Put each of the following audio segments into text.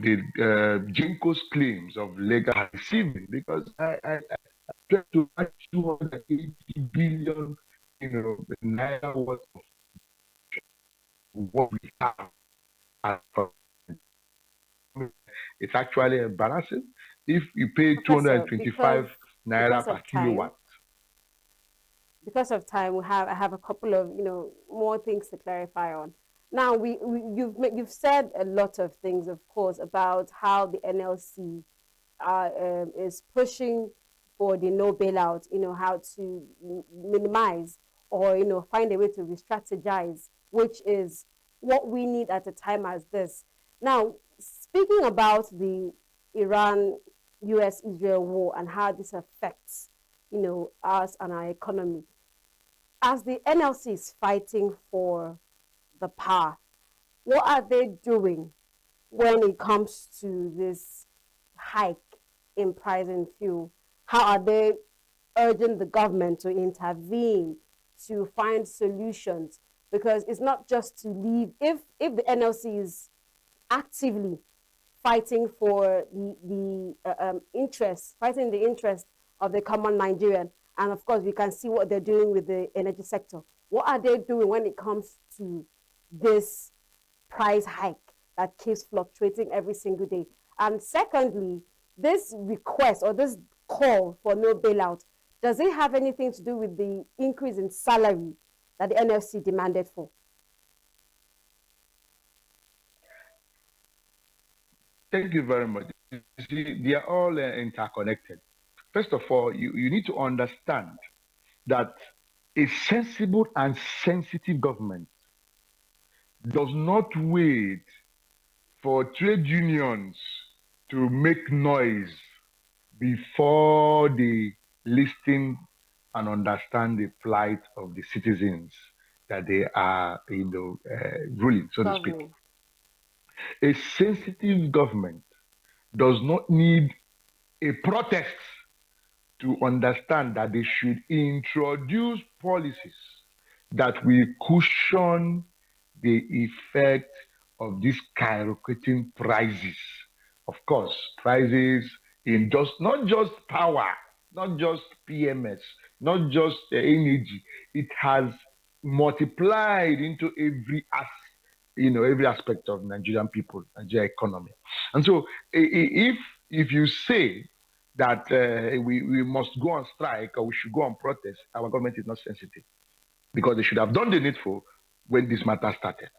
Jinko's claims of legal receiving, because I tried to write 280 billion, naira worth of what we have. as for- It's actually embarrassing. If you pay Professor, 225 naira because per of time, kilowatt. I have a couple of more things to clarify on. Now you've said a lot of things, of course, about how the NLC is pushing for the no bailout. How to minimize or find a way to re-strategize, which is what we need at a time as this. Now, speaking about the Iran US Israel war and how this affects us and our economy, as the NLC is fighting for the power, what are they doing when it comes to this hike in price in fuel? How are they urging the government to intervene to find solutions? Because it's not just to leave. If the NLC is actively fighting for the interest, fighting the interest of the common Nigerian. And of course, we can see what they're doing with the energy sector. What are they doing when it comes to this price hike that keeps fluctuating every single day? And secondly, this request or this call for no bailout, does it have anything to do with the increase in salary that the NFC demanded for? Thank you very much. You see, they are all interconnected. First of all, you need to understand that a sensible and sensitive government does not wait for trade unions to make noise before they listen and understand the plight of the citizens that they are, ruling, so to speak. Governing. A sensitive government does not need a protest to understand that they should introduce policies that will cushion the effect of these skyrocketing prices. Of course, prices in just not just power, not just PMS, not just energy. It has multiplied into every aspect of Nigerian people, Nigerian economy. And so, if you say that we must go on strike or we should go on protest, our government is not sensitive because they should have done the needful when this matter started.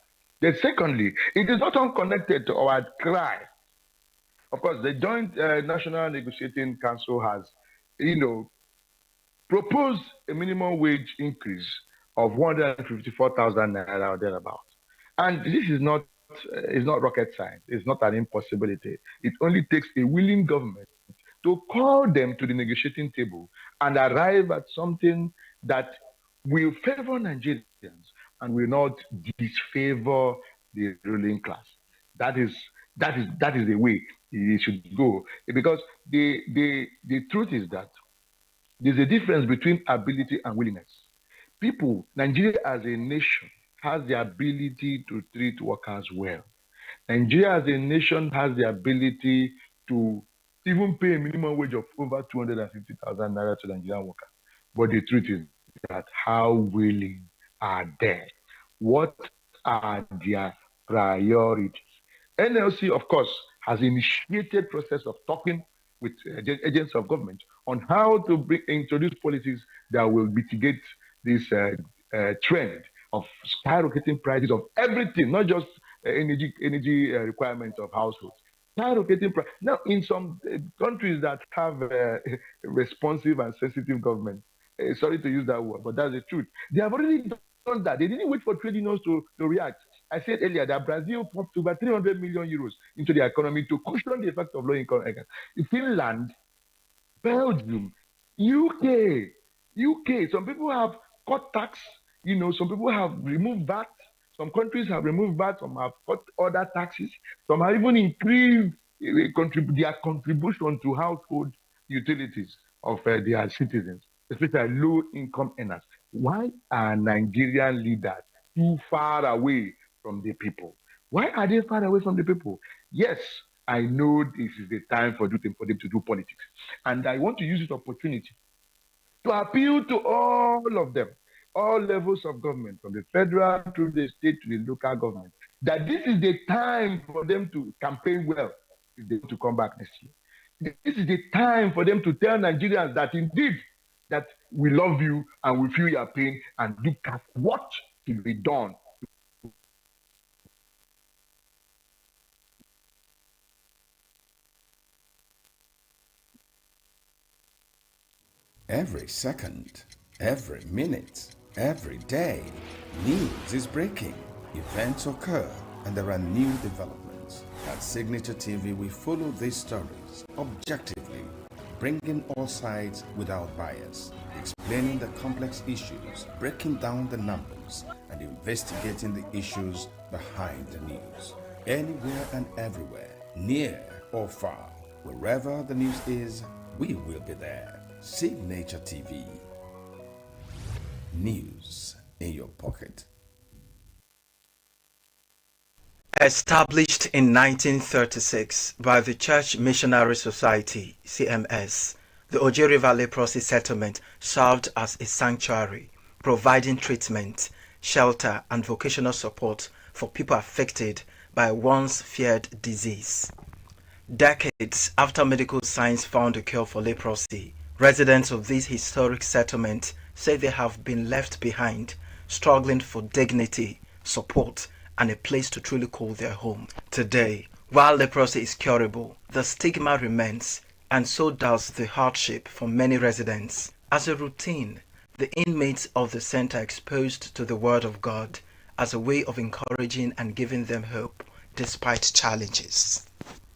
Then, secondly, it is not unconnected to our cry. Of course, the Joint National Negotiating Council has, you know, proposed a minimum wage increase of 154,000 naira or thereabout. And this is not rocket science. It's not an impossibility. It only takes a willing government to call them to the negotiating table and arrive at something that will favor Nigerians and will not disfavor the ruling class. That is that is the way it should go. Because the truth is that there's a difference between ability and willingness. Nigeria as a nation has the ability to treat workers well. Nigeria as a nation has the ability to even pay a minimum wage of over 250,000 naira to Nigerian workers. But the truth is that how willing are they? What are their priorities? NLC, of course, has initiated process of talking with agents of government on how to introduce policies that will mitigate this trend of skyrocketing prices of everything, not just energy requirements of households. Skyrocketing price. Now, in some countries that have responsive and sensitive government, sorry to use that word, but that's the truth. They have already done that. They didn't wait for trade unions to react. I said earlier that Brazil pumped over 300 million euros into the economy to cushion the effect of low income earners. Finland, Belgium, UK. Some people have cut tax. Some people have removed VAT. Some countries have removed VAT. Some have cut other taxes. Some have even increased their contribution to household utilities of their citizens, especially low income earners. Why are Nigerian leaders too far away from the people? Why are they far away from the people? Yes, I know this is the time for them to do politics. And I want to use this opportunity to appeal to all of them, all levels of government, from the federal to the state to the local government, that this is the time for them to campaign well if they want to come back next year. This is the time for them to tell Nigerians that indeed that we love you and we feel your pain and look at what can be done. Every second, every minute, every day, news is breaking, events occur, and there are new developments. At Signature TV, we follow these stories objectively, bringing all sides without bias, explaining the complex issues, breaking down the numbers, and investigating the issues behind the news. Anywhere and everywhere, near or far, wherever the news is, we will be there. Signature TV. News in your pocket. Established in 1936 by the Church Missionary Society (CMS), the Oje River Leprosy Settlement served as a sanctuary, providing treatment, shelter, and vocational support for people affected by a once feared disease. Decades after medical science found a cure for leprosy, residents of this historic settlement say they have been left behind, struggling for dignity, support, and a place to truly call their home. Today, while leprosy is curable, the stigma remains, and so does the hardship for many residents. As a routine, the inmates of the center are exposed to the Word of God as a way of encouraging and giving them hope despite challenges.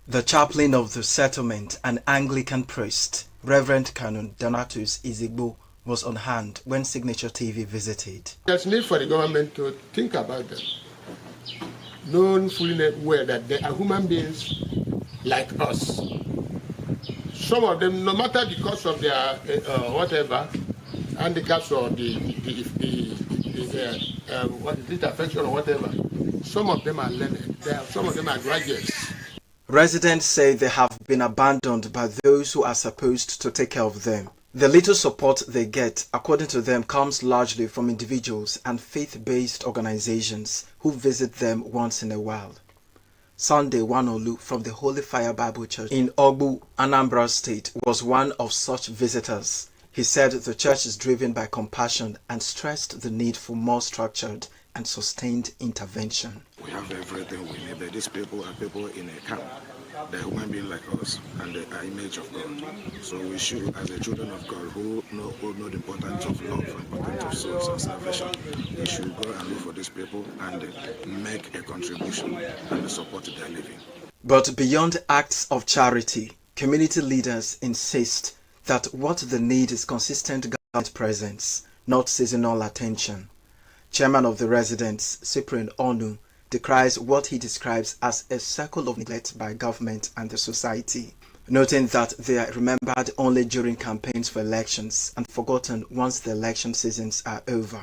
The chaplain of the settlement, an Anglican priest, Reverend Canon Donatus Izigbo, was on hand when Signature TV visited. There's need for the government to think about them, knowing fully well that they are human beings like us. Some of them, no matter the cause of their whatever, handicaps or what is it, affection or whatever, some of them are learned. Some of them are graduates. Residents say they have been abandoned by those who are supposed to take care of them. The little support they get, according to them, comes largely from individuals and faith-based organizations who visit them once in a while. Sunday Wanolu from the Holy Fire Bible Church in Ogbu, Anambra State, was one of such visitors. He said the church is driven by compassion and stressed the need for more structured and sustained intervention. We have everything we need, but these people are people in a camp. They're human beings like us, and they are image of God. So we should, as the children of God who know the importance of love, the importance of souls and salvation, we should go and look for these people and make a contribution and support their living. But beyond acts of charity, community leaders insist that what they need is consistent government presence, not seasonal attention. Chairman of the residents, Cyprian Onu, decries what he describes as a circle of neglect by government and the society, noting that they are remembered only during campaigns for elections and forgotten once the election seasons are over.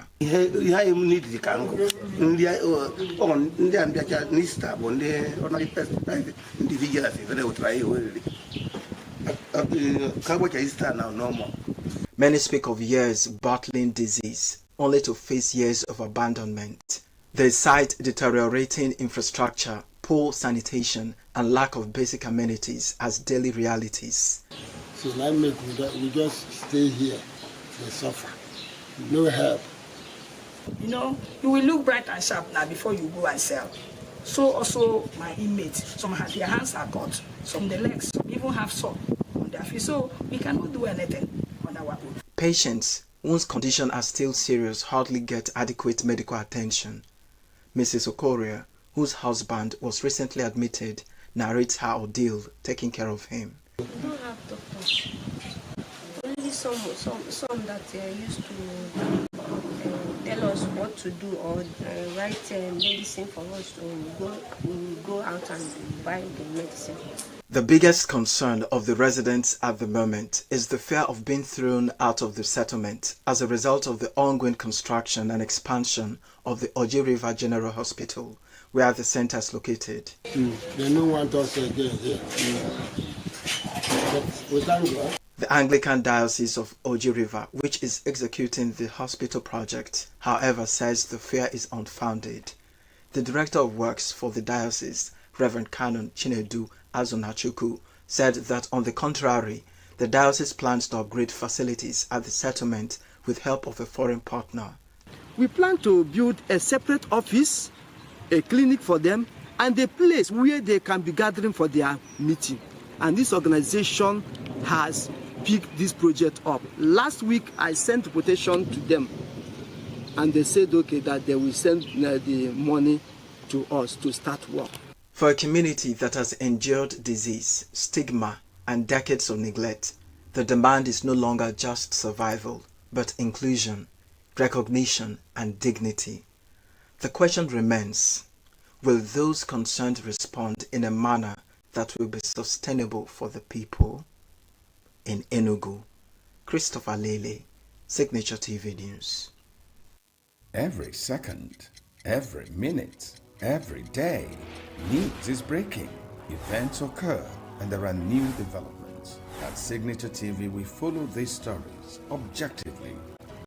Many speak of years battling disease, only to face years of abandonment. They cite deteriorating infrastructure, poor sanitation, and lack of basic amenities as daily realities. So we just stay here and suffer. No help. You know, you will look bright and sharp now before you go and sell. So also my inmates, some have their hands are cut, some the legs, some even have sore on their feet. So we cannot do anything on our own. Patients whose condition are still serious hardly get adequate medical attention. Mrs. Okoria, whose husband was recently admitted, narrates her ordeal taking care of him. We don't have doctors. Only some that used to tell us what to do or write medicine for us to go out and buy the medicine. The biggest concern of the residents at the moment is the fear of being thrown out of the settlement as a result of the ongoing construction and expansion of the Oje River General Hospital, where the center is located. They don't want us again here. But we thank God. The Anglican Diocese of Oji River, which is executing the hospital project, however, says the fear is unfounded. The Director of Works for the diocese, Reverend Canon Chinedu Azunachuku, said that on the contrary, the diocese plans to upgrade facilities at the settlement with help of a foreign partner. We plan to build a separate office, a clinic for them, and a place where they can be gathering for their meeting. And this organization has picked this project up. Last week, I sent a quotation to them, and they said, okay, that they will send the money to us to start work. For a community that has endured disease, stigma, and decades of neglect, the demand is no longer just survival, but inclusion, recognition, and dignity. The question remains, will those concerned respond in a manner that will be sustainable for the people? In ENUGU, Christopher Lele, Signature TV News. Every second, every minute, every day, news is breaking, events occur, and there are new developments. At Signature TV, we follow these stories objectively,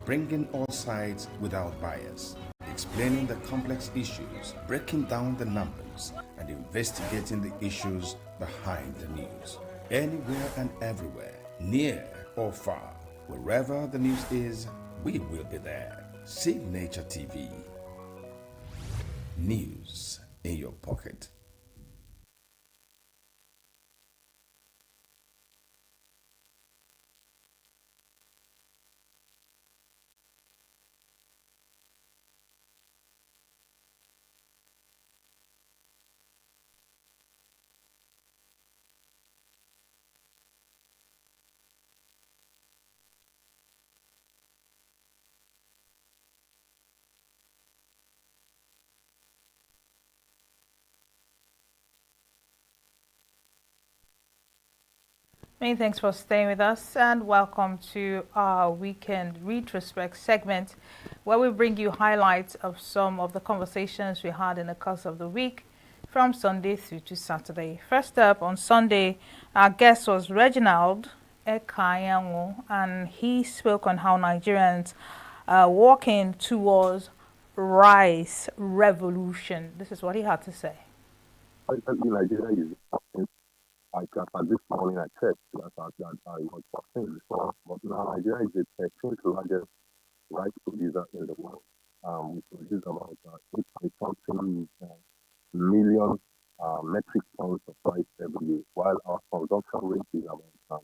bringing all sides without bias, explaining the complex issues, breaking down the numbers, and investigating the issues behind the news. Anywhere and everywhere, near or far, wherever the news is, we will be there. Signature TV. News in your pocket. Many thanks for staying with us, and welcome to our weekend retrospect segment, where we bring you highlights of some of the conversations we had in the course of the week from Sunday through to Saturday. First up, on Sunday, our guest was Reginald Ekayanwu, and he spoke on how Nigerians are walking towards rice revolution. This is what he had to say. Nigeria is at this morning I checked that I was 14 before, but now Nigeria is the 13th largest rice producer in the world. We produce about 8 something million metric tons of rice every year, while our consumption rate is about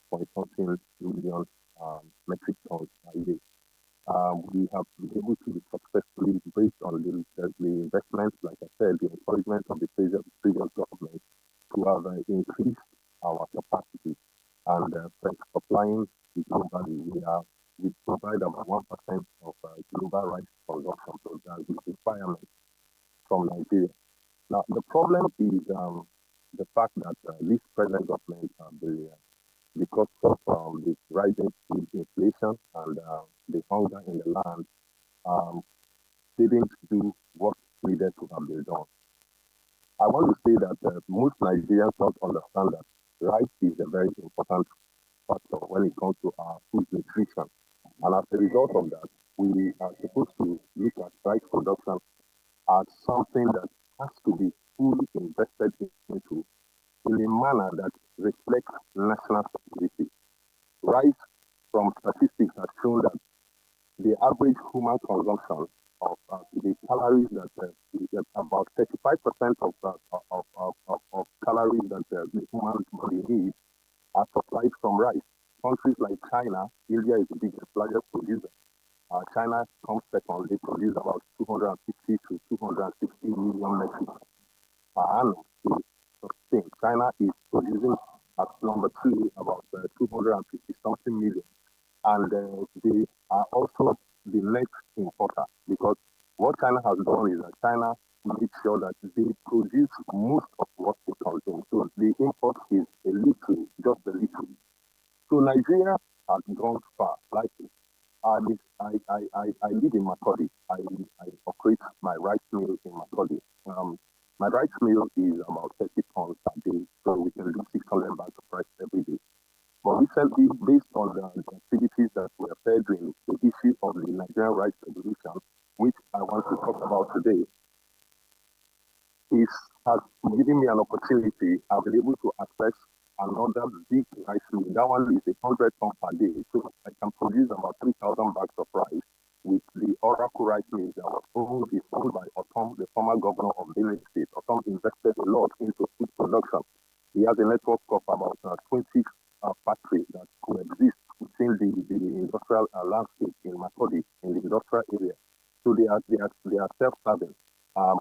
12 something million metric tons a year. We have been able to successfully, based on the investments, like I said, the encouragement of the previous government, to have increased our capacity and supplying globally. We provide about 1% of global rice consumption, so that is requirement from Nigeria. Now, the problem is the fact that this present government, because of the rising food inflation and the hunger in the land, didn't do what needed to have been done. I want to say that most Nigerians don't understand that rice is a very important factor when it comes to our food nutrition. And as a result of that, we are supposed to look at rice production as something that has to be fully invested into in a manner that reflects national security. Rice, from statistics, has shown that the average human consumption of the calories that about 35% of calories that the human body needs are supplied from rice. Countries like China, India is the largest producer. China comes second. They produce about 250 to 260 million metric per annum to sustain. China is producing at number 2 about 250 something million. And they are also the next importer, because what China has done is that China makes sure that they produce most of what they consume. So the import is a little, just a little. So Nigeria has gone far, like I live in Makodi. I operate my rice mill in Makodi. My rice mill is about 30 tons per day, so we can do 600 bags of rice every day. But recently, based on the activities that we are furthering, the issue of the Nigerian rice revolution, which I want to talk about today, is has given me an opportunity. I've been able to access another big rice mill. That one is 100 tons per day, so I can produce about 3,000 bags of rice with the Oracle rice mill that was owned by Otom, the former governor of Benue State. Otom invested a lot into food production. He has a network of about 20 factories that coexist within the industrial landscape in Makodi, in the industrial area. So they are self-serving.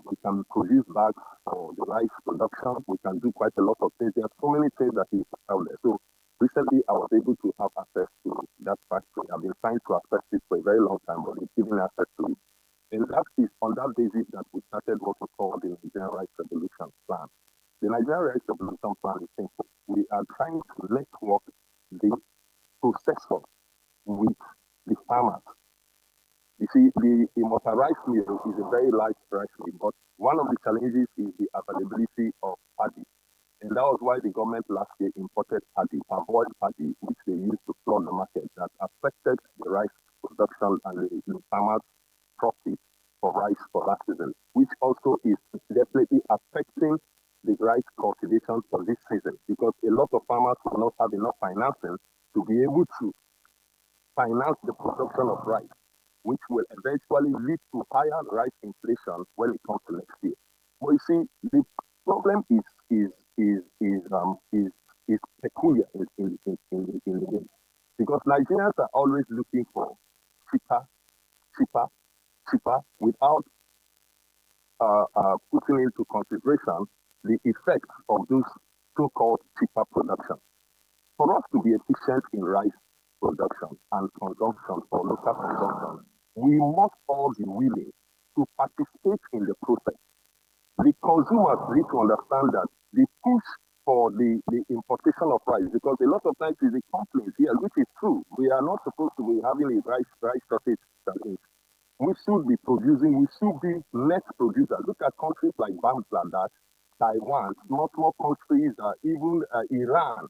We can produce bags for the rice production. We can do quite a lot of things. There are so many things that is out there. So recently, I was able to have access to that factory. I've been trying to access it for a very long time, but it's giving access to it. And that is on that basis that we started what we call the Nigerian Rice Revolution Plan. The Nigerian Rice Revolution Plan is simple. We are trying to network the processors with the farmers. You see, the Imota rice mill is a very large rice mill, but one of the challenges is the availability of paddy. And that was why the government last year imported paddy, avoid paddy, which they used to flood the market, that affected the rice production and the farmers' profit for rice for that season, which also is definitely affecting the rice cultivation for this season, because a lot of farmers will not have enough financing to be able to finance the production of rice, which will eventually lead to higher rice inflation when it comes to next year. But you see, the problem is peculiar in the game, because Nigerians are always looking for cheaper, cheaper, cheaper, without putting into consideration the effects of those so-called cheaper production. For us to be efficient in rice production and consumption for local consumption, we must all be willing to participate in the process. The consumers need to understand that the push for the importation of rice, because a lot of times is a complaint here, which is true. We are not supposed to be having a rice shortage challenge. We should be producing, we should be net producers. Look at countries like Bangladesh, Taiwan, small countries, even Iran,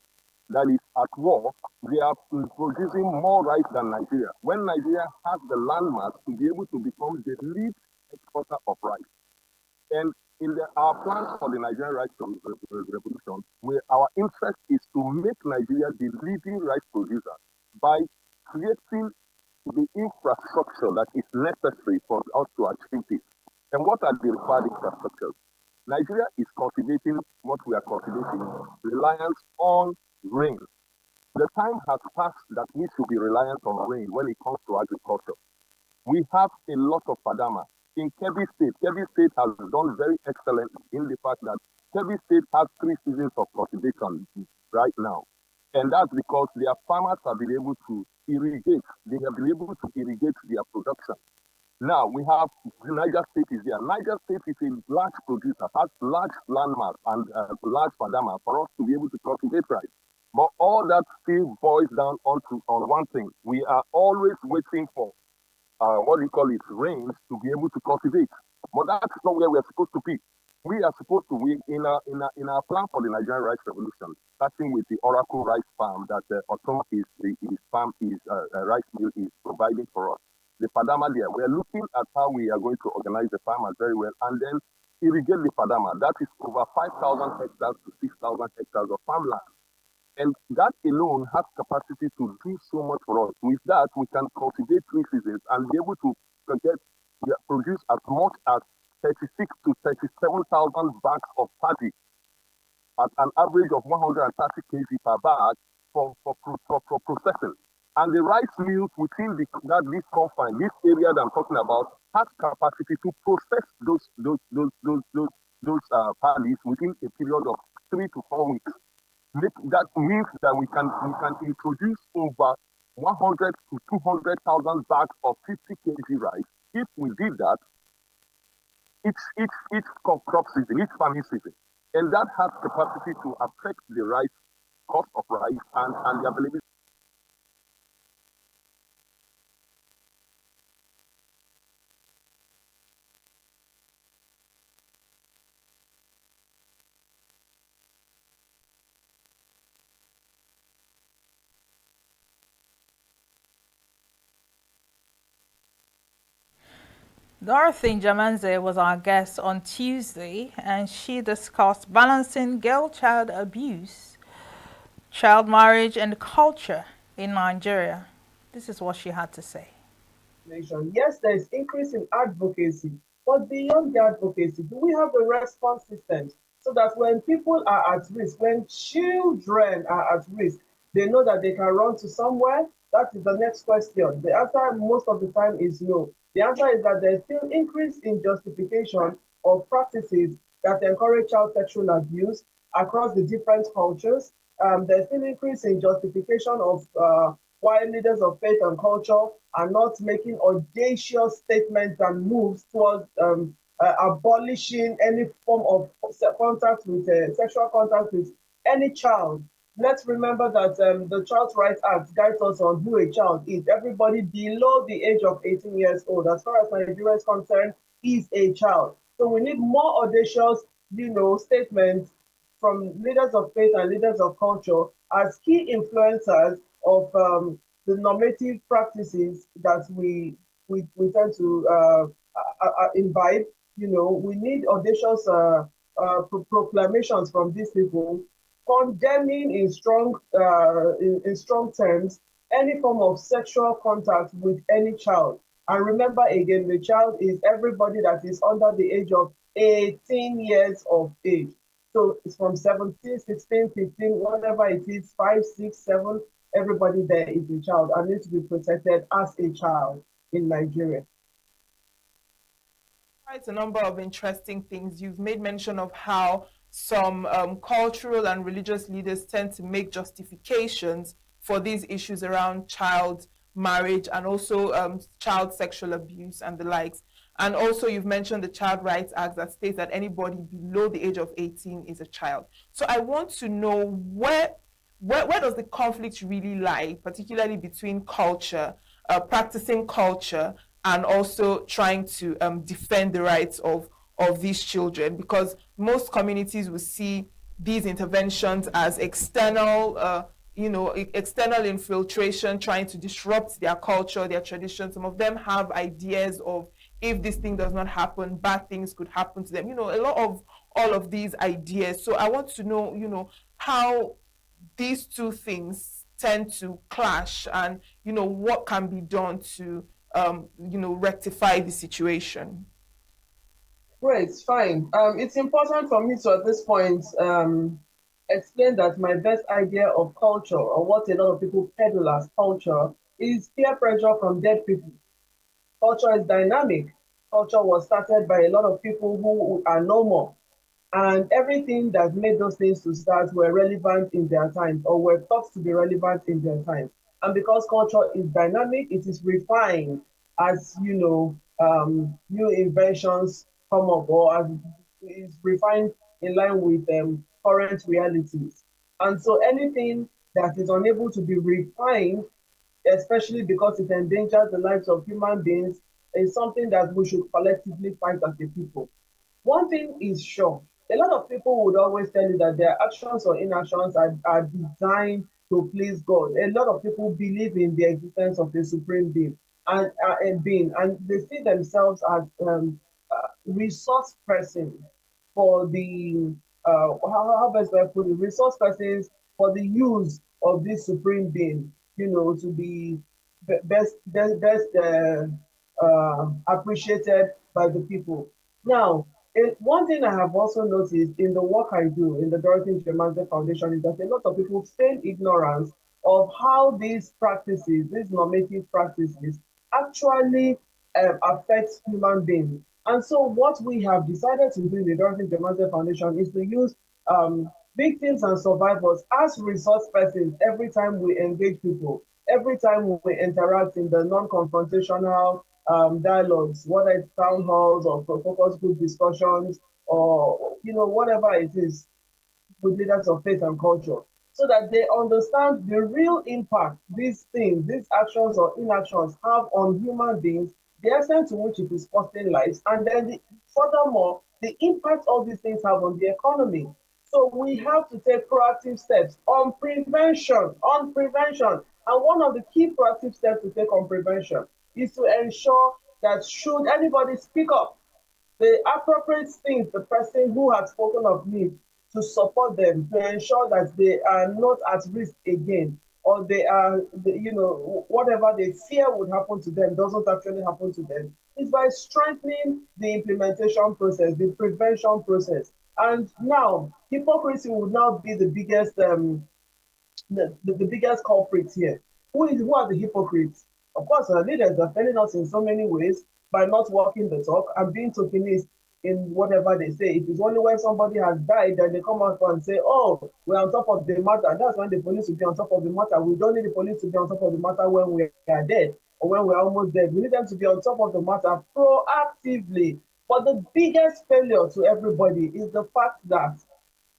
that is at war. They are producing more rice than Nigeria. When Nigeria has the landmass to be able to become the lead exporter of rice. And in our plans for the Nigerian rice revolution, our interest is to make Nigeria the leading rice producer by creating the infrastructure that is necessary for us to achieve this. And what are the required infrastructures? Nigeria is cultivating what we are cultivating, reliance on rain. The time has passed that we should be reliant on rain when it comes to agriculture. We have a lot of padama. In Kebbi State has done very excellent in the fact that Kebbi State has 3 seasons of cultivation right now. And that's because their farmers have been able to irrigate. They have been able to irrigate their production. Now we have Niger State is there. Niger State is a large producer, has large landmass and large padama for us to be able to cultivate rice. But all that still boils down on one thing. We are always waiting for rains to be able to cultivate. But that's not where we're supposed to be. We are supposed to be in our plan for the Nigerian rice revolution, starting with the Oracle rice farm that Otom rice mill is providing for us. The Padama there, we're looking at how we are going to organize the farmers very well and then irrigate the Padama. That is over 5,000 hectares to 6,000 hectares of farmland. And that alone has capacity to do so much for us. With that, we can cultivate 3 seasons and be able to produce as much as 36 to 37,000 bags of paddy at an average of 130 kg per bag for processing. And the rice mills within this confine, this area that I'm talking about, has capacity to process those paddies within a period of 3 to 4 weeks. That means that we can introduce over 100 to 200,000 bags of 50 kg rice. If we did that, each crop season, each farming season, and that has capacity to affect the rice cost of rice and the availability. Dorothy Jamanze was our guest on Tuesday, and she discussed balancing girl-child abuse, child marriage, and culture in Nigeria. This is what she had to say. Yes, there is increase in advocacy, but beyond the advocacy, do we have the response systems so that when people are at risk, when children are at risk, they know that they can run to somewhere? That is the next question. The answer most of the time is no. The answer is that there's still increase in justification of practices that encourage child sexual abuse across the different cultures. There's still increase in justification of why leaders of faith and culture are not making audacious statements and moves towards abolishing any form of contact with sexual contact with any child. Let's remember that the Child Rights Act guides us on who a child is. Everybody below the age of 18 years old, as far as Nigeria is concerned, is a child. So we need more audacious, statements from leaders of faith and leaders of culture as key influencers of the normative practices that we tend to imbibe. We need audacious proclamations from these people, condemning in strong terms any form of sexual contact with any child. And remember again, the child is everybody that is under the age of 18 years of age. So it's from 17, 16, 15, whatever it is, 5, 6, 7, everybody there is a child and needs to be protected as a child in Nigeria. Quite a number of interesting things. You've made mention of how some cultural and religious leaders tend to make justifications for these issues around child marriage and also child sexual abuse and the likes. And also you've mentioned the Child Rights Act that states that anybody below the age of 18 is a child. So I want to know where does the conflict really lie, particularly between culture, practicing culture, and also trying to defend the rights of these children, because most communities will see these interventions as external, external infiltration, trying to disrupt their culture, their tradition. Some of them have ideas of if this thing does not happen, bad things could happen to them. A lot of all of these ideas. So I want to know, how these two things tend to clash and, what can be done to, rectify the situation. Great, fine. It's important for me to, at this point, explain that my best idea of culture, or what a lot of people peddle as culture, is peer pressure from dead people. Culture is dynamic. Culture was started by a lot of people who are no more. And everything that made those things to start were relevant in their times, or were thought to be relevant in their times. And because culture is dynamic, it is refined as, new inventions come up, or as is refined in line with current realities. And so anything that is unable to be refined, especially because it endangers the lives of human beings, is something that we should collectively fight as a people. One thing is sure, a lot of people would always tell you that their actions or inactions are designed to please God. A lot of people believe in the existence of a supreme being and they see themselves as resource persons for the how best do I put it? Resource persons for the use of this supreme being, to be best appreciated by the people. Now, one thing I have also noticed in the work I do in the Dorothy Njemanze Foundation is that a lot of people feign ignorance of how these practices, these normative practices, actually affect human beings. And so what we have decided to do in the Dorothy Njemanze Foundation is to use victims and survivors as resource persons every time we engage people, every time we interact in the non-confrontational dialogues, whether it's town halls or focus group discussions or whatever it is with leaders of faith and culture, so that they understand the real impact these things, these actions or inactions have on human beings, the extent to which it is costing lives, and then furthermore, the impact all these things have on the economy. So we have to take proactive steps on prevention, And one of the key proactive steps to take on prevention is to ensure that should anybody speak up, the appropriate things the person who has spoken of need to support them to ensure that they are not at risk again, or they are, whatever they fear would happen to them doesn't actually happen to them, is by strengthening the implementation process, the prevention process. And now, hypocrisy would now be the biggest the biggest culprits here. Who are the hypocrites? Of course, our leaders are failing us in so many ways by not walking the talk and being tokenist in whatever they say. It is only when somebody has died that they come out and say, oh, we're on top of the matter. That's when the police will be on top of the matter. We don't need the police to be on top of the matter when we are dead or when we're almost dead. We need them to be on top of the matter proactively. But the biggest failure to everybody is the fact that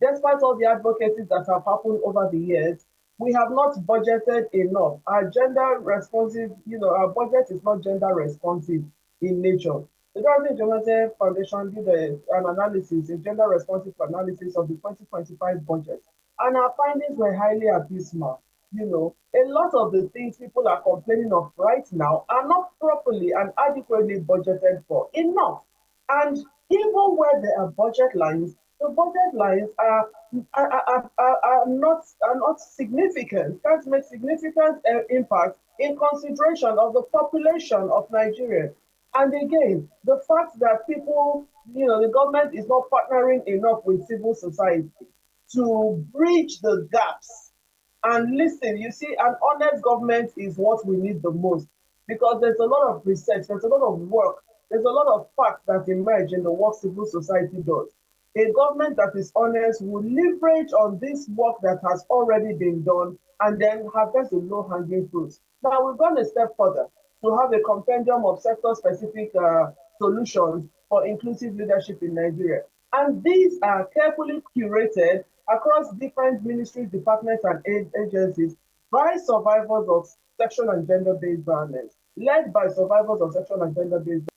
despite all the advocacies that have happened over the years, we have not budgeted enough. Our gender responsive, our budget is not gender responsive in nature. The Dorothy Johnson Foundation did an analysis, a gender responsive analysis of the 2025 budget, and our findings were highly abysmal. A lot of the things people are complaining of right now are not properly and adequately budgeted for enough. And even where there are budget lines, the budget lines are not significant, can't make significant impact in consideration of the population of Nigeria. And again, the fact that people, the government is not partnering enough with civil society to bridge the gaps. And listen, you see, an honest government is what we need the most, because there's a lot of research, there's a lot of work, there's a lot of facts that emerge in the work civil society does. A government that is honest will leverage on this work that has already been done and then harvest the low-hanging fruits. Now, we've gone a step further to have a compendium of sector-specific solutions for inclusive leadership in Nigeria. And these are carefully curated across different ministries, departments, and agencies by survivors of sexual and gender-based violence, led by survivors of sexual and gender-based.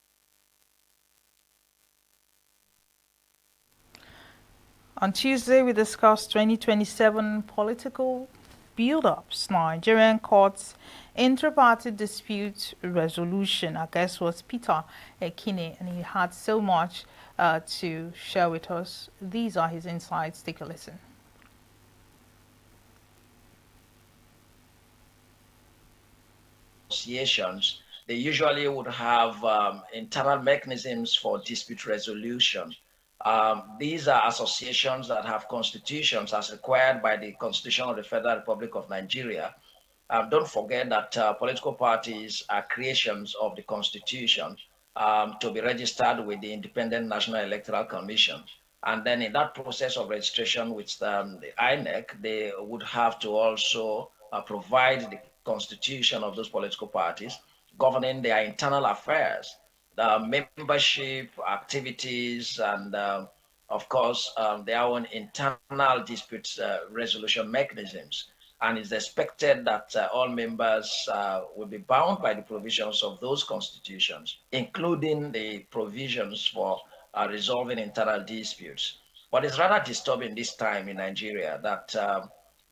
On Tuesday, we discussed 2027 political build-ups, Nigerian courts, inter-party dispute resolution. Our guest was Peter Ekine, and he had so much to share with us. These are his insights. Take a listen. Associations, they usually would have internal mechanisms for dispute resolution. These are associations that have constitutions as required by the Constitution of the Federal Republic of Nigeria. Don't forget that political parties are creations of the Constitution to be registered with the Independent National Electoral Commission. And then in that process of registration with the INEC, they would have to also provide the constitution of those political parties, governing their internal affairs, the membership activities, and of course, their own internal dispute resolution mechanisms. And it's expected that all members will be bound by the provisions of those constitutions, including the provisions for resolving internal disputes. But it's rather disturbing this time in Nigeria that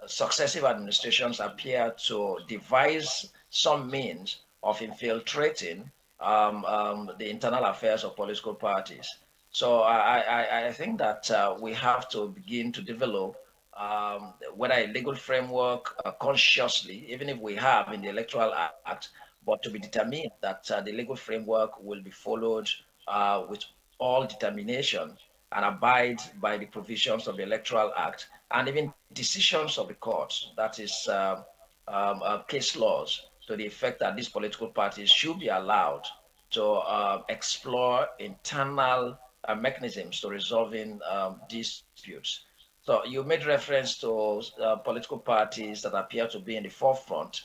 successive administrations appear to devise some means of infiltrating the internal affairs of political parties. So I think that we have to begin to develop whether a legal framework consciously, even if we have in the Electoral Act, but to be determined that the legal framework will be followed with all determination and abide by the provisions of the Electoral Act and even decisions of the courts, that is case laws, to the effect that these political parties should be allowed to explore internal mechanisms to resolving disputes. So you made reference to political parties that appear to be in the forefront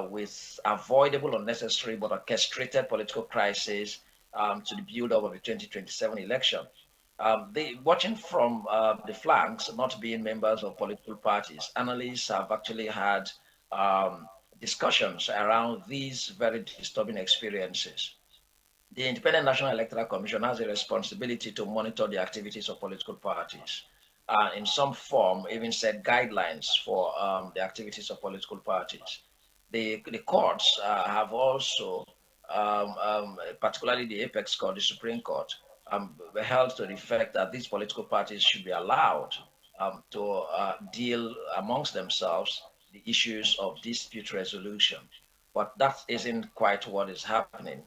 with avoidable, unnecessary, but orchestrated political crisis to the build-up of the 2027 election. Watching from the flanks, not being members of political parties, analysts have actually had discussions around these very disturbing experiences. The Independent National Electoral Commission has a responsibility to monitor the activities of political parties. In some form, even set guidelines for the activities of political parties. The courts have also particularly the apex court, the Supreme Court, held to the fact that these political parties should be allowed to deal amongst themselves the issues of dispute resolution. But that isn't quite what is happening.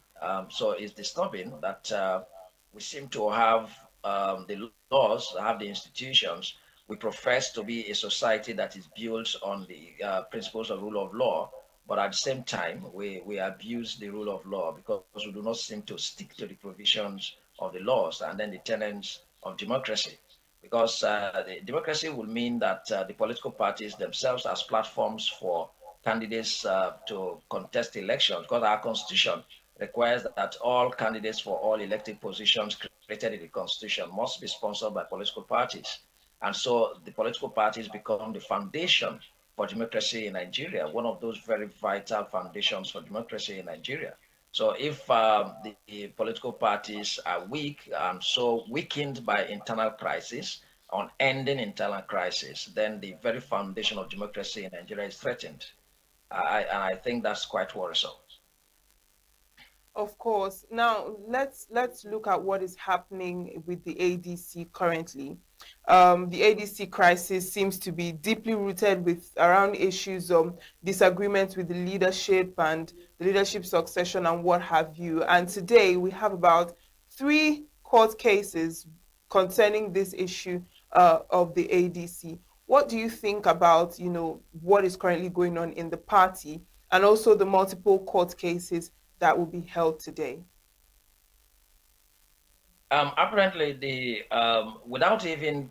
So it's disturbing that we seem to have the laws, have the institutions. We profess to be a society that is built on the principles of rule of law, but at the same time, we abuse the rule of law because we do not seem to stick to the provisions of the laws and then the tenets of democracy. Because the democracy will mean that the political parties themselves as platforms for candidates to contest elections, because our constitution requires that all candidates for all elected positions created in the constitution must be sponsored by political parties. And so the political parties become the foundation for democracy in Nigeria, one of those very vital foundations for democracy in Nigeria. So if the political parties are weak and so weakened by internal crisis, on ending internal crisis, then the very foundation of democracy in Nigeria is threatened. And I think that's quite worrisome. Of course. Now let's look at what is happening with the ADC currently. The ADC crisis seems to be deeply rooted with around issues of disagreements with the leadership and the leadership succession and what have you. And today we have about 3 court cases concerning this issue of the ADC. What do you think about, what is currently going on in the party and also the multiple court cases that will be held today? Apparently, without even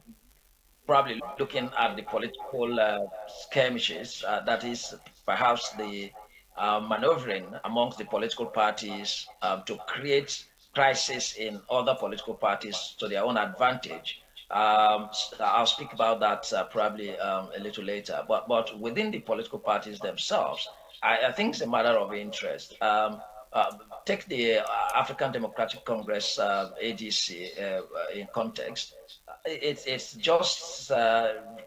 probably looking at the political skirmishes, that is perhaps the maneuvering amongst the political parties to create crisis in other political parties to their own advantage. I'll speak about that probably a little later. But within the political parties themselves, I think it's a matter of interest. Uh, Take the African Democratic Congress ADC in context. It's just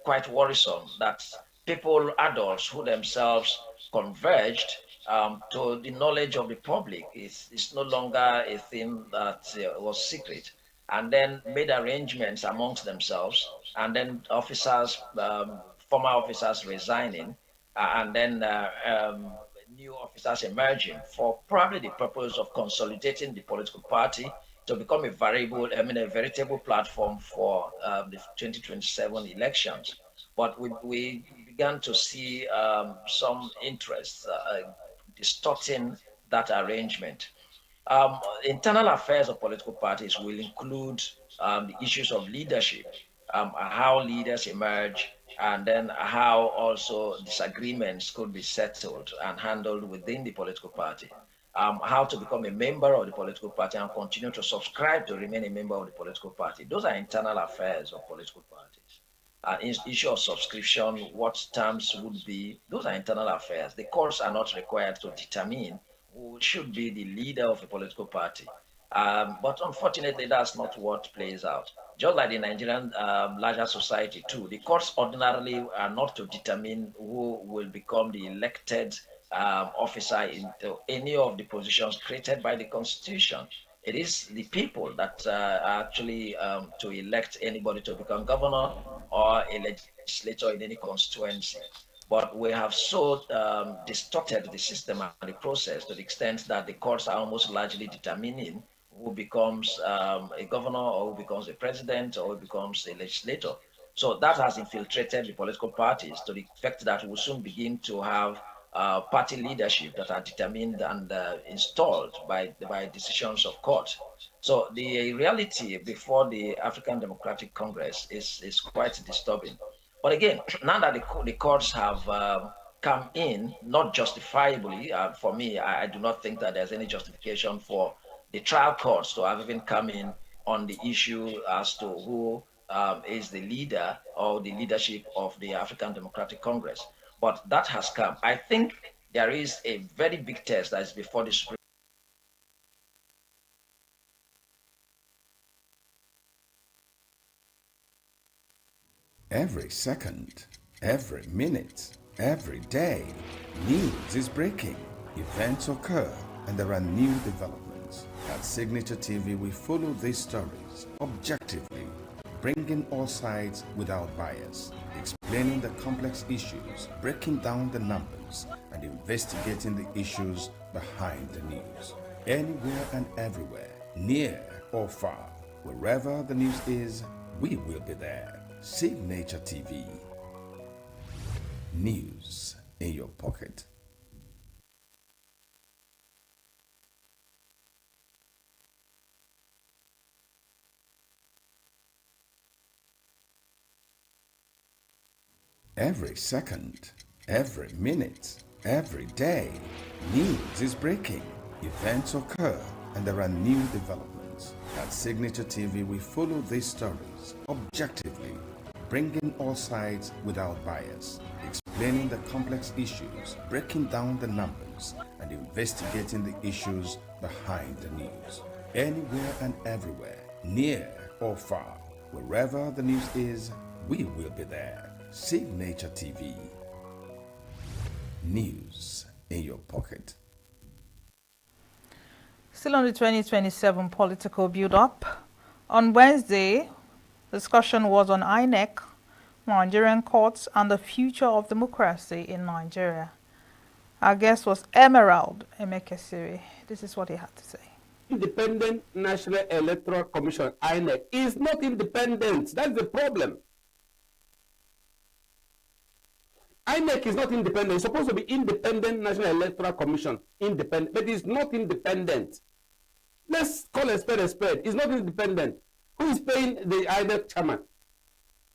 quite worrisome that people, adults who themselves converged to the knowledge of the public is no longer a thing that was secret, and then made arrangements amongst themselves, and then officers, former officers resigning, and then new officers emerging for probably the purpose of consolidating the political party to become a veritable platform for the 2027 elections. But we began to see some interest distorting that arrangement. Internal affairs of political parties will include the issues of leadership, how leaders emerge, and then how also disagreements could be settled and handled within the political party. How to become a member of the political party and continue to subscribe to remain a member of the political party. Those are internal affairs of political parties. Issue of subscription, what terms would be, those are internal affairs. The courts are not required to determine who should be the leader of a political party. But unfortunately, that's not what plays out. Just like the Nigerian larger society too, the courts ordinarily are not to determine who will become the elected officer into any of the positions created by the Constitution. It is the people that are actually to elect anybody to become governor or a legislator in any constituency. But we have so distorted the system and the process to the extent that the courts are almost largely determining who becomes a governor or who becomes a president or who becomes a legislator. So that has infiltrated the political parties to the effect that we will soon begin to have party leadership that are determined and installed by decisions of court. So the reality before the African Democratic Congress is quite disturbing. But again, now that the courts have come in, not justifiably, for me, I do not think that there's any justification for the trial courts to have even come in on the issue as to who is the leader or the leadership of the African Democratic Congress. But that has come. I think there is a very big test that is before the Supreme. Every second, every minute, every day, news is breaking, events occur, and there are new developments. At Signature TV, we follow these stories objectively, bringing all sides without bias, explaining the complex issues, breaking down the numbers, and investigating the issues behind the news. Anywhere and everywhere, near or far, wherever the news is, we will be there. Signature TV. News in your pocket. Every second, every minute, every day, news is breaking. Events occur and there are new developments. At Signature TV, we follow these stories objectively, bringing all sides without bias, explaining the complex issues, breaking down the numbers, and investigating the issues behind the news. Anywhere and everywhere, near or far, wherever the news is, we will be there. Signature TV. News in your pocket. Still on the 2027 political build-up. On Wednesday, discussion was on INEC, Nigerian courts, and the future of democracy in Nigeria. Our guest was Emerald Emekesiri. This is what he had to say. Independent National Electoral Commission, INEC, is not independent. That's the problem. INEC is not independent. It's supposed to be Independent National Electoral Commission, independent, but it's not independent. Let's call a spade a spade. It's not independent. Who is paying the INEC chairman?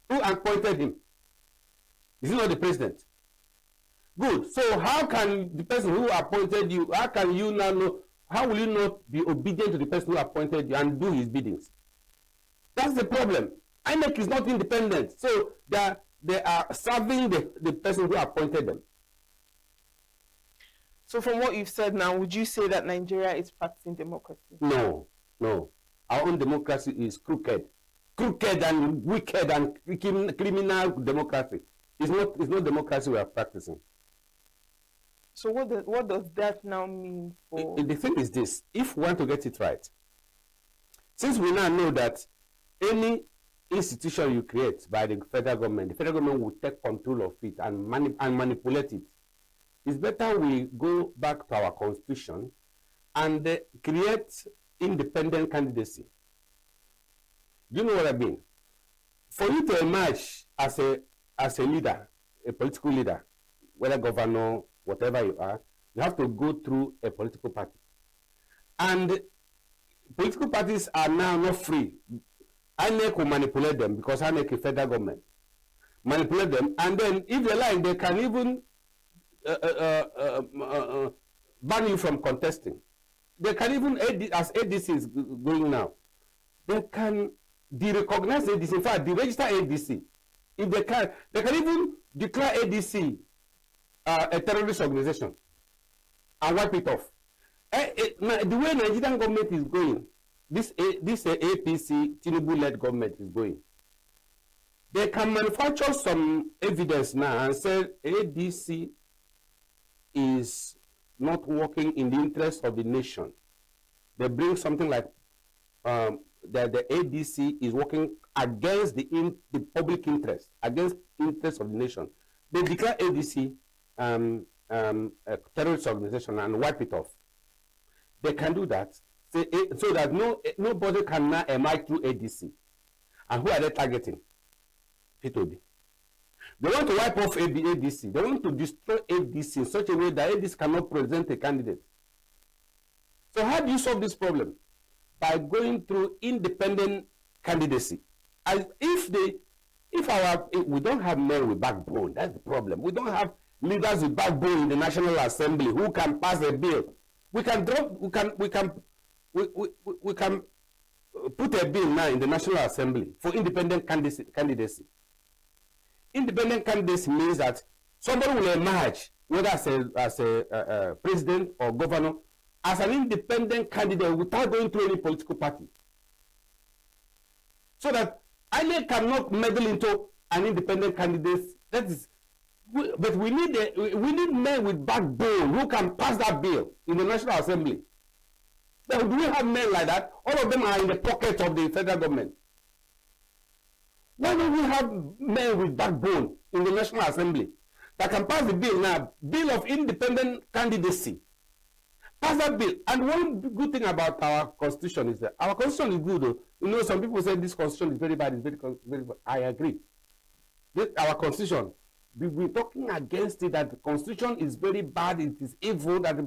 Who appointed him? Is he not the president? Good. So how can the person who appointed you, how can you now know, how will you not be obedient to the person who appointed you and do his biddings? That's the problem. INEC is not independent. So they are serving the person who appointed them. So from what you've said now, would you say that Nigeria is practicing democracy? No, no. Our own democracy is crooked. Crooked and wicked and criminal democracy. It's not democracy we are practicing. So what does that now mean for... The thing is this, if we want to get it right, since we now know that any institution you create by the federal government will take control of it and manipulate it. It's better we go back to our constitution and create independent candidacy. Do you know what I mean? For you to emerge as a leader, a political leader, whether governor, whatever you are, you have to go through a political party. And political parties are now not free. INEC will manipulate them because INEC is federal government. Manipulate them, and then if they like, they can even ban you from contesting. They can even, as ADC is going now, they can derecognize ADC. In fact, deregister ADC. If they can even declare ADC a terrorist organization and wipe it off. The way Nigerian government is going, this APC Tinubu-led government is going, they can manufacture some evidence now and say ADC is not working in the interest of the nation. They bring something like that the ADC is working against the public interest, against the interest of the nation. They declare ADC a terrorist organization and wipe it off. They can do that so that nobody can now emerge through ADC. And who are they targeting? P2B. They want to wipe off ADC. They want to destroy ADC in such a way that ADC cannot present a candidate. So how do you solve this problem? By going through independent candidacy. As we don't have men with backbone, that's the problem. We don't have leaders with backbone in the National Assembly who can pass a bill. We can put a bill now in the National Assembly for independent candidacy. Independent candidacy means that somebody will emerge, whether as a president or governor, as an independent candidate without going through any political party. So that INEC cannot meddle into an independent candidate. That is But we need men with backbone who can pass that bill in the National Assembly. Now, do we have men like that? All of them are in the pocket of the federal government. Why don't we have men with backbone in the National Assembly that can pass the bill now? Bill of independent candidacy. Pass that bill. And one good thing about our constitution is that our constitution is good. Though. You know, some people say this constitution is very bad. It's very bad. I agree. Our constitution, we're talking against it, that the constitution is very bad. It is evil that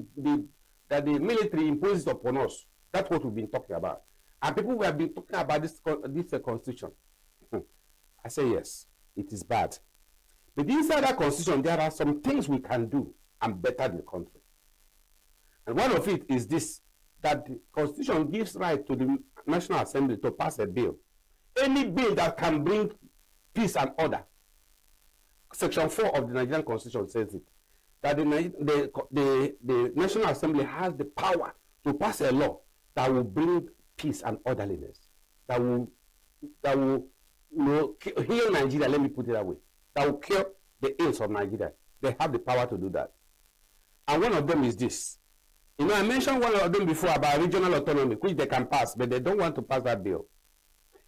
the military imposes upon us. That's what we've been talking about. And people who have been talking about this constitution. I say yes, it is bad. But inside that constitution, there are some things we can do and better the country. And one of it is this, that the constitution gives right to the National Assembly to pass a bill. Any bill that can bring peace and order. Section 4 of the Nigerian Constitution says it. That the National Assembly has the power to pass a law that will bring peace and orderliness. That will heal Nigeria, let me put it that way. That will cure the ills of Nigeria. They have the power to do that. And one of them is this. You know, I mentioned one of them before about regional autonomy, which they can pass, but they don't want to pass that bill.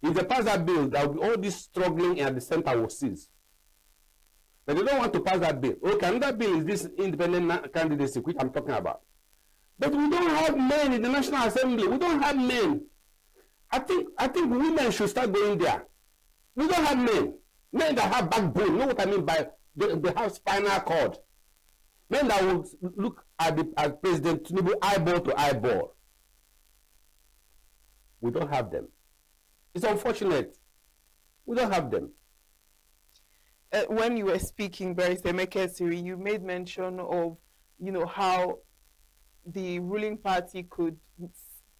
If they pass that bill, there will be all this struggling at the center will cease. But they don't want to pass that bill. Okay, another bill is this independent candidacy, which I'm talking about. But we don't have men in the National Assembly. We don't have men. I think women should start going there. We don't have men. Men that have backbone. You know what I mean by they have spinal cord. Men that will look at President Tinubu eyeball to eyeball. We don't have them. It's unfortunate. We don't have them. When you were speaking, Barrister Mekesiri, you made mention of, how the ruling party could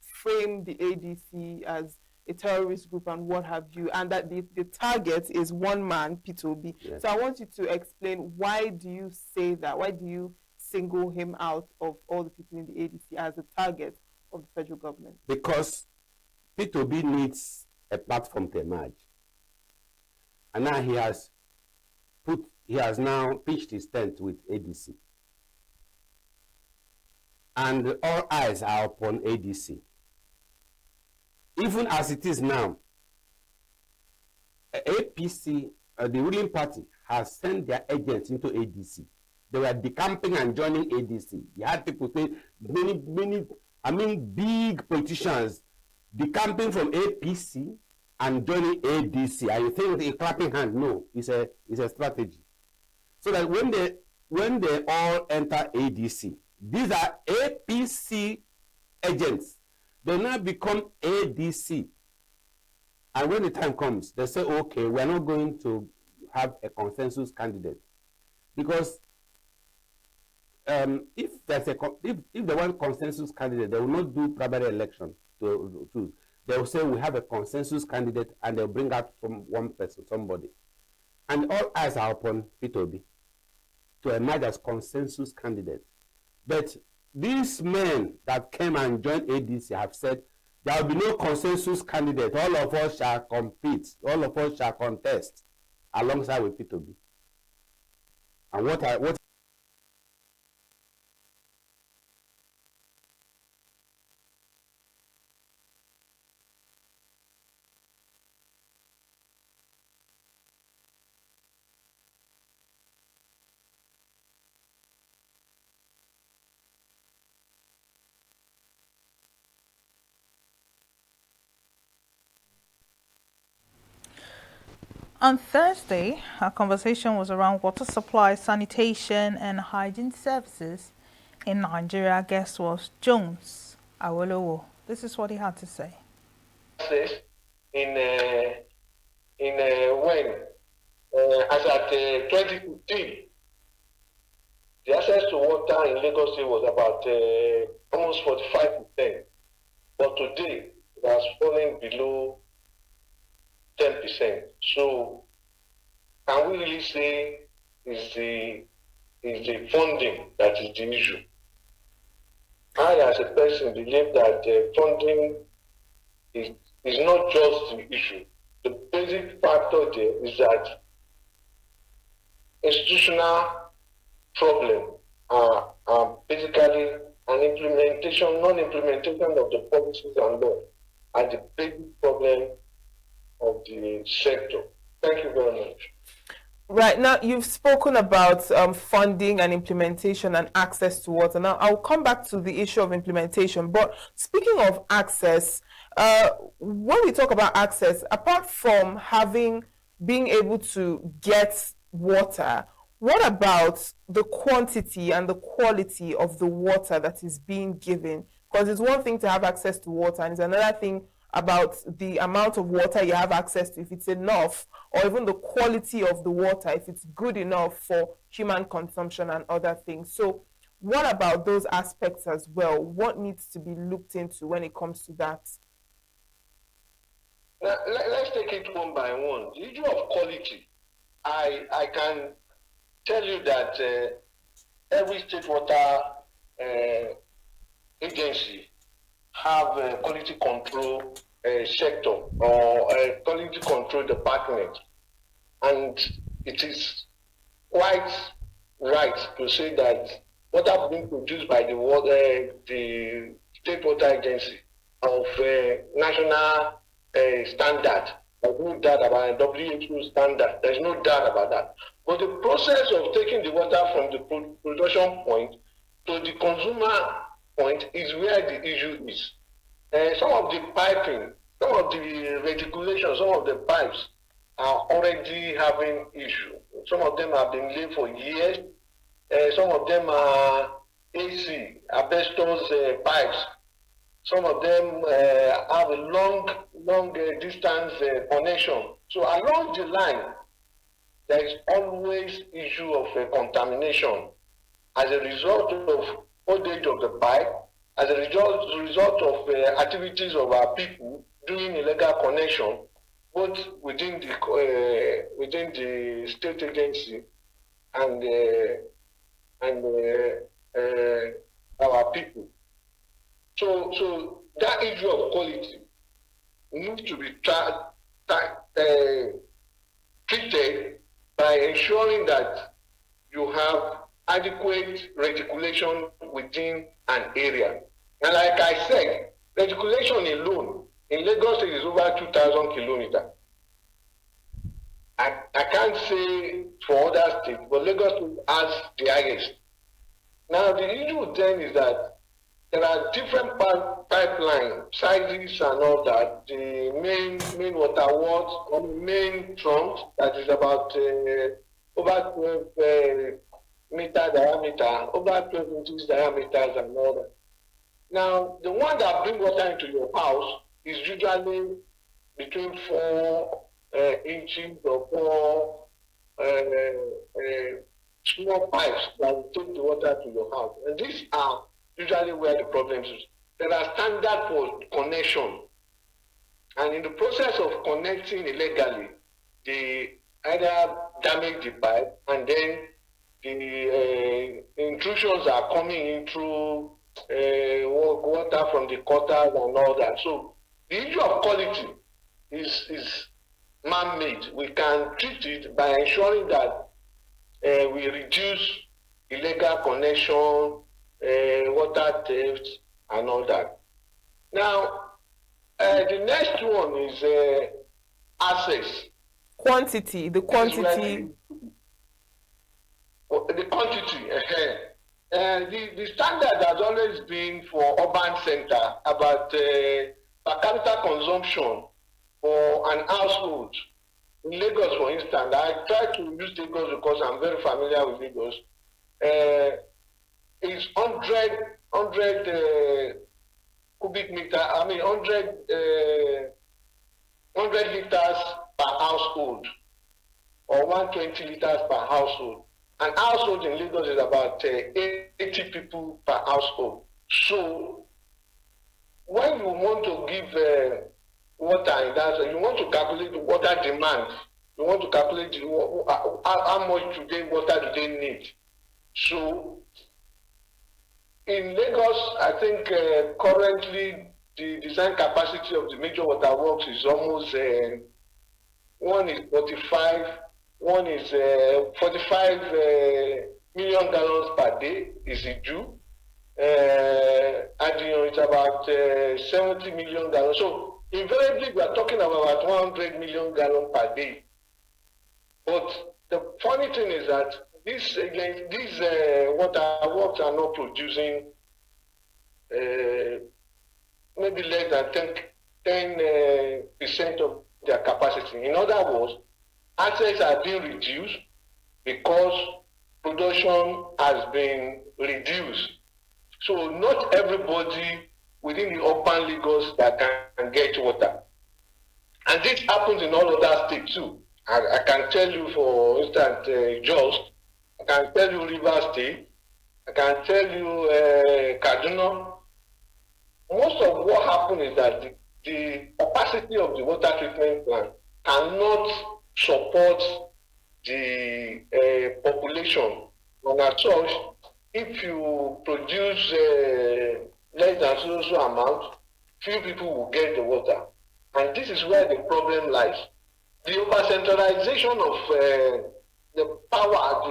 frame the ADC as a terrorist group and what have you, and that the target is one man, Peter Obi. Yes. So I want you to explain, why do you say that? Why do you single him out of all the people in the ADC as a target of the federal government? Because Peter Obi needs a platform to emerge. And now he has now pitched his tent with ADC. And all eyes are upon ADC. Even as it is now, APC, the ruling party, has sent their agents into ADC. They were decamping and joining ADC. You had people say, big politicians decamping from APC and joining ADC. And you think a clapping hand? No, it's a strategy. So that when they all enter ADC, these are APC agents. They now become ADC. And when the time comes, they say, okay, we're not going to have a consensus candidate. Because if they want consensus candidate, they will not do primary election to choose. They will say we have a consensus candidate and they'll bring out from one person, somebody. And all eyes are upon Peter Obi to emerge as consensus candidate. But these men that came and joined ADC have said there will be no consensus candidate. All of us shall compete. All of us shall contest alongside with Peter Obi. And what On Thursday, our conversation was around water supply, sanitation, and hygiene services in Nigeria. Guest was Jones Awolowo. This is what he had to say. As at 2015, the access to water in Lagos State was about almost 45%, but today it has fallen below 10%. So, can we really say is the funding that is the issue? I, as a person, believe that funding is not just the issue. The basic factor there is that institutional problem are basically non-implementation of the policies and law are the basic problem of the sector. Thank you very much. Right now, you've spoken about funding and implementation and access to water. Now, I'll come back to the issue of implementation. But speaking of access, when we talk about access, apart from being able to get water, what about the quantity and the quality of the water that is being given? Because it's one thing to have access to water, and it's another thing about the amount of water you have access to, if it's enough, or even the quality of the water, if it's good enough for human consumption and other things. So what about those aspects as well? What needs to be looked into when it comes to that? Now, let's take it one by one. The issue of quality, I can tell you that every state water agency have a quality control sector or a quality control department, and it is quite right to say that water being produced by the state water agency of national standard. There's no doubt about it. WHO standard. There's no doubt about that. But the process of taking the water from the production point to the consumer point is where the issue is. Some of the piping, some of the reticulation, some of the pipes are already having issue. Some of them have been laid for years. Some of them are AC, asbestos pipes. Some of them have a long distance connection. So along the line, there is always issue of contamination as a result of old age of the pipe, as a result of activities of our people doing illegal connection, both within the state agency and our people. So that issue of quality needs to be treated by ensuring that you have adequate reticulation within an area. And like I said, reticulation alone in Lagos State is over 2,000 kilometers. I can't say for other states, but Lagos State has the highest. Now the issue then is that there are different pipeline sizes and all that. The main water works on the main trunk that is about over 12 meter diameter, over 12 inches diameters and all that. Now, the one that brings water into your house is usually between 4 inches or 4 small pipes that will take the water to your house. And these are usually where the problems is. There are standards for connection. And in the process of connecting illegally, they either damage the pipe and then the intrusions are coming in through water from the gutters and all that. So the issue of quality is man-made. We can treat it by ensuring that we reduce illegal connection, water theft, and all that. Now, the next one is access. Quantity, the quantity. The quantity. The standard has always been for urban center about per capita consumption for an household. In Lagos, for instance, I try to use Lagos because I'm very familiar with Lagos. It's 100 cubic meter, 100 liters per household or 120 liters per household. An household in Lagos is about 80 people per household. So when you want to give water in that, you want to calculate the water demand. You want to calculate how much water do they need. So in Lagos, I think currently the design capacity of the major water works is almost one is 45 One is 45 million gallons per day is ENUGU. And it's about 70 million gallons. So invariably, we are talking about 100 million gallons per day. But the funny thing is that these water works are not producing maybe less than 10% of their capacity. In other words, assets are being reduced because production has been reduced. So not everybody within the urban Lagos that can get water. And this happens in all other states too. I can tell you, for instance, Jos, I can tell you River State, I can tell you Kaduna. Most of what happened is that the capacity of the water treatment plant cannot support the population. And as such, if you produce less than so amount, few people will get the water. And this is where the problem lies. The over-centralization of the power,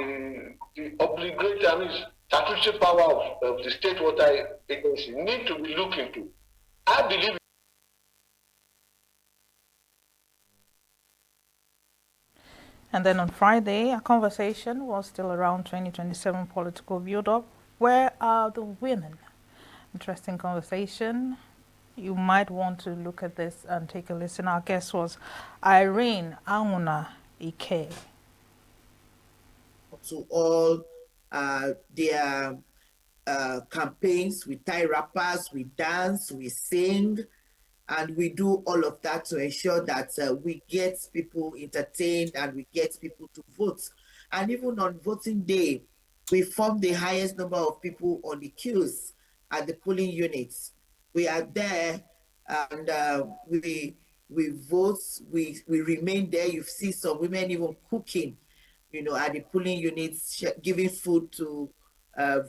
the obligatory, I mean, statutory power of the state water agency need to be looked into. I believe. And then on Friday, a conversation was still around 2027 political build-up. Where are the women? Interesting conversation. You might want to look at this and take a listen. Our guest was Irene Auna Ike. To all their campaigns, we tie wrappers, we dance, we sing, and we do all of that to ensure that we get people entertained and we get people to vote. And even on voting day, we form the highest number of people on the queues at the polling units. We are there and we vote, we remain there. You see some women even cooking, at the polling units, giving food to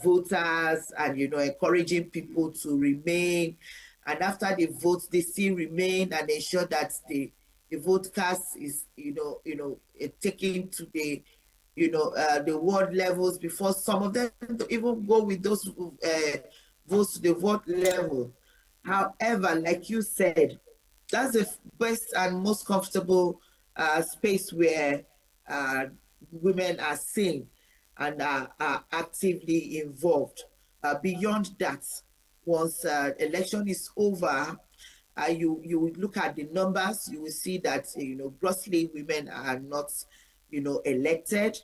voters and, encouraging people to remain. And after the votes, they still remain and ensure that the vote cast is, taken to the, the ward levels before some of them even go with those votes to the ward level. However, like you said, that's the best and most comfortable space where women are seen and are actively involved. Beyond that, once election is over, you look at the numbers, you will see that grossly women are not elected.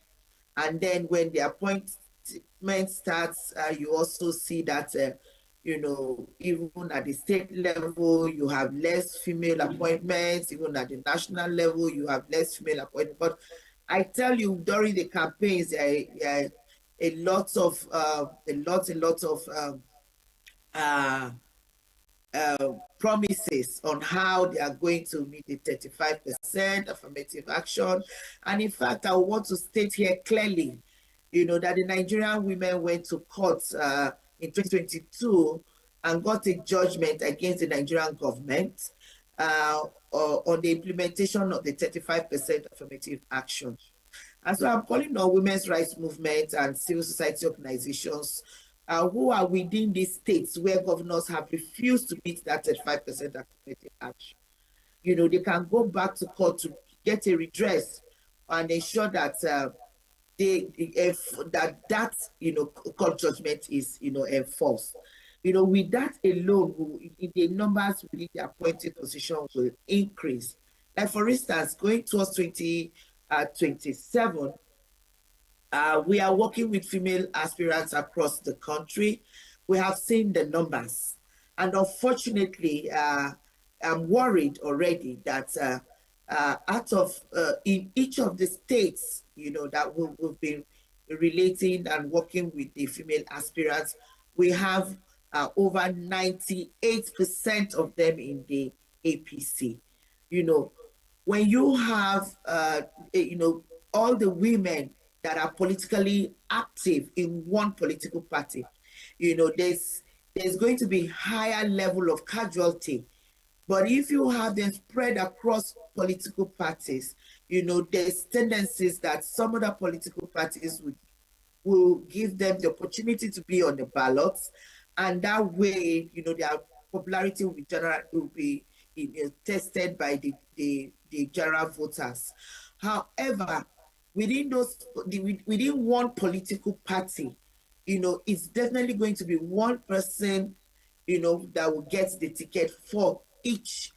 And then when the appointment starts, you also see that even at the state level, you have less female appointments. Even at the national level, you have less female appointments. But I tell you, during the campaigns, a lot of promises on how they are going to meet the 35% affirmative action. And in fact, I want to state here clearly, that the Nigerian women went to court in 2022 and got a judgment against the Nigerian government on the implementation of the 35% affirmative action. And so I'm calling on women's rights movement and civil society organizations who are within these states where governors have refused to meet that 35% affirmative action. They can go back to court to get a redress and ensure that that court judgment is enforced. With that alone, the numbers within the appointed position will increase. Like for instance, going towards 2027, we are working with female aspirants across the country. We have seen the numbers. And unfortunately, I'm worried already that in each of the states, that we've been relating and working with the female aspirants, we have over 98% of them in the APC. When you have, all the women that are politically active in one political party, there's going to be higher level of casualty. But if you have them spread across political parties, there's tendencies that some other political parties will give them the opportunity to be on the ballots, and that way, their popularity will be tested by the general voters. However, within one political party, it's definitely going to be one person, that will get the ticket for each,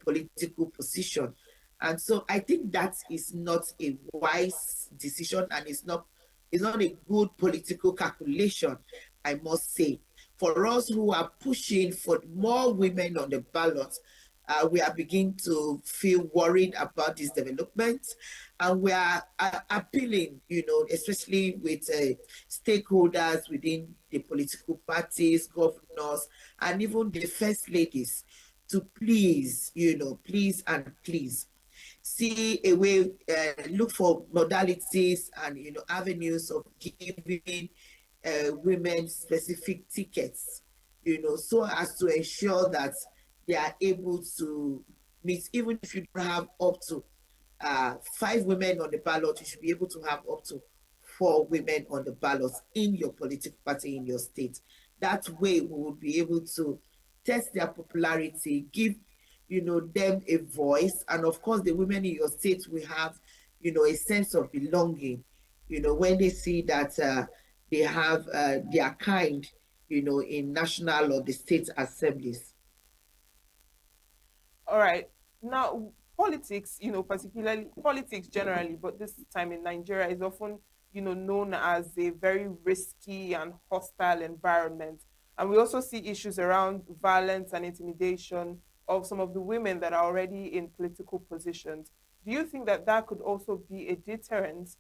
political position. And so I think that is not a wise decision, and it's not a good political calculation, I must say. For us who are pushing for more women on the ballot, we are beginning to feel worried about this development, and we are appealing, especially with stakeholders within the political parties, governors, and even the first ladies, to please, please and please see a way, look for modalities and avenues of giving women specific tickets, so as to ensure that they are able to meet. Even if you don't have up to 5 women on the ballot, you should be able to have up to 4 women on the ballot in your political party in your state. That way, we will be able to test their popularity, give them a voice, and of course, the women in your state will have a sense of belonging. When they see that they have their kind, in national or the state assemblies. All right. Now, politics, particularly politics generally, but this time in Nigeria is often, known as a very risky and hostile environment. And we also see issues around violence and intimidation of some of the women that are already in political positions. Do you think that that could also be a deterrent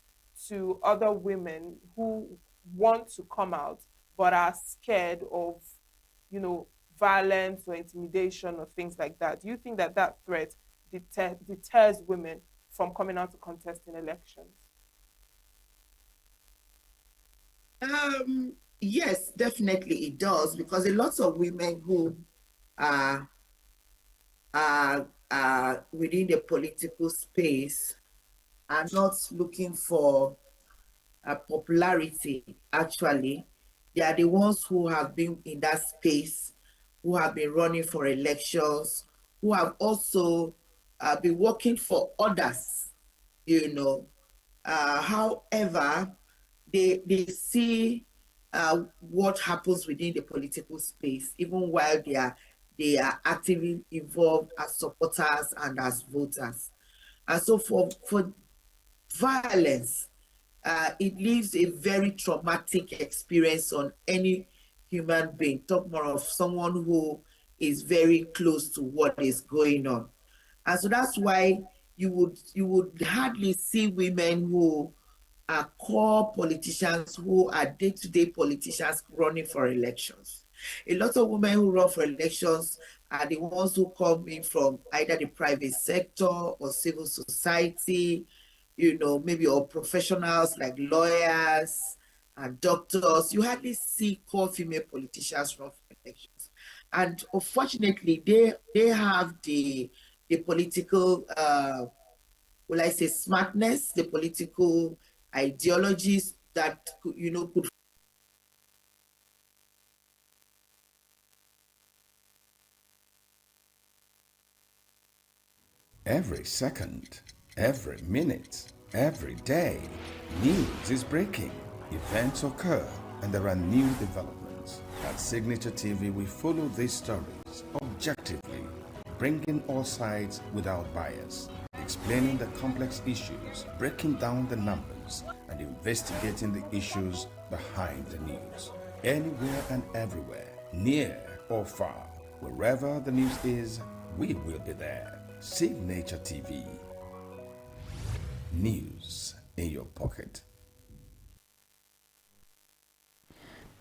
to other women who want to come out but are scared of, violence or intimidation or things like that? Do you think that that threat deters women from coming out to contest in elections? Yes, definitely it does, because a lot of women who are within the political space are not looking for popularity. Actually, they are the ones who have been in that space, who have been running for elections, who have also been working for others, however, they see what happens within the political space, even while they are actively involved as supporters and as voters. And so for violence, it leaves a very traumatic experience on any human being. Talk more of someone who is very close to what is going on. And so that's why you would hardly see women who are core politicians, who are day-to-day politicians running for elections. A lot of women who run for elections are the ones who come in from either the private sector or civil society, maybe or professionals like lawyers and doctors. You hardly see core female politicians run for elections. And unfortunately, they have the political, will I say, smartness, the political ideologies that could. Every second, every minute, every day, news is breaking, events occur, and there are new developments. At Signature TV, we follow these stories objectively, bringing all sides without bias, explaining the complex issues, breaking down the numbers, and investigating the issues behind the news. Anywhere and everywhere, near or far, wherever the news is, we will be there. Signature TV. News in your pocket.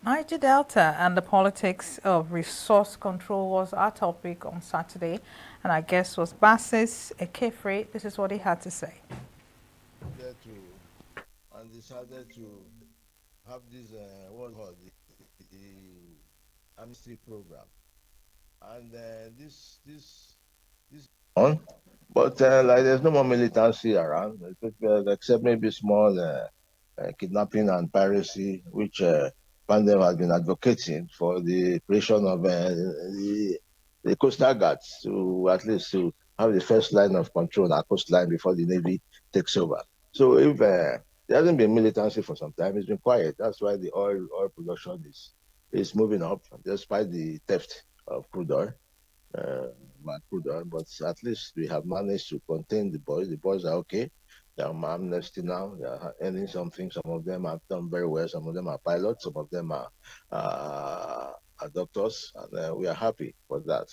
Niger Delta and the politics of resource control was our topic on Saturday, and our guest was Basis Ekefre. This is what he had to say. And decided to have this what called the amnesty program, and this on But like, there's no more militancy around, except maybe small kidnapping and piracy, which Pandem has been advocating for the creation of the coastal guards to at least to have the first line of control our coastline before the navy takes over. So if there hasn't been militancy for some time, it's been quiet. That's why the oil production is moving up despite the theft of crude oil. But at least we have managed to contain the boys. The boys are okay. They're on amnesty now. They are earning something. Some of them have done very well. Some of them are pilots. Some of them are doctors, and we are happy for that.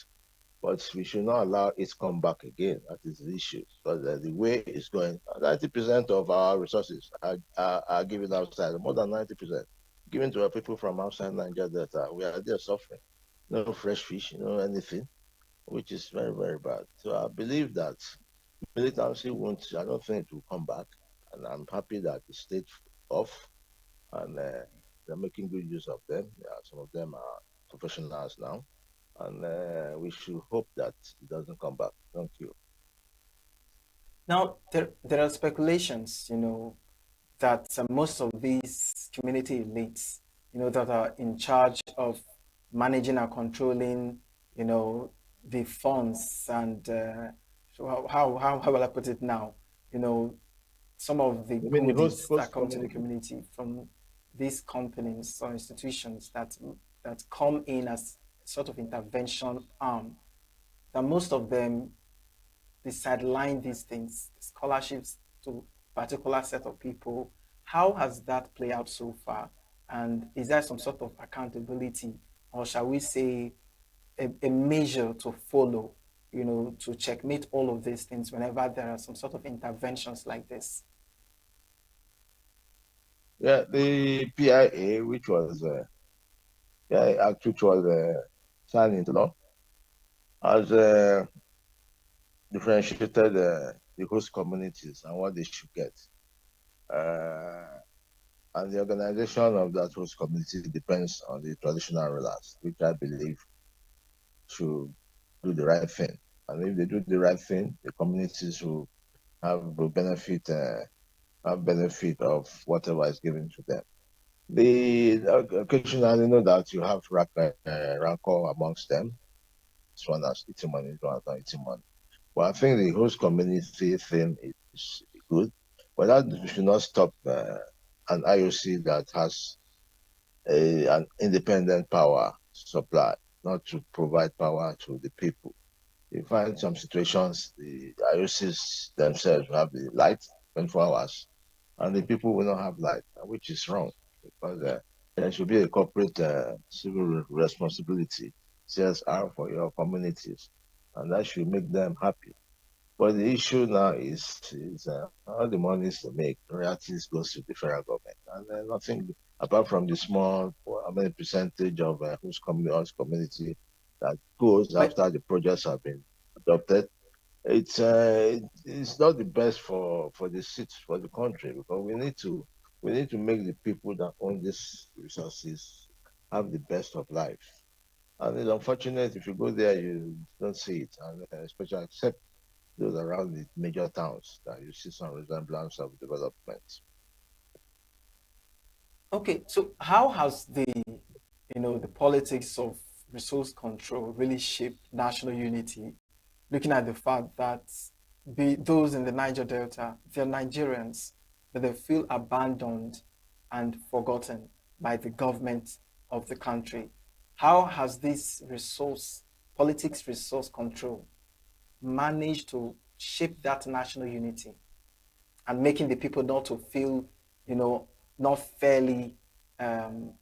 But we should not allow it come back again. That is the issue. Because the way it's going, 90% of our resources are given outside, more than 90%, given to our people from outside Nigeria that we are there suffering. No fresh fish, no anything, which is very, very bad. So I believe that militancy won't, I don't think it will come back. And I'm happy that the state off and they're making good use of them. Yeah, some of them are professionals now. And we should hope that it doesn't come back. Thank you. Now, there are speculations, that most of these community elites, that are in charge of managing and controlling, the funds and so how will I put it now? Some of the You mean the goodies that host come to the community? community from these companies or institutions that come in as sort of intervention arm, that most of them they sideline these things, scholarships to particular set of people. How has that played out so far? And is there some sort of accountability, or shall we say a measure to follow, to checkmate all of these things whenever there are some sort of interventions like this? Yeah, the PIA, which was which was signed into law, has differentiated the host communities and what they should get. And the organization of that host community depends on the traditional rulers, which I believe should do the right thing. And if they do the right thing, the communities will have benefit of whatever is given to them. The occasionally know that you have rancor amongst them. This one has eating money, this one has not eating money. Well, I think the host community thing is good, but that should not stop an IOC that has an independent power supply, not to provide power to the people. You find some situations, the IOCs themselves will have the light 24 hours, and the people will not have light, which is wrong because there should be a corporate civil responsibility, CSR, for your communities, and that should make them happy. But the issue now is all the monies they make, royalties goes to the federal government, and nothing apart from the small, how many percentage of whose community that goes But after the projects have been adopted. It's not the best for the seats for the country because we need to make the people that own these resources have the best of life. And it's unfortunate if you go there, you don't see it, and especially except those around the major towns that you see some resemblance of development. okay, so how has the politics of resource control really shaped national unity, looking at the fact that those in the Niger Delta, they're Nigerians, but they feel abandoned and forgotten by the government of the country. How has this politics resource control, managed to shape that national unity and making the people not to feel, not fairly um,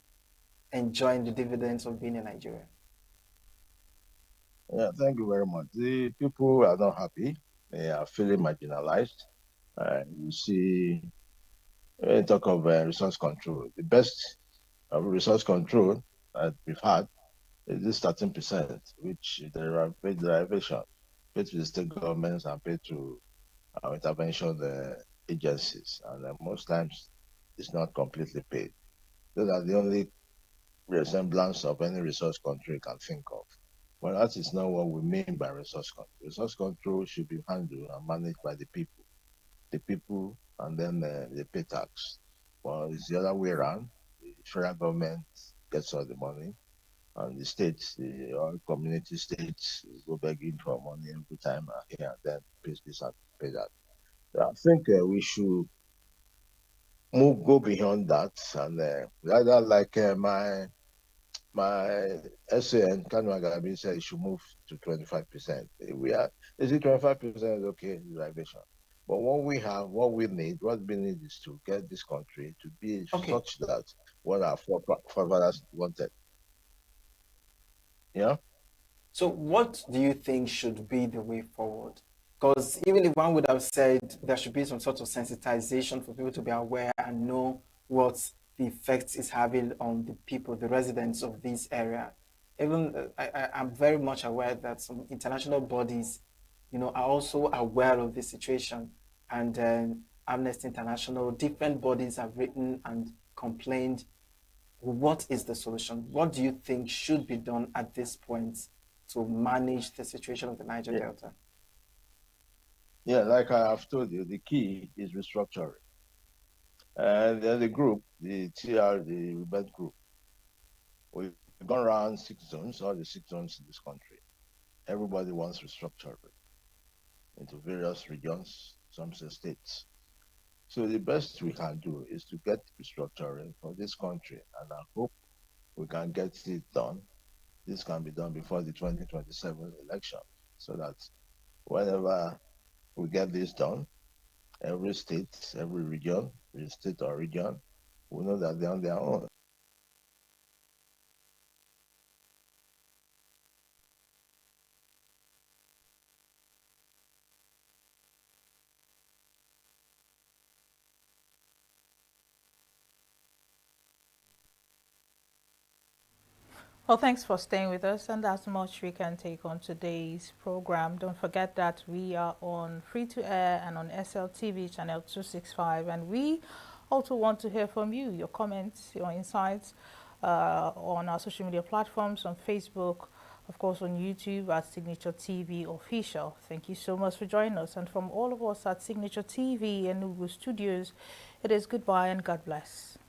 enjoying the dividends of being in Nigeria? Yeah, thank you very much. The people are not happy. They are feeling marginalized. You see, when you talk of resource control, the best of resource control that we've had is this 13%, which there are paid derivation, paid to the state governments and paid to our intervention agencies. And most times it's not completely paid. Those are the only resemblance of any resource control you can think of. Well, that is not what we mean by resource control. Resource control should be handled and managed by the people. The people, and then they pay tax. Well, it's the other way around. The federal government gets all the money, and the states, all community states, go begging for money every time, here and then, pay this and pay that. So I think we should go beyond that, and rather like my SAN, Kanu Agarabi, said it should move to 25%. We are, is it 25%? Okay, derivation. But what we need is to get this country to be such that what our forefathers wanted. Yeah. So, what do you think should be the way forward? Because even if one would have said there should be some sort of sensitization for people to be aware and know what the effects is having on the people, the residents of this area. Even I'm very much aware that some international bodies, are also aware of the situation. And Amnesty International, different bodies have written and complained. What is the solution? What do you think should be done at this point to manage the situation of the Niger Delta? Yeah, like I have told you, the key is restructuring. And then the group, the rebel group, we've gone around 6 zones, all the 6 zones in this country. Everybody wants restructuring into various regions, some say states. So the best we can do is to get restructuring for this country, and I hope we can get it done. This can be done before the 2027 election, so that whenever we get this done, every state, every region, every state or region, will know that they're on their own. Well, thanks for staying with us, and that's much we can take on today's program. Don't forget that we are on free-to-air and on SLTV channel 265, and we also want to hear from you, your comments, your insights on our social media platforms, on Facebook, of course on YouTube at Signature TV Official. Thank you so much for joining us, and from all of us at Signature TV and ENUGU Studios, it is goodbye and God bless.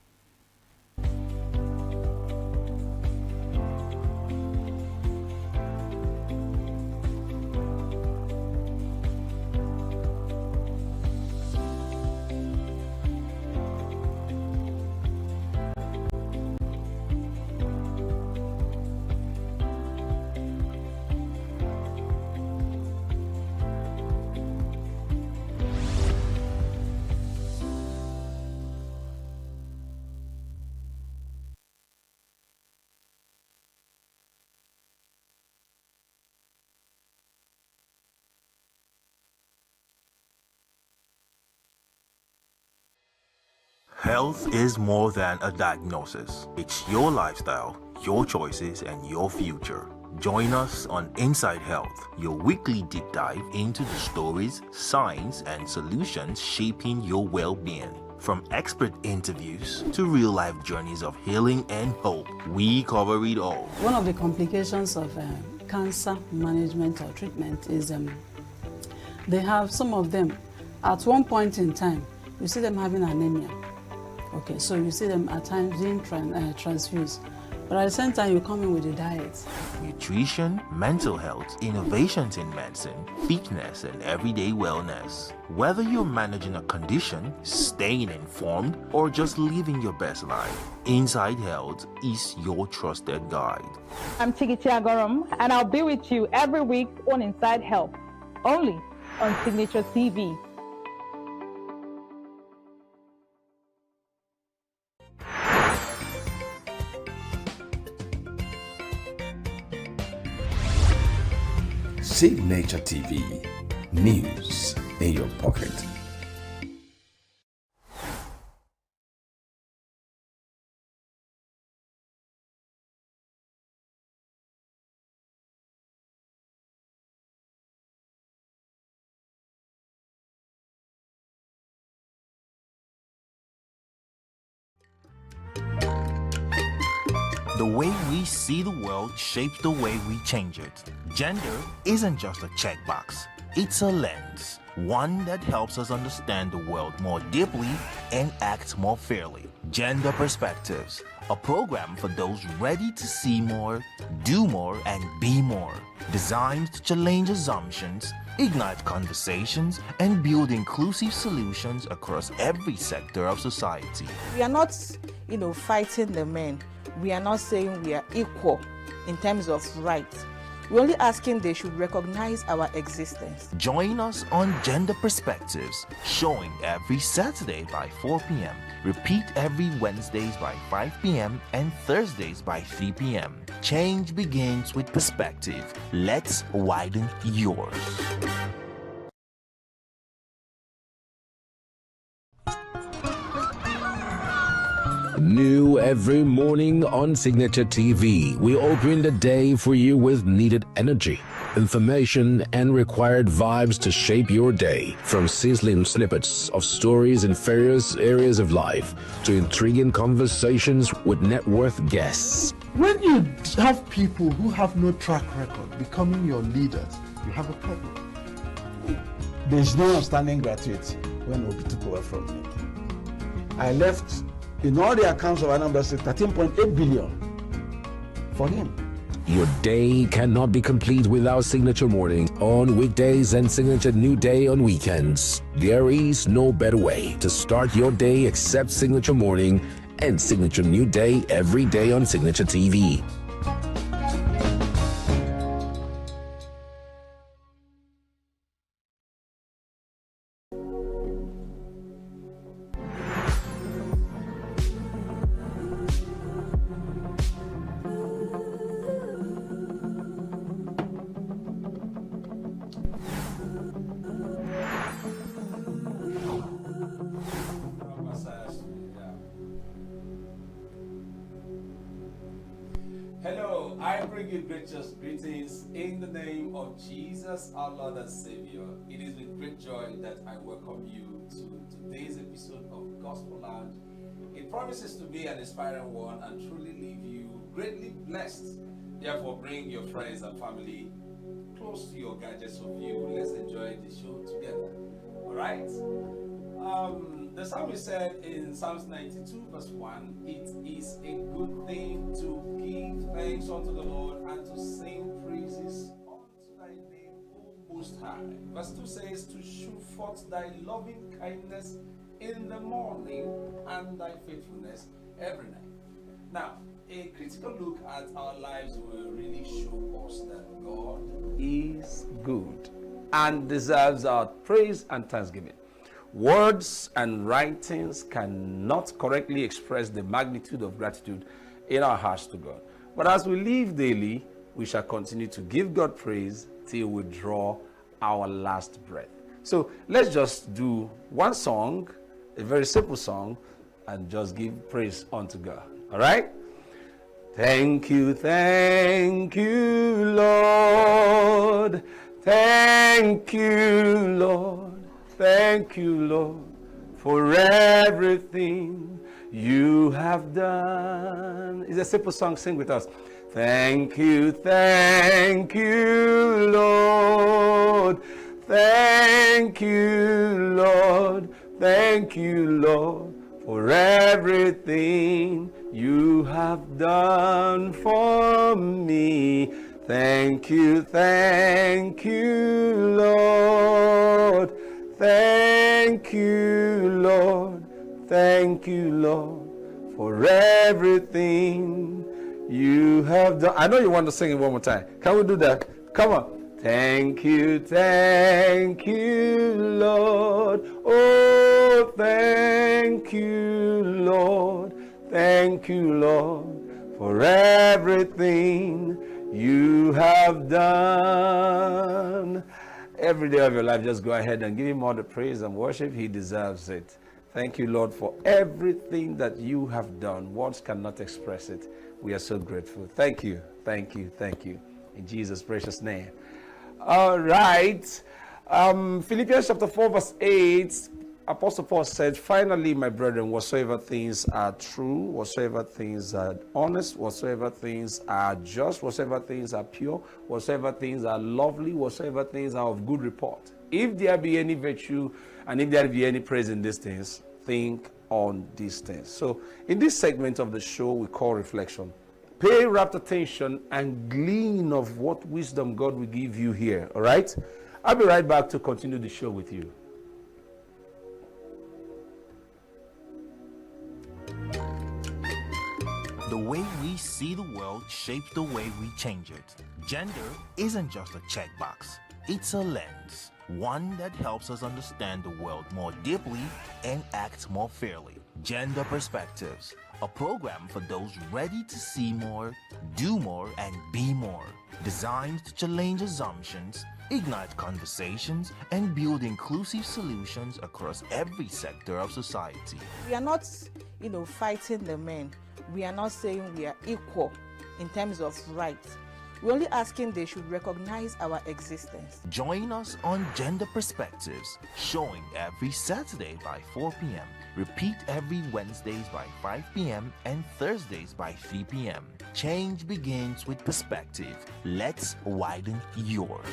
Health is more than a diagnosis. It's your lifestyle, your choices, and your future. Join us on Inside Health, your weekly deep dive into the stories, science, and solutions shaping your well-being. From expert interviews to real-life journeys of healing and hope, we cover it all. One of the complications of cancer management or treatment is they have some of them at one point in time, you see them having anemia. Okay, so you see them at times being transfused. But at the same time, you come in with a diet. Nutrition, mental health, innovations in medicine, fitness, and everyday wellness. Whether you're managing a condition, staying informed, or just living your best life, Inside Health is your trusted guide. I'm Tigiti Agorum, and I'll be with you every week on Inside Health, only on Signature TV. Signature TV, news in your pocket. The way we see the world shapes the way we change it. Gender isn't just a checkbox, it's a lens, one that helps us understand the world more deeply and act more fairly. Gender Perspectives, a program for those ready to see more, do more, and be more. Designed to challenge assumptions, ignite conversations, and build inclusive solutions across every sector of society. We are not, fighting the men. We are not saying we are equal in terms of rights. We're only asking they should recognize our existence. Join us on Gender Perspectives, showing every Saturday by 4 p.m. Repeat every Wednesdays by 5 p.m. and Thursdays by 3 p.m. Change begins with perspective. Let's widen yours. New every morning on Signature TV, we open the day for you with needed energy, information, and required vibes to shape your day. From sizzling snippets of stories in various areas of life to intriguing conversations with net worth guests. When you have people who have no track record becoming your leaders, you have a problem. There's no outstanding gratuity when Obi took over from me. I left in all the accounts of Anambra State 13.8 billion for him. Your day cannot be complete without Signature Morning on weekdays and Signature New Day on weekends. There is no better way to start your day except Signature Morning and Signature New Day every day on Signature TV. Hello, I bring you gracious greetings in the name of Jesus, our Lord and Savior. It is with great joy that I welcome you to today's episode of Gospel Lounge. It promises to be an inspiring one and truly leave you greatly blessed. Therefore, bring your friends and family close to your gadgets of view. Let's enjoy the show together. All right? The psalmist said in Psalms 92 verse 1, it is a good thing to give thanks unto the Lord and to sing praises unto thy name, O Most High. Verse 2 says, to shew forth thy loving kindness in the morning and thy faithfulness every night. Now, a critical look at our lives will really show us that God is good and deserves our praise and thanksgiving. Words and writings cannot correctly express the magnitude of gratitude in our hearts to God. But as we live daily, we shall continue to give God praise till we draw our last breath. So let's just do one song, a very simple song, and just give praise unto God. All right? Thank you, Lord. Thank you, Lord. Thank you, Lord, for everything you have done. It's a simple song. Sing with us. Thank you, Lord. Thank you, Lord. Thank you, Lord, for everything you have done for me. Thank you, Lord. Thank you, Lord. Thank you, Lord, for everything you have done. I know you want to sing it one more time. Can we do that? Come on. Thank you, Lord. Oh, thank you, Lord. Thank you, Lord, for everything you have done. Every day of your life, just go ahead and give him all the praise and worship. He deserves it. Thank you, Lord, for everything that you have done. Words cannot express it. We are so grateful. Thank you, thank you, thank you. In Jesus' precious name. All right. Philippians chapter 4 verse 8 Apostle Paul said, finally, my brethren, whatsoever things are true, whatsoever things are honest, whatsoever things are just, whatsoever things are pure, whatsoever things are lovely, whatsoever things are of good report. If there be any virtue and if there be any praise in these things, think on these things. So in this segment of the show we call Reflection, pay rapt attention and glean of what wisdom God will give you here, all right? I'll be right back to continue the show with you. The way we see the world shapes the way we change it. Gender isn't just a checkbox, it's a lens, one that helps us understand the world more deeply and act more fairly. Gender Perspectives, a program for those ready to see more, do more, and be more. Designed to challenge assumptions, ignite conversations, and build inclusive solutions across every sector of society. We are not, fighting the men. We are not saying we are equal in terms of rights. We're only asking they should recognize our existence. Join us on Gender Perspectives, showing every Saturday by 4 p.m. Repeat every Wednesdays by 5 p.m. and Thursdays by 3 p.m. Change begins with perspective. Let's widen yours.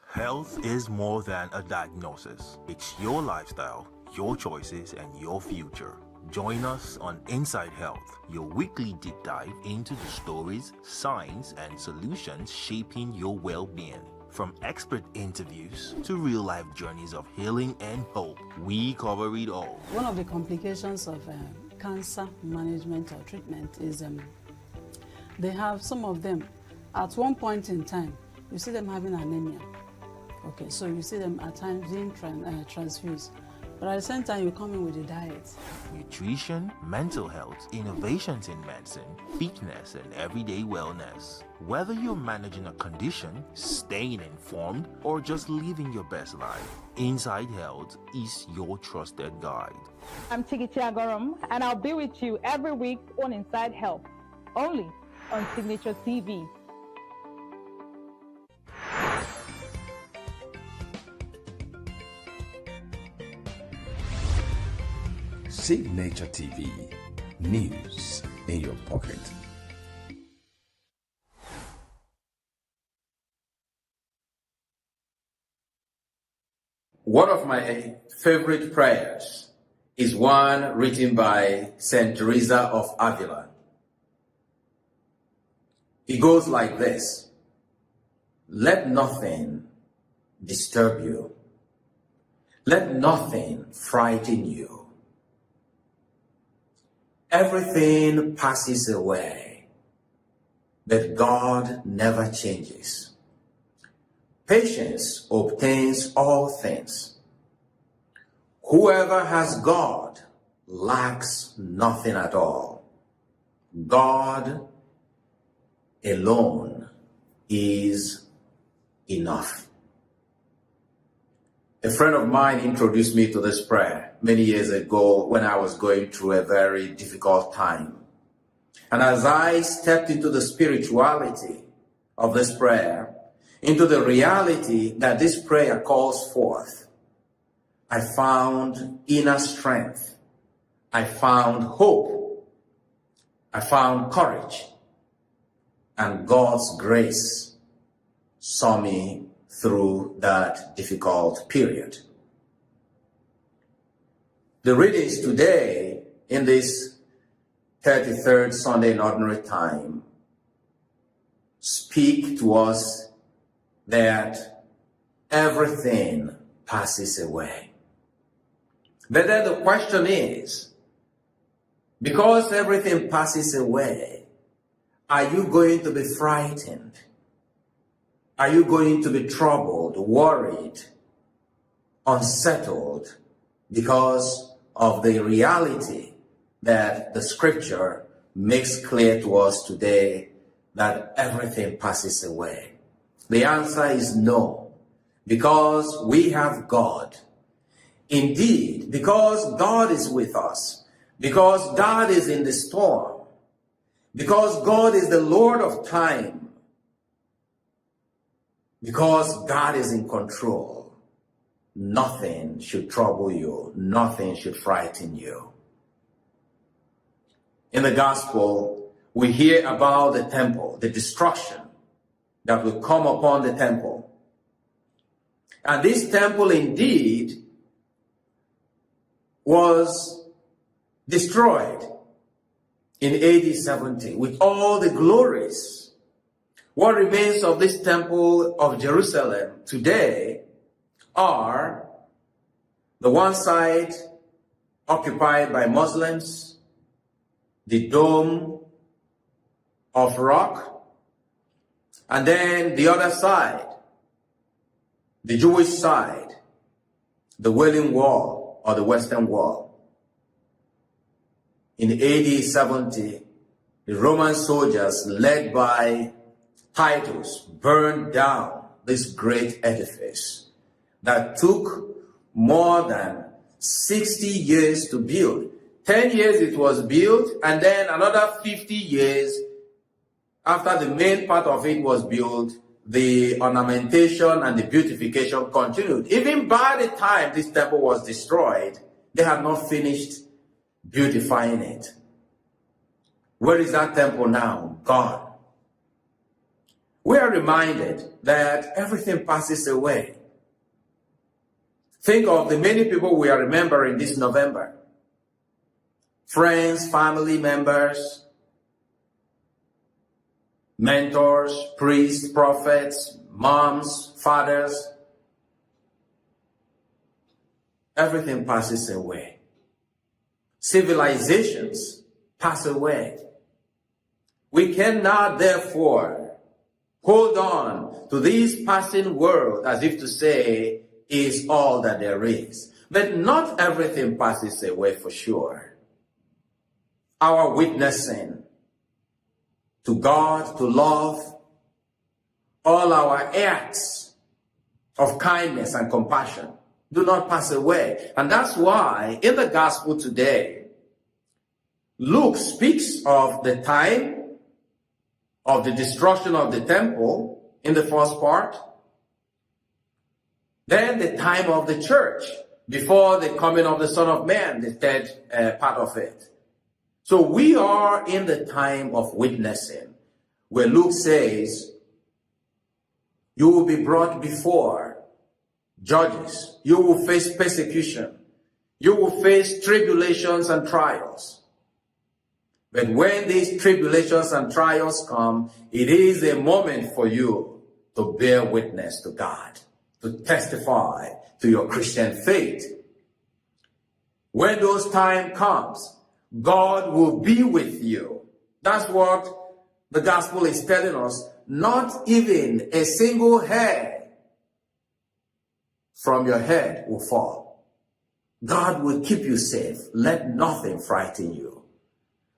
Health is more than a diagnosis. It's your lifestyle, your choices, and your future. Join us on Inside Health, your weekly deep dive into the stories, science, and solutions shaping your well-being. From expert interviews to real-life journeys of healing and hope, we cover it all. One of the complications of cancer management or treatment is they have, some of them, at one point in time, you see them having anemia. Okay, so you see them at times being transfused. But at the same time, you come in with a diet. Nutrition, mental health, innovations in medicine, fitness, and everyday wellness. Whether you're managing a condition, staying informed, or just living your best life, Inside Health is your trusted guide. I'm Tigiti Agorum, and I'll be with you every week on Inside Health, only on Signature TV. Signature TV, news in your pocket. One of my favorite prayers is one written by Saint Teresa of Avila. It goes like this: let nothing disturb you. Let nothing frighten you. Everything passes away, but God never changes. Patience obtains all things. Whoever has God lacks nothing at all. God alone is enough. A friend of mine introduced me to this prayer many years ago when I was going through a very difficult time. And as I stepped into the spirituality of this prayer, into the reality that this prayer calls forth, I found inner strength. I found hope. I found courage. And God's grace saw me through that difficult period. The readings today in this 33rd Sunday in Ordinary Time speak to us that everything passes away. But then the question is, because everything passes away, are you going to be frightened? Are you going to be troubled, worried, unsettled because of the reality that the scripture makes clear to us today, that everything passes away? The answer is no, because we have God. Indeed, because God is with us, because God is in the storm, because God is the Lord of time, Because God is in control, nothing should trouble you, nothing should frighten you. In the gospel, we hear about the temple, the destruction that will come upon the temple. And this temple indeed was destroyed in AD 70 with all the glories. What remains of this temple of Jerusalem today are the one side occupied by Muslims, the dome of rock, and then the other side, the Jewish side, the Wailing Wall or the Western Wall. In AD 70, the Roman soldiers led by Titus burned down this great edifice that took more than 60 years to build. 10 years it was built, and then another 50 years after the main part of it was built, the ornamentation and the beautification continued. Even by the time this temple was destroyed, they had not finished beautifying it. Where is that temple now? Gone. We are reminded that everything passes away. Think of the many people we are remembering this November. Friends, family members, mentors, priests, prophets, moms, fathers. Everything passes away. Civilizations pass away. We cannot, therefore, hold on to this passing world as if to say is all that there is. But not everything passes away for sure. Our witnessing to God, to love, all our acts of kindness and compassion do not pass away. And that's why in the gospel today, Luke speaks of the time of the destruction of the temple in the first part, then the time of the church before the coming of the Son of Man, the third part of it. So we are in the time of witnessing, where Luke says, you will be brought before judges. You will face persecution. You will face tribulations and trials. But when these tribulations and trials come, it is a moment for you to bear witness to God, to testify to your Christian faith. When those time comes, God will be with you. That's what the gospel is telling us. Not even a single hair from your head will fall. God will keep you safe. Let nothing frighten you.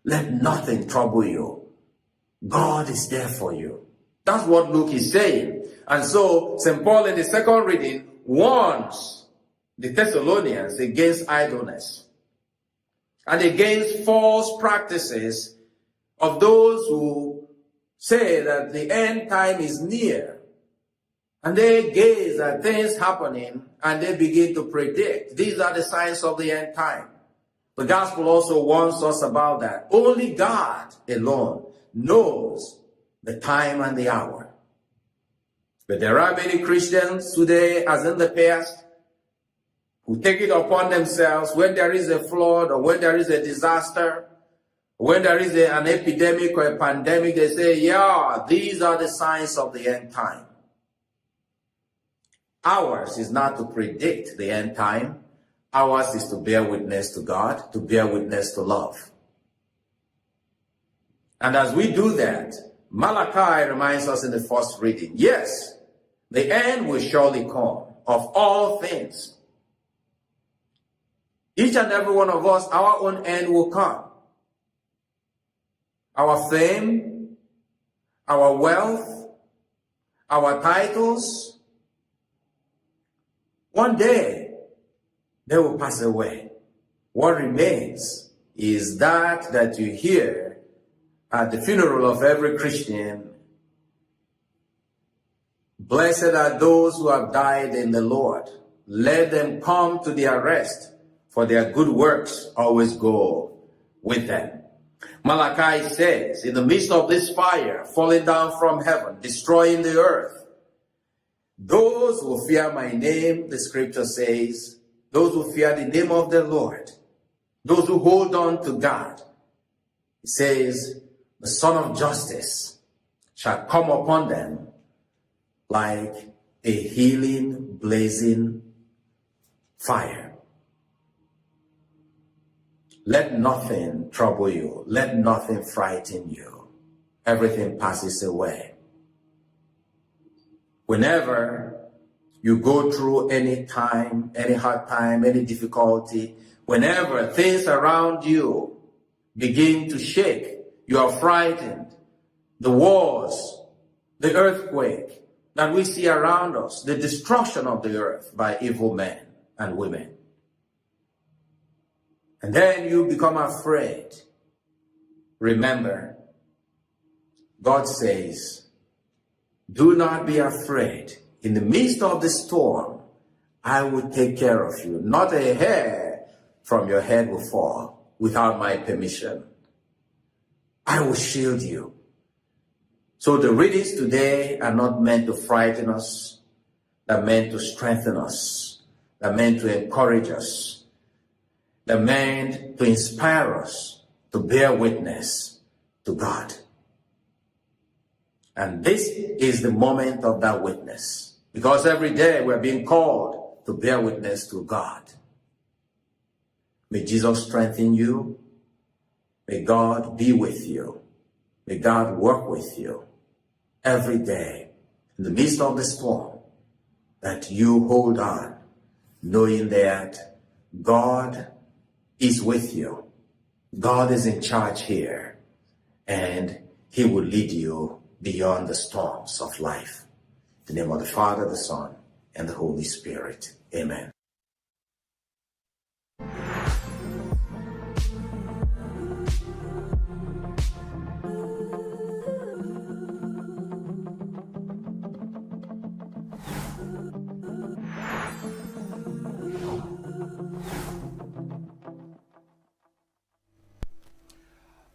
Let nothing trouble you. God is there for you. That's what Luke is saying. And so St. Paul in the second reading warns the Thessalonians against idleness and against false practices of those who say that the end time is near. And they gaze at things happening and they begin to predict. These are the signs of the end time. The gospel also warns us about that. Only God alone knows the time and the hour. But there are many Christians today, as in the past, who take it upon themselves when there is a flood or when there is a disaster, when there is an epidemic or a pandemic, they say, yeah, these are the signs of the end time. Ours is not to predict the end time. Ours is to bear witness to God, to bear witness to love. And as we do that, Malachi reminds us in the first reading, yes, the end will surely come of all things. Each and every one of us, our own end will come. Our fame, our wealth, our titles, one day they will pass away. What remains is that you hear at the funeral of every Christian Blessed are those who have died in the Lord. Let them come to their rest, for their good works always go with them. Malachi says, in the midst of this fire falling down from heaven, destroying the earth, those who fear my name, the scripture says, those who fear the name of the Lord, those who hold on to God, it says, the Son of Justice shall come upon them like a healing, blazing fire. Let nothing trouble you. Let nothing frighten you. Everything passes away. Whenever you go through any time, any hard time, any difficulty, whenever things around you begin to shake, you are frightened, the wars, the earthquake that we see around us, the destruction of the earth by evil men and women. And then you become afraid. Remember, God says, do not be afraid. In the midst of the storm, I will take care of you. Not a hair from your head will fall without my permission. I will shield you. So the readings today are not meant to frighten us. They're meant to strengthen us. They're meant to encourage us. They're meant to inspire us to bear witness to God. And this is the moment of that witness. Because every day we're being called to bear witness to God. May Jesus strengthen you. May God be with you. May God work with you every day in the midst of the storm, that you hold on, knowing that God is with you. God is in charge here, and he will lead you beyond the storms of life. In the name of the Father, the Son, and the Holy Spirit. Amen.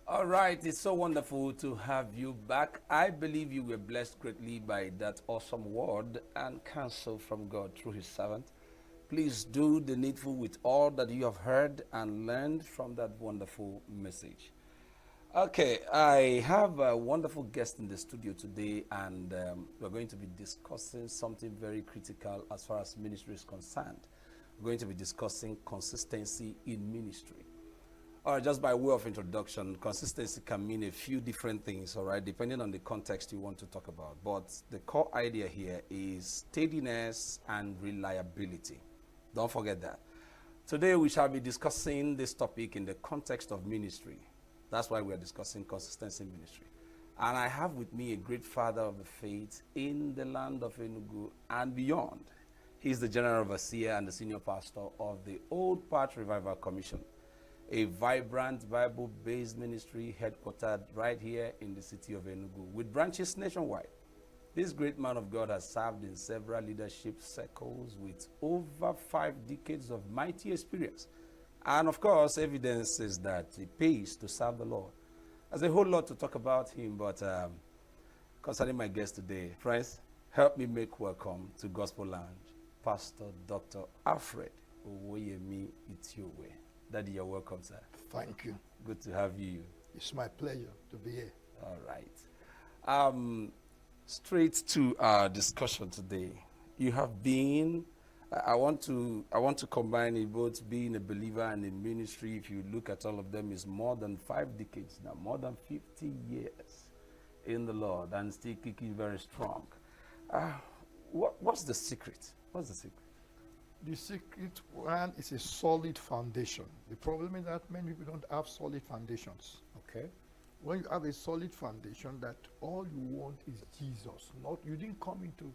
All right, it's so wonderful to have you back. I believe you were blessed greatly by that awesome word and counsel from God through his servant. Please do the needful with all that you have heard and learned from that wonderful message. Okay, I have a wonderful guest in the studio today, and we're going to be discussing something very critical as far as ministry is concerned. We're going to be discussing consistency in ministry. All right, just by way of introduction, consistency can mean a few different things, all right, depending on the context you want to talk about. But the core idea here is steadiness and reliability. Don't forget that. Today we shall be discussing this topic in the context of ministry. That's why we are discussing consistency in ministry. And I have with me a great father of the faith in the land of ENUGU and beyond. He's the general overseer and the senior pastor of the Old Path Revival Commission, a vibrant Bible-based ministry headquartered right here in the city of ENUGU with branches nationwide. This great man of God has served in several leadership circles with over 5 decades of mighty experience. And of course, evidence is that it pays to serve the Lord. There's a whole lot to talk about him, but concerning my guest today, friends, help me make welcome to Gospel Lounge, Pastor Dr. Alfred Owoyemi Itiowe. Daddy, you're welcome, sir. Thank you. Good to have you. It's my pleasure to be here. All right. Straight to our discussion today. You have been, I want to combine it, both being a believer and in ministry. If you look at all of them, is more than 5 decades now, more than 50 years in the Lord, and still kicking very strong. What's the secret? What's the secret? The secret one is a solid foundation. The problem is that many people don't have solid foundations. Okay. When you have a solid foundation, that all you want is Jesus. Not you didn't come into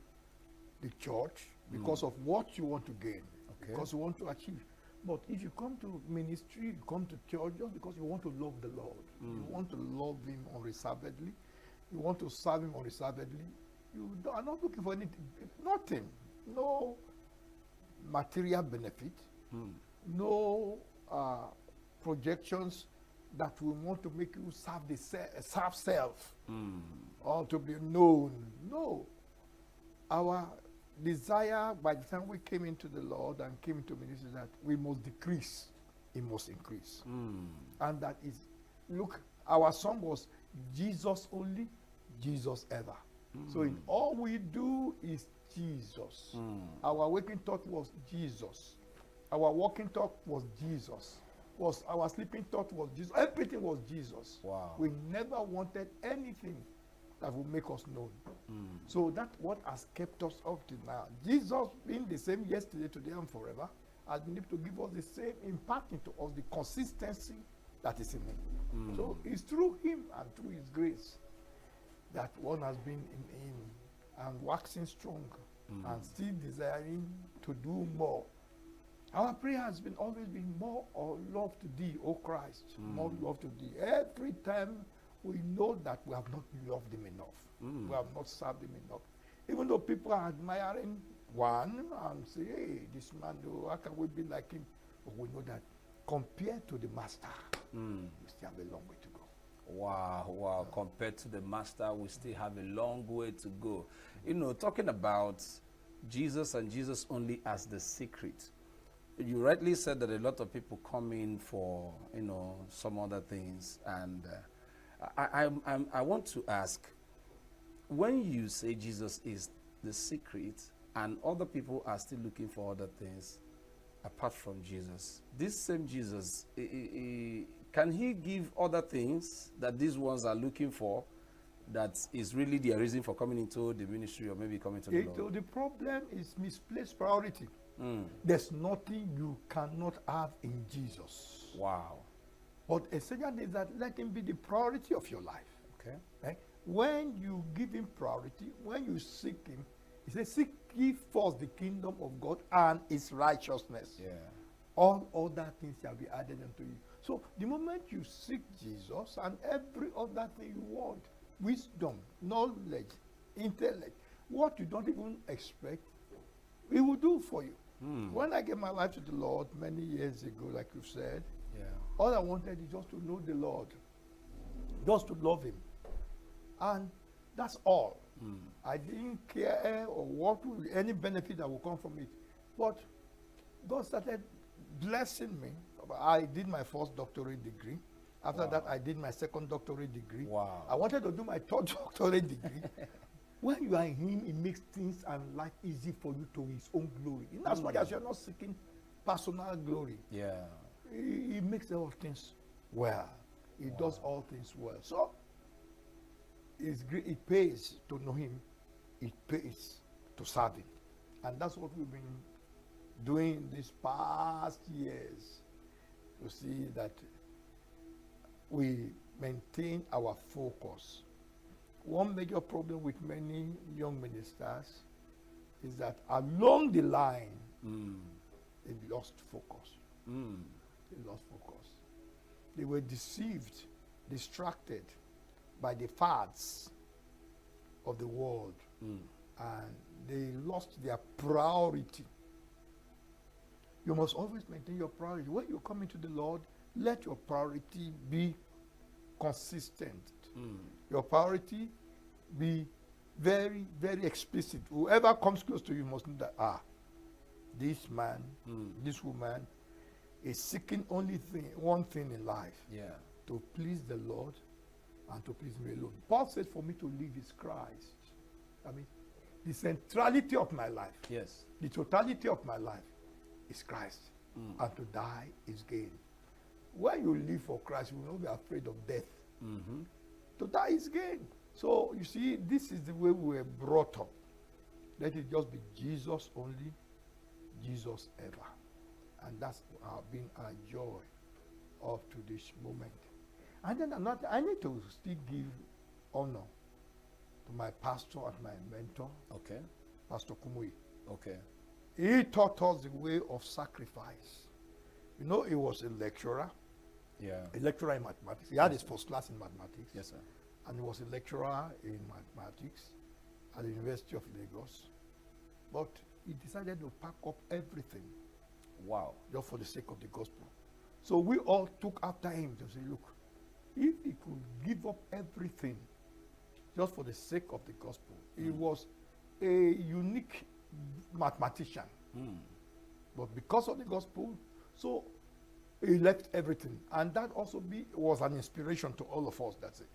the church because of what you want to gain, because you want to achieve. But if you come to ministry, you come to church just because you want to love the Lord. You want to love him unreservedly. You want to serve him unreservedly. are not looking for anything, nothing, no material benefit, no projections that will want to make you serve self or to be known. No. Our desire by the time we came into the Lord and came into ministry that we must decrease, He must increase. And that is, look, our song was Jesus only, Jesus ever. So in all we do is Jesus. Our waking thought was Jesus. Our walking thought was Jesus. Our sleeping thought was Jesus. Everything was Jesus. Wow. We never wanted anything that would make us known. So that's what has kept us up to now. Jesus being the same yesterday, today, and forever, has been able to give us the same, imparting to us the consistency that is in Him. So it's through Him and through His grace that one has been in Him and waxing strong and still desiring to do more. Our prayer has been always been more of love to Thee, O Christ, more love to Thee. Every time we know that we have not loved Him enough, we have not served Him enough. Even though people are admiring one and say, hey, this man, how can we be like him? But we know that compared to the Master, we still have a long way to go. Wow. Compared to the Master, we still have a long way to go. You know, talking about Jesus and Jesus only as the secret, you rightly said that a lot of people come in for, you know, some other things. And I want to ask, when you say Jesus is the secret and other people are still looking for other things apart from Jesus, this same Jesus, can He give other things that these ones are looking for that is really their reason for coming into the ministry or maybe coming to the Lord? The problem is misplaced priority. There's nothing you cannot have in Jesus. Wow. But essentially is that let Him be the priority of your life. Okay. Right? When you give Him priority, when you seek Him, He says, seek ye first the kingdom of God and His righteousness. Yeah. All other things shall be added unto you. So the moment you seek Jesus and every other thing you want, wisdom, knowledge, intellect, what you don't even expect, He will do for you. When I gave my life to the Lord many years ago, like you said, all I wanted is just to know the Lord, just to love Him. And that's all. I didn't care or what will any benefit that will come from it. But God started blessing me. I did my first doctorate degree. After that, I did my second doctorate degree. Wow. I wanted to do my third doctorate degree. When you are in Him, He makes things and life easy for you to His own glory. In as much as you're not seeking personal glory, He makes all things well. He does all things well. So it pays to know Him. It pays to serve Him. And that's what we've been doing these past years. To see that we maintain our focus. One major problem with many young ministers is that along the line, they lost focus. They lost focus. They were deceived, distracted by the fads of the world, and they lost their priority. You must always maintain your priority. When you come into the Lord, let your priority be consistent. Your priority be very, very explicit. Whoever comes close to you must know that, this man, this woman is seeking only one thing in life. To please the Lord and to please me alone. Paul said for me to live is Christ. I mean, the centrality of my life, the totality of my life is Christ. And to die is gain. When you live for Christ, you will not be afraid of death. To die is gain. So you see, this is the way we were brought up. Let it just be Jesus only, Jesus ever. And that's been our joy up to this moment. And then I need to still give honor to my pastor and my mentor, Pastor Kumui. He taught us the way of sacrifice. You know, he was a lecturer. A lecturer in mathematics. He had his first class in mathematics. Yes, sir. And he was a lecturer in mathematics. at the University of Lagos. But he decided to pack up everything. Wow. Just for the sake of the gospel. So we all took after him to say, look, if he could give up everything just for the sake of the gospel, he was a unique mathematician. But because of the gospel, so he left everything. And that also was an inspiration to all of us. That's it.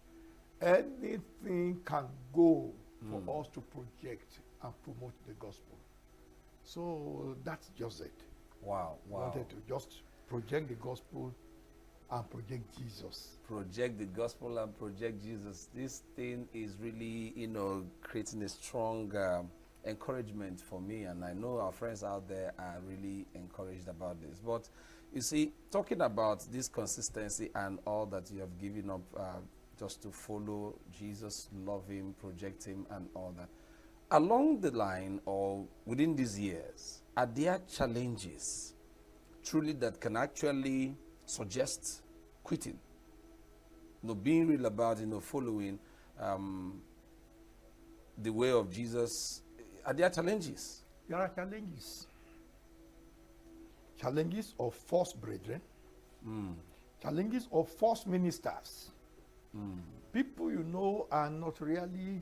Anything can go for us to project and promote the gospel. So that's just it. Wow, wow. Wanted to just project the gospel and project Jesus. Project the gospel and project Jesus. This thing is really, creating a strong encouragement for me, and I know our friends out there are really encouraged about this. But you see, talking about this consistency and all that you have given up just to follow Jesus, love him, project him, and all that. Along the line or within these years, are there challenges truly that can actually suggest quitting? Being real about, following the way of Jesus. Are there challenges? There are challenges. Challenges of false brethren. Challenges of false ministers. People are not really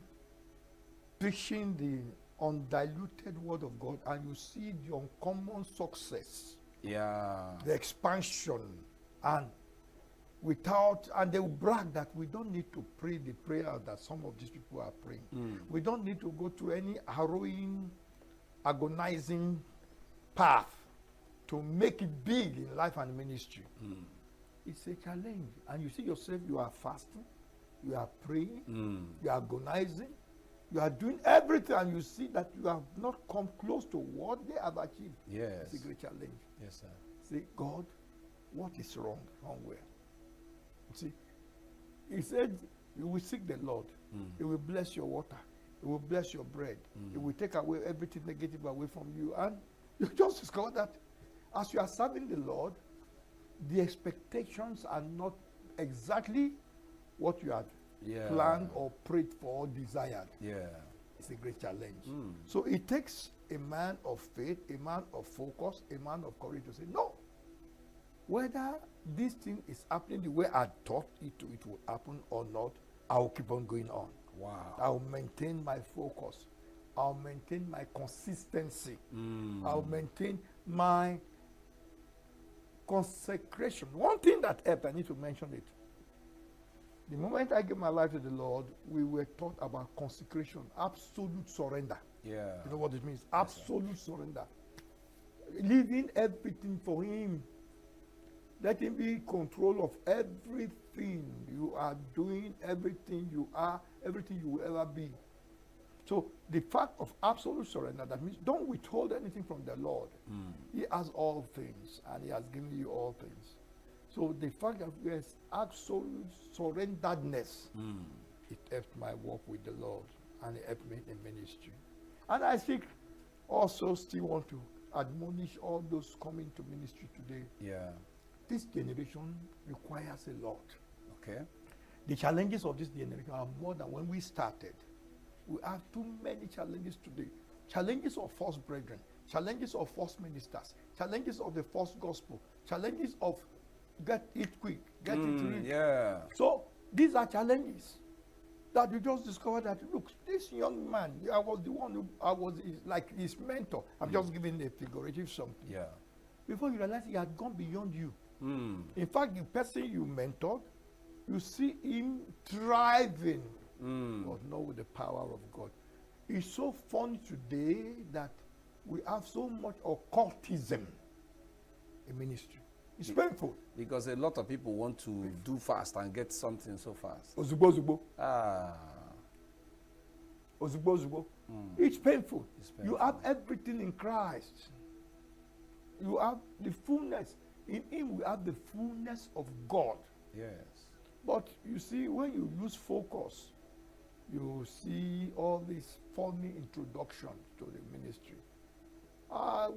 preaching the undiluted word of God, and you see the uncommon success. Yeah. The expansion, and they will brag that we don't need to pray the prayer that some of these people are praying. We don't need to go to any harrowing, agonizing path to make it big in life and ministry. It's a challenge. And you see yourself, you are fasting, you are praying, you are agonizing, you are doing everything, and you see that you have not come close to what they have achieved. Yes. It's a great challenge. Yes, sir. Say, God, what is wrong somewhere? See, he said, you will seek the Lord. He will bless your water. He will bless your bread. He will take away everything negative away from you. And you just discover that as you are serving the Lord, the expectations are not exactly what you had planned or prayed for or desired. Yeah. It's a great challenge. So it takes a man of faith, a man of focus, a man of courage to say, no, whether this thing is happening the way I thought it would happen or not, I'll keep on going on. Wow. I'll maintain my focus. I'll maintain my consistency. I'll maintain my consecration. One thing that helped, I need to mention it. The moment I gave my life to the Lord, we were taught about consecration, absolute surrender. Yeah. You know what it means? Absolute surrender. Leaving everything for him. Let him be in control of everything you are doing, everything you are, everything you will ever be. So the fact of absolute surrender, that means don't withhold anything from the Lord. He has all things, and he has given you all things. So the fact that there's absolute surrenderedness, it helped my walk with the Lord, and it helped me in ministry. And I think also still want to admonish all those coming to ministry today. Yeah. This generation requires a lot. Okay. The challenges of this generation are more than when we started. We have too many challenges today. Challenges of false brethren, challenges of false ministers, challenges of the false gospel, challenges of get it quick, get it rich. Yeah. So these are challenges that you just discover that, look, this young man, I was the one who, I was like his mentor. I'm just giving a figurative something. Yeah. Before you realize he had gone beyond you. In fact, the person you mentored, you see him thriving, but not with the power of God. It's so funny today that we have so much occultism in ministry. It's painful. Because a lot of people want to do fast and get something so fast. Ozugbo, ozugbo. Ozugbo, ozugbo. It's painful. You have everything in Christ. You have the fullness. In him we have the fullness of God. Yes. But you see, when you lose focus, you see all these funny introductions to the ministry.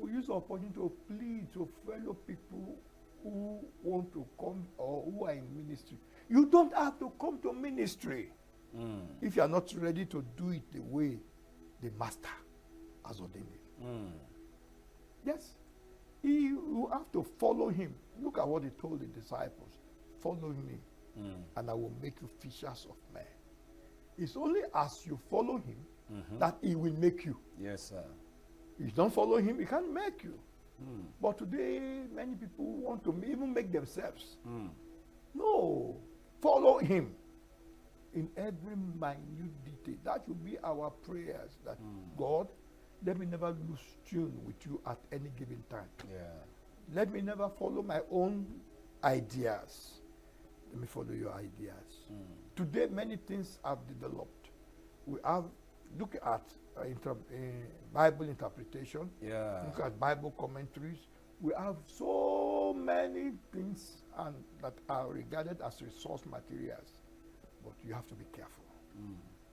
We use the opportunity to plead to fellow people who want to come or who are in ministry. You don't have to come to ministry if you are not ready to do it the way the master has ordained it. Yes. You have to follow him. Look at what he told the disciples. Follow me, and I will make you fishers of men. It's only as you follow him that he will make you. Yes, sir. If you don't follow him, he can't make you. But today, many people want to even make themselves. No. Follow him in every minute detail. That should be our prayers. That God, let me never lose tune with you at any given time. Yeah. Let me never follow my own ideas. Let me follow your ideas. Today, many things have developed. We have, look at Bible interpretation. Yeah. Look at Bible commentaries. We have so many things and that are regarded as resource materials. But you have to be careful.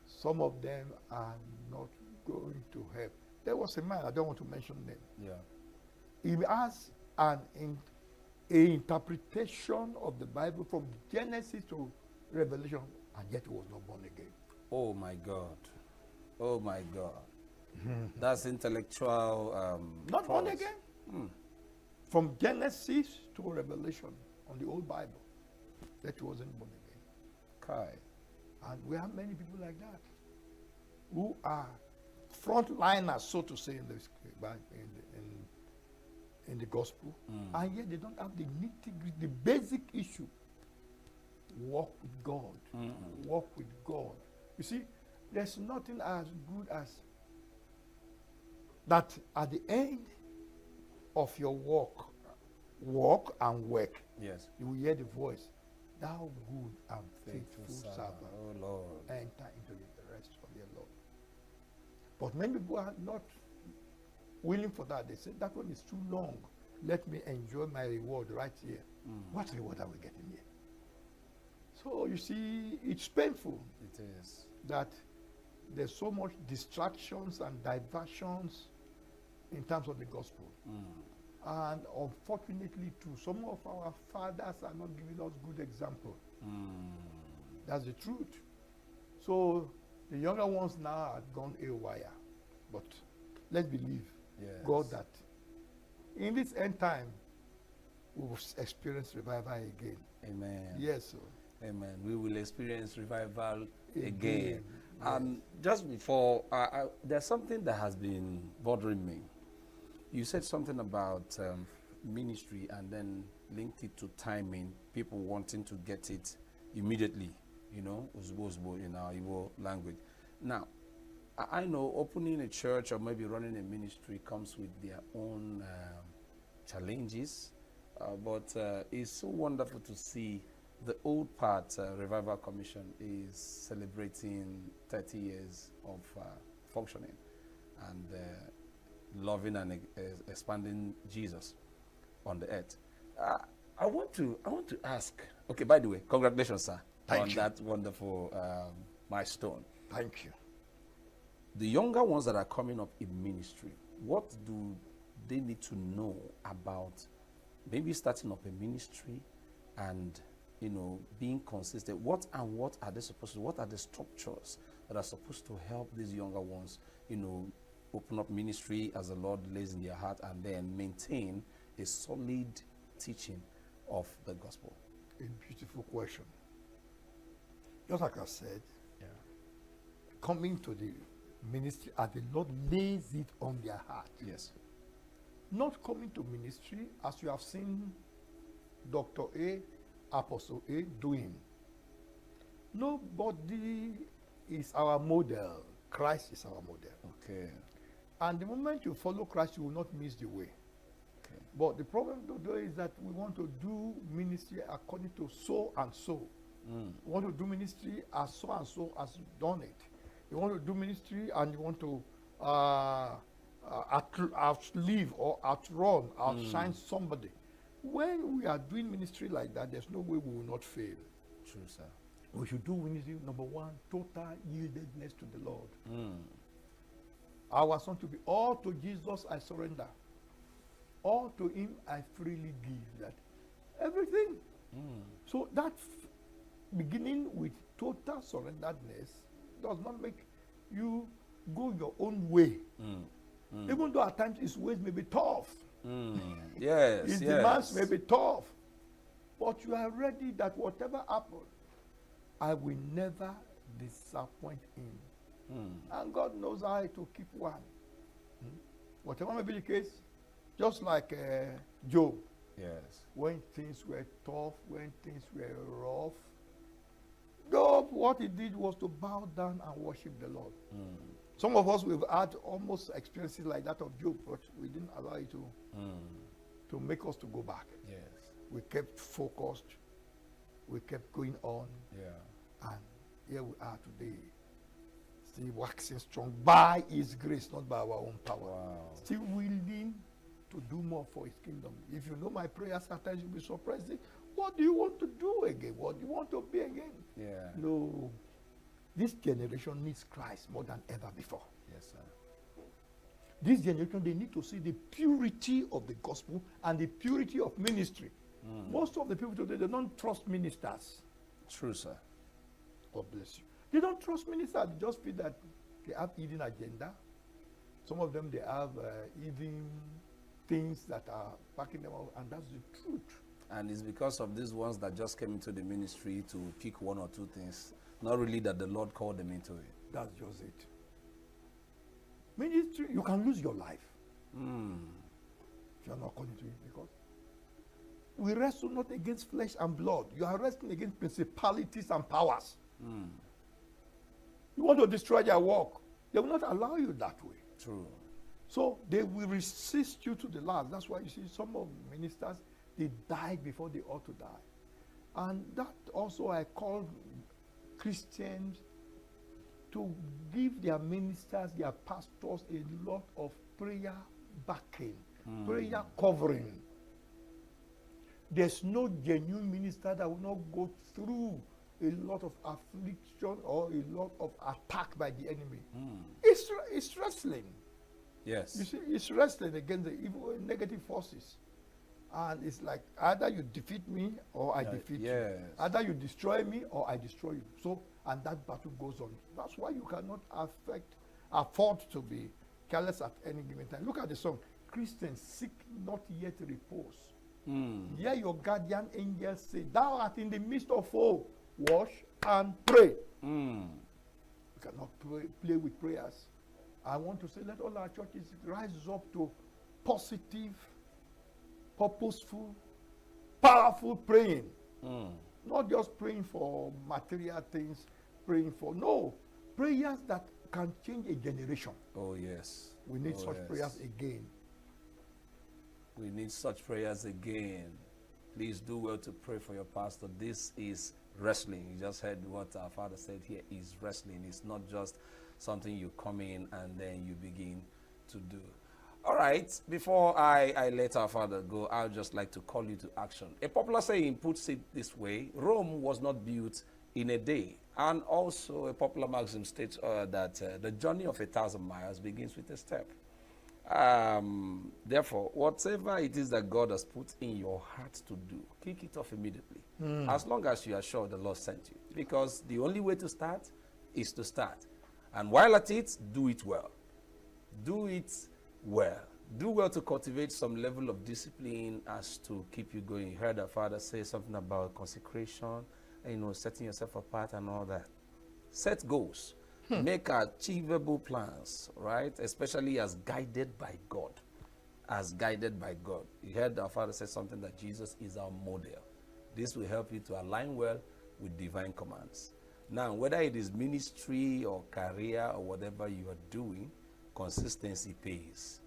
Some of them are not going to help. There was a man, I don't want to mention name. Yeah. He has an interpretation of the Bible from Genesis to Revelation, and yet he was not born again. Oh my God. Oh my God. That's intellectual. Not born again. From Genesis to Revelation on the old Bible, that he wasn't born again. Kai. And we have many people like that who are frontliners, so to say, in the gospel, and yet they don't have the nitty-gritty, the basic issue. Walk with God. Walk with God. You see, there's nothing as good as that at the end of your walk and work, yes, you will hear the voice, thou good and faithful servant, oh Lord, enter into the rest of your Lord. But many people are not willing for that. They say, that one is too long. Let me enjoy my reward right here. What reward are we getting here? So you see, it's painful. It is. That there's so much distractions and diversions in terms of the gospel. And unfortunately too, some of our fathers are not giving us good example. That's the truth. So the younger ones now have gone haywire. But let's believe God that in this end time, we will experience revival again. Amen. Yes, sir. Amen. We will experience revival again. Just before, there's something that has been bothering me. You said something about ministry and then linked it to timing, people wanting to get it immediately, you know, in our Igbo language. Now, I know opening a church or maybe running a ministry comes with their own challenges, but it's so wonderful to see the old part, Revival Commission, is celebrating 30 years of functioning and loving and expanding Jesus on the earth. I want to ask. Okay, by the way, congratulations, sir, on that wonderful milestone. Thank you. The younger ones that are coming up in ministry, what do they need to know about maybe starting up a ministry and, you know, being consistent? What are they supposed to do? What are the structures that are supposed to help these younger ones, you know, open up ministry as the Lord lays in their heart and then maintain a solid teaching of the gospel? A beautiful question. Just like I said, coming to the ministry as the Lord lays it on their heart. Yes. Not coming to ministry as you have seen Dr. A, Apostle A doing. Nobody is our model. Christ is our model. Okay. And the moment you follow Christ, you will not miss the way. Okay. But the problem today is that we want to do ministry according to so and so. We want to do ministry as so and so has done it. You want to do ministry and you want to outlive or outrun, outshine somebody. When we are doing ministry like that, there's no way we will not fail. True, sir. We should do ministry, number one, total yieldedness to the Lord. Our son to be all to Jesus I surrender. All to him I freely give. That everything. So that beginning with total surrenderedness does not make you go your own way. Even though at times his ways may be tough. Yes, his demands may be tough. But you are ready that whatever happens, I will never disappoint him. And God knows how to keep one. Whatever may be the case, just like Job. Yes. When things were tough, when things were rough, Job, what he did was to bow down and worship the Lord. Some of us, we've had almost experiences like that of Job, but we didn't allow it to make us to go back. Yes. We kept focused. We kept going on. Yeah. And here we are today. Still waxing strong by his grace, not by our own power. Wow. Still willing to do more for his kingdom. If you know my prayers, sometimes you'll be surprised. What do you want to do again? What do you want to be again? Yeah. No. This generation needs Christ more than ever before. Yes, sir. This generation, they need to see the purity of the gospel and the purity of ministry. Most of the people today, they don't trust ministers. True, sir. God bless you. They don't trust ministers. They just feel that they have hidden agenda. Some of them, they have hidden things that are backing them up, and that's the truth. And it's because of these ones that just came into the ministry to pick one or two things. Not really that the Lord called them into it. That's just it. Ministry, you can lose your life if you are not calling to it, because we wrestle not against flesh and blood. You are wrestling against principalities and powers. You want to destroy their work, they will not allow you that way. True. So they will resist you to the last. That's why you see some of the ministers, they died before they ought to die. And that also I call Christians to give their ministers, their pastors, a lot of prayer backing, prayer covering. There's no genuine minister that will not go through a lot of affliction or a lot of attack by the enemy. It's wrestling. Yes. You see, it's wrestling against the evil, negative forces. And it's like either you defeat me or I defeat you. Either you destroy me or I destroy you. So, and that battle goes on. That's why you cannot afford to be careless at any given time. Look at the song, Christians, seek not yet repose. Hear your guardian angel say, thou art in the midst of woe, wash and pray. You cannot play with prayers. I want to say, let all our churches rise up to positive, purposeful, powerful praying. Not just praying for material things, praying for, no, prayers that can change a generation. Oh, yes. We need such prayers again. We need such prayers again. Please do well to pray for your pastor. This is wrestling. You just heard what our father said here is wrestling. It's not just something you come in and then you begin to do. All right, before I let our father go, I would just like to call you to action. A popular saying puts it this way: Rome was not built in a day. And also a popular maxim states that the journey of 1,000 miles begins with a step. Therefore, whatever it is that God has put in your heart to do, kick it off immediately. As long as you are sure the Lord sent you. Because the only way to start is to start. And while at it, do it well. Do it well. Do well to cultivate some level of discipline as to keep you going. You heard our father say something about consecration, and, setting yourself apart and all that. Set goals. Make achievable plans, right? Especially as guided by God. As guided by God. You heard our father say something that Jesus is our model. This will help you to align well with divine commands. Now, whether it is ministry or career or whatever you are doing, consistency pays.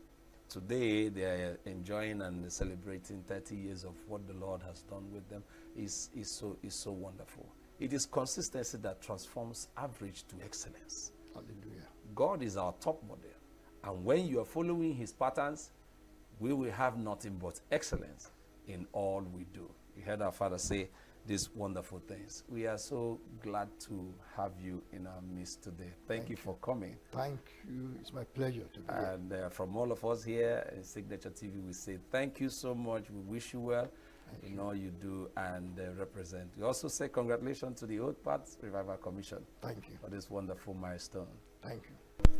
Today, they are enjoying and celebrating 30 years of what the Lord has done with them. Is so wonderful. It is consistency that transforms average to excellence. Hallelujah. God is our top model. And when you are following his patterns, we will have nothing but excellence in all we do. You heard our father say these wonderful things. We are so glad to have you in our midst today. Thank you for coming. Thank you. It's my pleasure to be here. And from all of us here in Signature TV, we say thank you so much. We wish you well in all you do and represent. We also say congratulations to the Old Paths Revival Commission. Thank you for this wonderful milestone. Thank you.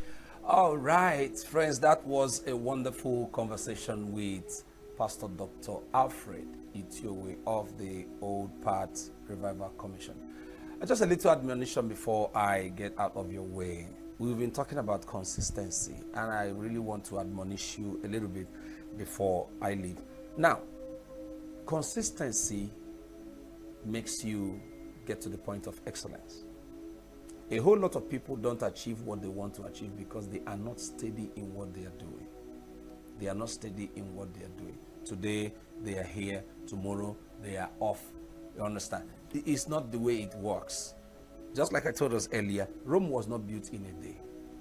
All right, friends, that was a wonderful conversation with Pastor Dr. Alfred Itiowe of the Old Path Revival Commission. Just a little admonition before I get out of your way. We've been talking about consistency, and I really want to admonish you a little bit before I leave. Now, consistency makes you get to the point of excellence. A whole lot of people don't achieve what they want to achieve because they are not steady in what they are doing. They are not steady in what they are doing. Today, they are here. Tomorrow, they are off. You understand? It's not the way it works. Just like I told us earlier, Rome was not built in a day.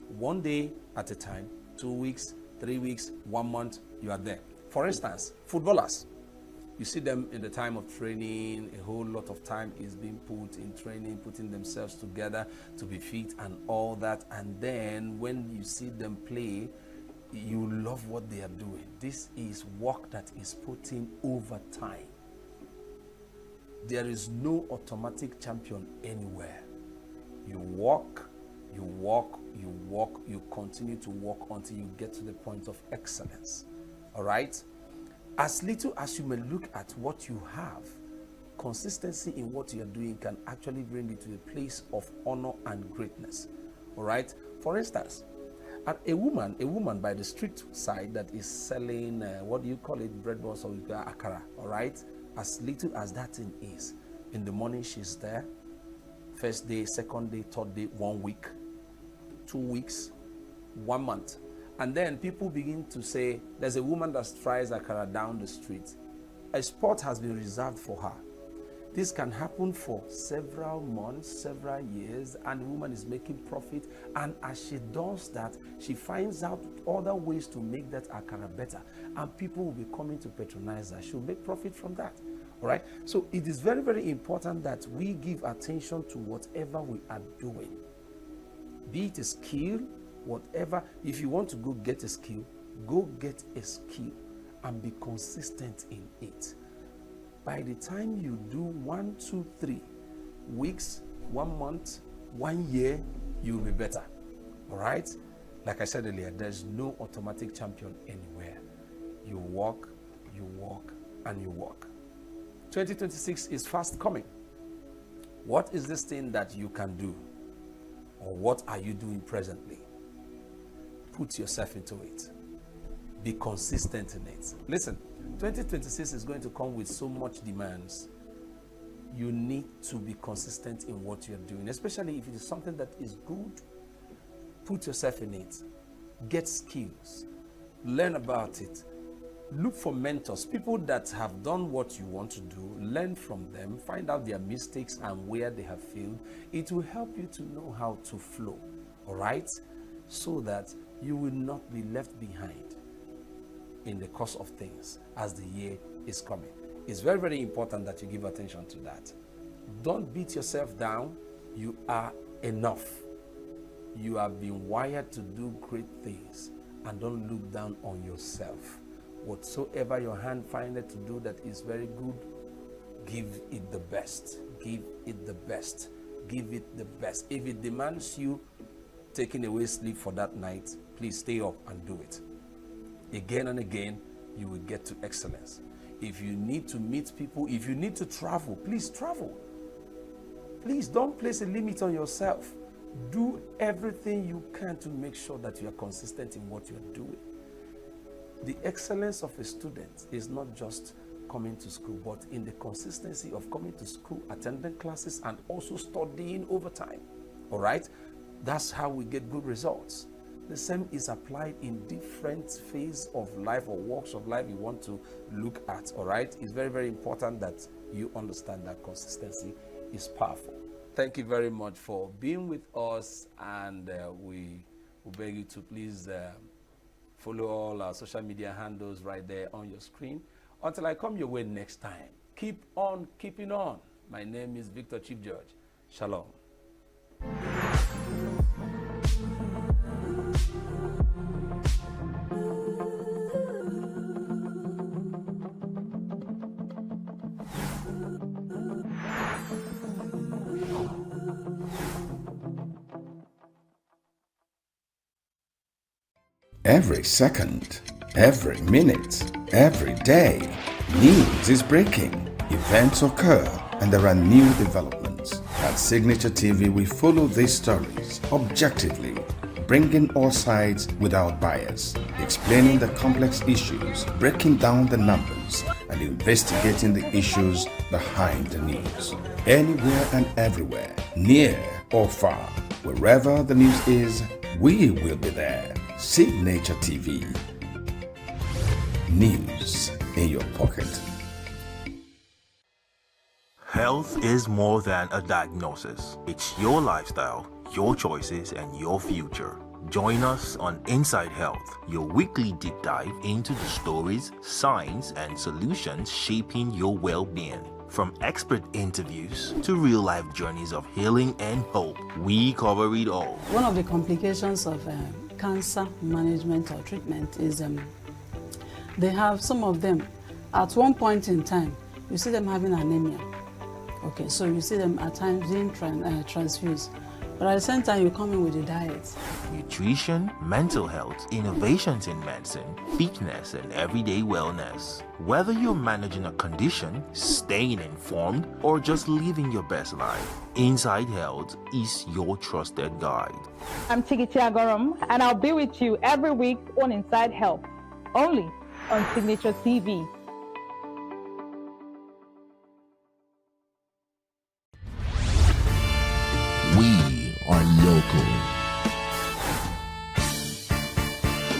One day at a time, 2 weeks, 3 weeks, 1 month, you are there. For instance, footballers. You see them in the time of training, a whole lot of time is being put in training, putting themselves together to be fit and all that. And then when you see them play, you love what they are doing. This is work that is put in over time. There is no automatic champion anywhere. You walk, you walk, you walk, you continue to walk until you get to the point of excellence. All right? As little as you may look at what you have, consistency in what you are doing can actually bring you to the place of honor and greatness. All right? For instance, a woman by the street side that is selling, what do you call it, bread balls or akara, all right? As little as that thing is, in the morning she's there, first day, second day, third day, 1 week, 2 weeks, 1 month. And then people begin to say, there's a woman that fries akara down the street. A spot has been reserved for her. This can happen for several months, several years, and the woman is making profit. And as she does that, she finds out other ways to make that akara better. And people will be coming to patronize her. She'll make profit from that. All right? So it is very, very important that we give attention to whatever we are doing. Be it a skill, whatever. If you want to go get a skill, go get a skill and be consistent in it. By the time you do 1, 2, 3 weeks, 1 month, 1 year, you'll be better. All right? Like I said earlier, there's no automatic champion anywhere. You walk, and you walk. 2026 is fast coming. What is this thing that you can do? Or what are you doing presently? Put yourself into it. Be consistent in it. Listen, 2026 is going to come with so much demands. You need to be consistent in what you're doing, especially if it is something that is good. Put yourself in it. Get skills. Learn about it. Look for mentors, people that have done what you want to do. Learn from them. Find out their mistakes and where they have failed. It will help you to know how to flow, all right? So that you will not be left behind in the course of things as the year is coming. It's very, very important that you give attention to that. Don't beat yourself down. You are enough. You have been wired to do great things, and don't look down on yourself. Whatsoever your hand findeth to do that is very good, give it the best. Give it the best. Give it the best. If it demands you taking away sleep for that night, please stay up and do it. Again and again, you will get to excellence. If you need to meet people, if you need to travel, please travel. Please don't place a limit on yourself. Do everything you can to make sure that you are consistent in what you are doing. The excellence of a student is not just coming to school, but in the consistency of coming to school, attending classes, and also studying over time. All right? That's how we get good results. The same is applied in different phases of life or walks of life you want to look at. All right? It's very, very important that you understand that consistency is powerful. Thank you very much for being with us, and we beg you to please follow all our social media handles right there on your screen. Until I come your way next time, keep on keeping on. My name is Victor Chief George. Shalom. Every second, every minute, every day, news is breaking, events occur, and there are new developments. At Signature TV, we follow these stories objectively, bringing all sides without bias, explaining the complex issues, breaking down the numbers, and investigating the issues behind the news. Anywhere and everywhere, near or far, wherever the news is, we will be there. Signature TV. News in your pocket. Health is more than a diagnosis. It's your lifestyle, your choices, and your future. Join us on Inside Health, your weekly deep dive into the stories, science, and solutions shaping your well-being. From expert interviews to real-life journeys of healing and hope, we cover it all. One of the complications of cancer management or treatment is they have some of them at one point in time, you see them having anemia. Okay, so you see them at times being transfused. But at the same time, you come in with a diet. Nutrition, mental health, innovations in medicine, fitness, and everyday wellness. Whether you're managing a condition, staying informed, or just living your best life, Inside Health is your trusted guide. I'm Chigichi Agorom, and I'll be with you every week on Inside Health, only on Signature TV. We are local.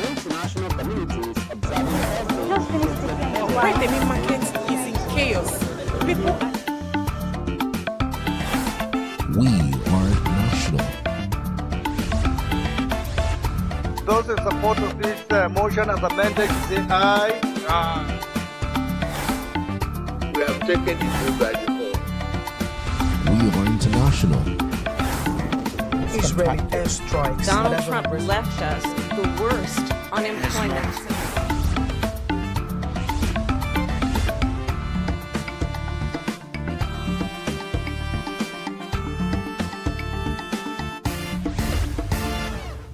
International communities the market is in chaos. People We are national. Those in support of this motion as amended, say aye. We have taken it by default. We are international. Israeli airstrikes. Donald Trump left us the worst unemployment.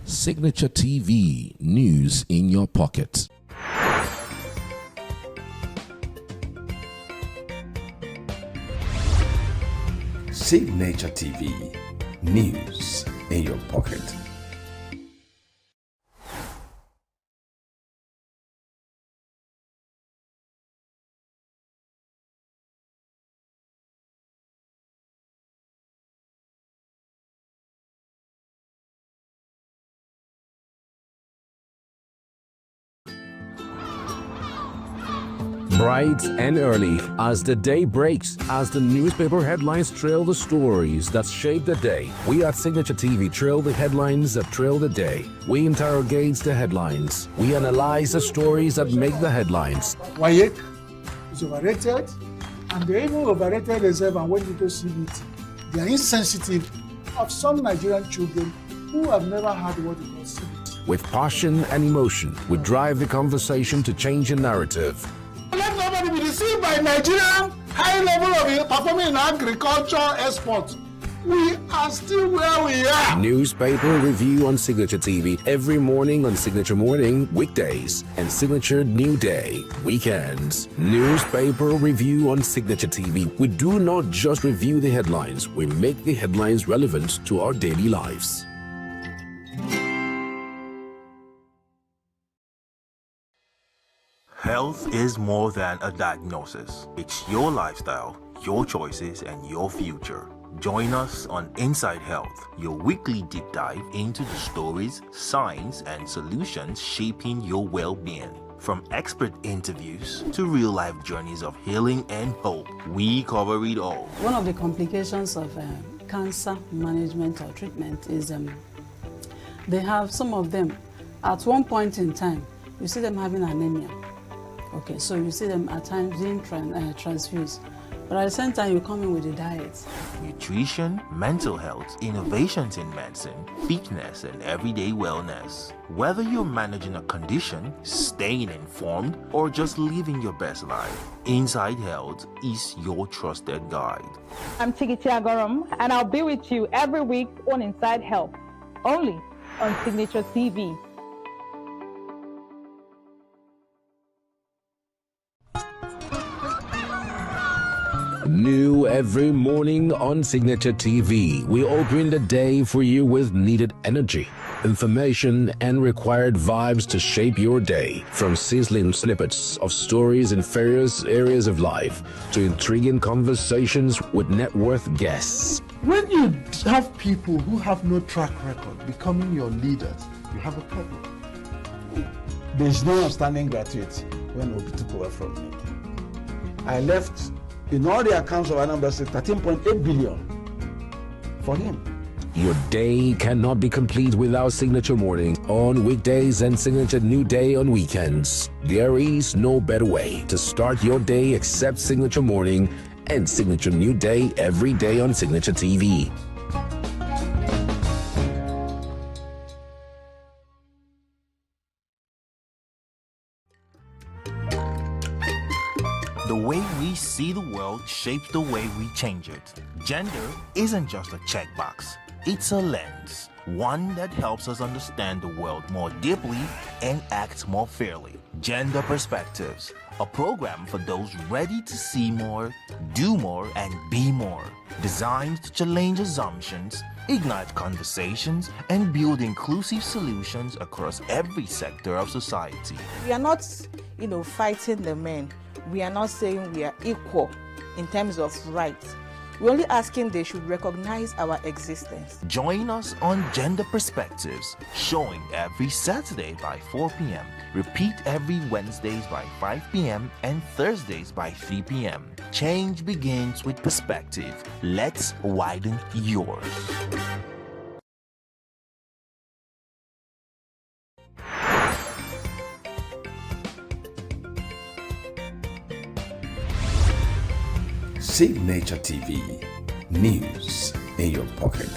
Signature TV, news in your pocket. Signature TV, news in your pocket. Bright and early as the day breaks, as the newspaper headlines trail the stories that shape the day. We at Signature TV trail the headlines that trail the day. We interrogate the headlines. We analyze the stories that make the headlines. Wayek is overrated, and they even overrated themselves and went into CBT. They are insensitive of some Nigerian children who have never had what they call CBT. With passion and emotion, we drive the conversation to change a narrative. Let nobody be deceived by Nigerian high level of performing in agriculture export. We are still where we are. Newspaper review on Signature TV every morning on Signature Morning, weekdays, and Signature New Day, weekends. Newspaper review on Signature TV. We do not just review the headlines, we make the headlines relevant to our daily lives. Health is more than a diagnosis. It's your lifestyle, your choices, and your future. Join us on Inside Health, your weekly deep dive into the stories, science, and solutions shaping your well-being. From expert interviews to real-life journeys of healing and hope, we cover it all. One of the complications of cancer management or treatment is they have some of them at one point in time, you see them having anemia. Okay, so you see them at times being transfused. But at the same time, you come in with a diet. Nutrition, mental health, innovations in medicine, fitness, and everyday wellness. Whether you're managing a condition, staying informed, or just living your best life, Inside Health is your trusted guide. I'm Chigichi Agorom, and I'll be with you every week on Inside Health, only on Signature TV. New every morning on Signature TV, we open the day for you with needed energy, information, and required vibes to shape your day. From sizzling snippets of stories in various areas of life to intriguing conversations with net worth guests. When you have people who have no track record becoming your leaders, you have a problem. There's no outstanding gratuity when Obi took over from me. I left, in all the accounts of Anambra State, 13.8 billion for him. Your day cannot be complete without Signature Morning on weekdays and Signature New Day on weekends. There is no better way to start your day except Signature Morning and Signature New Day every day on Signature TV. The way we see the world shapes the way we change it. Gender isn't just a checkbox, it's a lens, one that helps us understand the world more deeply and act more fairly. Gender Perspectives, a program for those ready to see more, do more, and be more. Designed to challenge assumptions, ignite conversations, and build inclusive solutions across every sector of society. We are not, fighting the men. We are not saying we are equal in terms of rights. We're only asking they should recognize our existence. Join us on Gender Perspectives, showing every Saturday by 4 p.m. Repeat every Wednesdays by 5 p.m. and Thursdays by 3 p.m. Change begins with perspective. Let's widen yours. Signature TV, news in your pocket.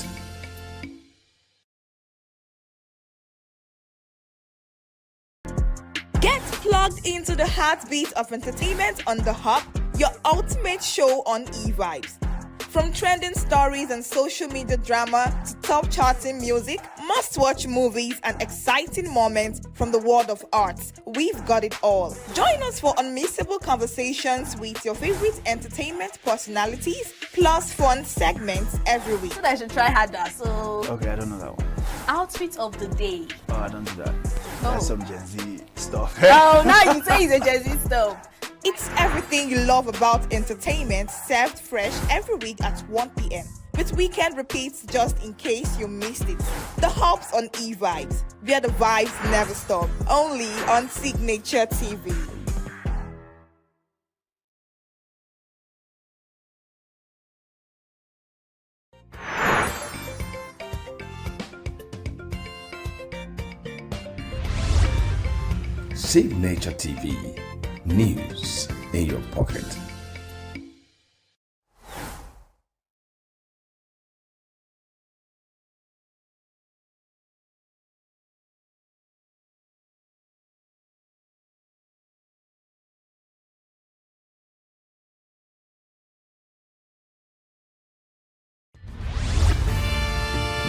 Get plugged into the heartbeat of entertainment on The Hub, your ultimate show on eVibes. From trending stories and social media drama to top charting music, must-watch movies and exciting moments from the world of arts, we've got it all. Join us for unmissable conversations with your favorite entertainment personalities, plus fun segments every week. I should try harder, so... Okay, I don't know that one. Outfit of the day. Oh, I don't do that. That's some Gen Z stuff. Oh, now you say it's a Gen Z stuff. It's everything you love about entertainment, served fresh every week at 1 p.m. with weekend repeats just in case you missed it. The Hub's on eVibes, where the vibes never stop. Only on Signature TV. Signature TV, news in your pocket.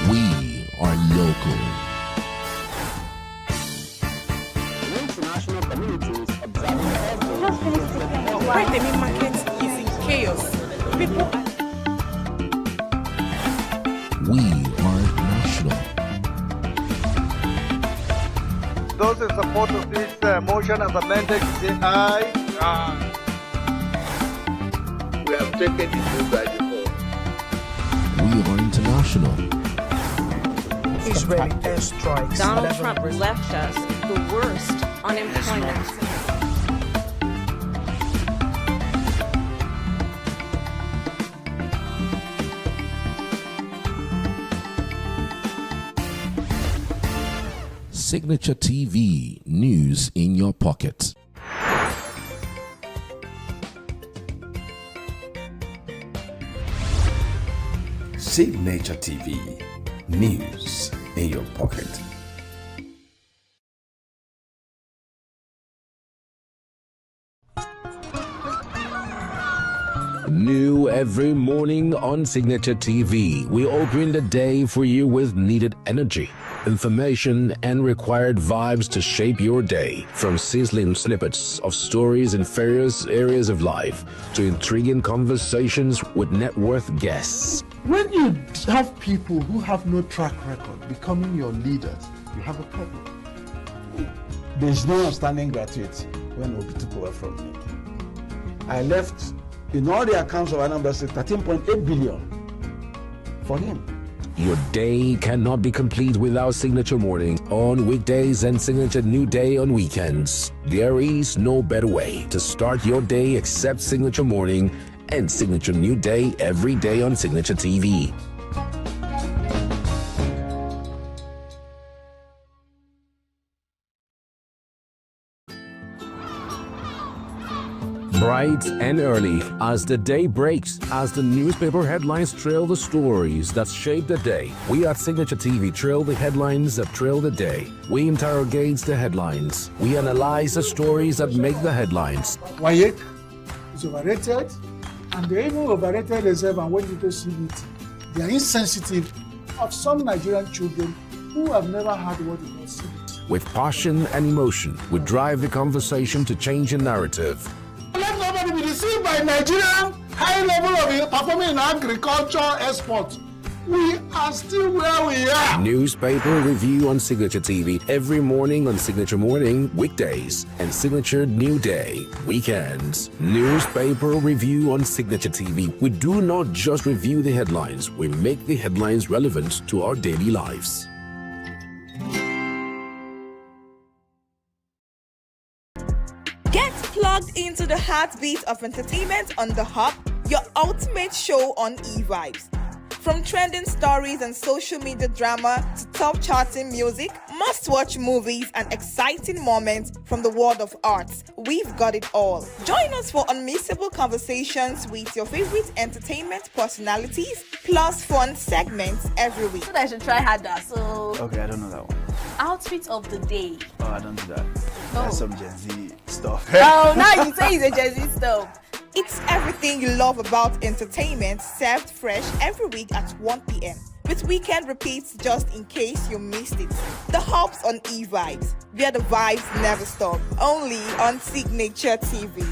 We are local. International communities observing Why the main market is in chaos. People We are national. Those in support of this motion as amended, say aye. Aye. We have taken it to by default. We are international. Israeli airstrikes. Donald Trump left us the worst unemployment. Signature TV, news in your pocket. Signature TV, news in your pocket. New every morning on Signature TV, we open the day for you with needed energy, information, and required vibes to shape your day. From sizzling snippets of stories in various areas of life to intriguing conversations with net worth guests. When you have people who have no track record becoming your leaders, you have a problem. There's no outstanding graduate when Obi took over from me. I left in all the accounts of Anambra State 13.8 billion for him. Your day cannot be complete without Signature Morning on weekdays and Signature New Day on weekends. There is no better way to start your day except Signature Morning and Signature New Day every day on Signature TV. Bright and early as the day breaks, as the newspaper headlines trail the stories that shape the day. We at Signature TV trail the headlines that trail the day. We interrogate the headlines. We analyze the stories that make the headlines. Wyatt is overrated, and they even overrated themselves and went into CBT. They are insensitive of some Nigerian children who have never heard what it was CBT. With passion and emotion, we drive the conversation to change the narrative. Let nobody be deceived by Nigerian high level of performing in agriculture export. We are still where we are. Newspaper review on Signature TV every morning on Signature Morning weekdays and Signature New Day weekends. Newspaper review on Signature TV. We do not just review the headlines, we make the headlines relevant to our daily lives. Plugged into the heartbeat of entertainment on The Hub, your ultimate show on e-vibes. From trending stories and social media drama to top charting music, must-watch movies and exciting moments from the world of arts, we've got it all. Join us for unmissable conversations with your favorite entertainment personalities, plus fun segments every week. I should try harder, so... Okay, I don't know that one. Outfit of the day. Oh, I don't do that. That's some Gen Z stuff. Oh, now you say it's a Gen Z stuff. It's everything you love about entertainment, served fresh every week at 1 p.m. with weekend repeats just in case you missed it. The Hubs on e-vibes, where the vibes never stop. Only on Signature TV.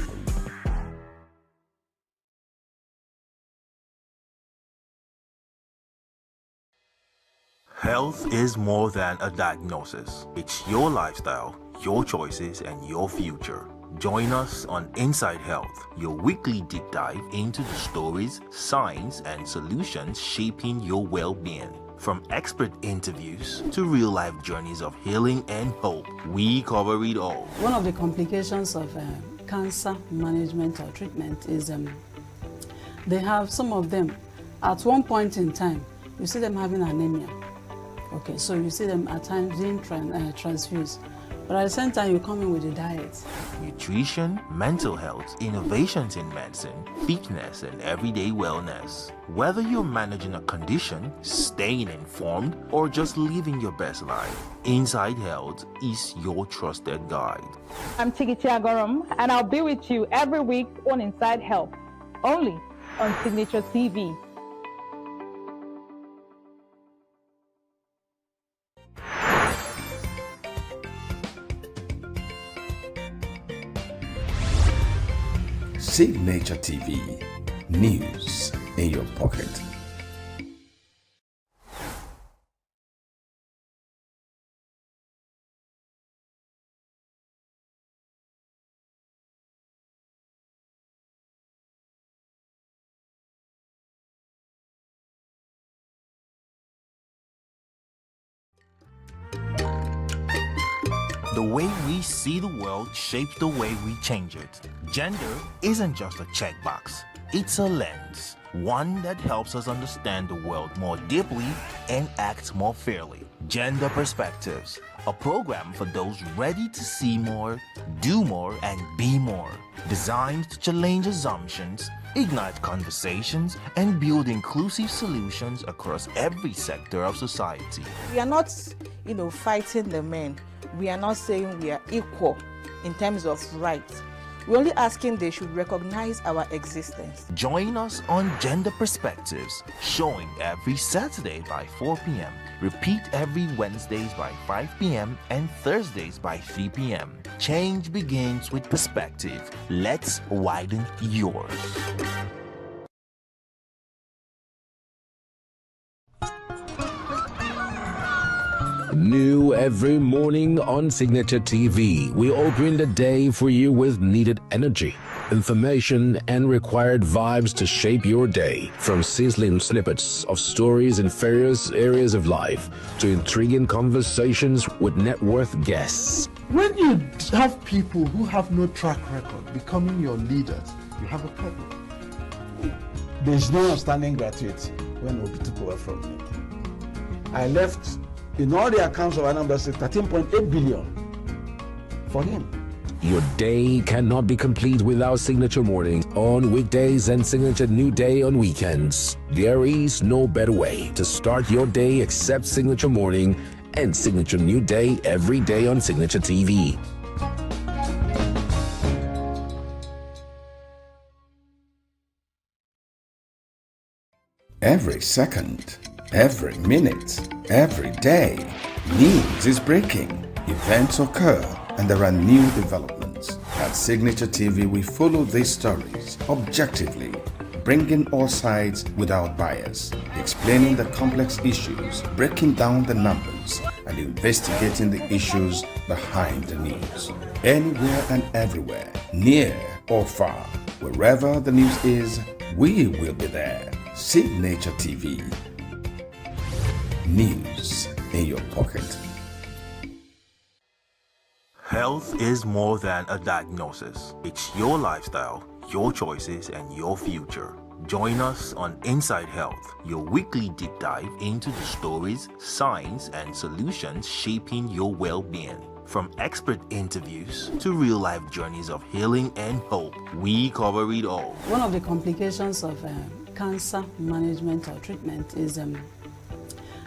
Health is more than a diagnosis. It's your lifestyle, your choices, and your future. Join us on Inside Health, your weekly deep dive into the stories, science, and solutions shaping your well-being. From expert interviews to real-life journeys of healing and hope, we cover it all. One of the complications of cancer management or treatment is they have some of them, at one point in time, you see them having anemia. Okay, so you see them at times being transfused. But at the same time, you come in with a diet. Nutrition, mental health, innovations in medicine, fitness, and everyday wellness. Whether you're managing a condition, staying informed, or just living your best life, Inside Health is your trusted guide. I'm Tigiti Agorum, and I'll be with you every week on Inside Health, only on Signature TV. Signature TV, news in your pocket. The way we see the world shapes the way we change it. Gender isn't just a checkbox, it's a lens, one that helps us understand the world more deeply and act more fairly. Gender Perspectives, a program for those ready to see more, do more, and be more. Designed to challenge assumptions, ignite conversations, and build inclusive solutions across every sector of society. We are not, fighting the men. We are not saying we are equal in terms of rights. We're only asking they should recognize our existence. Join us on Gender Perspectives, showing every Saturday by 4 p.m. Repeat every Wednesdays by 5 p.m. and Thursdays by 3 p.m. Change begins with perspective. Let's widen yours. New every morning on Signature TV, we open the day for you with needed energy, information, and required vibes to shape your day. From sizzling snippets of stories in various areas of life to intriguing conversations with net worth guests. When you have people who have no track record becoming your leaders, you have a problem. There's no outstanding graduate when Obi took over from me. I left in all the accounts of Anambra State 13.8 billion for him. Your day cannot be complete without Signature Morning on weekdays and Signature New Day on weekends. There is no better way to start your day except Signature Morning and Signature New Day every day on Signature TV. Every second, every minute, every day, news is breaking, events occur, and there are new developments. At Signature TV, we follow these stories objectively, bringing all sides without bias, explaining the complex issues, breaking down the numbers, and investigating the issues behind the news. Anywhere and everywhere, near or far, wherever the news is, we will be there. Signature TV. News in your pocket. Health is more than a diagnosis. It's your lifestyle, your choices, and your future. Join us on Inside Health, your weekly deep dive into the stories, science, and solutions shaping your well-being. From expert interviews to real-life journeys of healing and hope, we cover it all. One of the complications of cancer management or treatment is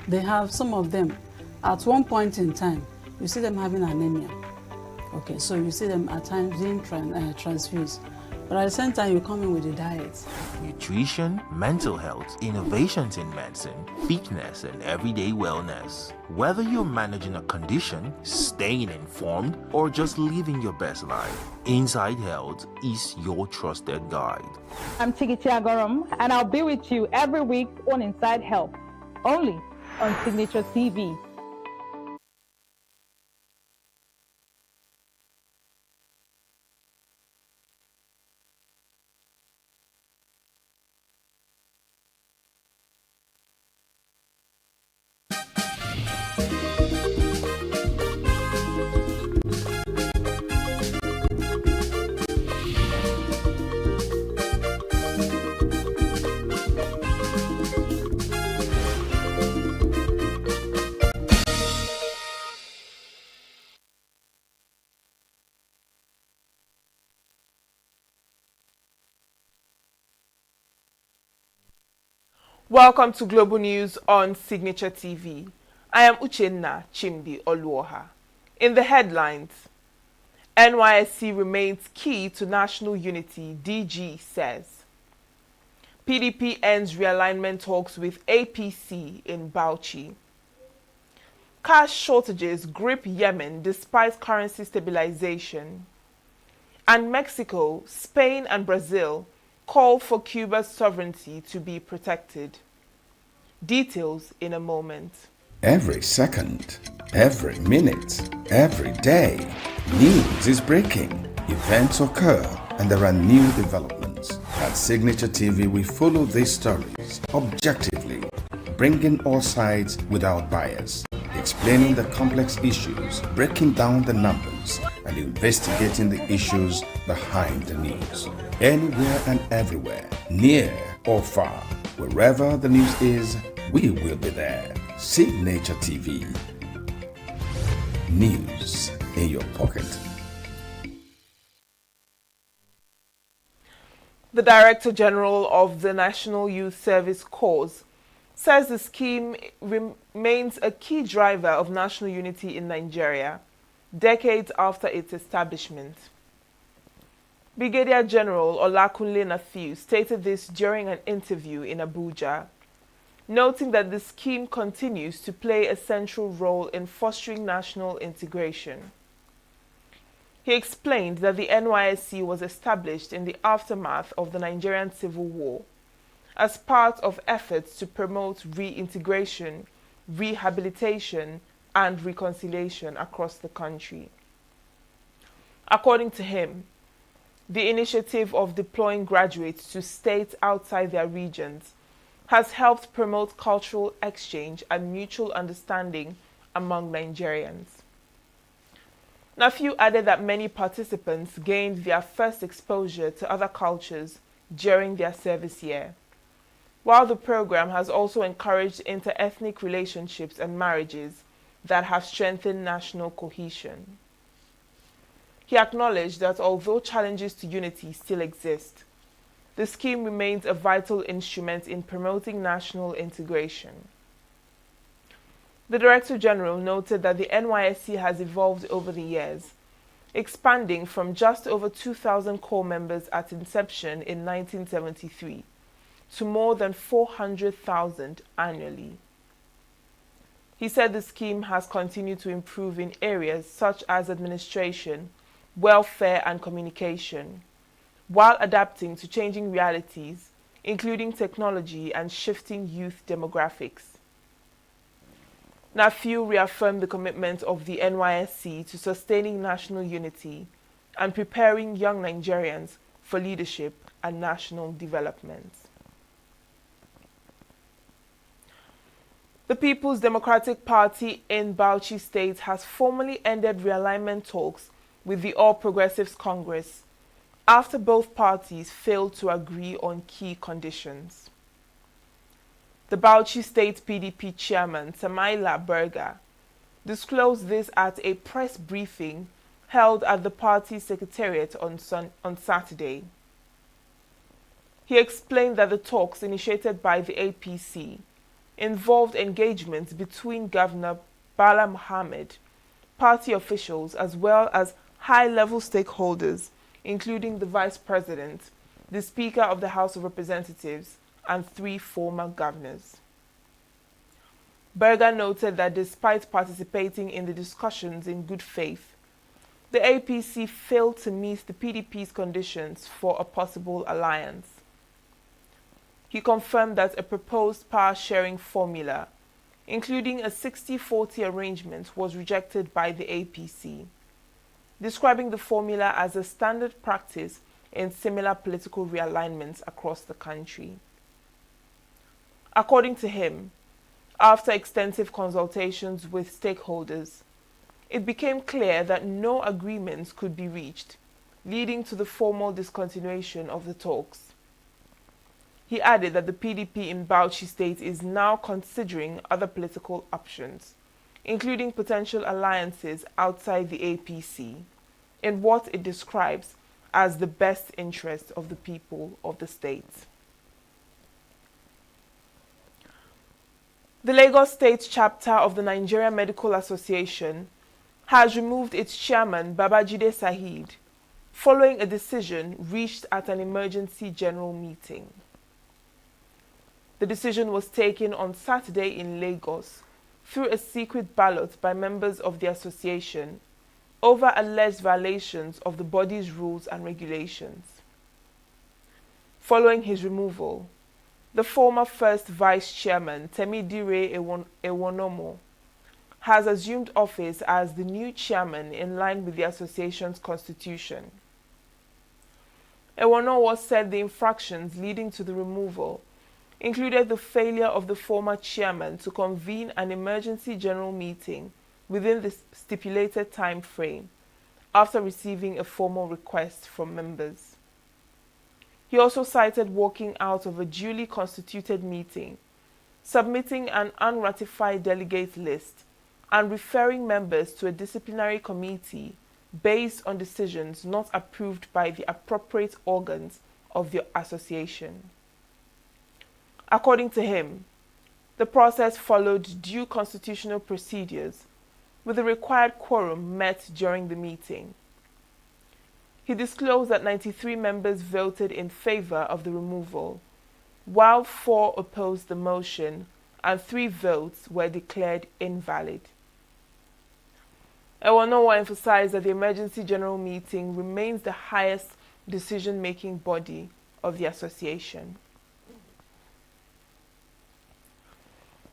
they have some of them at one point in time, you see them having anemia. Okay, so you see them at times being transfused. But at the same time, you come in with a diet. Nutrition, mental health, innovations in medicine, fitness, and everyday wellness. Whether you're managing a condition, staying informed, or just living your best life, Inside Health is your trusted guide. I'm Tigiti Agorum, and I'll be with you every week on Inside Health, only on Signature TV. Welcome to Global News on Signature TV. I am Uchenna Chimdi Oluoha. In the headlines, NYSC remains key to national unity, DG says. PDP ends realignment talks with APC in Bauchi. Cash shortages grip Yemen despite currency stabilization. And Mexico, Spain, and Brazil call for Cuba's sovereignty to be protected. Details in a moment. Every second, every minute, every day, news is breaking, events occur, and there are new developments. At Signature TV, we follow these stories objectively, bringing all sides without bias, explaining the complex issues, breaking down the numbers, and investigating the issues behind the news. Anywhere and everywhere, near or far, wherever the news is, we will be there. Signature TV. News in your pocket. The Director General of the National Youth Service Corps says the scheme remains a key driver of national unity in Nigeria, decades after its establishment. Brigadier General Olakunle Nafiu stated this during an interview in Abuja, noting that the scheme continues to play a central role in fostering national integration. He explained that the NYSC was established in the aftermath of the Nigerian Civil War as part of efforts to promote reintegration, rehabilitation, and reconciliation across the country. According to him, the initiative of deploying graduates to states outside their regions has helped promote cultural exchange and mutual understanding among Nigerians. Nafiu added that many participants gained their first exposure to other cultures during their service year, while the program has also encouraged inter-ethnic relationships and marriages that have strengthened national cohesion. He acknowledged that although challenges to unity still exist, the scheme remains a vital instrument in promoting national integration. The Director General noted that the NYSC has evolved over the years, expanding from just over 2,000 core members at inception in 1973 to more than 400,000 annually. He said the scheme has continued to improve in areas such as administration, welfare, and communication, while adapting to changing realities, including technology and shifting youth demographics. Nafiu reaffirmed the commitment of the NYSC to sustaining national unity and preparing young Nigerians for leadership and national development. The People's Democratic Party in Bauchi State has formally ended realignment talks with the All Progressives Congress after both parties failed to agree on key conditions. The Bauchi State PDP chairman, Samaila Berger, disclosed this at a press briefing held at the party's secretariat on Saturday. He explained that the talks initiated by the APC involved engagements between Governor Bala Mohammed, party officials, as well as high-level stakeholders, including the Vice President, the Speaker of the House of Representatives, and 3 former governors. Berger noted that despite participating in the discussions in good faith, the APC failed to meet the PDP's conditions for a possible alliance. He confirmed that a proposed power-sharing formula, including a 60-40 arrangement, was rejected by the APC, describing the formula as a standard practice in similar political realignments across the country. According to him, after extensive consultations with stakeholders, it became clear that no agreements could be reached, leading to the formal discontinuation of the talks. He added that the PDP in Bauchi State is now considering other political options, including potential alliances outside the APC, in what it describes as the best interest of the people of the state. The Lagos State chapter of the Nigerian Medical Association has removed its chairman, Babajide Saheed, following a decision reached at an emergency general meeting. The decision was taken on Saturday in Lagos through a secret ballot by members of the association over alleged violations of the body's rules and regulations. Following his removal, the former first vice chairman, Temidire Ewonomo, has assumed office as the new chairman in line with the association's constitution. Ewonomo said the infractions leading to the removal included the failure of the former chairman to convene an emergency general meeting within the stipulated time frame after receiving a formal request from members. He also cited walking out of a duly constituted meeting, submitting an unratified delegate list, and referring members to a disciplinary committee based on decisions not approved by the appropriate organs of the association. According to him, the process followed due constitutional procedures, with the required quorum met during the meeting. He disclosed that 93 members voted in favor of the removal, while 4 opposed the motion and 3 votes were declared invalid. Ewanowo emphasized that the Emergency General Meeting remains the highest decision-making body of the association.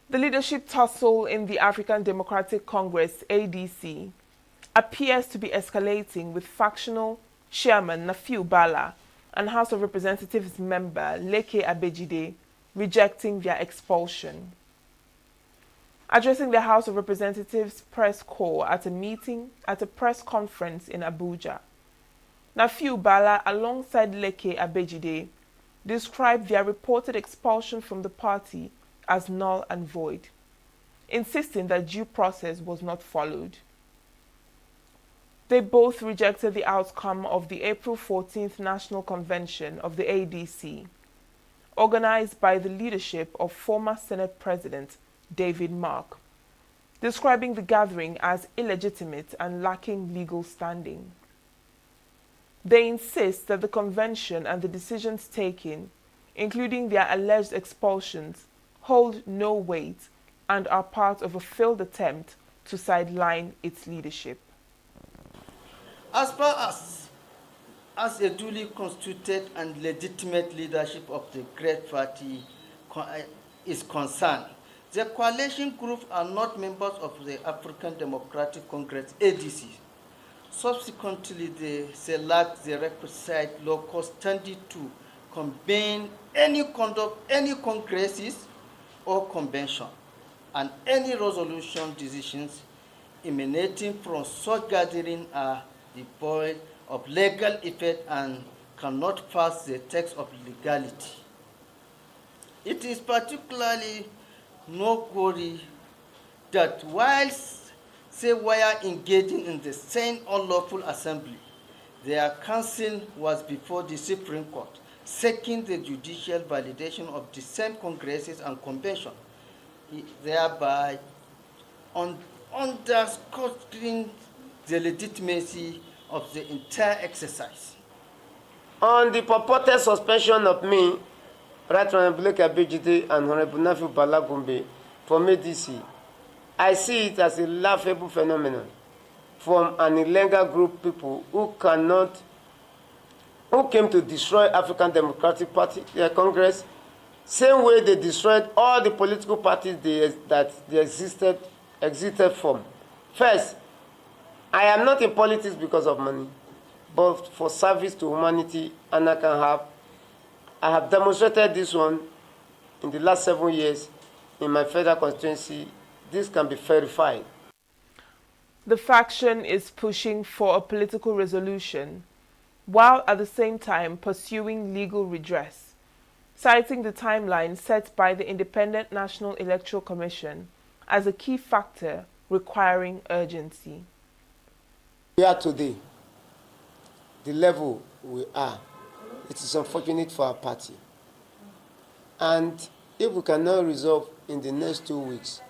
The leadership tussle in the African Democratic Congress, ADC, appears to be escalating, with factional chairman Nafiu Bala and House of Representatives member Leke Abejide rejecting their expulsion. Addressing the House of Representatives press corps at a press conference in Abuja, Nafiu Bala, alongside Leke Abejide, described their reported expulsion from the party as null and void, insisting that due process was not followed. They both rejected the outcome of the April 14th National Convention of the ADC, organized by the leadership of former Senate President David Mark, describing the gathering as illegitimate and lacking legal standing. They insist that the convention and the decisions taken, including their alleged expulsions, hold no weight and are part of a failed attempt to sideline its leadership. As far as a duly constituted and legitimate leadership of the great party is concerned, the coalition groups are not members of the African Democratic Congress, ADC. Subsequently, they lack the requisite local standing to convene any congresses or convention, and any resolution decisions emanating from such gathering are devoid of legal effect and cannot pass the test of legality. It is particularly noteworthy that whilst they were engaging in the same unlawful assembly, their counsel was before the Supreme Court, seeking the judicial validation of the same congresses and convention, thereby underscoring the legitimacy of the entire exercise. On the purported suspension of me, Right Honorable Abejide and Honorable Nafiu Bala Gombe from ADC, I see it as a laughable phenomenon from an illegal group of people who came to destroy African Democratic Party, their Congress, same way they destroyed all the political parties that they existed from. First, I am not in politics because of money, but for service to humanity, and I have demonstrated this one in the last 7 years in my federal constituency. This can be verified. The faction is pushing for a political resolution, while at the same time pursuing legal redress, citing the timeline set by the Independent National Electoral Commission as a key factor requiring urgency. We are today, the level we are, it is unfortunate for our party. And if we cannot resolve in the next 2 weeks,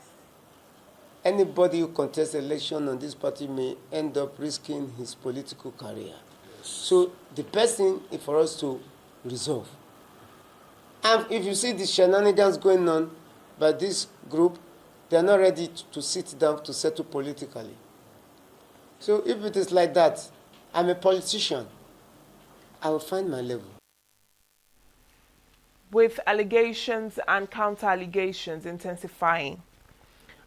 anybody who contests election on this party may end up risking his political career. So the best thing is for us to resolve. And if you see the shenanigans going on by this group, they are not ready to sit down to settle politically. So if it is like that, I'm a politician. I will find my level. With allegations and counter-allegations intensifying,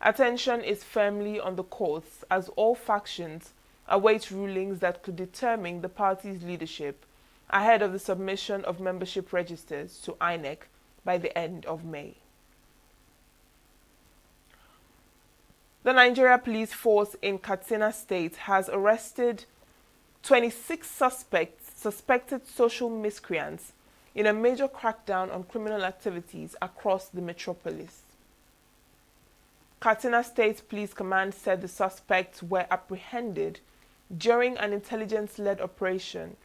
attention is firmly on the courts as all factions await rulings that could determine the party's leadership ahead of the submission of membership registers to INEC by the end of May. The Nigeria Police Force in Katsina State has arrested 26 suspected social miscreants in a major crackdown on criminal activities across the metropolis. Katsina State Police Command said the suspects were apprehended during an intelligence-led operation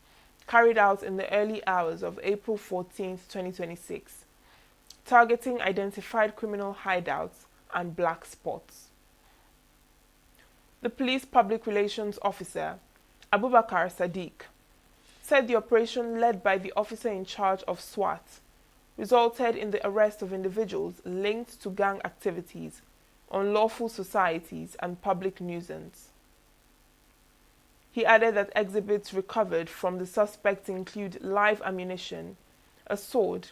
carried out in the early hours of April 14, 2026, targeting identified criminal hideouts and black spots. The police public relations officer, Abubakar Sadiq, said the operation led by the officer in charge of SWAT resulted in the arrest of individuals linked to gang activities, unlawful societies, and public nuisance. He added that exhibits recovered from the suspects include live ammunition, a sword,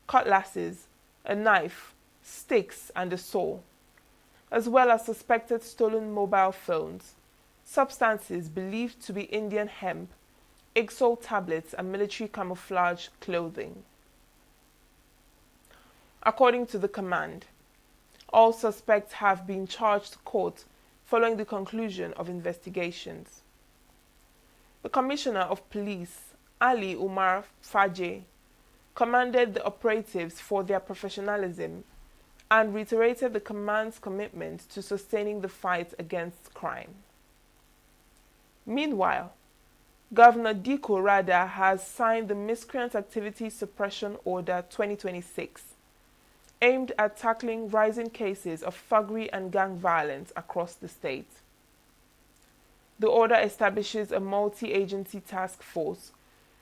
cutlasses, a knife, sticks, and a saw, as well as suspected stolen mobile phones, substances believed to be Indian hemp, Ixol tablets, and military camouflage clothing. According to the command, all suspects have been charged to court following the conclusion of investigations. The Commissioner of Police, Ali Umar Faje, commended the operatives for their professionalism and reiterated the command's commitment to sustaining the fight against crime. Meanwhile, Governor Diko Rada has signed the Miscreant Activity Suppression Order 2026, aimed at tackling rising cases of thuggery and gang violence across the state. The order establishes a multi-agency task force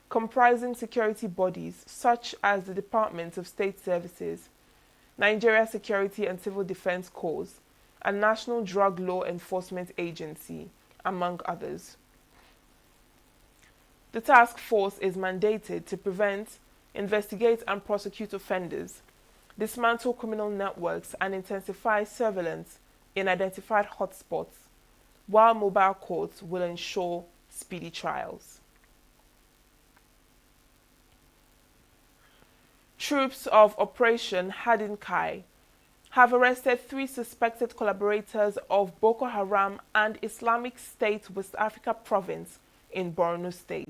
comprising security bodies such as the Department of State Services, Nigeria Security and Civil Defense Corps, and National Drug Law Enforcement Agency, among others. The task force is mandated to prevent, investigate and prosecute offenders, dismantle criminal networks, and intensify surveillance in identified hotspots, while mobile courts will ensure speedy trials. Troops of Operation Hadinkai have arrested 3 suspected collaborators of Boko Haram and Islamic State West Africa Province in Borno State.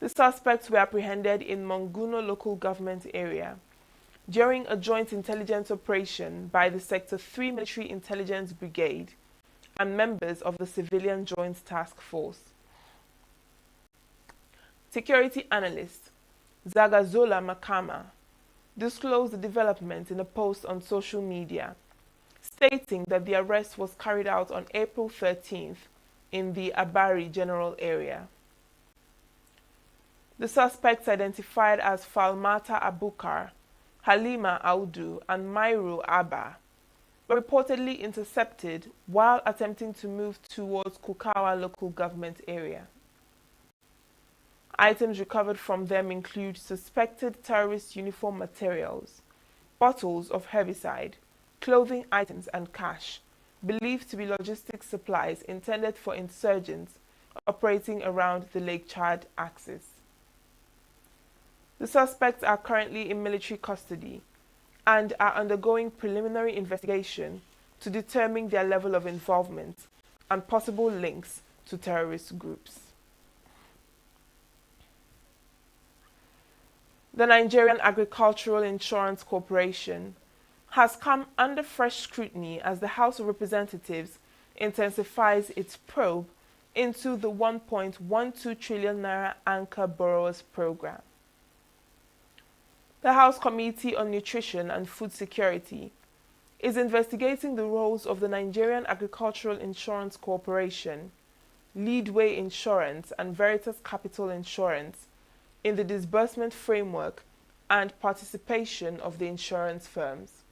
The suspects were apprehended in Monguno local government area during a joint intelligence operation by the Sector 3 Military Intelligence Brigade and members of the Civilian Joint Task Force. Security analyst Zagazola Makama disclosed the development in a post on social media, stating that the arrest was carried out on April 13th in the Abari general area. The suspects, identified as Falmata Abukar, Halima Audu, and Mairu Abba, were reportedly intercepted while attempting to move towards Kukawa local government area. Items recovered from them include suspected terrorist uniform materials, bottles of herbicide, clothing items, and cash, believed to be logistics supplies intended for insurgents operating around the Lake Chad axis. The suspects are currently in military custody and are undergoing preliminary investigation to determine their level of involvement and possible links to terrorist groups. The Nigerian Agricultural Insurance Corporation has come under fresh scrutiny as the House of Representatives intensifies its probe into the 1.12 trillion naira Anchor Borrowers Program. The House Committee on Nutrition and Food Security is investigating the roles of the Nigerian Agricultural Insurance Corporation, Leadway Insurance, and Veritas Capital Insurance in the disbursement framework and participation of the insurance firms.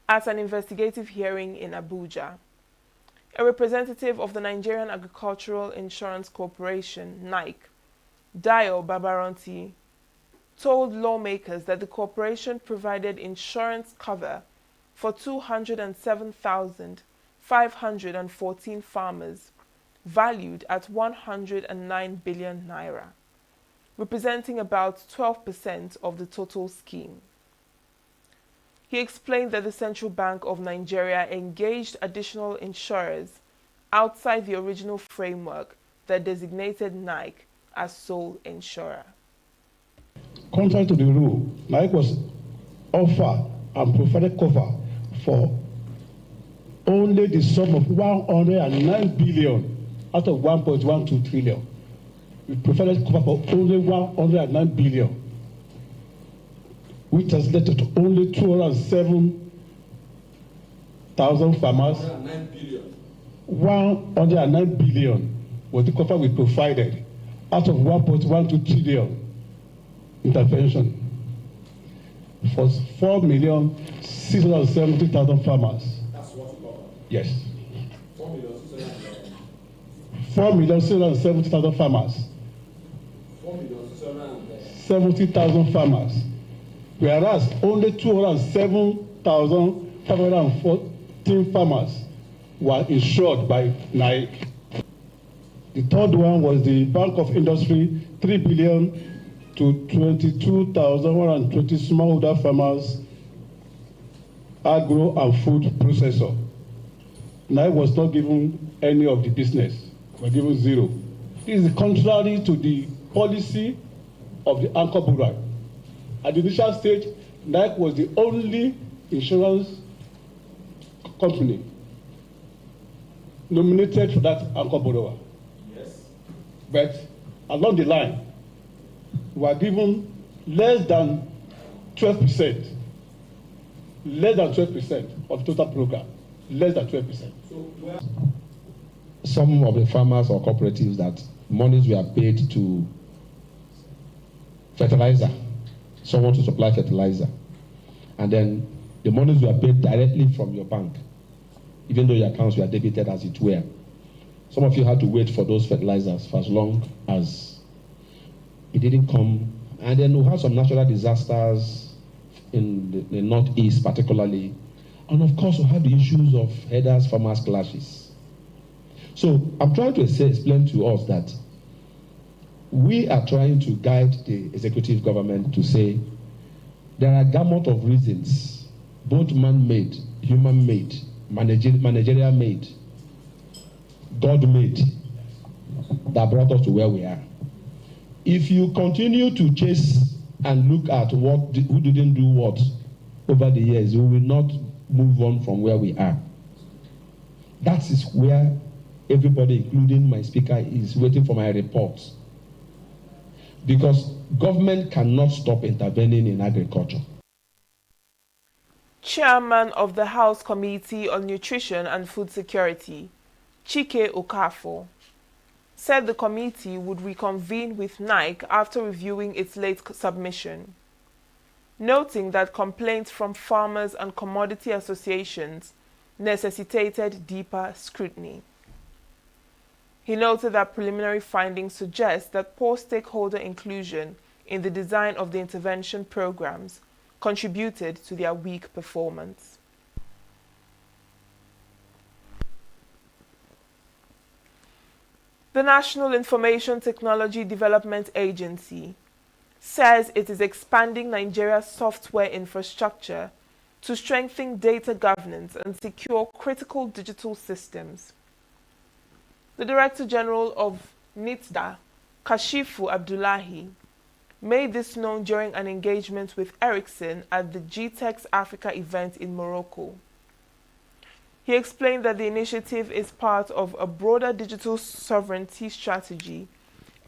At an investigative hearing in Abuja, a representative of the Nigerian Agricultural Insurance Corporation, NIC, Dayo Babaranti, told lawmakers that the corporation provided insurance cover for 207,514 farmers, valued at 109 billion naira, representing about 12% of the total scheme. He explained that the Central Bank of Nigeria engaged additional insurers outside the original framework that designated NIC as sole insurer. Contrary to the rule, NIC was offered and provided cover for only the sum of 109 billion out of 1.12 trillion. We provided cover for only 109 billion, which translated to only 207,000 farmers. 109 billion. was the cover we provided out of 1.12 trillion intervention for 4,670,000 farmers. That's what we covered. Yes. 4,670,000. 4,670,000 farmers. 70,000 farmers. Whereas only 207,514 farmers were insured by NAIC. The third one was the Bank of Industry, 3 billion to 22,120 smallholder farmers, agro and food processor. NAIC was not given any of the business, we were given zero. This is contrary to the policy of the anchor bureau. At the initial stage, NAIC was the only insurance company nominated for that anchor borrower. Yes. But along the line, we were given less than 12%. Less than 12% of the total program. Less than 12%. Some of the farmers or cooperatives that monies were paid to fertilizer, someone to supply fertilizer, and then the monies were paid directly from your bank, even though your accounts were debited as it were. Some of you had to wait for those fertilizers for as long as it didn't come. And then we had some natural disasters in the Northeast particularly. And of course we had the issues of herders, farmers clashes. So I'm trying to explain to us that we are trying to guide the executive government to say there are a gamut of reasons, both man-made, human-made, managerial-made, God-made, that brought us to where we are. If you continue to chase and look at who didn't do what over the years, we will not move on from where we are. That is where everybody, including my speaker, is waiting for my report. Because government cannot stop intervening in agriculture. Chairman of the House Committee on Nutrition and Food Security, Chike Okafor, said the committee would reconvene with NAIC after reviewing its late submission, noting that complaints from farmers and commodity associations necessitated deeper scrutiny. He noted that preliminary findings suggest that poor stakeholder inclusion in the design of the intervention programs contributed to their weak performance. The National Information Technology Development Agency says it is expanding Nigeria's software infrastructure to strengthen data governance and secure critical digital systems. The Director General of NITDA, Kashifu Abdullahi, made this known during an engagement with Ericsson at the GTEx Africa event in Morocco. He explained that the initiative is part of a broader digital sovereignty strategy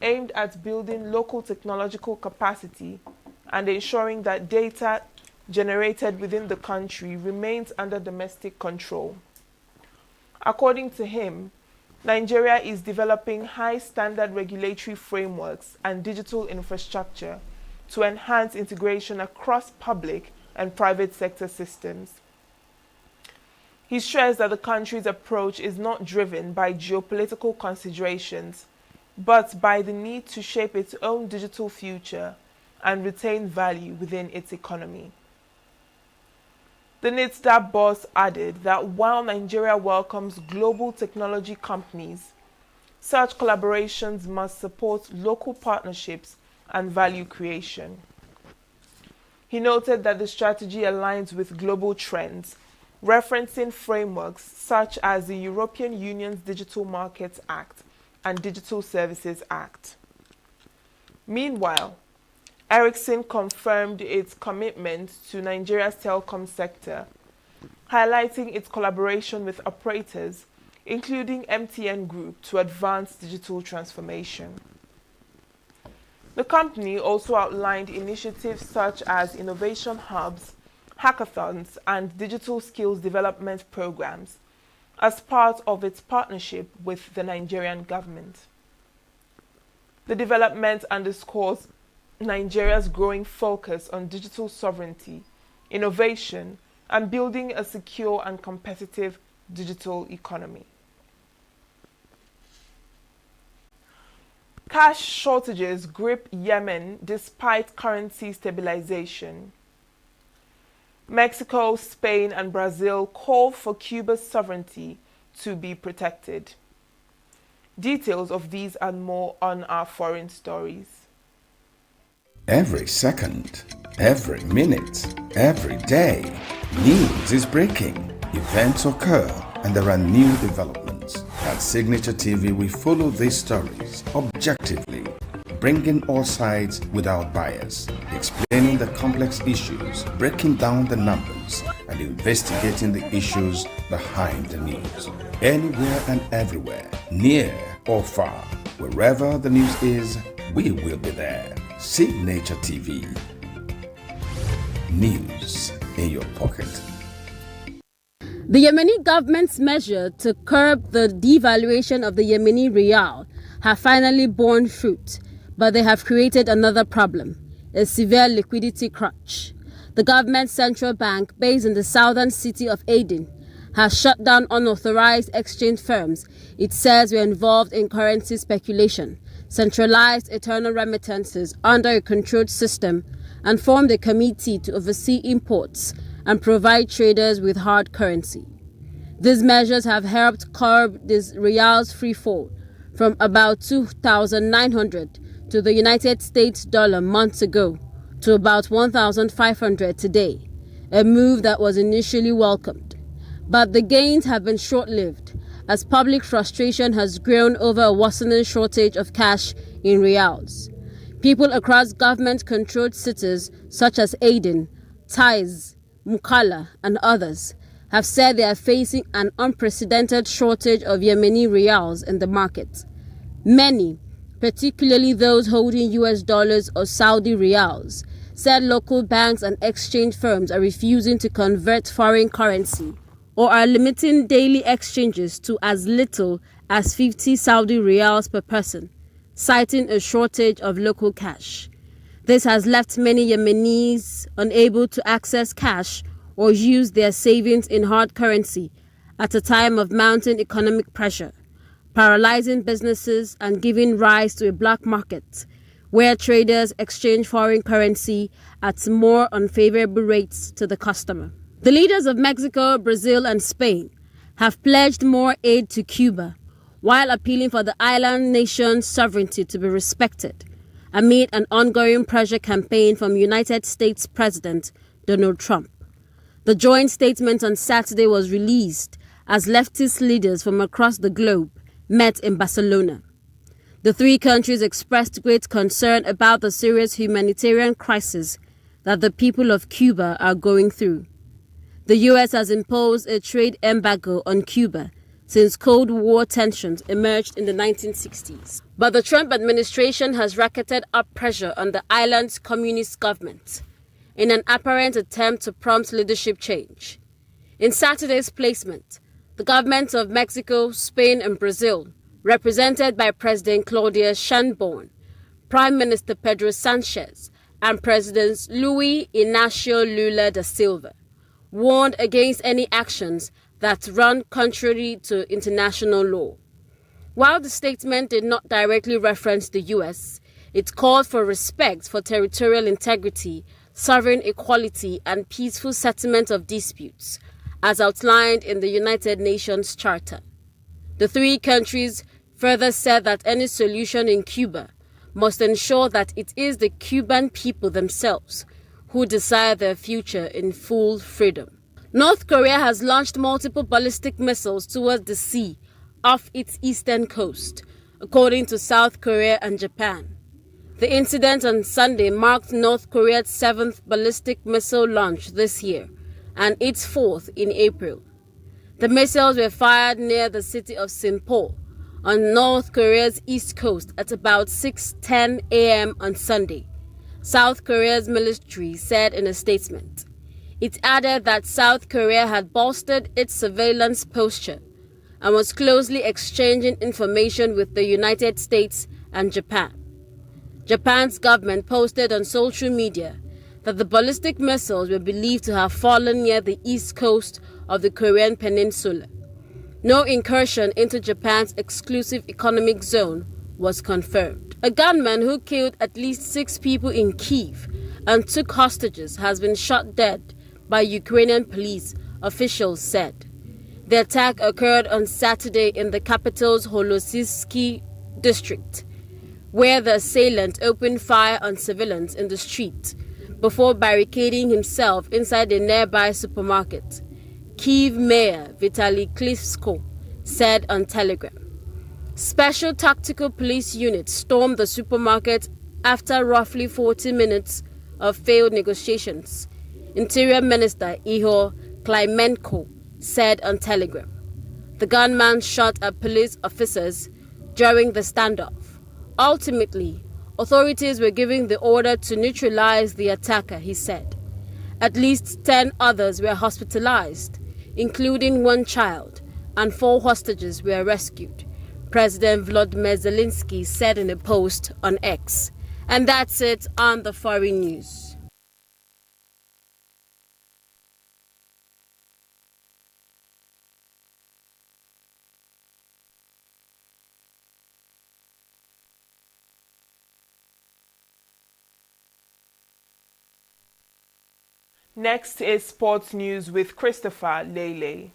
aimed at building local technological capacity and ensuring that data generated within the country remains under domestic control. According to him, Nigeria is developing high-standard regulatory frameworks and digital infrastructure to enhance integration across public and private sector systems. He stressed that the country's approach is not driven by geopolitical considerations, but by the need to shape its own digital future and retain value within its economy. The NITDA boss added that while Nigeria welcomes global technology companies, such collaborations must support local partnerships and value creation. He noted that the strategy aligns with global trends, referencing frameworks such as the European Union's Digital Markets Act and Digital Services Act. Meanwhile, Ericsson confirmed its commitment to Nigeria's telecom sector, highlighting its collaboration with operators, including MTN Group, to advance digital transformation. The company also outlined initiatives such as innovation hubs, hackathons, and digital skills development programs as part of its partnership with the Nigerian government. The development underscores Nigeria's growing focus on digital sovereignty, innovation, and building a secure and competitive digital economy. Cash shortages grip Yemen despite currency stabilization. Mexico, Spain, and Brazil call for Cuba's sovereignty to be protected. Details of these and more on our foreign stories. Every second, every minute, every day, news is breaking, events occur, and there are new developments. At Signature TV, we follow these stories objectively, bringing all sides without bias, explaining the complex issues, breaking down the numbers, and investigating the issues behind the news. Anywhere and everywhere, near or far, wherever the news is, we will be there. Signature TV. News in your pocket. The Yemeni government's measure to curb the devaluation of the Yemeni rial have finally borne fruit, but they have created another problem, a severe liquidity crunch. The government's central bank, based in the southern city of Aden, has shut down unauthorized exchange firms it says were involved in currency speculation, centralized internal remittances under a controlled system, and formed a committee to oversee imports and provide traders with hard currency. These measures have helped curb this rial's free fall from about 2,900 to the United States dollar months ago to about 1,500 today, a move that was initially welcomed. But the gains have been short-lived, as public frustration has grown over a worsening shortage of cash in rials. People across government-controlled cities such as Aden, Taiz, Mukalla, and others have said they are facing an unprecedented shortage of Yemeni rials in the market. Many, particularly those holding US dollars or Saudi rials, said local banks and exchange firms are refusing to convert foreign currency or are limiting daily exchanges to as little as 50 Saudi rials per person, citing a shortage of local cash. This has left many Yemenis unable to access cash or use their savings in hard currency at a time of mounting economic pressure, paralyzing businesses and giving rise to a black market where traders exchange foreign currency at more unfavorable rates to the customer. The leaders of Mexico, Brazil, and Spain have pledged more aid to Cuba while appealing for the island nation's sovereignty to be respected amid an ongoing pressure campaign from United States President Donald Trump. The joint statement on Saturday was released as leftist leaders from across the globe met in Barcelona. The three countries expressed great concern about the serious humanitarian crisis that the people of Cuba are going through. The U.S. has imposed a trade embargo on Cuba since Cold War tensions emerged in the 1960s. But the Trump administration has racketed up pressure on the island's communist government in an apparent attempt to prompt leadership change. In Saturday's placement, the governments of Mexico, Spain, and Brazil, represented by President Claudia Sheinbaum, Prime Minister Pedro Sanchez, and Presidents Luis Inacio Lula da Silva, warned against any actions that run contrary to international law. While the statement did not directly reference the U.S., it called for respect for territorial integrity, sovereign equality, and peaceful settlement of disputes, as outlined in the United Nations Charter. The three countries further said that any solution in Cuba must ensure that it is the Cuban people themselves who decide their future in full freedom. North Korea has launched multiple ballistic missiles towards the sea off its eastern coast, according to South Korea and Japan. The incident on Sunday marked North Korea's 7th ballistic missile launch this year and its 4th in April. The missiles were fired near the city of Sinpo on North Korea's east coast at about 6:10 a.m. on Sunday, South Korea's military said in a statement. It added that South Korea had bolstered its surveillance posture and was closely exchanging information with the United States and Japan. Japan's government posted on social media that the ballistic missiles were believed to have fallen near the east coast of the Korean peninsula. No incursion into Japan's exclusive economic zone was confirmed. A gunman who killed at least 6 people in Kyiv and took hostages has been shot dead by Ukrainian police, officials said. The attack occurred on Saturday in the capital's Holosisky district, where the assailant opened fire on civilians in the street before barricading himself inside a nearby supermarket, Kyiv Mayor Vitaly Klitschko said on Telegram. Special tactical police units stormed the supermarket after roughly 40 minutes of failed negotiations, Interior Minister Ihor Klimenko said on Telegram. The gunman shot at police officers during the standoff. Ultimately, authorities were giving the order to neutralize the attacker, he said. At least 10 others were hospitalized, including 1 child, and 4 hostages were rescued, President Volodymyr Zelensky said in a post on X. And that's it on the foreign news. Next is sports news with Christopher Lele.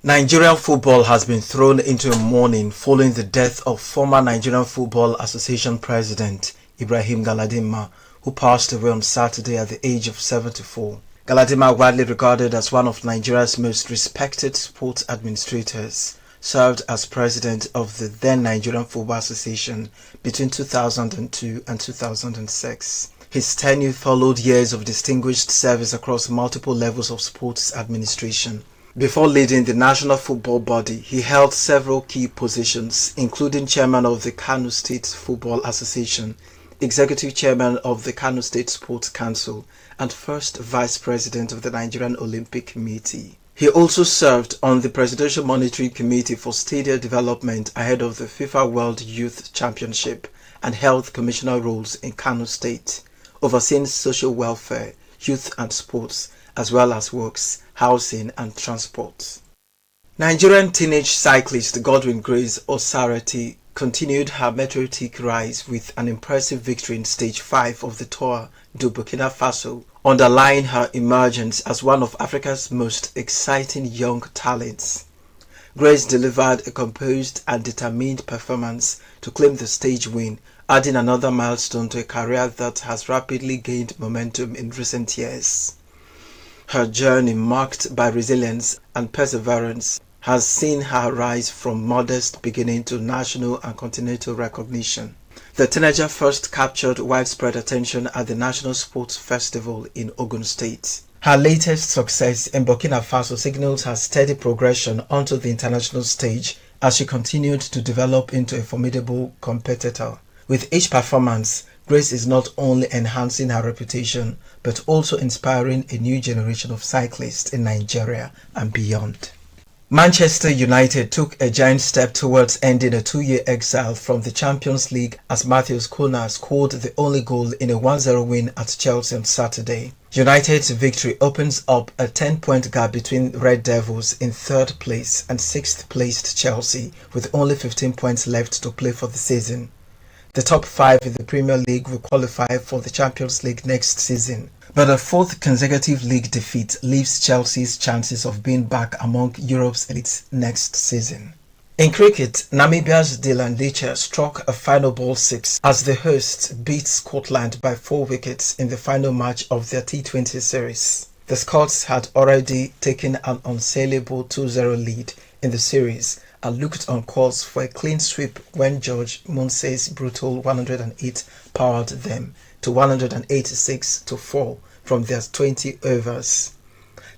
Nigerian football has been thrown into a mourning following the death of former Nigerian Football Association President Ibrahim Galadima, who passed away on Saturday at the age of 74. Galadima, widely regarded as one of Nigeria's most respected sports administrators, served as president of the then Nigerian Football Association between 2002 and 2006. His tenure followed years of distinguished service across multiple levels of sports administration. Before leading the national football body, he held several key positions, including chairman of the Kano State Football Association, executive chairman of the Kano State Sports Council, and first vice president of the Nigerian Olympic Committee. He also served on the Presidential Monitoring Committee for Stadium Development ahead of the FIFA World Youth Championship and held commissioner roles in Kano State, overseeing social welfare, youth and sports, as well as works, housing and transport. Nigerian teenage cyclist Godwin Grace Osarati continued her meteoric rise with an impressive victory in Stage 5 of the Tour du Burkina Faso, underlying her emergence as one of Africa's most exciting young talents. Grace delivered a composed and determined performance to claim the stage win, adding another milestone to a career that has rapidly gained momentum in recent years. Her journey, marked by resilience and perseverance, has seen her rise from modest beginning to national and continental recognition. The teenager first captured widespread attention at the National Sports Festival in Ogun State. Her latest success in Burkina Faso signals her steady progression onto the international stage as she continued to develop into a formidable competitor. With each performance, Grace is not only enhancing her reputation, but also inspiring a new generation of cyclists in Nigeria and beyond. Manchester United took a giant step towards ending a 2-year exile from the Champions League as Matheus Cunha scored the only goal in a 1-0 win at Chelsea on Saturday. United's victory opens up a 10-point gap between Red Devils in 3rd place and 6th placed Chelsea, with only 15 points left to play for the season. The top 5 in the Premier League will qualify for the Champions League next season, but a 4th consecutive league defeat leaves Chelsea's chances of being back among Europe's elites next season. In cricket, Namibia's Dylan Leacher struck a final ball 6 as the hosts beat Scotland by 4 wickets in the final match of their T20 series. The Scots had already taken an unassailable 2-0 lead in the series and looked on course for a clean sweep when George Munsey's brutal 108 powered them to 186-4 from their 20 overs.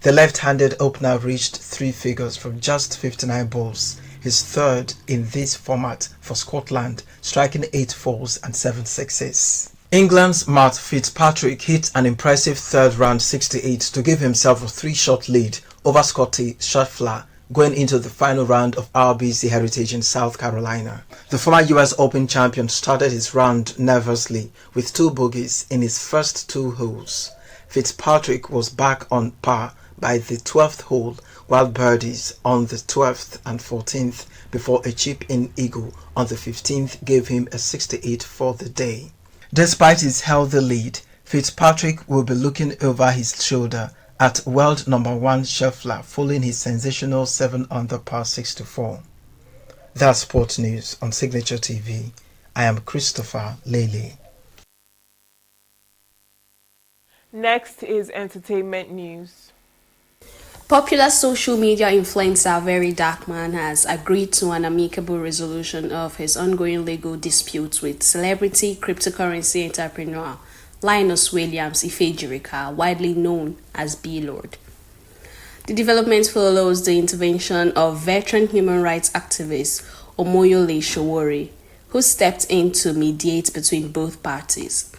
The left-handed opener reached 3 figures from just 59 balls, his 3rd in this format for Scotland, striking 8 fours and 7 sixes. England's Matt Fitzpatrick hit an impressive 3rd round 68 to give himself a 3-shot lead over Scotty Scheffler going into the final round of RBC Heritage in South Carolina. The former US Open champion started his round nervously with 2 bogeys in his first 2 holes. Fitzpatrick was back on par by the 12th hole, while birdies on the 12th and 14th before a chip-in eagle on the 15th gave him a 68 for the day. Despite his healthy lead, Fitzpatrick will be looking over his shoulder at world number 1 Scheffler following his sensational 7 under par 64. That's Sports News on Signature TV. I am Christopher Lele. Next is entertainment news. Popular social media influencer Very Darkman has agreed to an amicable resolution of his ongoing legal disputes with celebrity cryptocurrency entrepreneur Linus Williams Ifejirika, widely known as B-Lord. The development follows the intervention of veteran human rights activist Omoyole Sowore, who stepped in to mediate between both parties.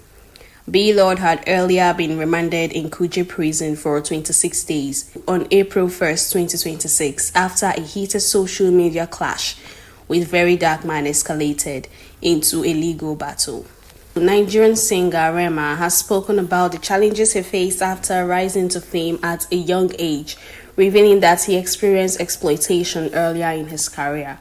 B-Lord had earlier been remanded in Kuje prison for 26 days on April 1st, 2026, after a heated social media clash with Very Darkman escalated into a legal battle. Nigerian singer Rema has spoken about the challenges he faced after rising to fame at a young age, revealing that he experienced exploitation earlier in his career.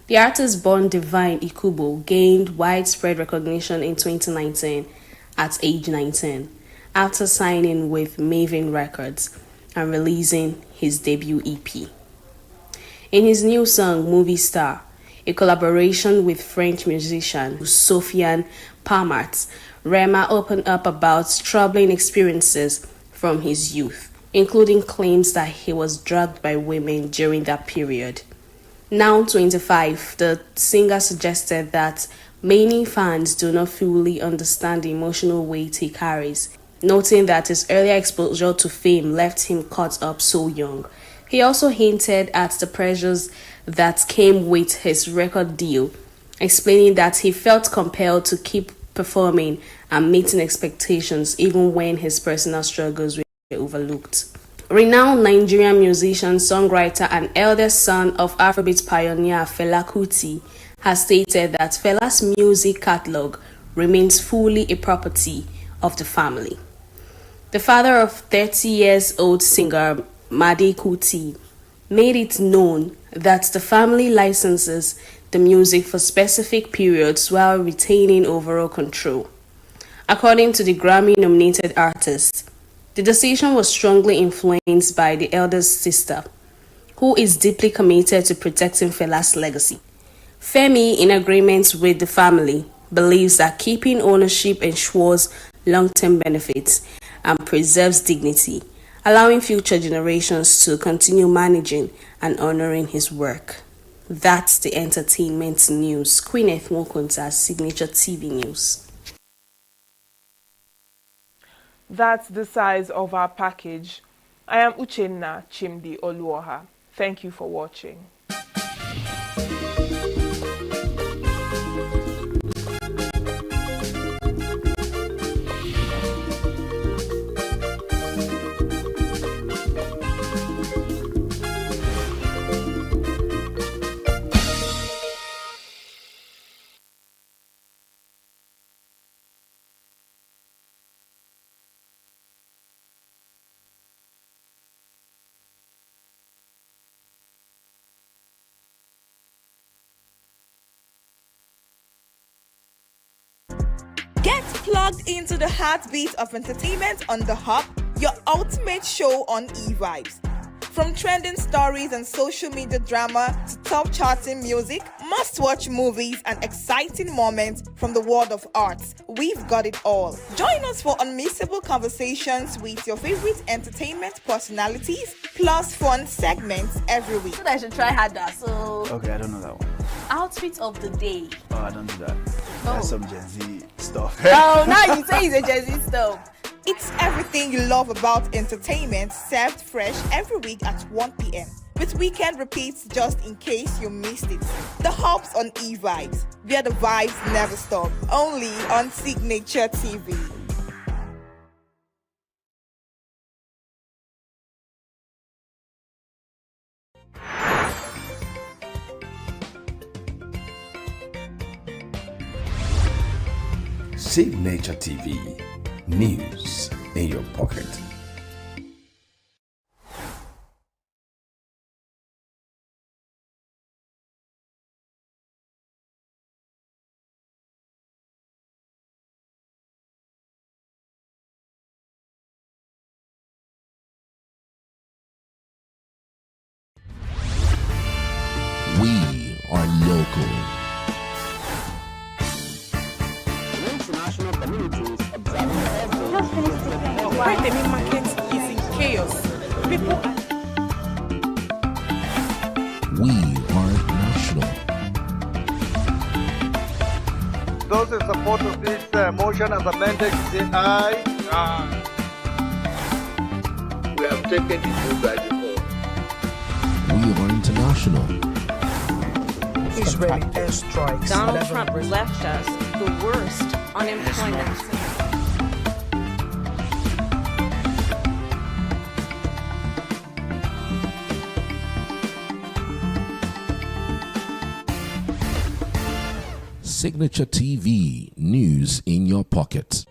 The artist born Divine Ikubo gained widespread recognition in 2019 at age 19 after signing with Maven Records and releasing his debut EP. In his new song Movie Star, a collaboration with French musician Sofiane Pamart, Rema opened up about troubling experiences from his youth, including claims that he was drugged by women during that period. Now 25, the singer suggested that many fans do not fully understand the emotional weight he carries, noting that his earlier exposure to fame left him caught up so young. He also hinted at the pressures that came with his record deal, explaining that he felt compelled to keep performing and meeting expectations even when his personal struggles were overlooked. Renowned Nigerian musician, songwriter, and eldest son of Afrobeat pioneer Fela Kuti has stated that Fela's music catalogue remains fully a property of the family. The father of 30-year-old singer Made Kuti made it known that the family licenses the music for specific periods while retaining overall control. According to the Grammy-nominated artist, the decision was strongly influenced by the eldest sister, who is deeply committed to protecting Fela's legacy. Femi, in agreement with the family, believes that keeping ownership ensures long-term benefits and preserves dignity, allowing future generations to continue managing and honoring his work. That's the entertainment news. Queen Ethmokunta's Signature TV News. That's the size of our package. I am Uchenna Chimdi Oluoha. Thank you for watching. Get plugged into the heartbeat of entertainment on The Hub, your ultimate show on E-Vibes. From trending stories and social media drama to top charting music, must-watch movies and exciting moments from the world of arts, we've got it all. Join us for unmissable conversations with your favorite entertainment personalities, plus fun segments every week. I should try harder, so... Okay, I don't know that one. Outfit of the day. Oh, I don't do that. That's some Gen Z stuff. Oh, now you say it's a Gen Z stuff. It's everything you love about entertainment, served fresh every week at 1 p.m. with weekend repeats just in case you missed it. The Hub's on E-Vibes, where the vibes never stop. Only on Signature TV. Signature TV, news in your pocket. We are local. International communities observing just finished the Where the main market is in chaos. People We are national. Those in support of this motion as amended, say aye. Aye. We have taken the vote by default. We are international. Israeli airstrikes. Donald Trump left us the worst unemployment. Signature TV, news in your pocket.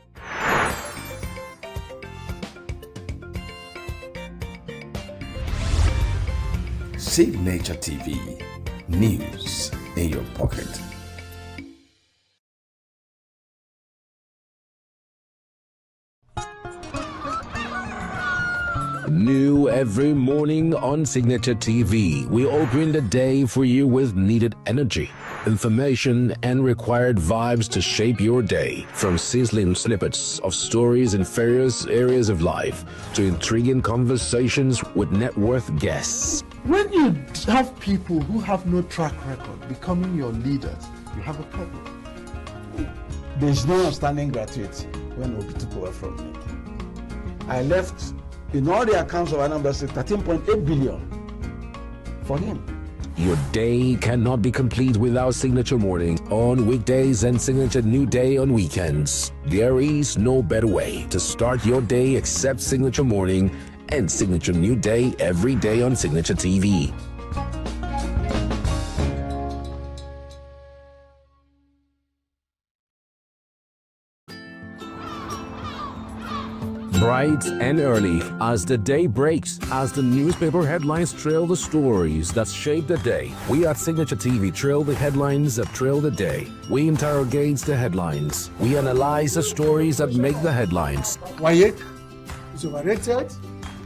Signature TV, news in your pocket. New every morning on Signature TV, we open the day for you with needed energy, information, and required vibes to shape your day. From sizzling snippets of stories in various areas of life to intriguing conversations with net worth guests. When you have people who have no track record becoming your leaders, you have a problem. There is no outstanding gratuity when Obi took over from me. I left in all the accounts of Anambra State 13.8 billion for him. Your day cannot be complete without Signature Morning on weekdays and Signature New Day on weekends. There is no better way to start your day except Signature Morning and Signature New Day every day on Signature TV. Bright and early as the day breaks, as the newspaper headlines trail the stories that shape the day, we at Signature TV trail the headlines that trail the day. We interrogate the headlines. We analyze the stories that make the headlines. Why is overrated,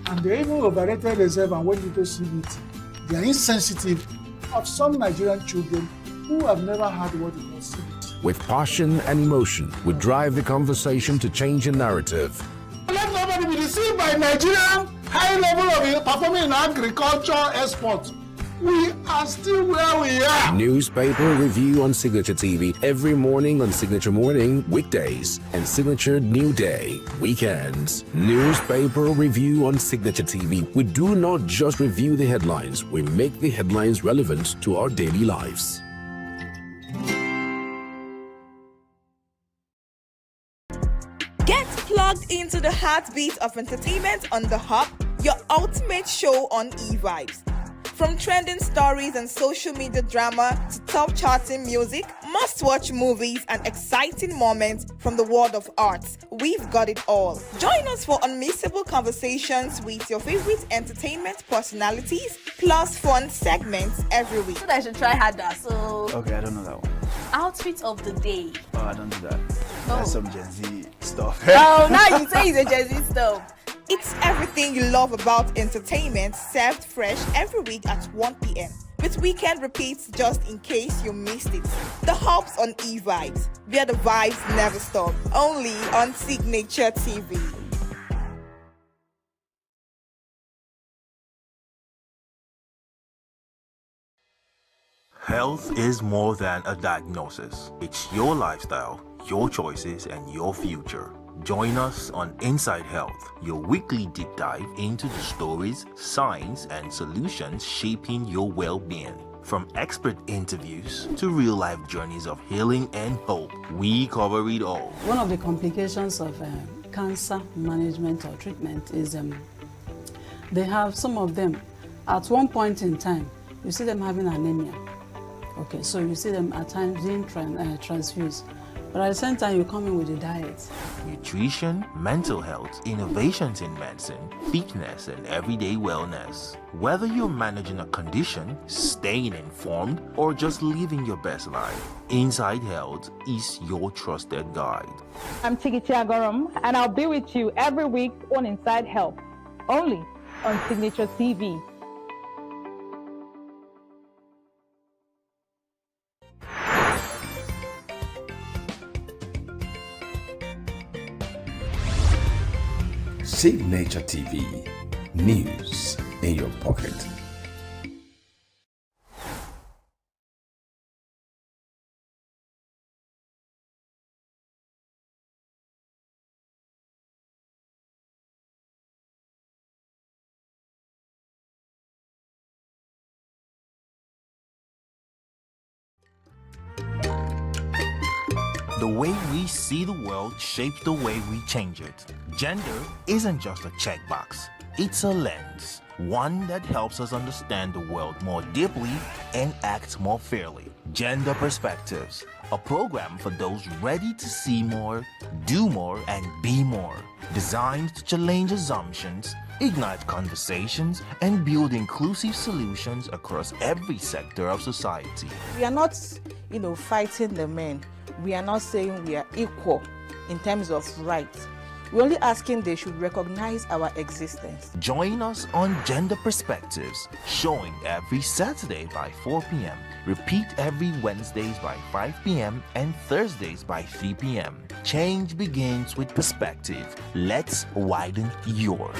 and they even overrated themselves and went into CBT. They are insensitive of some Nigerian children who have never had what it was CBT. With passion and emotion, we drive the conversation to change a narrative. Let nobody be deceived by Nigerian high level of performing in agriculture export. We are still where we are. Newspaper review on Signature TV every morning on Signature Morning weekdays and Signature New Day weekends. Newspaper review on Signature TV. We do not just review the headlines, we make the headlines relevant to our daily lives. Get plugged into the heartbeat of entertainment on The Hub, your ultimate show on eVibes. From trending stories and social media drama to top charting music, must-watch movies and exciting moments from the world of arts, we've got it all. Join us for unmissable conversations with your favorite entertainment personalities, plus fun segments every week. So I should try harder. So Okay, I don't know that one. outfit of the day. Oh, I don't do that. That's some Gen Z stuff. Oh, now you say it's a Gen Z stuff. It's everything you love about entertainment, served fresh every week at 1 p.m. with weekend repeats just in case you missed it. The Hub's on eVibes, where the vibes never stop. Only on Signature TV. Health is more than a diagnosis. It's your lifestyle, your choices, and your future. Join us on Inside Health, your weekly deep dive into the stories, science, and solutions shaping your well-being. From expert interviews to real-life journeys of healing and hope, we cover it all. One of the complications of cancer management or treatment is they have some of them at one point in time, you see them having anemia. Okay, so you see them at times being transfused. But at the same time, you come in with the diet. Nutrition, mental health, innovations in medicine, fitness, and everyday wellness. Whether you're managing a condition, staying informed, or just living your best life, Inside Health is your trusted guide. I'm Tigiti Agorum, and I'll be with you every week on Inside Health, only on Signature TV. Signature TV, news in your pocket. The way we see the world shapes the way we change it. Gender isn't just a checkbox, it's a lens. One that helps us understand the world more deeply and act more fairly. Gender Perspectives, a program for those ready to see more, do more, and be more. Designed to challenge assumptions, ignite conversations, and build inclusive solutions across every sector of society. We are not, fighting the men. We are not saying we are equal in terms of rights. We're only asking they should recognize our existence. Join us on Gender Perspectives, showing every Saturday by 4 p.m. Repeat every Wednesdays by 5 p.m. and Thursdays by 3 p.m. Change begins with perspective. Let's widen yours.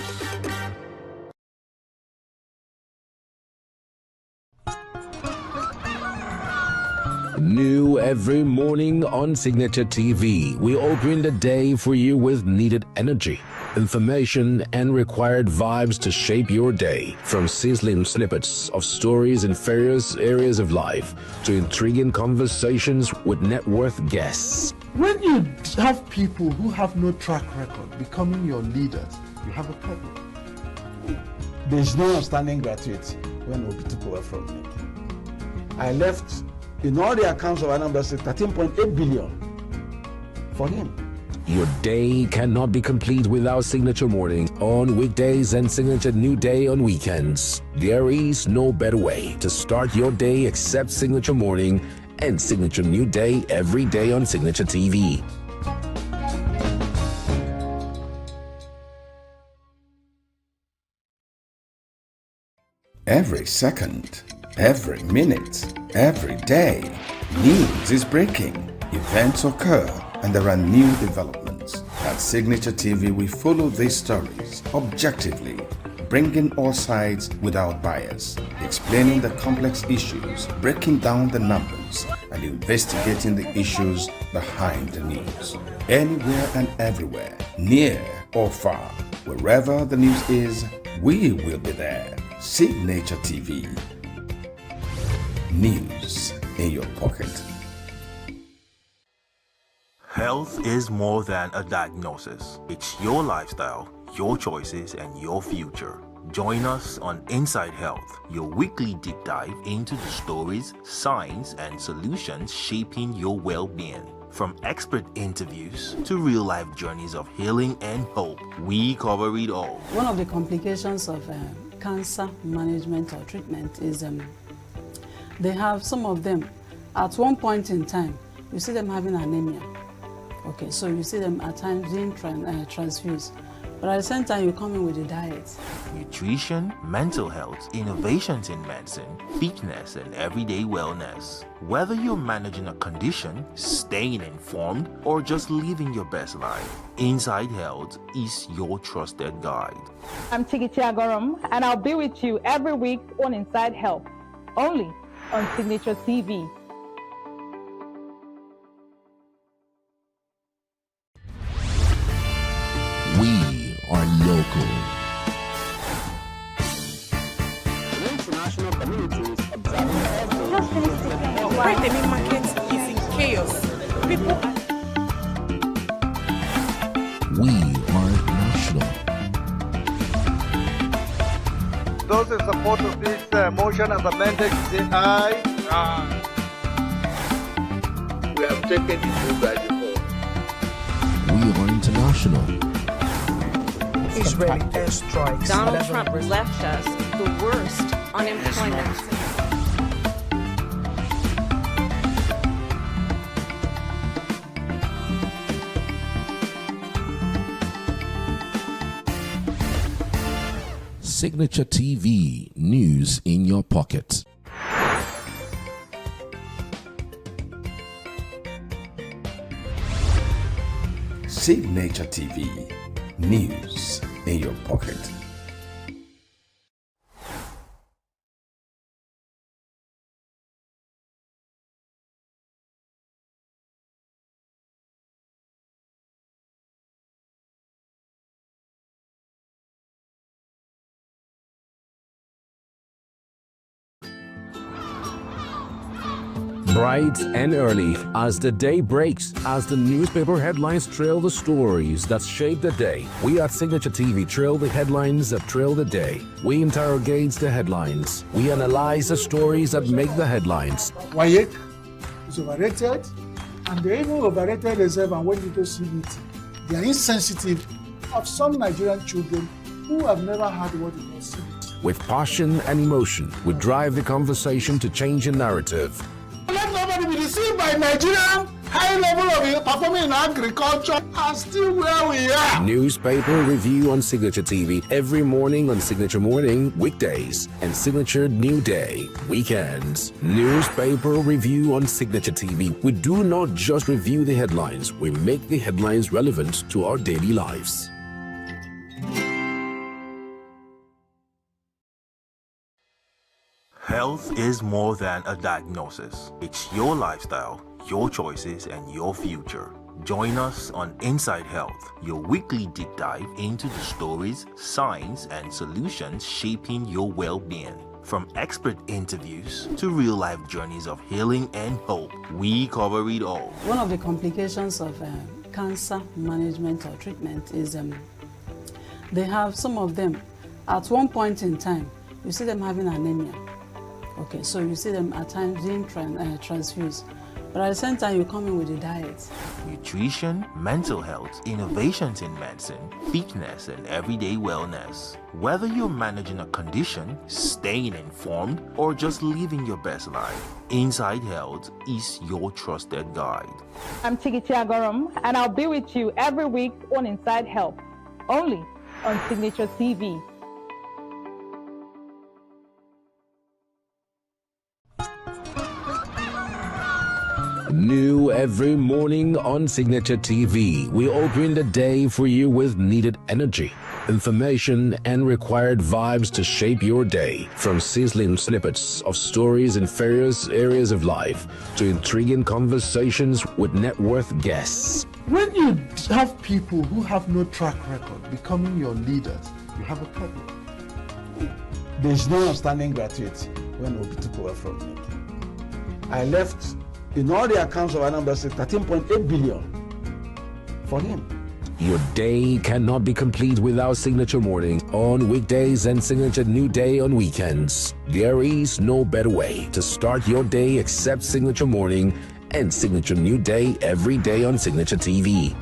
New every morning on Signature TV, we open the day for you with needed energy, information, and required vibes to shape your day. From sizzling snippets of stories in various areas of life to intriguing conversations with net worth guests. When you have people who have no track record becoming your leaders, you have a problem. There's no outstanding gratuity when Obi took over from me. I left in all the accounts of Anambra State 13.8 billion for him. Your day cannot be complete without Signature Morning on weekdays and Signature New Day on weekends. There is no better way to start your day except Signature Morning and Signature New Day every day on Signature TV. Every second, every minute, every day, news is breaking, events occur, and there are new developments. At Signature TV, we follow these stories objectively, bringing all sides without bias, explaining the complex issues, breaking down the numbers, and investigating the issues behind the news. Anywhere and everywhere, near or far, wherever the news is, we will be there. Signature TV. News in your pocket. Health is more than a diagnosis. It's your lifestyle, your choices, and your future. Join us on Inside Health, your weekly deep dive into the stories, science, and solutions shaping your well-being. From expert interviews to real-life journeys of healing and hope, we cover it all. One of the complications of cancer management or treatment is they have some of them at one point in time, you see them having anemia. Okay, so you see them at times being transfused. But at the same time, you come in with the diet. Nutrition, mental health, innovations in medicine, fitness, and everyday wellness. Whether you're managing a condition, staying informed, or just living your best life, Inside Health is your trusted guide. I'm Tigiti Agorum, and I'll be with you every week on Inside Health, only on Signature TV. We are local. International communities observing Why the main market is in chaos. People are... We are national. Those in support of this motion as amended, say aye. We have taken the vote by default. emotional. Israeli airstrikes. Donald Trump left us the worst unemployment. Signature TV, news in your pocket. Signature TV, news in your pocket. Bright and early as the day breaks, as the newspaper headlines trail the stories that shape the day. We at Signature TV trail the headlines that trail the day. We interrogate the headlines. We analyze the stories that make the headlines. WAEC is overrated, and they even overrated themselves, and when people see it, they are insensitive of some Nigerian children who have never had what they call CBT. With passion and emotion, we drive the conversation to change the narrative. Let nobody be deceived by Nigerian high level of performing in agriculture and still where we are. Newspaper review on Signature TV every morning on Signature Morning, weekdays, and Signature New Day, weekends. Newspaper review on Signature TV. We do not just review the headlines, we make the headlines relevant to our daily lives. Health is more than a diagnosis. It's your lifestyle, your choices, and your future. Join us on Inside Health, your weekly deep dive into the stories, science, and solutions shaping your well-being. From expert interviews to real-life journeys of healing and hope, we cover it all. One of the complications of cancer management or treatment is they have, some of them, at one point in time, you see them having anemia. Okay, so you see them at times being transfused. But at the same time, you come in with a diet. Nutrition, mental health, innovations in medicine, fitness, and everyday wellness. Whether you're managing a condition, staying informed, or just living your best life, Inside Health is your trusted guide. I'm Tigiti Agorum, and I'll be with you every week on Inside Health, only on Signature TV. New every morning on Signature TV, we open the day for you with needed energy, information, and required vibes to shape your day. From sizzling snippets of stories in various areas of life to intriguing conversations with net worth guests. When you have people who have no track record becoming your leaders, you have a problem. There's no outstanding gratuity when Obi took over from me. I left in all the accounts of Anambra State 13.8 billion for him. Your day cannot be complete without Signature Morning on weekdays and Signature New Day on weekends. There is no better way to start your day except Signature Morning and Signature New Day every day on Signature TV.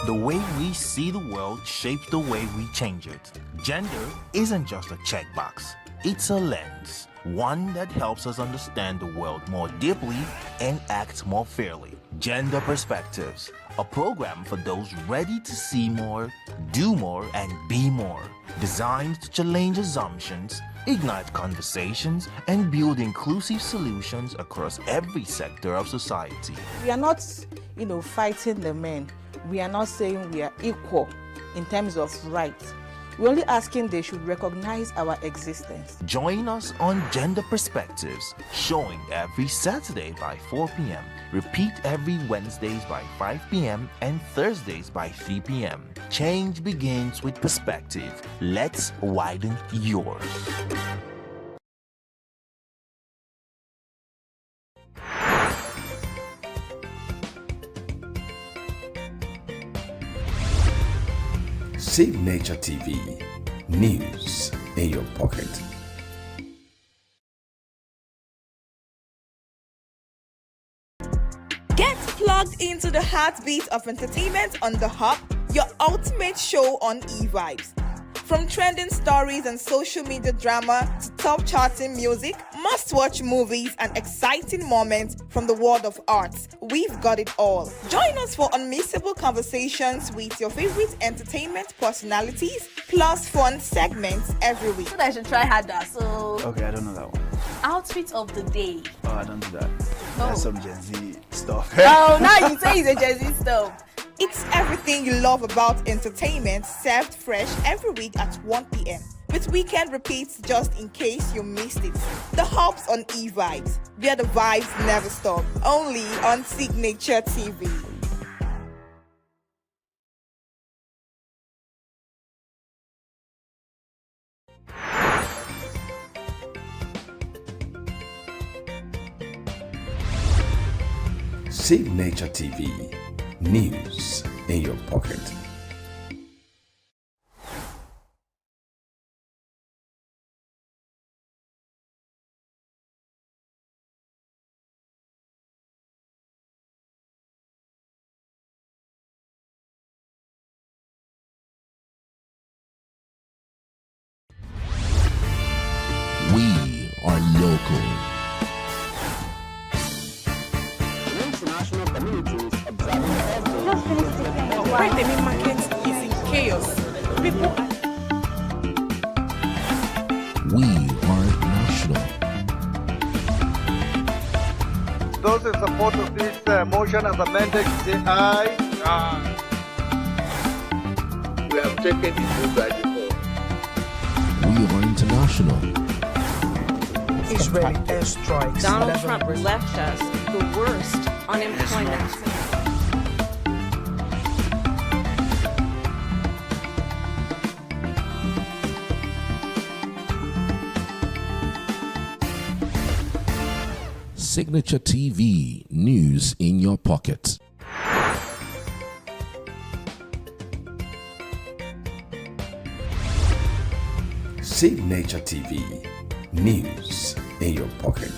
The way we see the world shapes the way we change it. Gender isn't just a checkbox, it's a lens, one that helps us understand the world more deeply and act more fairly. Gender Perspectives, a program for those ready to see more, do more, and be more. Designed to challenge assumptions, ignite conversations, and build inclusive solutions across every sector of society. We are not, fighting the men. We are not saying we are equal in terms of rights. We're only asking they should recognize our existence. Join us on Gender Perspectives, showing every Saturday by 4 p.m. Repeat every Wednesdays by 5 p.m. and Thursdays by 3 p.m. Change begins with perspective. Let's widen yours. Signature TV, news in your pocket. plugged into the heartbeat of entertainment on The Hub, your ultimate show on E-Vibes. From trending stories and social media drama to top charting music, must-watch movies and exciting moments from the world of arts, we've got it all. Join us for unmissable conversations with your favorite entertainment personalities, plus fun segments every week. I should try harder, so... Okay, I don't know that one. Outfit of the day. Oh, I don't do that. That's some Gen Z stuff. Oh, now you say it's a Gen Z stuff. It's everything you love about entertainment, served fresh every week at 1 p.m. with weekend repeats just in case you missed it. The Hub's on E-Vibes, where the vibes never stop. Only on Signature TV. Signature TV. News in your pocket. We are local. International communities observing Right, the main market is in chaos. People are... We are national. Those in support of this motion as amended, say aye. We have taken the vote by default. We are international. Israeli airstrikes. Donald Trump left us the worst unemployment. Signature TV, news in your pocket. Signature TV. News in your pocket.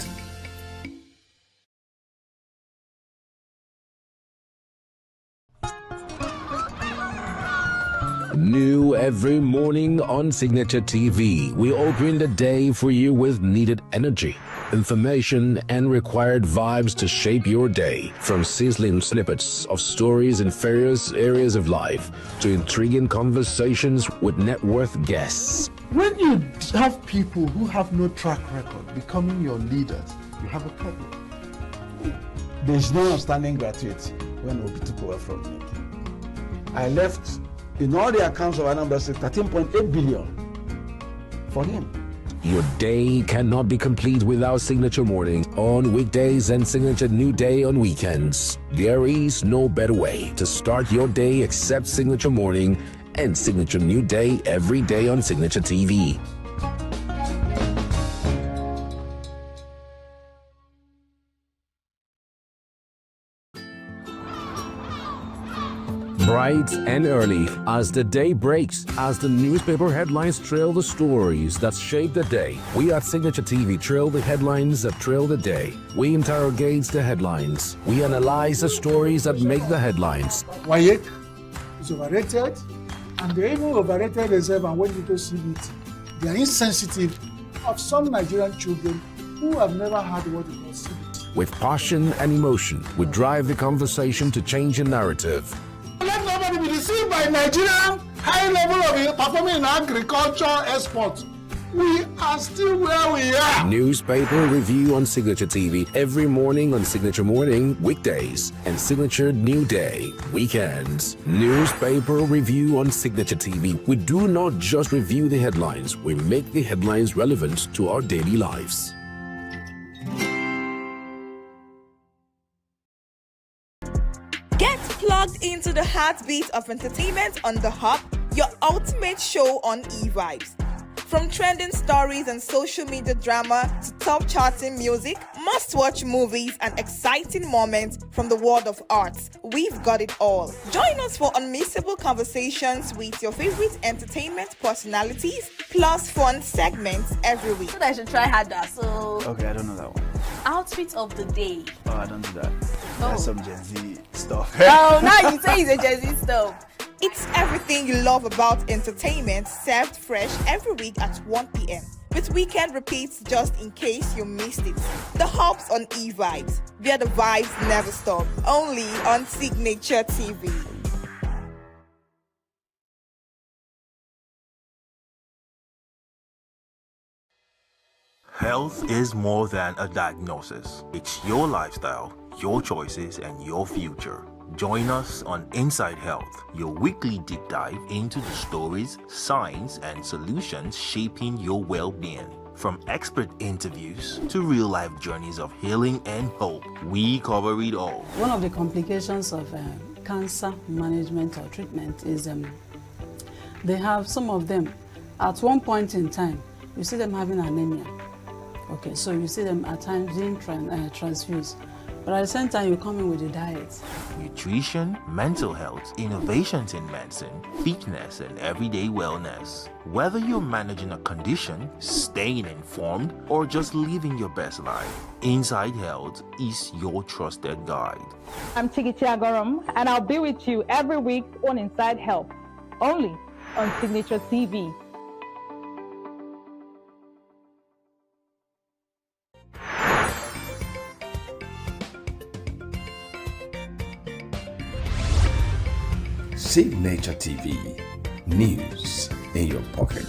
New every morning on Signature TV, we open the day for you with needed energy, information, and required vibes to shape your day. From sizzling snippets of stories in various areas of life to intriguing conversations with net worth guests. When you have people who have no track record becoming your leaders, you have a problem. There's no outstanding gratuity when Obi took over from me. I left, in all the accounts of Anambra State, 13.8 billion for him. Your day cannot be complete without Signature Morning on weekdays and Signature New Day on weekends. There is no better way to start your day except Signature Morning and Signature New Day every day on Signature TV. Bright and early as the day breaks, as the newspaper headlines trail the stories that shape the day. We at Signature TV trail the headlines that trail the day. We interrogate the headlines. We analyze the stories that make the headlines. WAEC is overrated, and they even overrated themselves and went into CBT. They are insensitive of some Nigerian children who have never had what they call CBT. With passion and emotion, we drive the conversation to change a narrative. Let nobody be deceived by Nigerian high level of performing in agriculture export. We are still where we are. Newspaper review on Signature TV every morning on Signature Morning weekdays and Signature New Day weekends. Newspaper review on Signature TV. We do not just review the headlines, we make the headlines relevant to our daily lives. Get plugged into the heartbeat of entertainment on The Hub, your ultimate show on E-Vibes. From trending stories and social media drama to top charting music, must-watch movies and exciting moments from the world of arts, we've got it all. Join us for unmissable conversations with your favorite entertainment personalities, plus fun segments every week. I should try harder. So, Okay, I don't know that one. outfit of the day. Oh, I don't do that. That's some Gen Z stuff. Oh, now you say it's a Gen Z stuff. It's everything you love about entertainment, served fresh every week at 1 p.m. with weekend repeats just in case you missed it. The Hubs on E-Vibes, where the vibes never stop. Only on Signature TV. Health is more than a diagnosis. It's your lifestyle, your choices, and your future. Join us on Inside Health, your weekly deep dive into the stories, science, and solutions shaping your well-being. From expert interviews to real-life journeys of healing and hope, we cover it all. One of the complications of cancer management or treatment is they have some of them at one point in time, you see them having anemia. Okay, so you see them at times being transfused. But at the same time, you come in with a diet. Nutrition, mental health, innovations in medicine, fitness, and everyday wellness. Whether you're managing a condition, staying informed, or just living your best life, Inside Health is your trusted guide. I'm Chigichi Agorom, and I'll be with you every week on Inside Health, only on Signature TV. Signature TV, news in your pocket.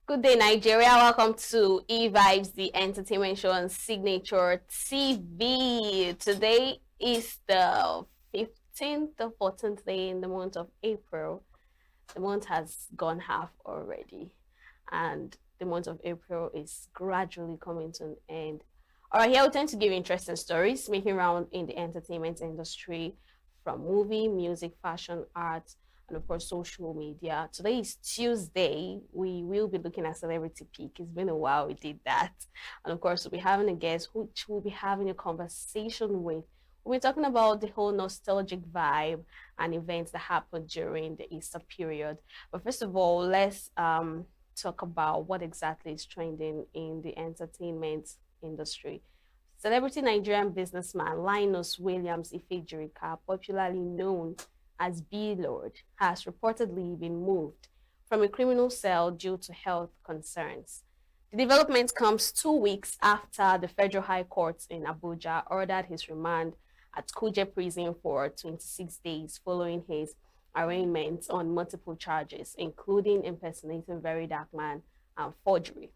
Good day, Nigeria. Welcome to E-Vibes, the entertainment show on Signature TV. Today is the 15th or 14th day in the month of April. The month has gone half already, and the month of April is gradually coming to an end. All right, here we tend to give interesting stories making round in the entertainment industry, from movie, music, fashion, art, and of course social media. Today is Tuesday. We will be looking at Celebrity Peak. It's been a while we did that. And of course we'll be having a guest which we'll be having a conversation with. We'll be talking about the whole nostalgic vibe and events that happened during the Easter period. But first of all, let's talk about what exactly is trending in the entertainment industry. Celebrity Nigerian businessman Linus Williams Ifejirika, popularly known as B-Lord, has reportedly been moved from a criminal cell due to health concerns. The development comes 2 weeks after the Federal High Court in Abuja ordered his remand at Kuje Prison for 26 days following his arraignment on multiple charges, including impersonating Very Dark Man and forgery.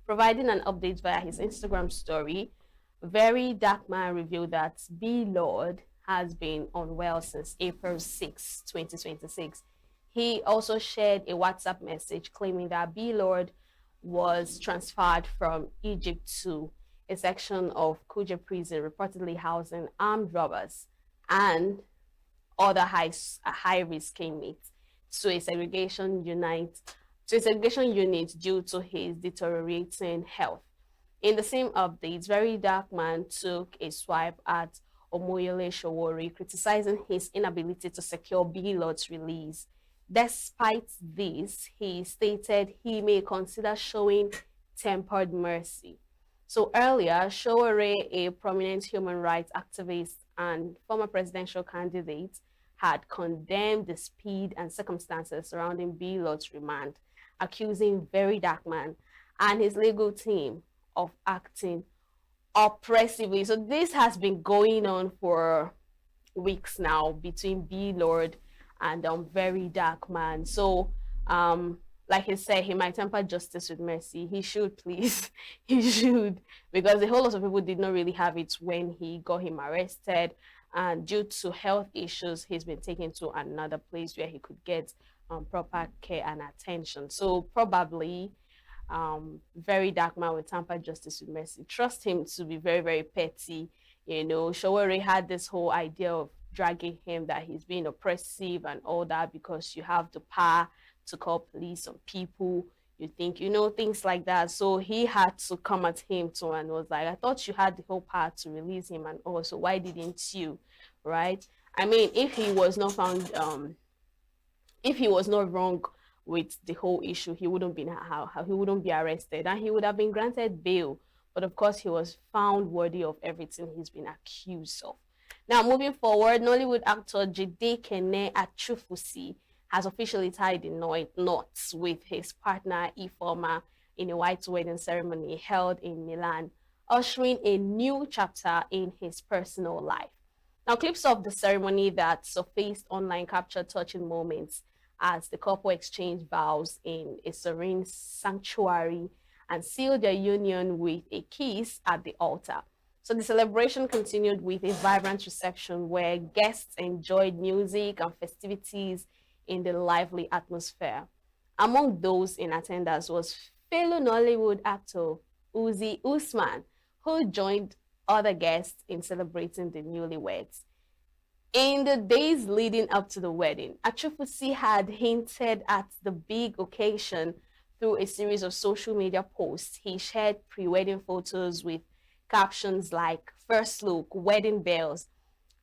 Providing an update via his Instagram story, Very Dark Man revealed that B-Lord has been unwell since April 6, 2026. He also shared a WhatsApp message claiming that B-Lord was transferred from Egypt to a section of Kuje prison reportedly housing armed robbers and other high-risk inmates to a segregation unit due to his deteriorating health. In the same updates, Very Dark Man took a swipe at Omoyele Sowore, criticizing his inability to secure B-Lord's release. Despite this, he stated he may consider showing tempered mercy. So earlier, Sowore, a prominent human rights activist and former presidential candidate, had condemned the speed and circumstances surrounding B. Lord's remand, accusing Very Dark Man and his legal team of acting oppressively. So this has been going on for weeks now between B. Lord and Very Dark Man. So like he said, he might temper justice with mercy. He should, please. He should, because a whole lot of people did not really have it when he got him arrested, and due to health issues, he's been taken to another place where he could get proper care and attention. So probably Very Dark Man will tamper justice with mercy. Trust him to be very, very petty. You know, Shawari had this whole idea of dragging him, that he's being oppressive and all that, because you have the power to call police on people. You think, you know, things like that. So he had to come at him too and was like, I thought you had the whole power to release him, and also why didn't you? Right? I mean, if he was not found if he was not wrong with the whole issue, he wouldn't be he wouldn't be arrested, and he would have been granted bail. But of course, he was found worthy of everything he's been accused of. Now, moving forward, Nollywood actor Jide Kene Achufusi has officially tied the knots with his partner Ifeoma in a white wedding ceremony held in Milan, ushering a new chapter in his personal life. Now, clips of the ceremony that surfaced online captured touching moments as the couple exchanged vows in a serene sanctuary and sealed their union with a kiss at the altar. So the celebration continued with a vibrant reception where guests enjoyed music and festivities in the lively atmosphere. Among those in attendance was fellow Nollywood actor Uzi Usman, who joined other guests in celebrating the newlyweds. In the days leading up to the wedding, Achufusi had hinted at the big occasion through a series of social media posts. He shared pre-wedding photos with captions like "First look, wedding bells,"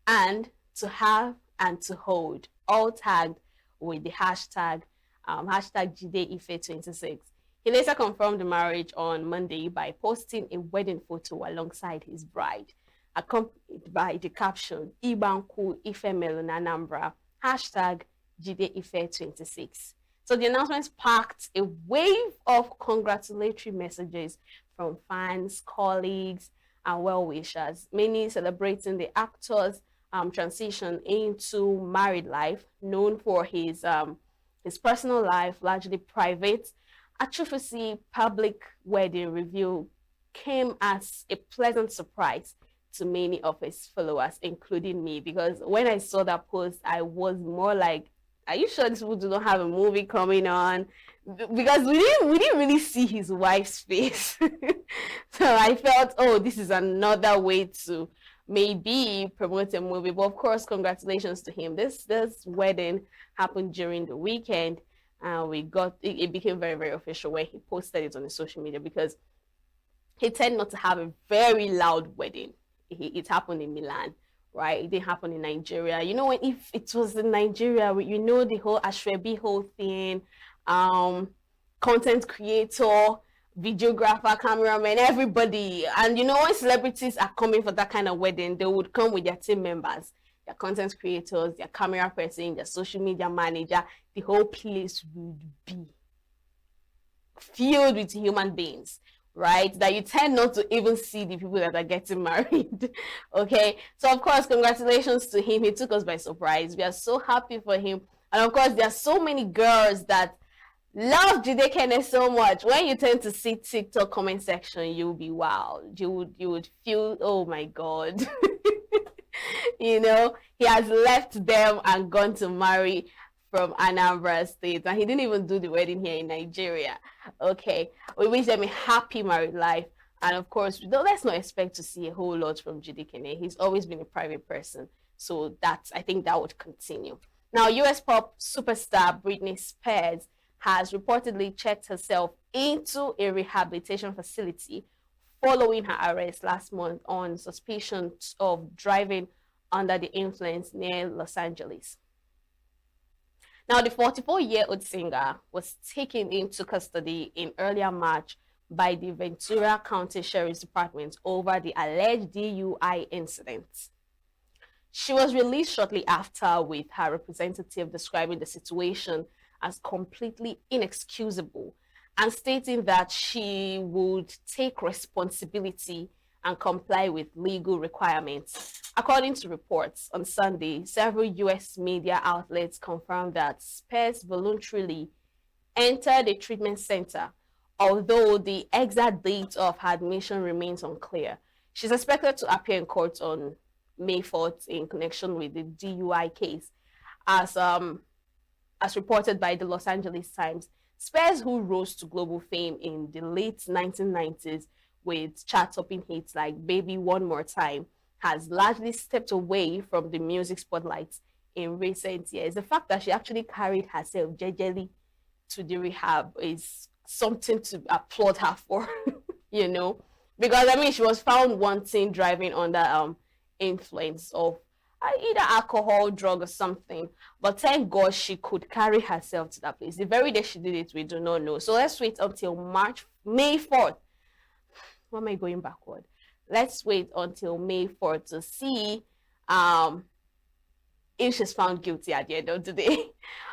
and "To have and to hold," all tagged with the hashtag #JideIfe26. He later confirmed the marriage on Monday by posting a wedding photo alongside his bride, accompanied by the caption "Ibanku Ifemelu Nanambra," #JideIfe26. So the announcement sparked a wave of congratulatory messages from fans, colleagues, and well-wishers, many celebrating the actor's transition into married life, known for his personal life, largely private. Achufusi public wedding reveal came as a pleasant surprise to many of his followers, including me, because when I saw that post, I was more like, are you sure these people do not have a movie coming on? Because we didn't really see his wife's face. So I felt, oh, this is another way to maybe promote a movie. But of course, congratulations to him. This wedding happened during the weekend. It became very, very official when he posted it on his social media, because he tended not to have a very loud wedding. It happened in Milan, right? It didn't happen in Nigeria. You know, if it was in Nigeria, you know, the whole Ashwebi whole thing, content creator, videographer, cameraman, everybody. And you know, when celebrities are coming for that kind of wedding, they would come with their team members, their content creators, their camera person, their social media manager. The whole place would be filled with human beings, right? That you tend not to even see the people that are getting married. Okay, so of course, congratulations to him. He took us by surprise. We are so happy for him. And of course, there are so many girls that love Jide Kene so much. When you tend to see TikTok comment section, you'll be wild. You would feel, oh my god. You know, he has left them and gone to marry from Anambra State, and he didn't even do the wedding here in Nigeria. Okay, we wish them a happy married life, and of course, let's not expect to see a whole lot from Jide Kene. He's always been a private person, so I think that would continue. Now, US pop superstar Britney Spears has reportedly checked herself into a rehabilitation facility following her arrest last month on suspicion of driving under the influence near Los Angeles. Now, the 44-year-old singer was taken into custody in earlier March by the Ventura County Sheriff's Department over the alleged DUI incident. She was released shortly after, with her representative describing the situation as completely inexcusable and stating that she would take responsibility and comply with legal requirements. According to reports, on Sunday, several U.S. media outlets confirmed that Spears voluntarily entered a treatment center, although the exact date of her admission remains unclear. She's expected to appear in court on May 4th in connection with the DUI case. As reported by the Los Angeles Times, Spears, who rose to global fame in the late 1990s with chart-topping hits like Baby One More Time, has largely stepped away from the music spotlight in recent years. The fact that she actually carried herself jejely to the rehab is something to applaud her for, you know, because I mean, she was found wanting driving under influence of either alcohol, drug, or something. But thank God she could carry herself to that place. The very day she did it, we do not know. So let's wait until May 4th. Why am I going backward? Let's wait until May 4th to see if she's found guilty at the end of the day.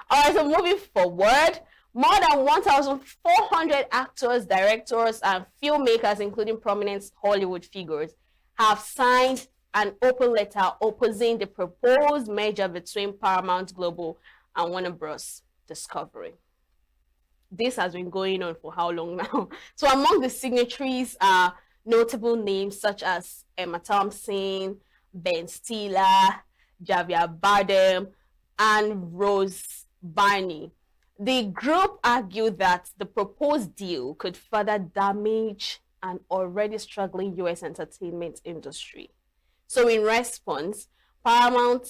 All right, so moving forward, more than 1,400 actors, directors, and filmmakers, including prominent Hollywood figures, have signed an open letter opposing the proposed merger between Paramount Global and Warner Bros. Discovery. This has been going on for how long now? So among the signatories are notable names such as Emma Thompson, Ben Stiller, Javier Bardem, and Rose Barney. The group argued that the proposed deal could further damage an already struggling U.S. entertainment industry. So in response, Paramount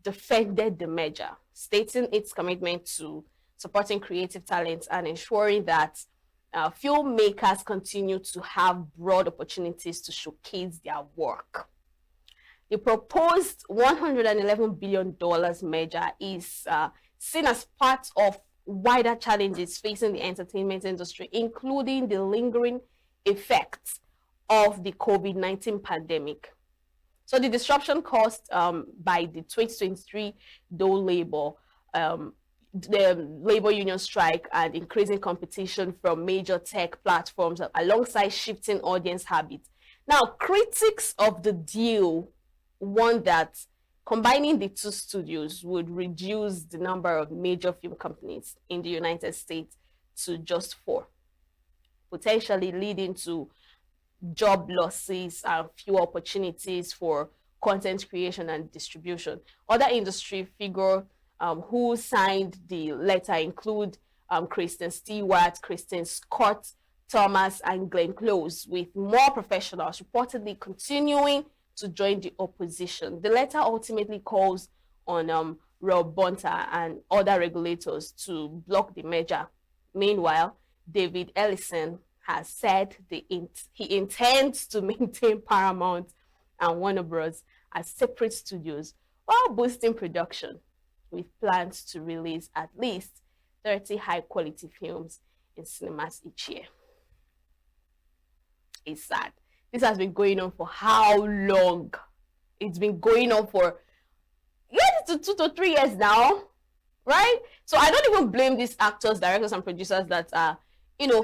defended the merger, stating its commitment to supporting creative talent and ensuring that filmmakers continue to have broad opportunities to showcase their work. The proposed $111 billion merger is seen as part of wider challenges facing the entertainment industry, including the lingering effects of the COVID-19 pandemic. So the disruption caused by the 2023 the labor union strike and increasing competition from major tech platforms alongside shifting audience habits. Now, critics of the deal warned that combining the two studios would reduce the number of major film companies in the United States to just 4, potentially leading to job losses and fewer opportunities for content creation and distribution. Other industry figures who signed the letter include Kristen Stewart, Kristen Scott, Thomas, and Glenn Close, with more professionals reportedly continuing to join the opposition. The letter ultimately calls on Rob Bonta and other regulators to block the merger. Meanwhile, David Ellison has said he intends to maintain Paramount and Warner Bros. As separate studios while boosting production, with plans to release at least 30 high-quality films in cinemas each year. It's sad. This has been going on for how long? It's been going on for 2 to 3 years now, right? So I don't even blame these actors, directors, and producers that are,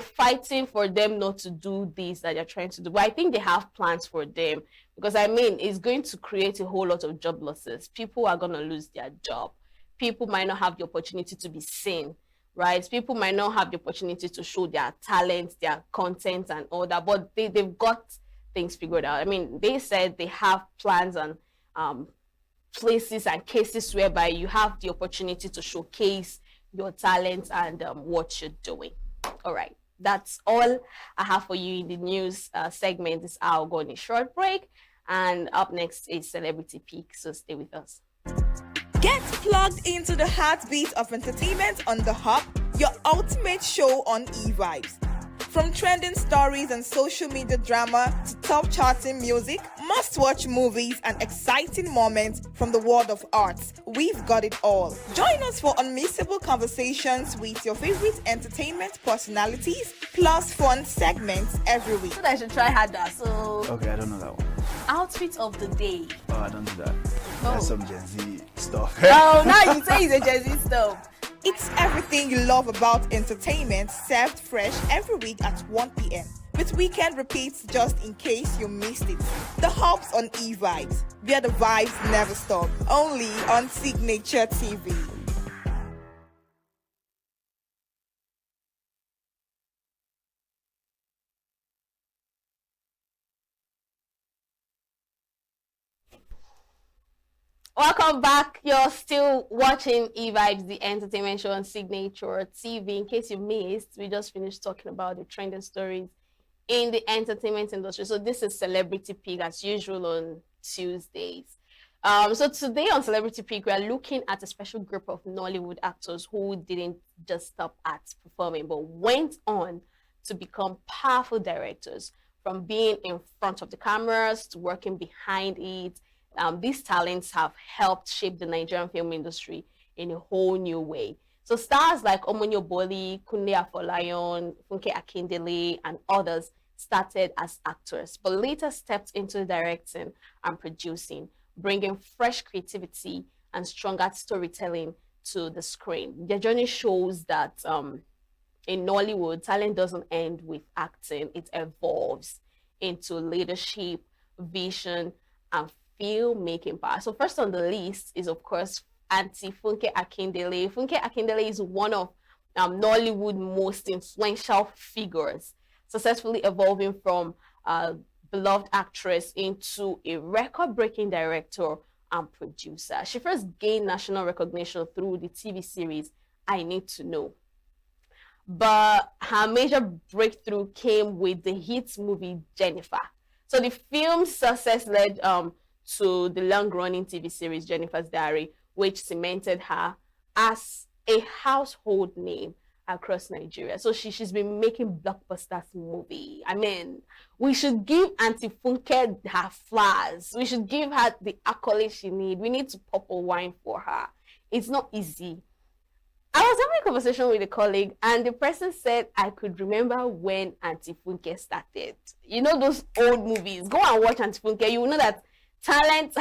fighting for them not to do this that they're trying to do. But I think they have plans for them, because I mean, it's going to create a whole lot of job losses. People are going to lose their job. People might not have the opportunity to be seen, right? People might not have the opportunity to show their talent, their content, and all that. But they've got things figured out. I mean, they said they have plans and places and cases whereby you have the opportunity to showcase your talent and what you're doing. All right, that's all I have for you in the news segment. This hour, go on a short break, and up next is Celebrity Peak, so stay with us. Get plugged into the heartbeat of entertainment on The Hub, your ultimate show on eVibes. From trending stories and social media drama to top charting music, must-watch movies and exciting moments from the world of arts, we've got it all. Join us for unmissable conversations with your favorite entertainment personalities, plus fun segments every week. So I should try harder, so... Okay, I don't know that one. outfit of the day. Oh, I don't do that. Oh. That's some Gen Z stuff. Oh, now you say it's a Gen Z stuff. It's everything you love about entertainment served fresh every week at 1 p.m. with weekend repeats just in case you missed it. The Hubs on E-Vibes, where the vibes never stop. Only on Signature TV. Welcome back. You're still watching E-Vibes, the entertainment show on Signature TV. In case you missed, we just finished talking about the trending stories in the entertainment industry. So this is Celebrity Pick as usual on Tuesdays. So today on Celebrity Pick, we are looking at a special group of Nollywood actors who didn't just stop at performing, but went on to become powerful directors, from being in front of the cameras to working behind it. These talents have helped shape the Nigerian film industry in a whole new way. So stars like Omonyo Boli, Kunle Afolayan, Funke Akindele, and others started as actors, but later stepped into directing and producing, bringing fresh creativity and stronger storytelling to the screen. Their journey shows that in Nollywood, talent doesn't end with acting. It evolves into leadership, vision, and filmmaking power. So first on the list is, of course, Auntie Funke Akindele. Funke Akindele is one of Nollywood's most influential figures, successfully evolving from a beloved actress into a record-breaking director and producer. She first gained national recognition through the TV series I Need to Know. But her major breakthrough came with the hit movie Jennifer. So the film's success led to the long-running TV series Jennifer's Diary, which cemented her as a household name across Nigeria. So she's been making blockbusters movie. I mean, we should give Auntie Funke her flowers. We should give her the accolades she needs. We need to pop a wine for her. It's not easy. I was having a conversation with a colleague, and the person said I could remember when Auntie Funke started. You know those old movies. Go and watch Auntie Funke. You will know that talent,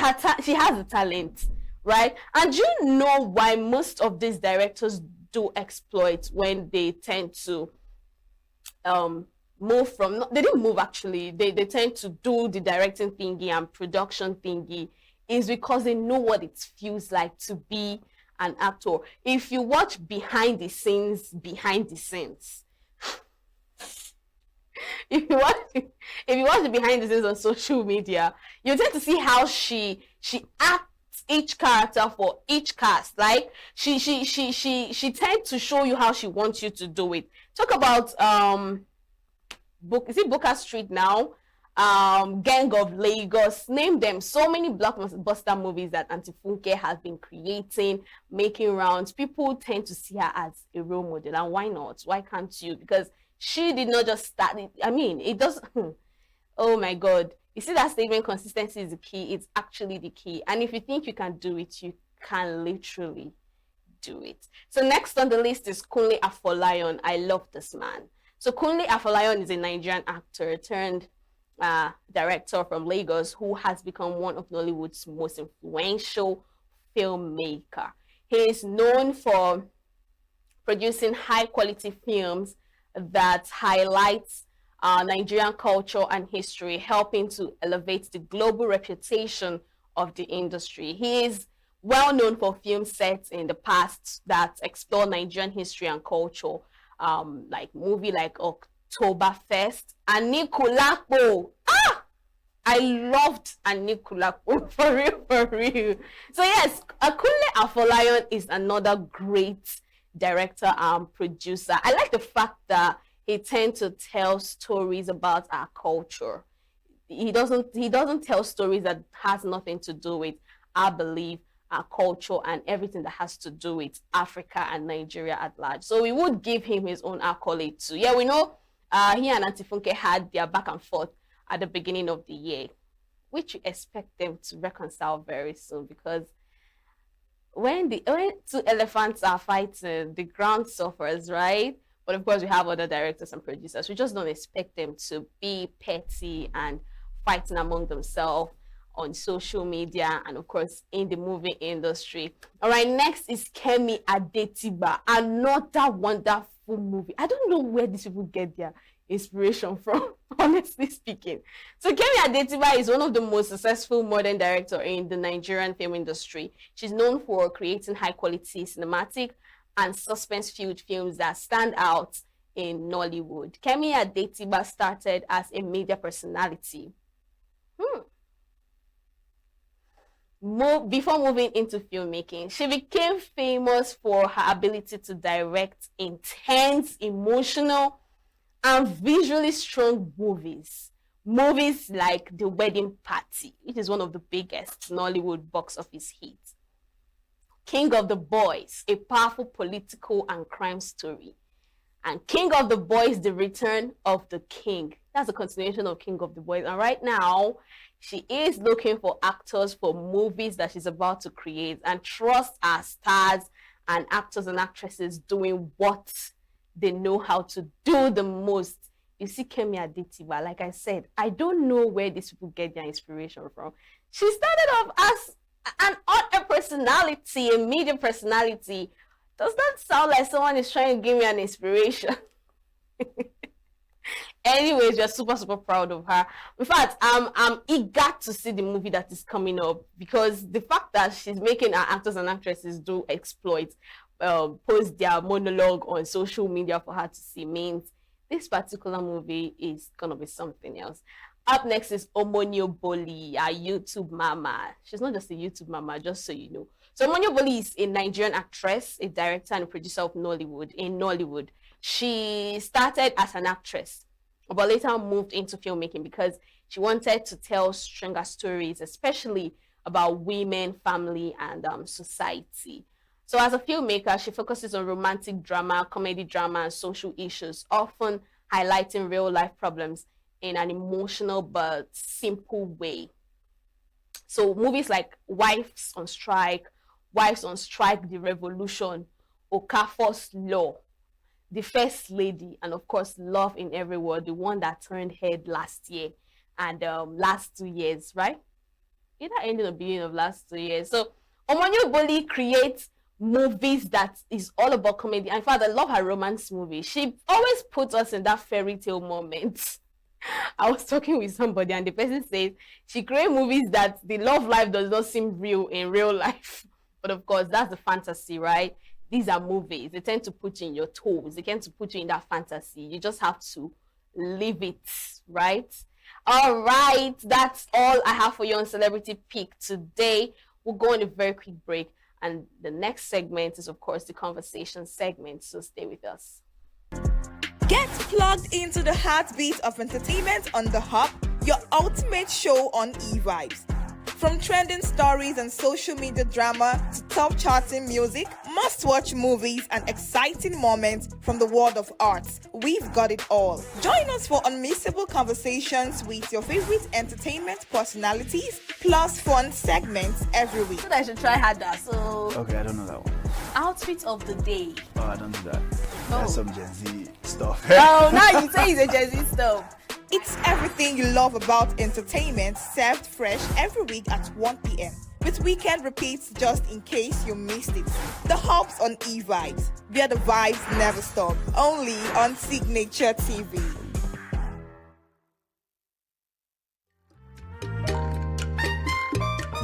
she has the talent, right? And you know why most of these directors do exploit when they tend to move from, they didn't move actually, they tend to do the directing thingy and production thingy, is because they know what it feels like to be an actor. If you watch behind the scenes, if you watch the behind the scenes on social media, you tend to see how she acts each character for each cast. Like she tends to show you how she wants you to do it. Talk about is it Booker Street now? Gang of Lagos, name them. So many blockbuster movies that Auntie Funke has been creating, making rounds. People tend to see her as a role model, and why not? Why can't you? Because she did not just start it. I mean, it does. Oh my God. You see that statement, consistency is the key. It's actually the key. And if you think you can do it, you can literally do it. So next on the list is Kunle Afolayan. I love this man. So Kunle Afolayan is a Nigerian actor turned director from Lagos who has become one of Nollywood's most influential filmmaker. He is known for producing high-quality films that highlights Nigerian culture and history, helping to elevate the global reputation of the industry. He is well known for film sets in the past that explore Nigerian history and culture, like movie like Oktoberfest and Nikulapo. I loved Anikulapo, for real. So yes, Kunle Afolayan is another great director and producer. I like the fact that he tends to tell stories about our culture. He doesn't tell stories that has nothing to do with our belief, our culture, and everything that has to do with Africa and Nigeria at large. So we would give him his own accolade too. Yeah, we know he and Auntie Funke had their back and forth at the beginning of the year, which we expect them to reconcile very soon, because when two elephants are fighting, the ground suffers, right? But of course, we have other directors and producers. We just don't expect them to be petty and fighting among themselves. on social media and of course in the movie industry. All right, next is Kemi Adetiba, another wonderful movie. I don't know where these people get their inspiration from, honestly speaking. So Kemi Adetiba is one of the most successful modern directors in the Nigerian film industry. She's known for creating high quality cinematic and suspense-filled films that stand out in Nollywood. Kemi Adetiba started as a media personality. Before moving into filmmaking, she became famous for her ability to direct intense, emotional, and visually strong movies. Movies like The Wedding Party, which is one of the biggest Nollywood box office hits. King of the Boys, a powerful political and crime story. And King of the Boys, The Return of the King. That's a continuation of King of the Boys. And right now, she is looking for actors for movies that she's about to create, and trust our stars and actors and actresses doing what they know how to do the most. You see Kemi Adetiba, like I said, I don't know where these people get their inspiration from. She started off as an art personality, a media personality. Does that sound like someone is trying to give me an inspiration? Anyways, we're super proud of her. In fact, I'm eager to see the movie that is coming up, because the fact that she's making our actors and actresses do exploits, post their monologue on social media for her to see, means this particular movie is gonna be something else. Up next is Omonyo Boli, a YouTube mama. She's not just a YouTube mama, just so you know. So Omonyo Boli is a Nigerian actress, a director and a producer of Nollywood. She started as an actress, but later moved into filmmaking because she wanted to tell stronger stories, especially about women, family, and society. So as a filmmaker, she focuses on romantic drama, comedy drama, and social issues, often highlighting real-life problems in an emotional but simple way. So movies like Wives on Strike, The Revolution, Okafor's Law, The First Lady, and of course Love in Every Word, the one that turned head last year and last 2 years, right? Either ending or beginning of last 2 years. So Omonyo Boli creates movies that is all about comedy. In fact, I love her romance movie. She always puts us in that fairy tale moment. I was talking with somebody and the person says she creates movies that the love life does not seem real in real life. But of course, that's the fantasy, right? These are movies. They tend to put you in your toes. They tend to put you in that fantasy. You just have to live it, right? All right, that's all I have for you on Celebrity Pick today. We'll go on a very quick break. And the next segment is, of course, the conversation segment. So stay with us. Get plugged into the heartbeat of entertainment on The Hub, your ultimate show on e-vibes. From trending stories and social media drama to top charting music, must-watch movies and exciting moments from the world of arts, we've got it all. Join us for unmissable conversations with your favorite entertainment personalities, plus fun segments every week. I should try harder. So, Okay, I don't know that one. outfit of the day. Oh, I don't do that. That's some Gen Z stuff. Oh, now you say it's a Gen Z stuff. It's everything you love about entertainment, served fresh every week at 1 p.m. with weekend repeats just in case you missed it. The Hubs on e-vibes, where the vibes never stop. Only on Signature TV.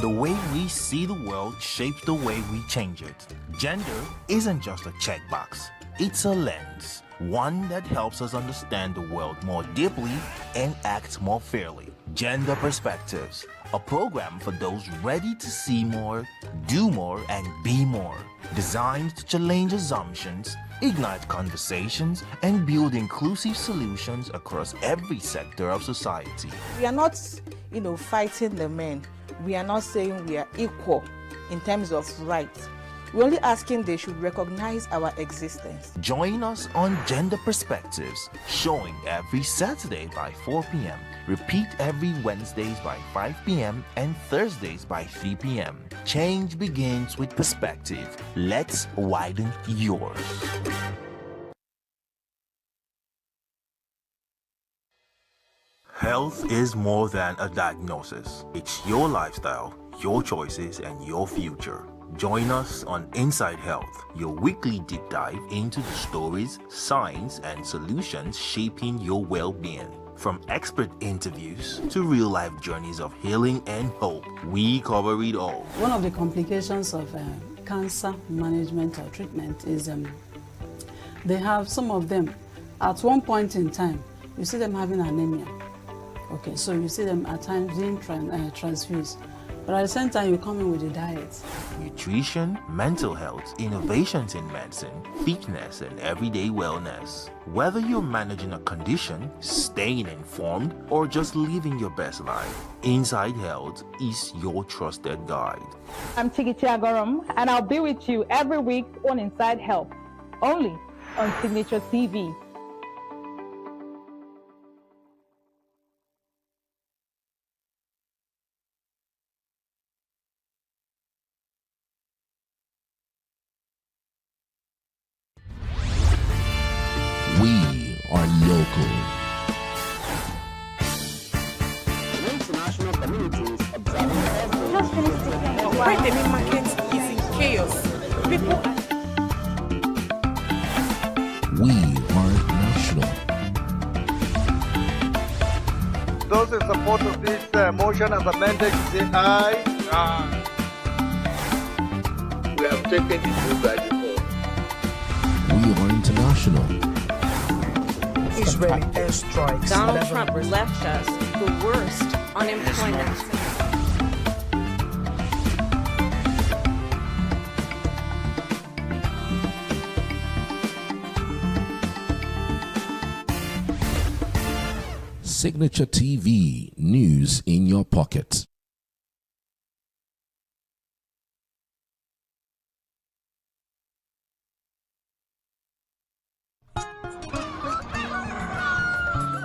The way we see the world shapes the way we change it. Gender isn't just a checkbox, it's a lens. One that helps us understand the world more deeply and act more fairly. Gender Perspectives, a program for those ready to see more, do more, and be more. Designed to challenge assumptions, ignite conversations, and build inclusive solutions across every sector of society. We are not, fighting the men. We are not saying we are equal in terms of rights. We're only asking they should recognize our existence. Join us on Gender Perspectives, showing every Saturday by 4 p.m. Repeat every Wednesdays by 5 p.m. and Thursdays by 3 p.m. Change begins with perspective. Let's widen yours. Health is more than a diagnosis. It's your lifestyle, your choices, and your future. Join us on Inside Health, your weekly deep dive into the stories, science, and solutions shaping your well-being. From expert interviews to real-life journeys of healing and hope, we cover it all. One of the complications of cancer management or treatment is they have some of them at one point in time, you see them having anemia. Okay, so you see them at times being transfused. But at the same time, you come in with a diet. Nutrition, mental health, innovations in medicine, fitness, and everyday wellness. Whether you're managing a condition, staying informed, or just living your best life, Inside Health is your trusted guide. I'm Chigichi Agorum, and I'll be with you every week on Inside Health, only on Signature TV. We are local. International communities observing where the main market is in chaos. People We are national. Those in support of this motion as amended, say aye. We have taken the vote by default. We are international. Israeli airstrikes. Donald Trump left us the worst unemployment. Signature TV, news in your pocket.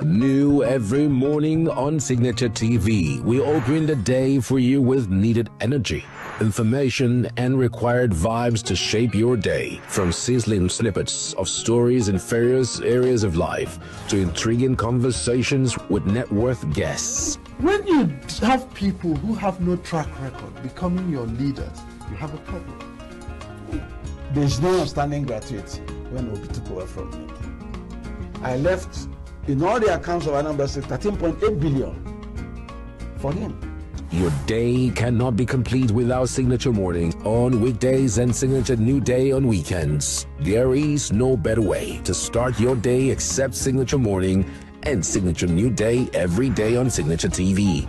New every morning on Signature TV, we open the day for you with needed energy, information, and required vibes to shape your day. From sizzling snippets of stories in various areas of life to intriguing conversations with net worth guests. When you have people who have no track record becoming your leaders, you have a problem. There's no outstanding gratuity when Obi took over from me. I left in all the accounts of Anambra State 13.8 billion for him. Your day cannot be complete without Signature Morning on weekdays and Signature New Day on weekends. There is no better way to start your day except Signature Morning and Signature New Day every day on Signature TV.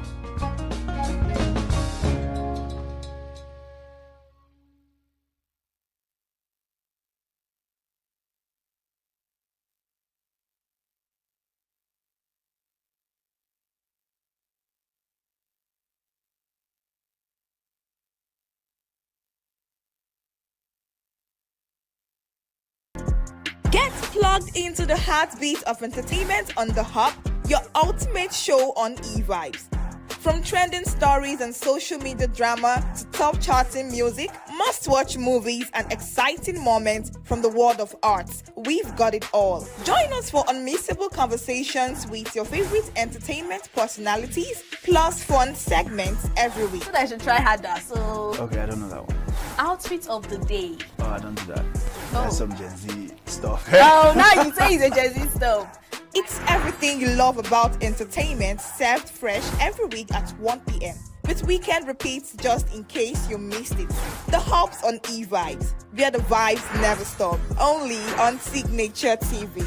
Get plugged into the heartbeat of entertainment on The Hub, your ultimate show on e-vibes. From trending stories and social media drama to top charting music, must-watch movies and exciting moments from the world of arts, we've got it all. Join us for unmissable conversations with your favorite entertainment personalities, plus fun segments every week. I should try harder, so... Okay, I don't know that one. Outfit of the day. Oh, I don't do that. That's some Gen Z stuff. Oh, now you say it's a Gen Z stuff. It's everything you love about entertainment, served fresh every week at 1 p.m. with weekend repeats just in case you missed it. The Hub's on e-vibes, where the vibes never stop. Only on Signature TV.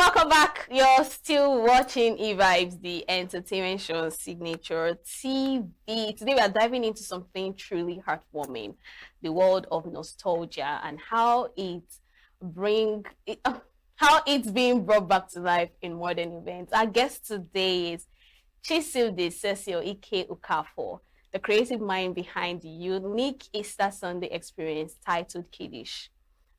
welcome back. You're still watching E-Vibes, the entertainment show on Signature TV. Today we are diving into something truly heartwarming, the world of nostalgia and how it's being brought back to life in modern events. Our guest today is Chisilde Cecil Ike Okafor, the creative mind behind the unique Easter Sunday experience titled Kiddish,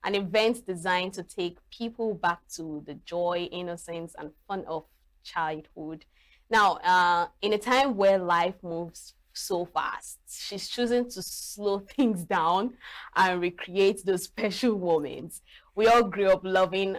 an event designed to take people back to the joy, innocence, and fun of childhood. Now, in a time where life moves so fast, she's choosing to slow things down and recreate those special moments we all grew up loving,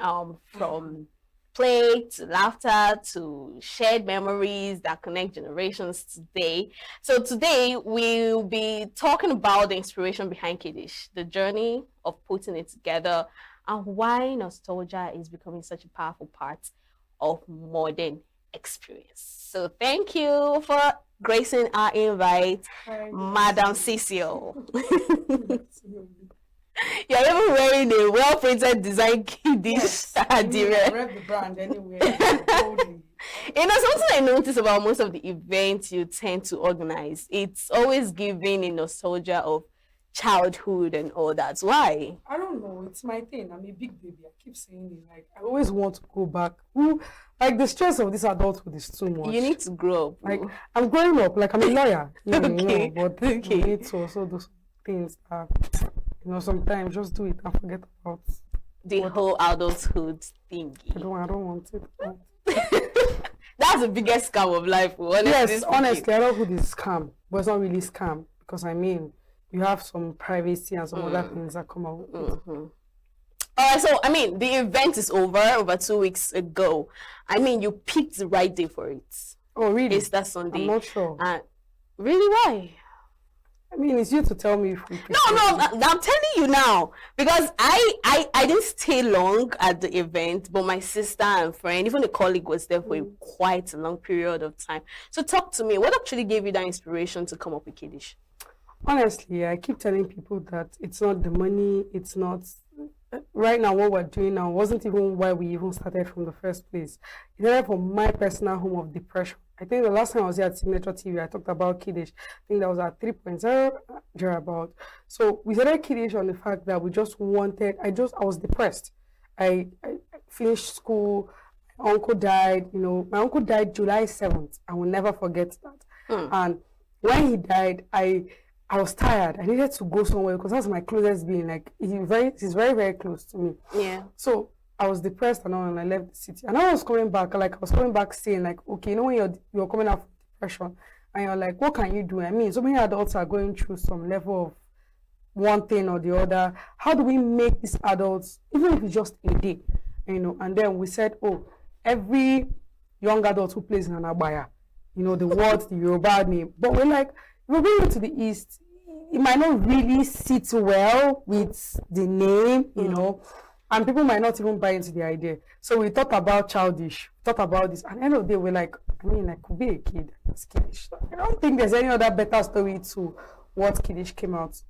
from play to laughter to shared memories that connect generations today. So today we'll be talking about the inspiration behind Kiddish, the journey of putting it together, and why nostalgia is becoming such a powerful part of modern experience. So thank you for gracing our invite, Madam Cecil. You're even wearing a well-printed design Kiddish attire. Rep the brand anyway. You know, something I notice about most of the events you tend to organize, it's always giving a nostalgia of childhood and all that. Why? I don't know. It's my thing. I'm a big baby. I keep saying it. Like, I always want to go back. Like, the stress of this adulthood is too much. You need to grow up. Like, I'm growing up. Like, I'm a lawyer. Okay. But I need to also do some things that, sometimes just do it and forget about the whole adulthood thingy. I don't want it. That's the biggest scam of life. Yes, honestly, adulthood is scam. But it's not really scam. Because, you have some privacy and some other things that come out with it. All right, so, the event is over 2 weeks ago. You picked the right day for it. Oh, really? It's that Sunday. I'm not sure. Really, why? It's you to tell me if we can. No, I'm telling you now. Because I didn't stay long at the event, but my sister and friend, even a colleague, was there for quite a long period of time. So talk to me. What actually gave you that inspiration to come up with Kiddish? Honestly, I keep telling people that it's not the money, it's not... Right now, what we're doing now wasn't even why we even started from the first place. It's started from my personal home of depression. I think the last time I was here at Signature TV, I talked about Kiddish. I think that was at 3.0, thereabout. So we started Kiddish on the fact that we just wanted... I was depressed. I finished school, my uncle died, my uncle died July 7th. I will never forget that. And when he died, I was tired. I needed to go somewhere because that's my closest being. Like, he's very, very close to me. Yeah. So I was depressed and all, and I left the city. And I was coming back, saying, like, okay, when you're coming out of depression, and you're like, what can you do? So many adults are going through some level of one thing or the other. How do we make these adults, even if it's just a day, And then we said, every young adult who plays in an abaya, the words, the Yoruba name. But we're like, we're going to the East, it might not really sit well with the name, and people might not even buy into the idea. So we thought about childish, thought about this, and at the end of the day, we're like, I could be a kid, it's Kiddish. I don't think there's any other better story to what Kiddish came out.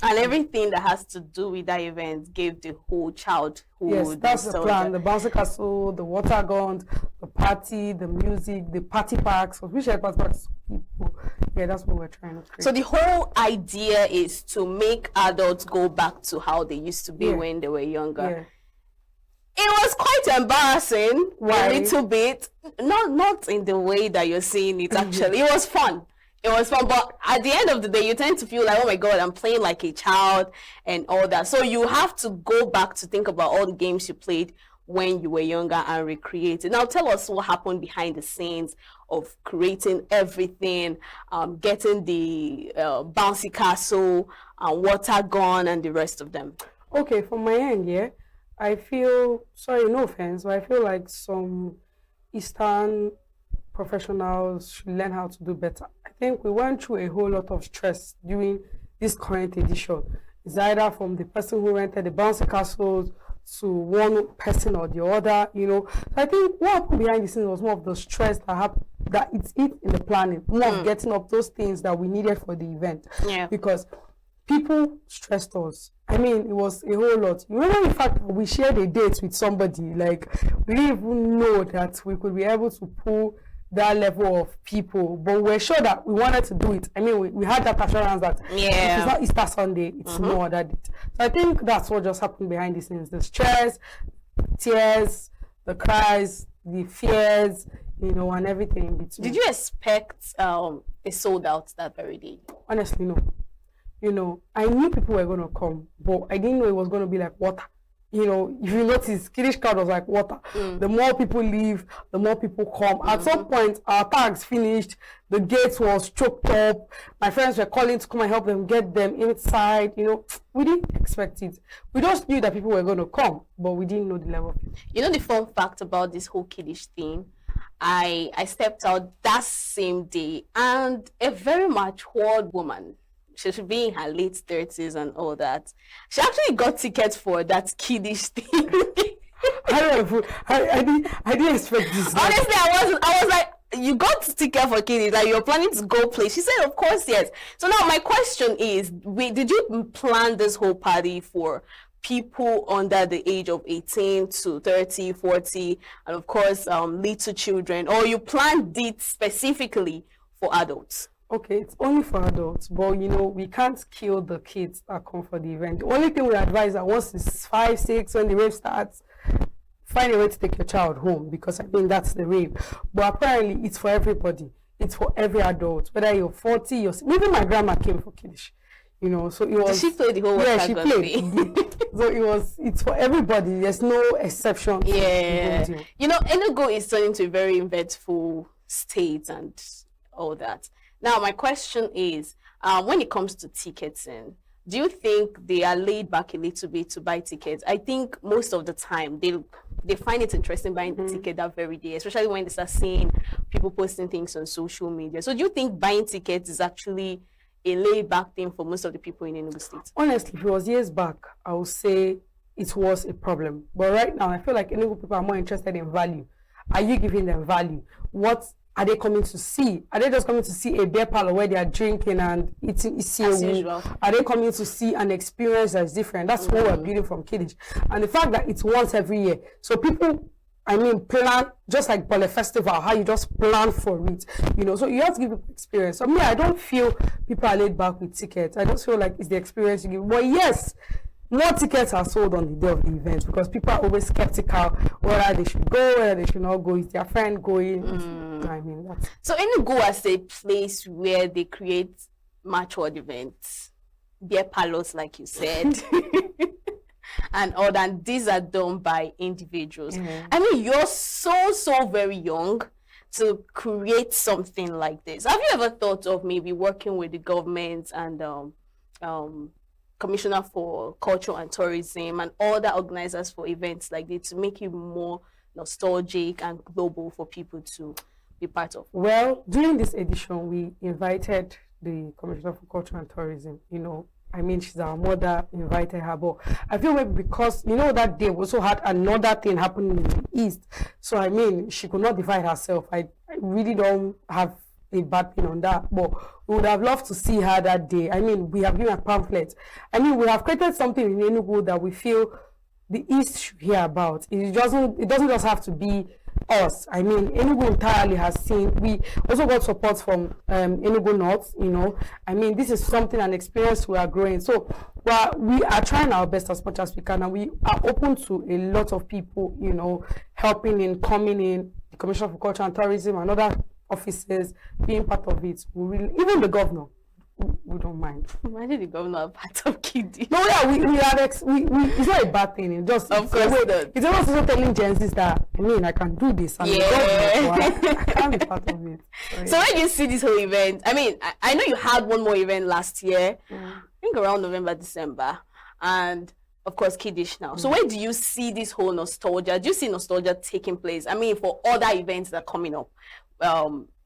And everything that has to do with that event gave the whole childhood. Yes, that's the plan. The bouncy castle, the water guns, the party, the music, the party packs, official party packs people. Yeah, that's what we're trying to create. So the whole idea is to make adults go back to how they used to be when they were younger. Yeah. It was quite embarrassing. Why? A little bit. Not in the way that you're seeing it, actually. It was fun. It was fun, but at the end of the day, you tend to feel like, oh my God, I'm playing like a child and all that. So you have to go back to think about all the games you played when you were younger and recreate it. Now, tell us what happened behind the scenes of creating everything, getting the bouncy castle, water gun, and the rest of them. Okay, from my end, I feel, sorry, no offense, but I feel like some Eastern professionals should learn how to do better. I think we went through a whole lot of stress during this current edition. It's either from the person who rented the bouncy castles to one person or the other, So I think what happened behind the scenes was more of the stress that it's in the planning, more of getting up those things that we needed for the event. Yeah. Because people stressed us. I mean, it was a whole lot. You remember the fact that we shared a date with somebody, like we didn't even know that we could be able to pull that level of people, but we're sure that we wanted to do it. I mean, we had that assurance that if it's not Easter Sunday, it's no other date. So I think that's what just happened behind the scenes. The stress, tears, the cries, the fears, you know, and everything in between. Did you expect a sold out that very day? Honestly, no. You know, I knew people were going to come, but I didn't know it was going to be like water. You know, if you notice, Kiddish crowd was like water. The more people leave, the more people come. At some point, our tags finished. The gates was choked up. My friends were calling to come and help them get them inside. You know, we didn't expect it. We just knew that people were going to come, but we didn't know the level. You know the fun fact about this whole Kiddish thing? I stepped out that same day, and a very matured woman, she should be in her late 30s and all that, she actually got tickets for that Kiddish thing. I didn't expect this. Honestly, I was like, you got ticket for Kiddish, like you're planning to go play. She said, of course, yes. So now my question is, did you plan this whole party for people under the age of 18 to 30, 40, and of course, little children, or you planned it specifically for adults? Okay, it's only for adults, but you know, we can't kill the kids that come for the event. The only thing we advise that once it's 5, 6, when the rave starts, find a way to take your child home, because I think that's the rave. But apparently, it's for everybody. It's for every adult, whether you're 40, even my grandma came for Kiddish. You know, so it was. Did she play the whole? Yeah, she played. So it's for everybody. There's no exception. Yeah. You know, ENUGU is turning to a very eventful state and all that. Now, my question is, when it comes to ticketing, do you think they are laid back a little bit to buy tickets? I think most of the time they find it interesting buying the ticket that very day, especially when they start seeing people posting things on social media. So do you think buying tickets is actually a laid back thing for most of the people in Enugu State? Honestly, if it was years back, I would say it was a problem. But right now, I feel like Enugu people are more interested in value. Are you giving them value? What are they coming to see? Are they just coming to see a beer parlor where they are drinking and eating usual? Are they coming to see an experience that's different? That's what we're building from Kiddish. And the fact that it's once every year. So people, I mean, plan, just like Bole Festival, how you just plan for it. You know, so you have to give people experience. So me, I don't feel people are laid back with tickets. I just feel like it's the experience you give. But yes, more tickets are sold on the day of the event because people are always skeptical whether they should go, whether they should not go. Is their friend going? I mean, that's... So ENUGU as a place where they create matured events, beer parlors, like you said, and all that. These are done by individuals. I mean, you're so very young to create something like this. Have you ever thought of maybe working with the government and Commissioner for Culture and Tourism and other organizers for events like this to make it more nostalgic and global for people to be part of? Well, during this edition, we invited the Commissioner for Culture and Tourism. You know, I mean, she's our mother, invited her, but I feel maybe because, you know, that day we also had another thing happening in the East. So, I mean, she could not divide herself. I really don't have a bad thing on that, but we would have loved to see her that day. I mean, we have given a pamphlet. I mean, we have created something in Enugu that we feel the East should hear about. It doesn't just have to be us. I mean, Enugu entirely has seen. We also got support from Enugu North. You know, I mean, this is something, an experience we are growing. So, we are trying our best as much as we can, and we are open to a lot of people. You know, helping in, coming in, the Commissioner for Culture and Tourism and other officers being part of it. We really, even the governor, we don't mind. Imagine the governor part of Kiddish. No, yeah, we it's not a bad thing. It's just of course it's also telling Gen Zs that I mean I can do this. And I can be part of it. So when you see this whole event, I mean, I know you had one more event last year. I think around November, December, and of course Kiddish now. So where do you see this whole nostalgia? Do you see nostalgia taking place? I mean, for other events that are coming up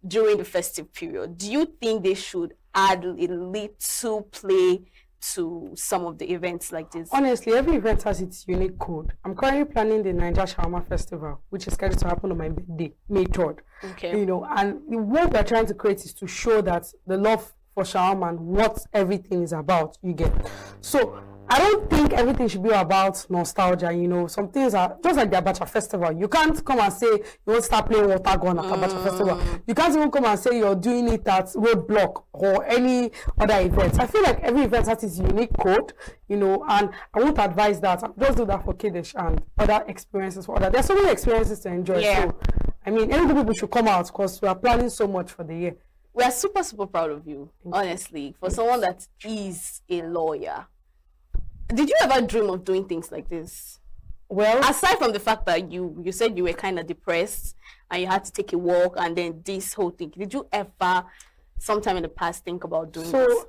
during the festive period, do you think they should add a little play to some of the events like this? Honestly, every event has its unique code. I'm currently planning the Niger Shawarma Festival, which is scheduled to happen on my birthday, May 3rd. Okay. You know, and what we're trying to create is to show that the love for shawarma and what everything is about, you get. So I don't think everything should be about nostalgia, you know. Some things are just like the Abacha Festival. You can't come and say you want to start playing water gun at Abacha Festival. You can't even come and say you're doing it at Roadblock or any other event. I feel like every event has its unique code, you know, and I won't advise that. Just do that for Kiddish and other experiences for other. There's so many experiences to enjoy. Yeah. So, I mean, any people should come out because we are planning so much for the year. We are super, super proud of you, honestly, for someone that is a lawyer. Did you ever dream of doing things like this? Well, aside from the fact that you said you were kind of depressed and you had to take a walk and then this whole thing, did you ever sometime in the past think about doing this?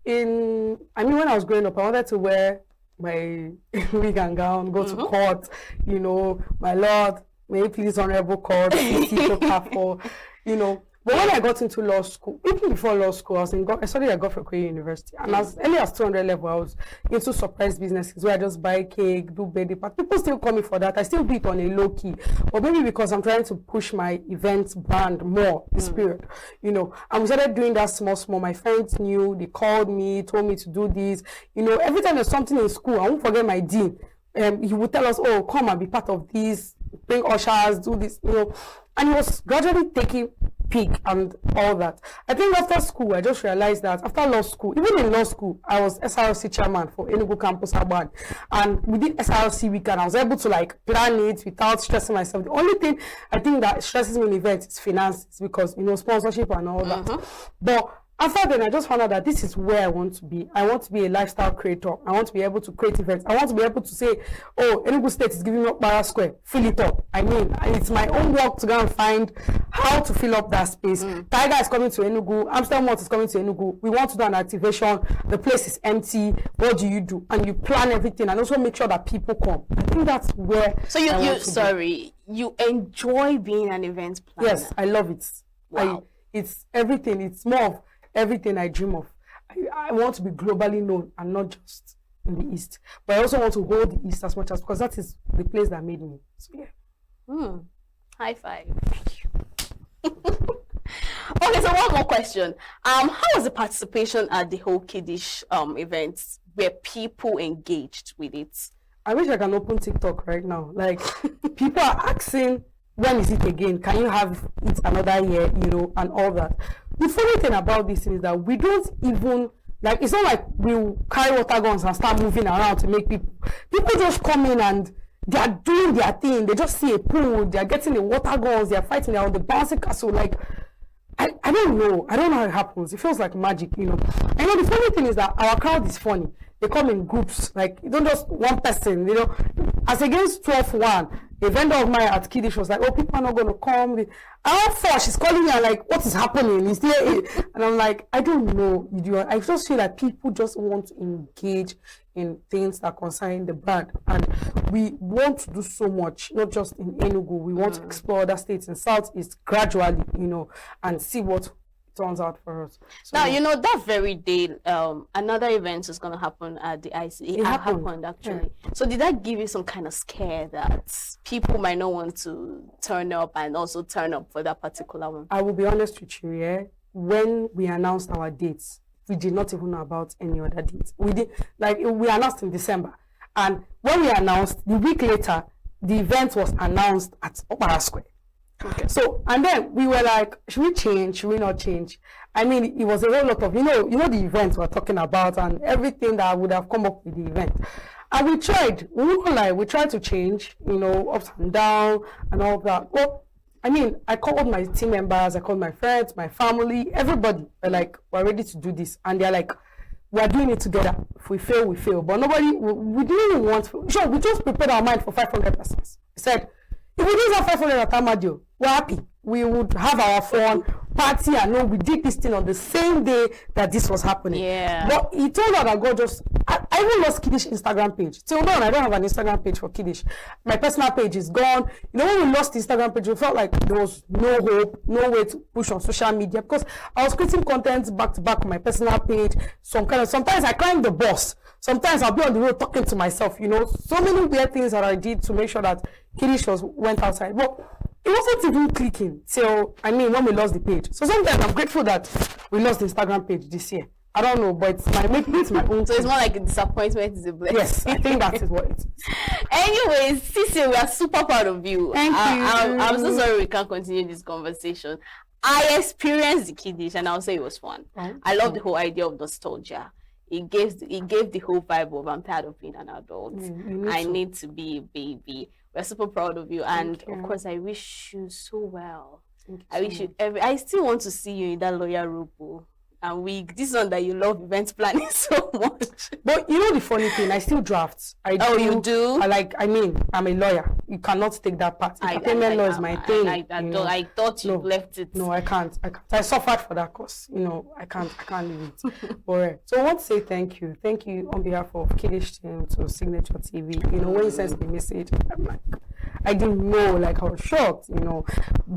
When I was growing up, I wanted to wear my wig and gown, go to court, you know, my lord, may you please honorable court, you know. But when I got into law school, even before law school, I studied at Godfrey University. And as early as 200 level, I was into surprise businesses where I just buy cake, do birthday party. People still call me for that. I still do it on a low key. But maybe because I'm trying to push my event brand more this period, you know. And we started doing that small. My friends knew, they called me, told me to do this. You know, every time there's something in school, I won't forget my dean. He would tell us, oh, come and be part of this, bring ushers, do this, you know. And he was gradually taking peak and all that. I think after school, I just realized that after law school, even in law school, I was SRLC chairman for ENUGU campus Aban. And we did SRLC weekend. I was able to like plan it without stressing myself. The only thing I think that stresses me in events is finances because, you know, sponsorship and all that. But after then, I just found out that this is where I want to be. I want to be a lifestyle creator. I want to be able to create events. I want to be able to say, oh, Enugu State is giving me up Barra Square. Fill it up. I mean, it's my own work to go and find how to fill up that space. Tiger is coming to Enugu. Amsterdam is coming to Enugu. We want to do an activation. The place is empty. What do? And you plan everything and also make sure that people come. I think that's where So you enjoy being an event planner? Yes, I love it. Wow. It's everything. It's more of everything I dream of. I want to be globally known and not just in the East. But I also want to hold the East as much as, because that is the place that made me. So yeah. High five. Okay, so one more question. How was the participation at the whole Kiddish events? Were people engaged with it? I wish I can open TikTok right now. Like, people are asking, when is it again? Can you have it another year, you know, and all that. The funny thing about this is that we don't even, like, it's not like we'll carry water guns and start moving around to make people just come in and they are doing their thing. They just see a pool, they are getting the water guns, they are fighting, they are on the bouncing castle. Like, I don't know. I don't know how it happens. It feels like magic, you know. And you know, the funny thing is that our crowd is funny. They come in groups, like, you don't just one person, you know. As against 12-1, a vendor of mine at Kiddish was like, oh, people are not going to come. She's calling me, and like, what is happening? Is there and I'm like, I don't know. I just feel like people just want to engage in things that concern the brand. And we want to do so much, not just in Enugu. We want to explore other states in Southeast gradually, you know, and see what turns out for us. So, now, you know, that very day, another event is going to happen at the ICA. It happened actually. Yeah. So did that give you some kind of scare that people might not want to turn up and also turn up for that particular one? I will be honest with you, yeah. When we announced our dates, we did not even know about any other dates. We announced in December. And when we announced, the week later, the event was announced at Opera Square. Okay. So, and then we were like, should we change? Should we not change? I mean, it was a whole lot of, you know the event we're talking about and everything that would have come up with the event. And we tried, we tried to change, you know, ups and down and all that. Well, I mean, I called my team members, I called my friends, my family, everybody. They're like, we're ready to do this. And they're like, we're doing it together. If we fail, we fail. But we didn't even want to. Sure, we just prepared our mind for 500 persons. We said, if we didn't have 500 at Amadio, we're happy. We would have our fun, party, and know we did this thing on the same day that this was happening. Yeah. But it turned out that God just, I even lost Kiddish Instagram page. Till now, I don't have an Instagram page for Kiddish. My personal page is gone. You know, when we lost the Instagram page, we felt like there was no hope, no way to push on social media because I was creating content back to back on my personal page. Sometimes I climbed the bus. Sometimes I'll be on the road talking to myself, you know. So many weird things that I did to make sure that Kiddish went outside. But it wasn't even clicking till, when we lost the page. So sometimes I'm grateful that we lost the Instagram page this year. I don't know, but it's my own. So it's more like a disappointment is a blessing. Yes, I think that is what it is. Anyways, Sisi, we are super proud of you. Thank you. I'm so sorry we can't continue this conversation. I experienced the kiddish and I'll say it was fun. I love the whole idea of nostalgia. It gave the whole vibe of I'm tired of being an adult. I need to be a baby. We're super proud of you, and of course I wish you so well. I wish you I still want to see you in that lawyer role. And this one that you love event planning so much. But you know the funny thing, I still draft. You do? I'm a lawyer. You cannot take that part. Payment law is my thing. I thought you left it. No, I can't. I suffered for that course. I can't leave it. Alright. So I want to say thank you. Thank you on behalf of Kiddish team to Signature TV. When you sent the message, I'm like, I didn't know, I was shocked,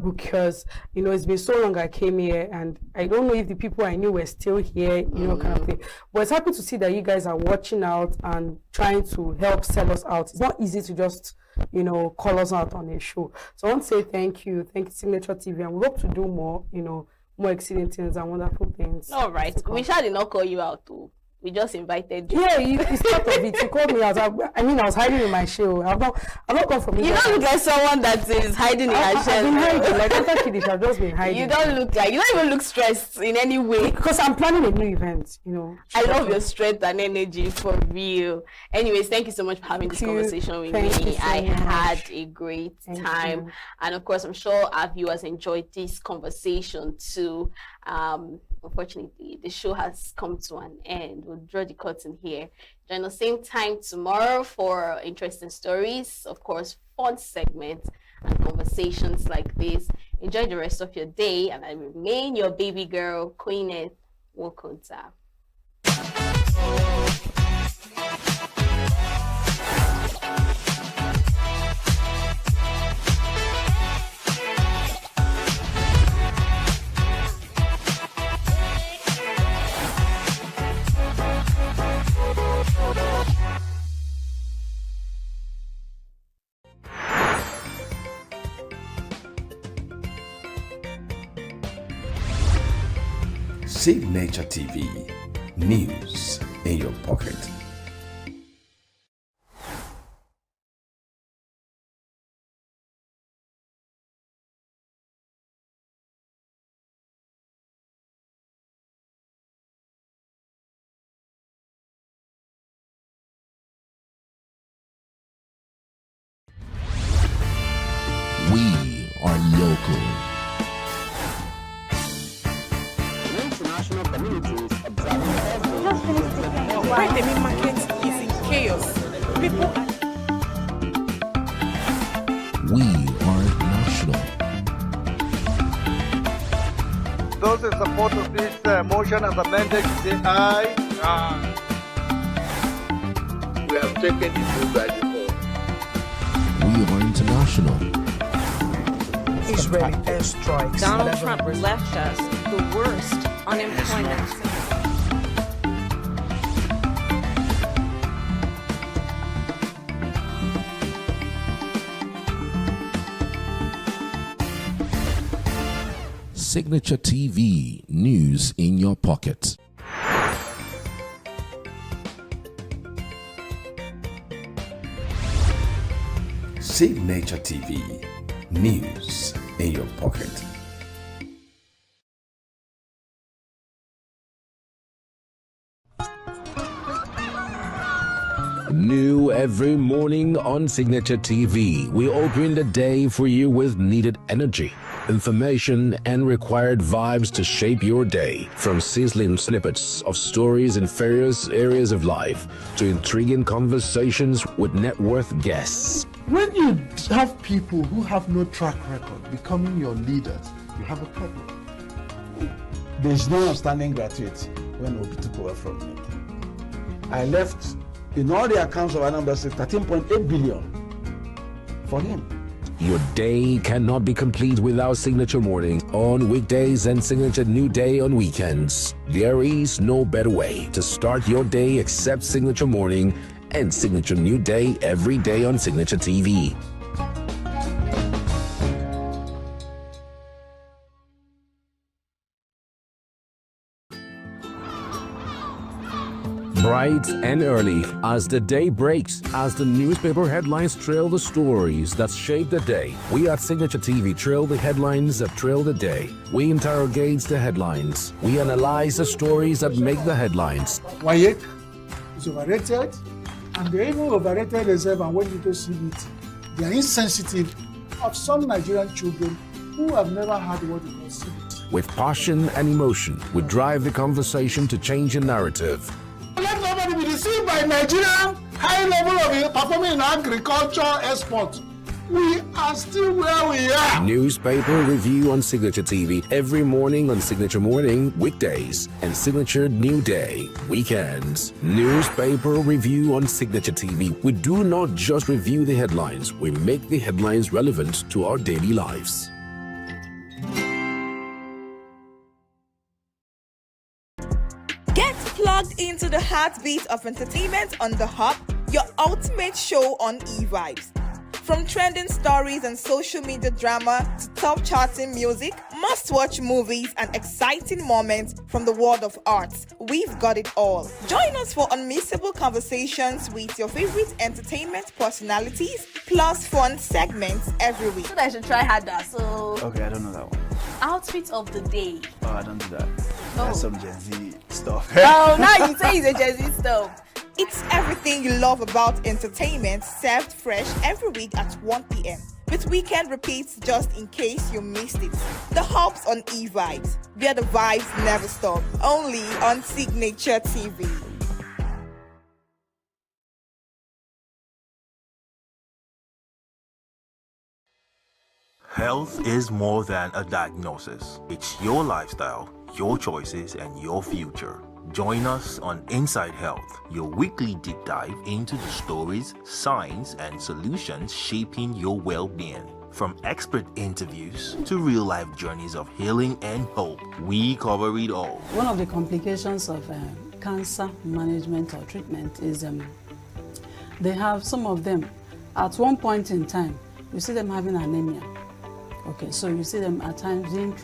because, it's been so long I came here and I don't know if the people I knew were still here, kind of thing. But it's happy to see that you guys are watching out and trying to help sell us out. It's not easy to just, call us out on a show. So I want to say thank you Signature TV, and we hope to do more, more exciting things and wonderful things. All right. We did not call you out too. We just invited you. Yeah, it's part of it. You called me out. I was hiding in my shell. I'm not gone from you. Don't look like someone that is hiding in her shell. I've been hiding. After Kiddish, I've just been hiding. You don't even look stressed in any way. Because I'm planning a new event, I love your strength and energy, for real. Anyways, thank you so much for having this conversation with me. I had a great time. And of course, I'm sure our viewers enjoyed this conversation too. Unfortunately, the show has come to an end. We'll draw the curtain here. Join us same time tomorrow for interesting stories, of course, fun segments and conversations like this. Enjoy the rest of your day, and I remain your baby girl, Queen Wokonta. Signature TV, news in your pocket. We are local. International communities observing every Just finished the Why the main market is in chaos. People are... We are national. Those in support of this motion as amended, say aye. Aye. We have taken the bill by default. We are international. Israeli airstrikes. Donald Trump left us the worst unemployment. Signature TV, news in your pocket. Signature TV, news in your pocket. New every morning on Signature TV, we open the day for you with needed energy, information, and required vibes to shape your day. From sizzling snippets of stories in various areas of life to intriguing conversations with net worth guests. When you have people who have no track record becoming your leaders, you have a problem. There's no outstanding gratuity when Obi took over from me. I left in all the accounts of Anambra State 13.8 billion for him. Your day cannot be complete without Signature Morning on weekdays and Signature New Day on weekends. There is no better way to start your day except Signature Morning and Signature New Day every day on Signature TV. Bright and early as the day breaks, as the newspaper headlines trail the stories that shape the day. We at Signature TV trail the headlines that trail the day. We interrogate the headlines. We analyze the stories that make the headlines. WAEC is overrated, and they even overrated themselves and went into CBT. They are insensitive of some Nigerian children who have never had what they call CBT. With passion and emotion, we drive the conversation to change the narrative. Let nobody be deceived by Nigerian high level of performing in agriculture export. We are still where we are. Newspaper review on Signature TV every morning on Signature Morning, weekdays, and Signature New Day, weekends. Newspaper review on Signature TV. We do not just review the headlines, we make the headlines relevant to our daily lives. Get plugged into the heartbeat of entertainment on The Hub, your ultimate show on eVibes. From trending stories and social media drama to top charting music, must-watch movies and exciting moments from the world of arts, we've got it all. Join us for unmissable conversations with your favorite entertainment personalities, plus fun segments every week. So I should try harder. So Okay, I don't know that one. outfit of the day. Oh, I don't do that. That's some Gen Z stuff. Oh, now you say it's a Gen Z stuff. It's everything you love about entertainment, served fresh every week at 1 p.m. with weekend repeats just in case you missed it. The Hub's on eVibes, where the vibes never stop. Only on Signature TV. Health is more than a diagnosis. It's your lifestyle, your choices, and your future. Join us on Inside Health, your weekly deep dive into the stories, science, and solutions shaping your well-being. From expert interviews to real-life journeys of healing and hope, we cover it all. One of the complications of cancer management or treatment is they have some of them at one point in time, you see them having anemia. Okay, so you see them at times being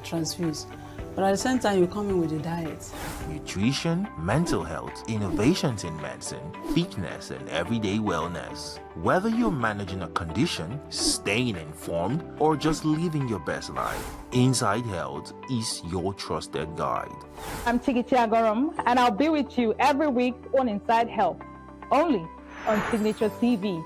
transfused. But at the same time, you come in with a diet. Nutrition, mental health, innovations in medicine, fitness, and everyday wellness. Whether you're managing a condition, staying informed, or just living your best life, Inside Health is your trusted guide. I'm Tigiti Agorum, and I'll be with you every week on Inside Health, only on Signature TV.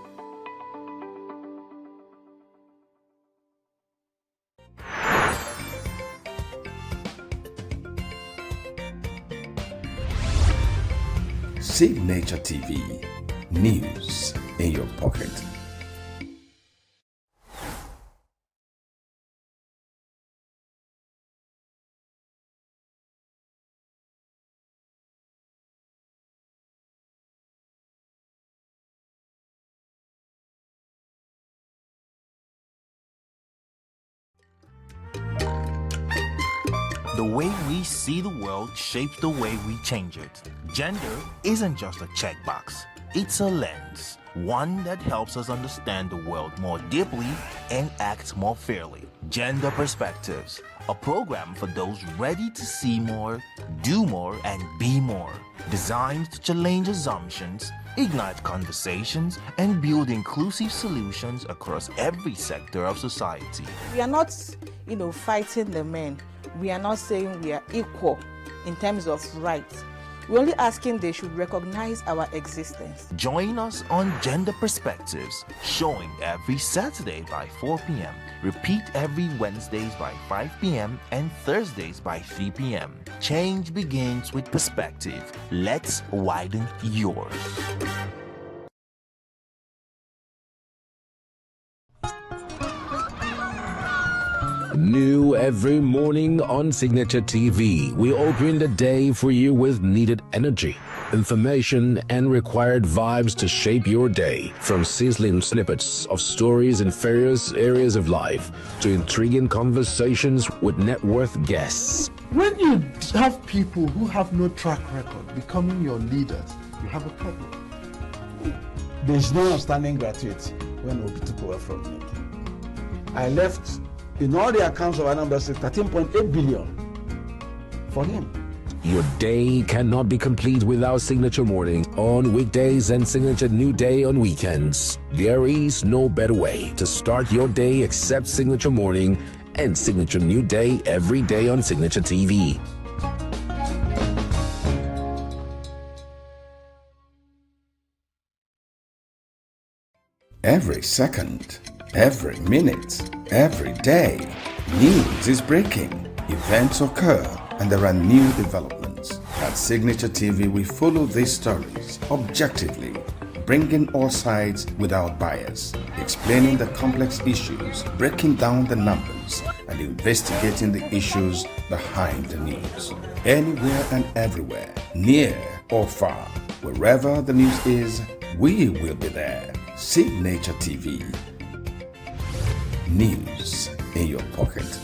Signature TV, news in your pocket. The way we see the world shapes the way we change it. Gender isn't just a checkbox, it's a lens, one that helps us understand the world more deeply and act more fairly. Gender Perspectives, a program for those ready to see more, do more, and be more. Designed to challenge assumptions, ignite conversations, and build inclusive solutions across every sector of society. We are not, fighting the men. We are not saying we are equal in terms of rights. We're only asking they should recognize our existence. Join us on Gender Perspectives, showing every Saturday by 4 p.m. Repeat every Wednesdays by 5 p.m. and Thursdays by 3 p.m. Change begins with perspective. Let's widen yours. New every morning on Signature TV, we open the day for you with needed energy, information, and required vibes to shape your day. From sizzling snippets of stories in various areas of life to intriguing conversations with net worth guests. When you have people who have no track record becoming your leaders, you have a problem. There's no outstanding gratuity when Obi took over from me. I left in all the accounts of Anambra State 13.8 billion for him. Your day cannot be complete without Signature Morning on weekdays and Signature New Day on weekends. There is no better way to start your day except Signature Morning and Signature New Day every day on Signature TV. Every second, every minute, every day, news is breaking, events occur, and there are new developments. At Signature TV, we follow these stories objectively, bringing all sides without bias, explaining the complex issues, breaking down the numbers, and investigating the issues behind the news. Anywhere and everywhere, near or far, wherever the news is, we will be there. Signature TV. News in your pocket.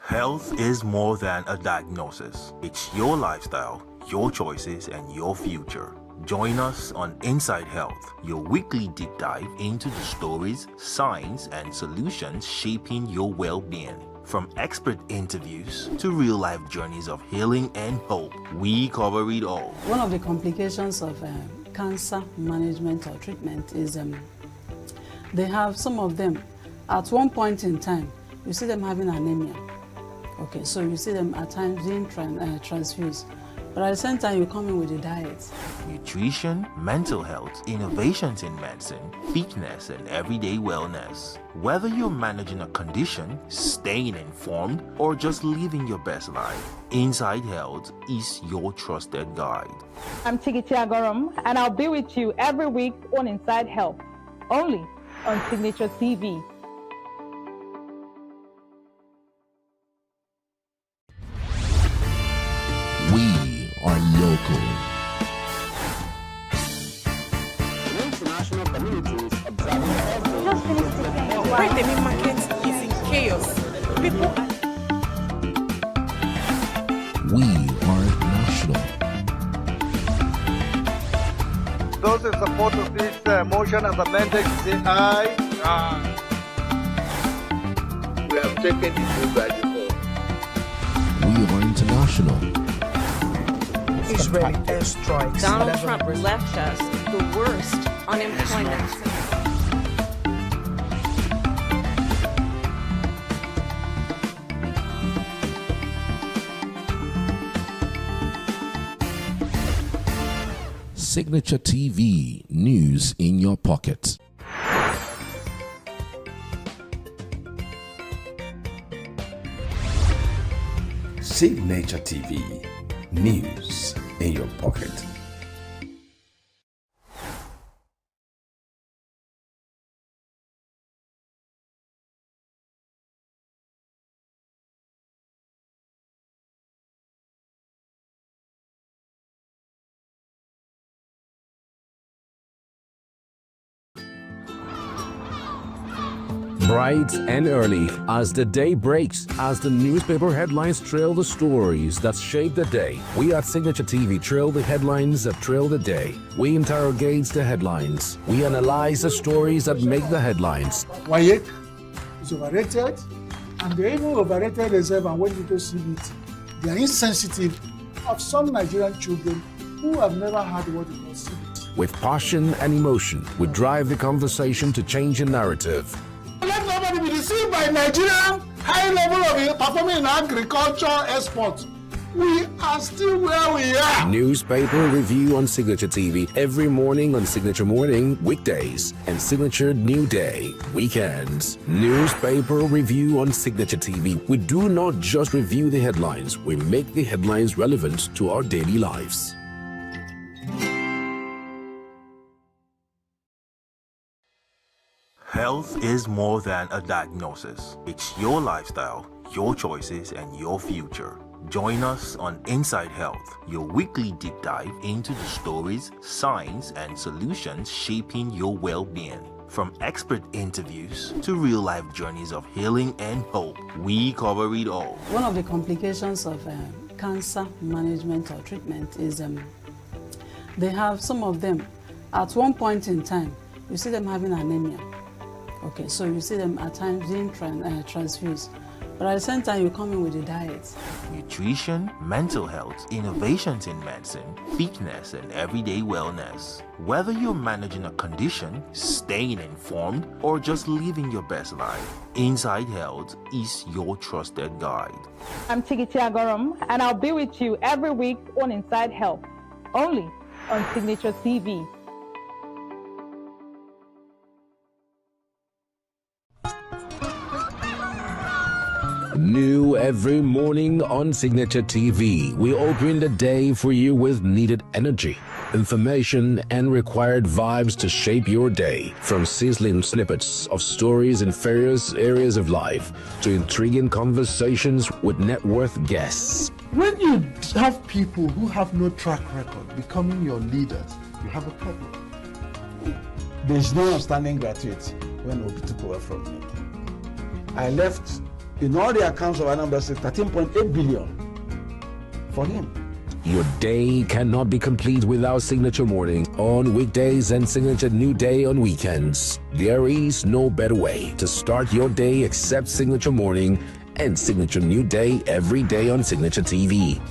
Health is more than a diagnosis. It's your lifestyle, your choices, and your future. Join us on Inside Health, your weekly deep dive into the stories, signs, and solutions shaping your well-being. From expert interviews to real-life journeys of healing and hope, we cover it all. One of the complications of cancer management or treatment is they have some of them at one point in time, you see them having anemia. Okay, so you see them at times being transfused. But at the same time, you come in with a diet. Nutrition, mental health, innovations in medicine, fitness, and everyday wellness. Whether you're managing a condition, staying informed, or just living your best life, Inside Health is your trusted guide. I'm Tigiti Agorum, and I'll be with you every week on Inside Health, only on Signature TV. We are local. The international community is observing every Right, the main market is in chaos. People are... We are national. Those in support of this motion as amended say aye. We have taken the vote by default. We are international. Israeli airstrikes. Donald Trump left us the worst unemployment. Signature TV, news in your pocket. Signature TV. News in your pocket. Bright and early as the day breaks, as the newspaper headlines trail the stories that shape the day. We at Signature TV trail the headlines that trail the day. We interrogate the headlines. We analyze the stories that make the headlines. Wyatt is overrated, and they even overrated themselves and went into CBT. They are insensitive of some Nigerian children who have never had what is called CBT. With passion and emotion, we drive the conversation to change the narrative. Let nobody be deceived by Nigerian high level of performing in agriculture export. We are still where we are. Newspaper review on Signature TV every morning on Signature Morning, weekdays, and Signature New Day, weekends. Newspaper review on Signature TV. We do not just review the headlines, we make the headlines relevant to our daily lives. Health is more than a diagnosis. It's your lifestyle, your choices, and your future. Join us on Inside Health, your weekly deep dive into the stories, signs, and solutions shaping your well-being. From expert interviews to real-life journeys of healing and hope, we cover it all. One of the complications of cancer management or treatment is they have some of them at one point in time, you see them having anemia. Okay, so you see them at times being transfused. But at the same time, you come in with the diet. Nutrition, mental health, innovations in medicine, fitness, and everyday wellness. Whether you're managing a condition, staying informed, or just living your best life, Inside Health is your trusted guide. I'm Chigichi Agorum, and I'll be with you every week on Inside Health, only on Signature TV. New every morning on Signature TV, we open the day for you with needed energy, information, and required vibes to shape your day. From sizzling snippets of stories in various areas of life to intriguing conversations with net worth guests. When you have people who have no track record becoming your leaders, you have a problem. There's no outstanding gratuity when Obi took over from me. I left in all the accounts of Anambra State 13.8 billion for him. Your day cannot be complete without Signature Morning on weekdays and Signature New Day on weekends. There is no better way to start your day except Signature Morning and Signature New Day every day on Signature TV.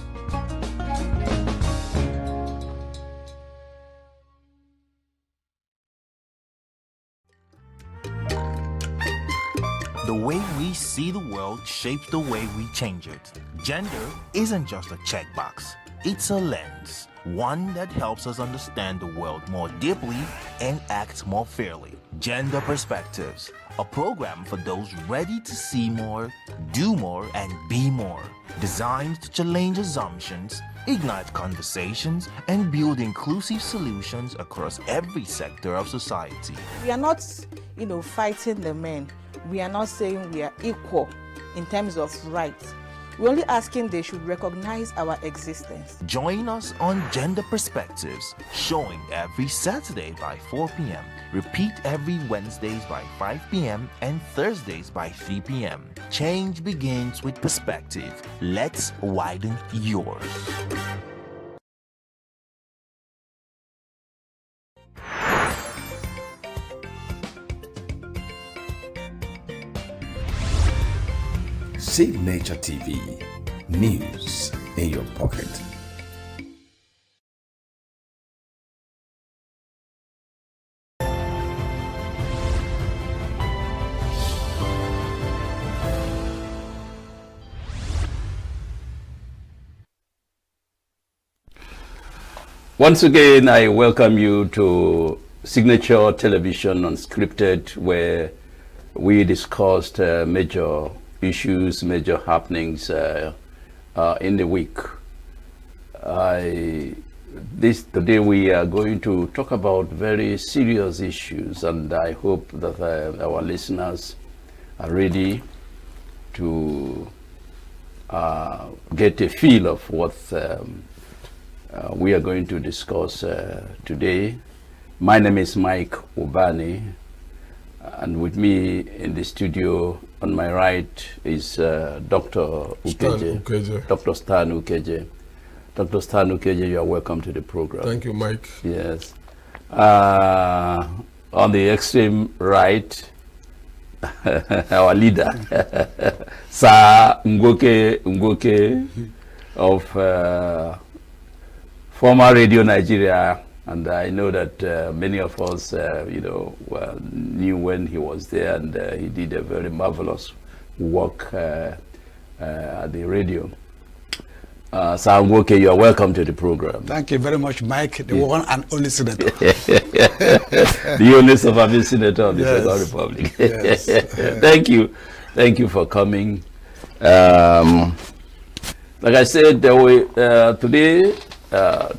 The way we see the world shapes the way we change it. Gender isn't just a checkbox, it's a lens, one that helps us understand the world more deeply and act more fairly. Gender Perspectives, a program for those ready to see more, do more, and be more. Designed to challenge assumptions, ignite conversations, and build inclusive solutions across every sector of society. We are not, fighting the men. We are not saying we are equal in terms of rights. We're only asking they should recognize our existence. Join us on Gender Perspectives, showing every Saturday by 4 p.m. Repeat every Wednesdays by 5 p.m. and Thursdays by 3 p.m. Change begins with perspective. Let's widen yours. Signature TV, news in your pocket. Once again, I welcome you to Signature Television Unscripted, where we discussed major issues, major happenings in the week. Today we are going to talk about very serious issues, and I hope that our listeners are ready to get a feel of what we are going to discuss today. My name is Mike Obani, and with me in the studio on my right is Dr. Ukeje. Dr. Stan Ukeje. Dr. Stan Ukeje, you are welcome to the program. Thank you, Mike. Yes. On the extreme right, our leader, Sir Ngoke of former Radio Nigeria, and I know that many of us, knew when he was there, and he did a very marvelous work at the radio. Sir Ngoke, you are welcome to the program. Thank you very much, Mike, the one and only senator. The only surviving senator of the Federal Republic. Yes. Thank you. Thank you for coming. Like I said, today,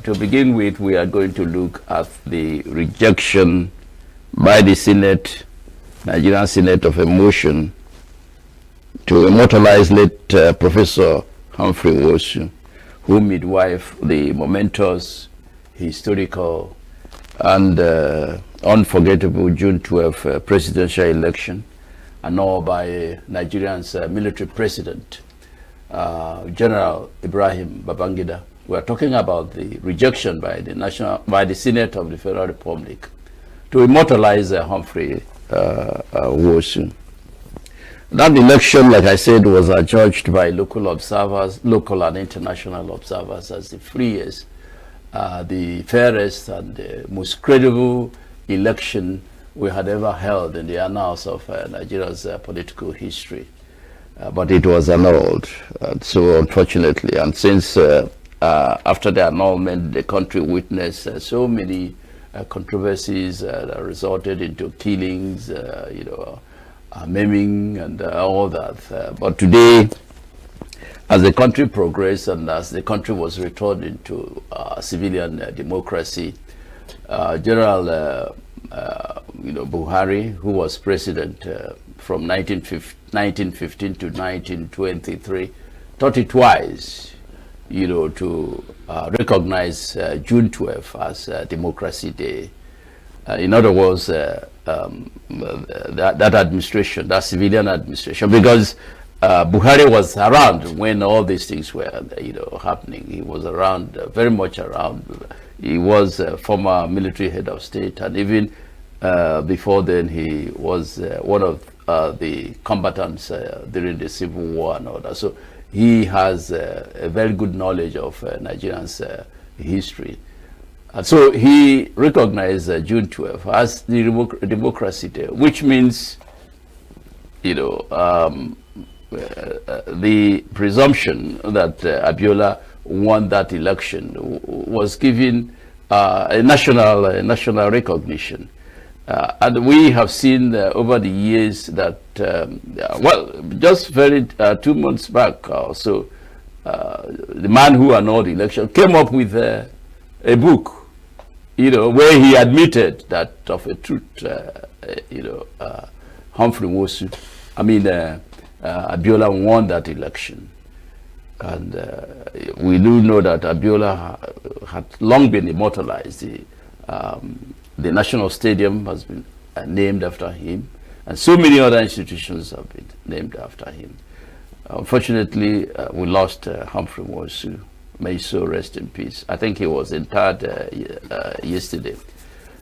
to begin with, we are going to look at the rejection by the Senate, Nigerian Senate, of a motion to immortalize late Professor Humphrey Wosu, who midwife the momentous, historical, and unforgettable June 12 presidential election, and all by Nigeria's military president, General Ibrahim Babangida. We are talking about the rejection by the Senate of the Federal Republic to immortalize Humphrey Wosu. That election, like I said, was adjudged by local observers, local and international observers, as the freest, the fairest, and the most credible election we had ever held in the annals of Nigeria's political history. But it was annulled, so unfortunately. And since after the annulment, the country witnessed so many controversies that resulted into killings, maiming and all that. But today, as the country progressed and as the country was returned into civilian democracy, General Buhari, who was president from 1915 to 1923, thought it wise, to recognize June 12th as Democracy Day. In other words, that administration, that civilian administration, because Buhari was around when all these things were, happening. He was around, very much around. He was a former military head of state, and even before then, he was one of the combatants during the Civil War and all that. So he has a very good knowledge of Nigerians' history. And so he recognized June 12th as the Democracy Day, which means, the presumption that Abiola won that election was given a national recognition. And we have seen over the years that, just 2 months back or so, the man who annulled the election came up with a book, where he admitted that of a truth, Humphrey Nwosu, Abiola won that election. And we do know that Abiola had long been immortalized. The National Stadium has been named after him, and so many other institutions have been named after him. Unfortunately, we lost Humphrey Nwosu. May he so rest in peace. I think he was interred yesterday.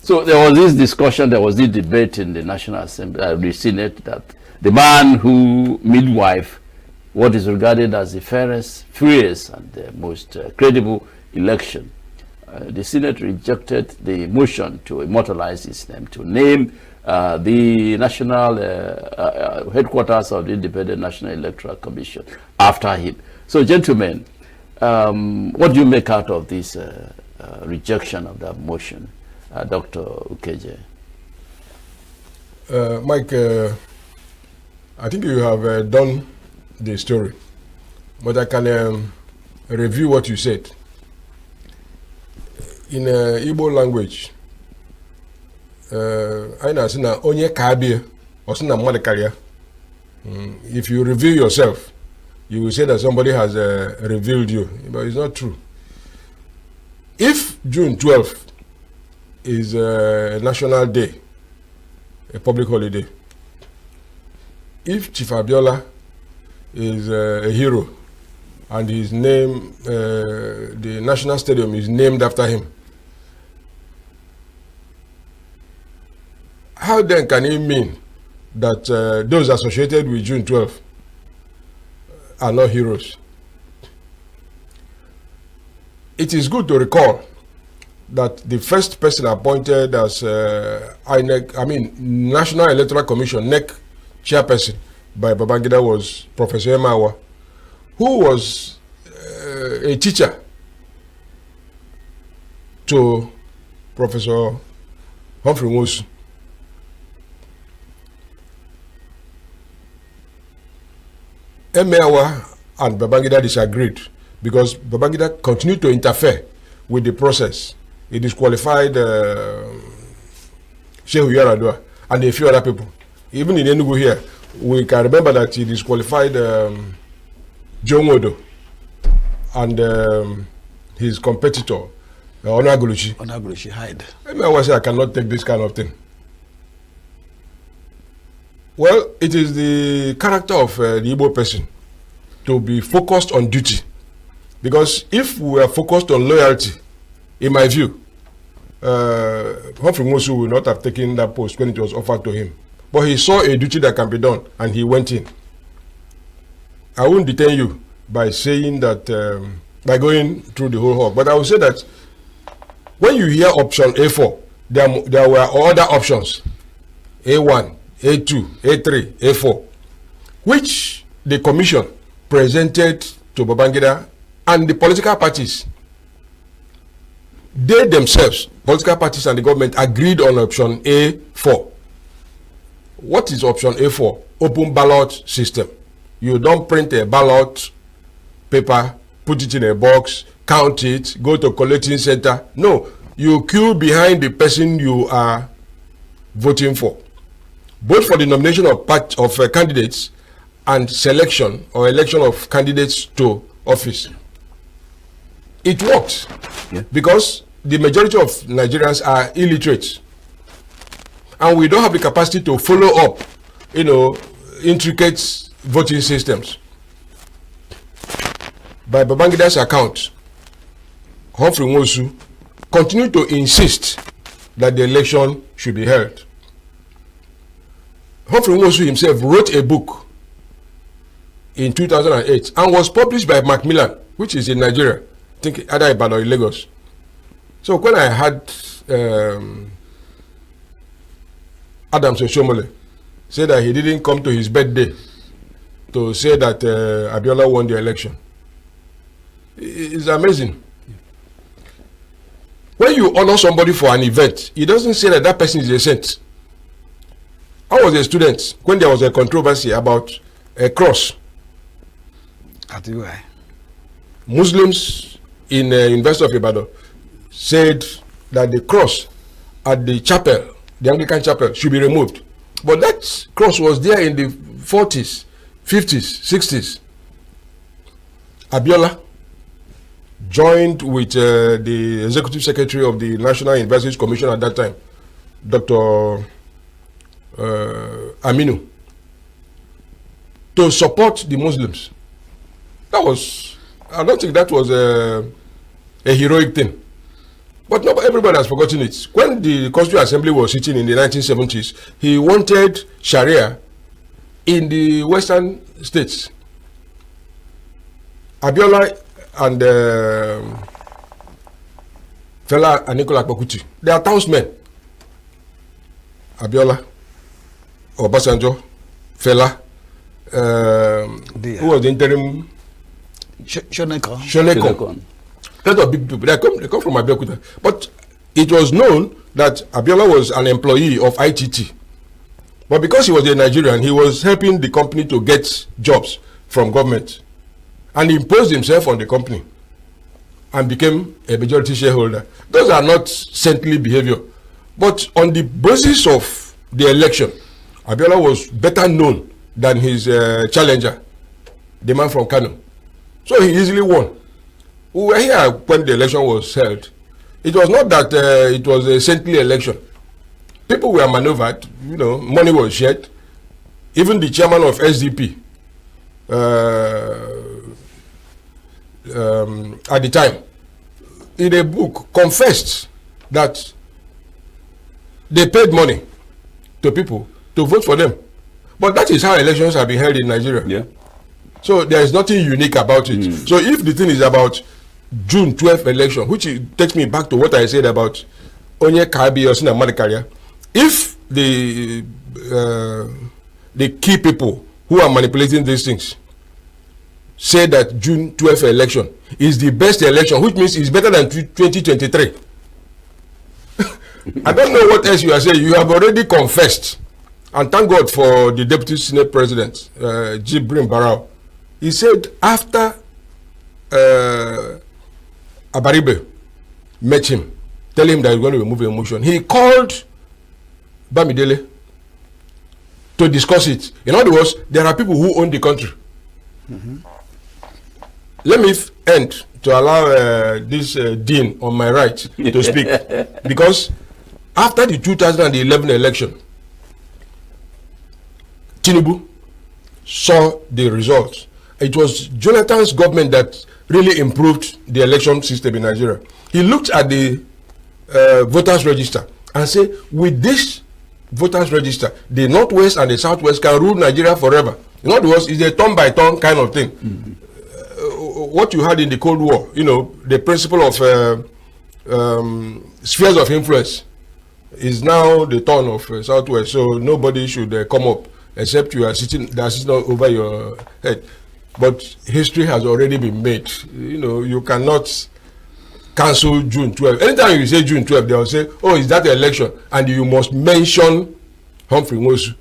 So there was this discussion, there was this debate in the National Assembly, the Senate, that the man who midwife what is regarded as the fairest, freest, and the most credible election. The Senate rejected the motion to immortalize his name, to name the national headquarters of the Independent National Electoral Commission after him. So, gentlemen, what do you make out of this rejection of that motion, Dr. Ukeje? Mike, I think you have done the story, but I can review what you said. In Igbo language, if you reveal yourself, you will say that somebody has revealed you, but it's not true. If June 12th is a national day, a public holiday, if Chief Abiola is a hero and his name, the National Stadium is named after him, how then can it mean that those associated with June 12th are not heroes? It is good to recall that the first person appointed as National Electoral Commission, NEC chairperson by Babangida was Professor Emawa, who was a teacher to Professor Humphrey Nwosu. Emawa and Babangida disagreed because Babangida continued to interfere with the process. He disqualified Shehu Yaradua and a few other people. Even in ENUGU here, we can remember that he disqualified John Wodo and his competitor, Onaguluchi. Onaguluchi hide. I say I cannot take this kind of thing. Well, it is the character of the Igbo person to be focused on duty. Because if we are focused on loyalty, in my view, Humphrey Nwosu will not have taken that post when it was offered to him. but he saw a duty that can be done, and he went in. I won't detain you by saying that, by going through the whole hog, but I will say that when you hear option A4, there were other options, A1, A2, A3, A4, which the commission presented to Babangida and the political parties. They themselves, political parties and the government, agreed on option A4. What is option A4? Open ballot system. You don't print a ballot paper, put it in a box, count it, go to collecting center. No, you queue behind the person you are voting for, both for the nomination of candidates and selection or election of candidates to office. It works because the majority of Nigerians are illiterate, and we don't have the capacity to follow up, intricate voting systems. By Babangida's account, Humphrey Nwosu continued to insist that the election should be held. Humphrey Nwosu himself wrote a book in 2008 and was published by Macmillan, which is in Nigeria, I think either Ibadan or in Lagos. So when I had Adams Oshomole say that he didn't come to his birthday to say that Abiola won the election, it's amazing. When you honor somebody for an event, it doesn't say that that person is a saint. I was a student when there was a controversy about a cross. Muslims in the University of Ibadan said that the cross at the chapel, the Anglican chapel, should be removed. But that cross was there in the 40s, 50s, 60s. Abiola joined with the executive secretary of the National Universities Commission at that time, Dr. Aminu, to support the Muslims. That was, I don't think that was a heroic thing. But not everybody has forgotten it. When the Constituent Assembly was sitting in the 1970s, he wanted Sharia in the Western states. Abiola and Fela and Nicola Akpakuti, they are townsmen. Abiola, Obasanjo, Fela, who was the interim? Shoneko. Lot of big people. They come from Abeokuta. But it was known that Abiola was an employee of ITT. But because he was a Nigerian, he was helping the company to get jobs from government. And he imposed himself on the company and became a majority shareholder. Those are not saintly behavior. But on the basis of the election, Abiola was better known than his challenger, the man from Kano. So he easily won. We were here when the election was held. It was not that it was a saintly election. People were maneuvered, money was shared. Even the chairman of SDP at the time, in a book, confessed that they paid money to people to vote for them. But that is how elections have been held in Nigeria. Yeah. So there is nothing unique about it. So if the thing is about June 12th election, which takes me back to what I said about Onye Kabi or Sina Madikaria, if the key people who are manipulating these things say that June 12th election is the best election, which means it's better than 2023. I don't know what else you are saying. You have already confessed. And thank God for the Deputy Senate President, Jibrin Barao. He said after Abaribe met him, telling him that he's going to remove a motion, he called Bamidele to discuss it. In other words, there are people who own the country. Let me end to allow this dean on my right to speak. Because after the 2011 election, Tinubu saw the results. It was Jonathan's government that really improved the election system in Nigeria. He looked at the voters register and said, with this voters register, the Northwest and the Southwest can rule Nigeria forever. In other words, it's a turn-by-turn kind of thing. What you had in the Cold War, you know, the principle of spheres of influence is now the turn of Southwest. So nobody should come up except you are sitting over your head. But history has already been made. You know, you cannot cancel June 12. Anytime you say June 12, they will say, oh, is that the election? And you must mention Humphrey Nwosu.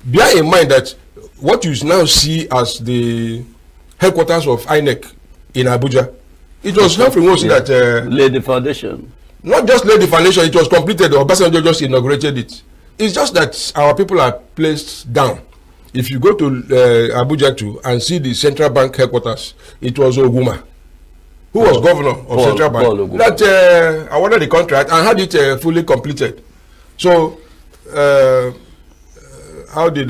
Bear in mind that what you now see as the headquarters of INEC in Abuja, it was Humphrey Nwosu that laid the foundation. Not just laid the foundation, it was completed. Obasanjo just inaugurated it. It's just that our people are placed down. If you go to Abuja too and see the central bank headquarters, it was Oguma, who was governor of Central Bank, that awarded the contract and had it fully completed. So, how did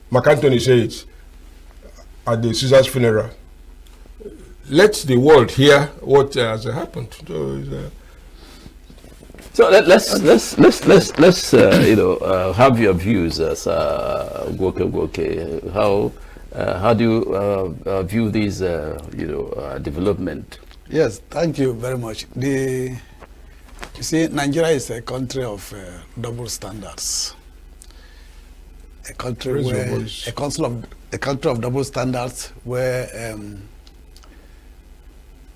McAntony say it at the Caesar's funeral? Let the world hear what has happened. So let's you know, have your views as Gwoke. How do you view these you know, development? Yes, thank you very much. You see, Nigeria is a country of double standards. A country where a country of double standards, where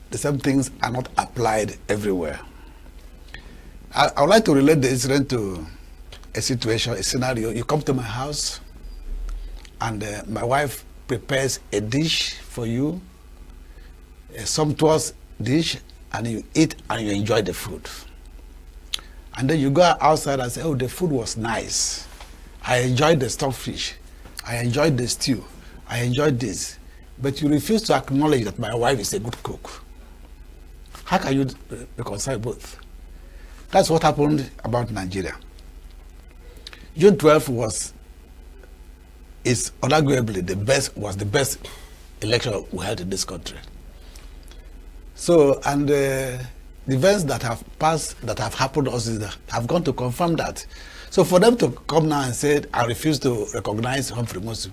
the same things are not applied everywhere. I would like to relate the incident to a situation, a scenario. You come to my house, and my wife prepares a dish for you, a sumptuous dish, and you eat and you enjoy the food. And then you go outside and say, oh, the food was nice. I enjoyed the stockfish. I enjoyed the stew. I enjoyed this. But you refuse to acknowledge that my wife is a good cook. How can you reconcile both? That's what happened about Nigeria. June 12 is unarguably the best election we had in this country. So, and the events that have passed, that have happened also, have gone to confirm that. So for them to come now and say, I refuse to recognize Humphrey Nwosu,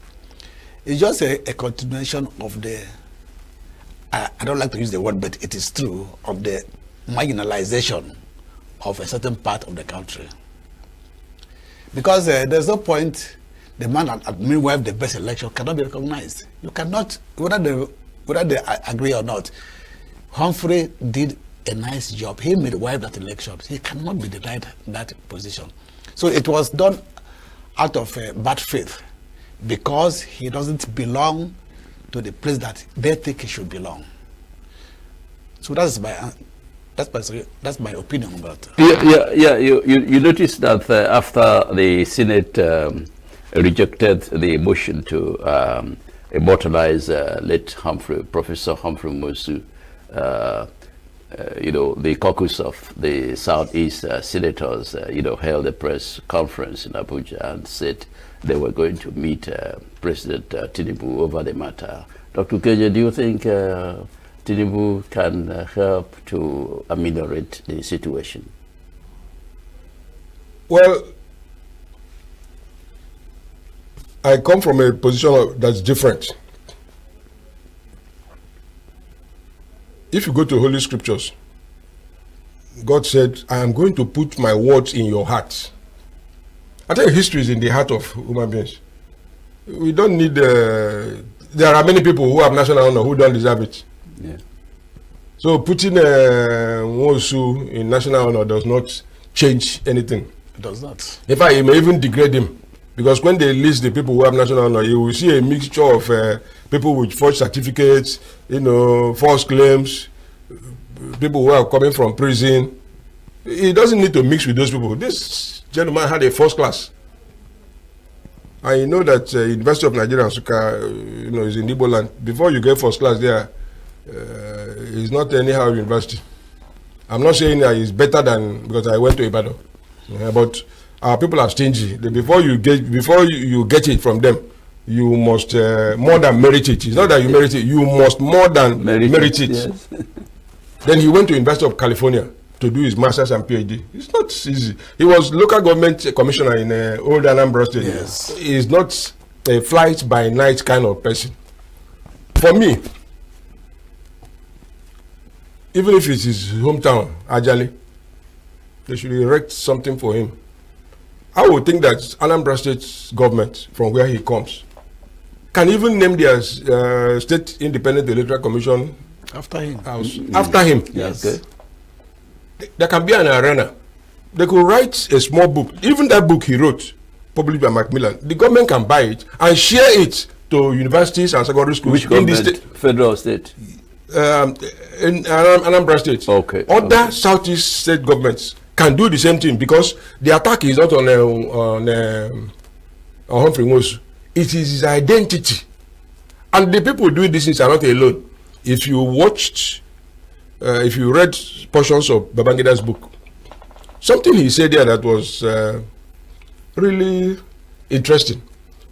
it's just a continuation of the, I don't like to use the word, but it is true, of the marginalization of a certain part of the country. Because there's no point the man that meanwhile the best election cannot be recognized. You cannot, whether they agree or not. Humphrey did a nice job. He made wife that election. He cannot be denied that position. So it was done out of bad faith, because he doesn't belong to the place that they think he should belong. So that's my opinion about it. Yeah. You noticed that after the Senate rejected the motion to immortalize late Professor Humphrey Nwosu, you know, the caucus of the Southeast senators, you know, held a press conference in Abuja and said they were going to meet President Tinubu over the matter. Dr. Keje, do you think Tinubu can help to ameliorate the situation? Well, I come from a position that's different. If you go to Holy Scriptures, God said, I am going to put my words in your heart. I think history is in the heart of human beings. We don't need, there are many people who have national honor who don't deserve it. Yeah. So putting Nwosu in national honor does not change anything. It does not. In fact, it may even degrade him. Because when they list the people who have national honor, you will see a mixture of people with forged certificates, you know, false claims, people who are coming from prison. He doesn't need to mix with those people. This gentleman had a first class. And you know that University of Nigeria, Nsukka, you know, is in Igbo land. Before you get first class there, it's not anyhow university. I'm not saying that it's better than, because I went to Ibadan, but our people are stingy. Before you get it from them, you must more than merit it. It's not that you merit it, you must more than merit it. Yes. Then he went to University of California to do his master's and PhD. It's not easy. He was local government commissioner in old Anambra State. Yes. He's not a flight by night kind of person. For me, even if it's his hometown, Ajali, they should erect something for him. I would think that Anambra State government, from where he comes, can even name their State Independent Electoral Commission after him. After him. Yes. Okay. There can be an arena. They could write a small book. Even that book he wrote, published by Macmillan, the government can buy it and share it to universities and secondary schools. Which government? In the federal or state? In Anambra State. Okay. Other Southeast state governments can do the same thing because the attack is not on Humphrey Nwosu. It is his identity. And the people doing this things are not alone. If you watched, if you read portions of Babangida's book, something he said there that was really interesting.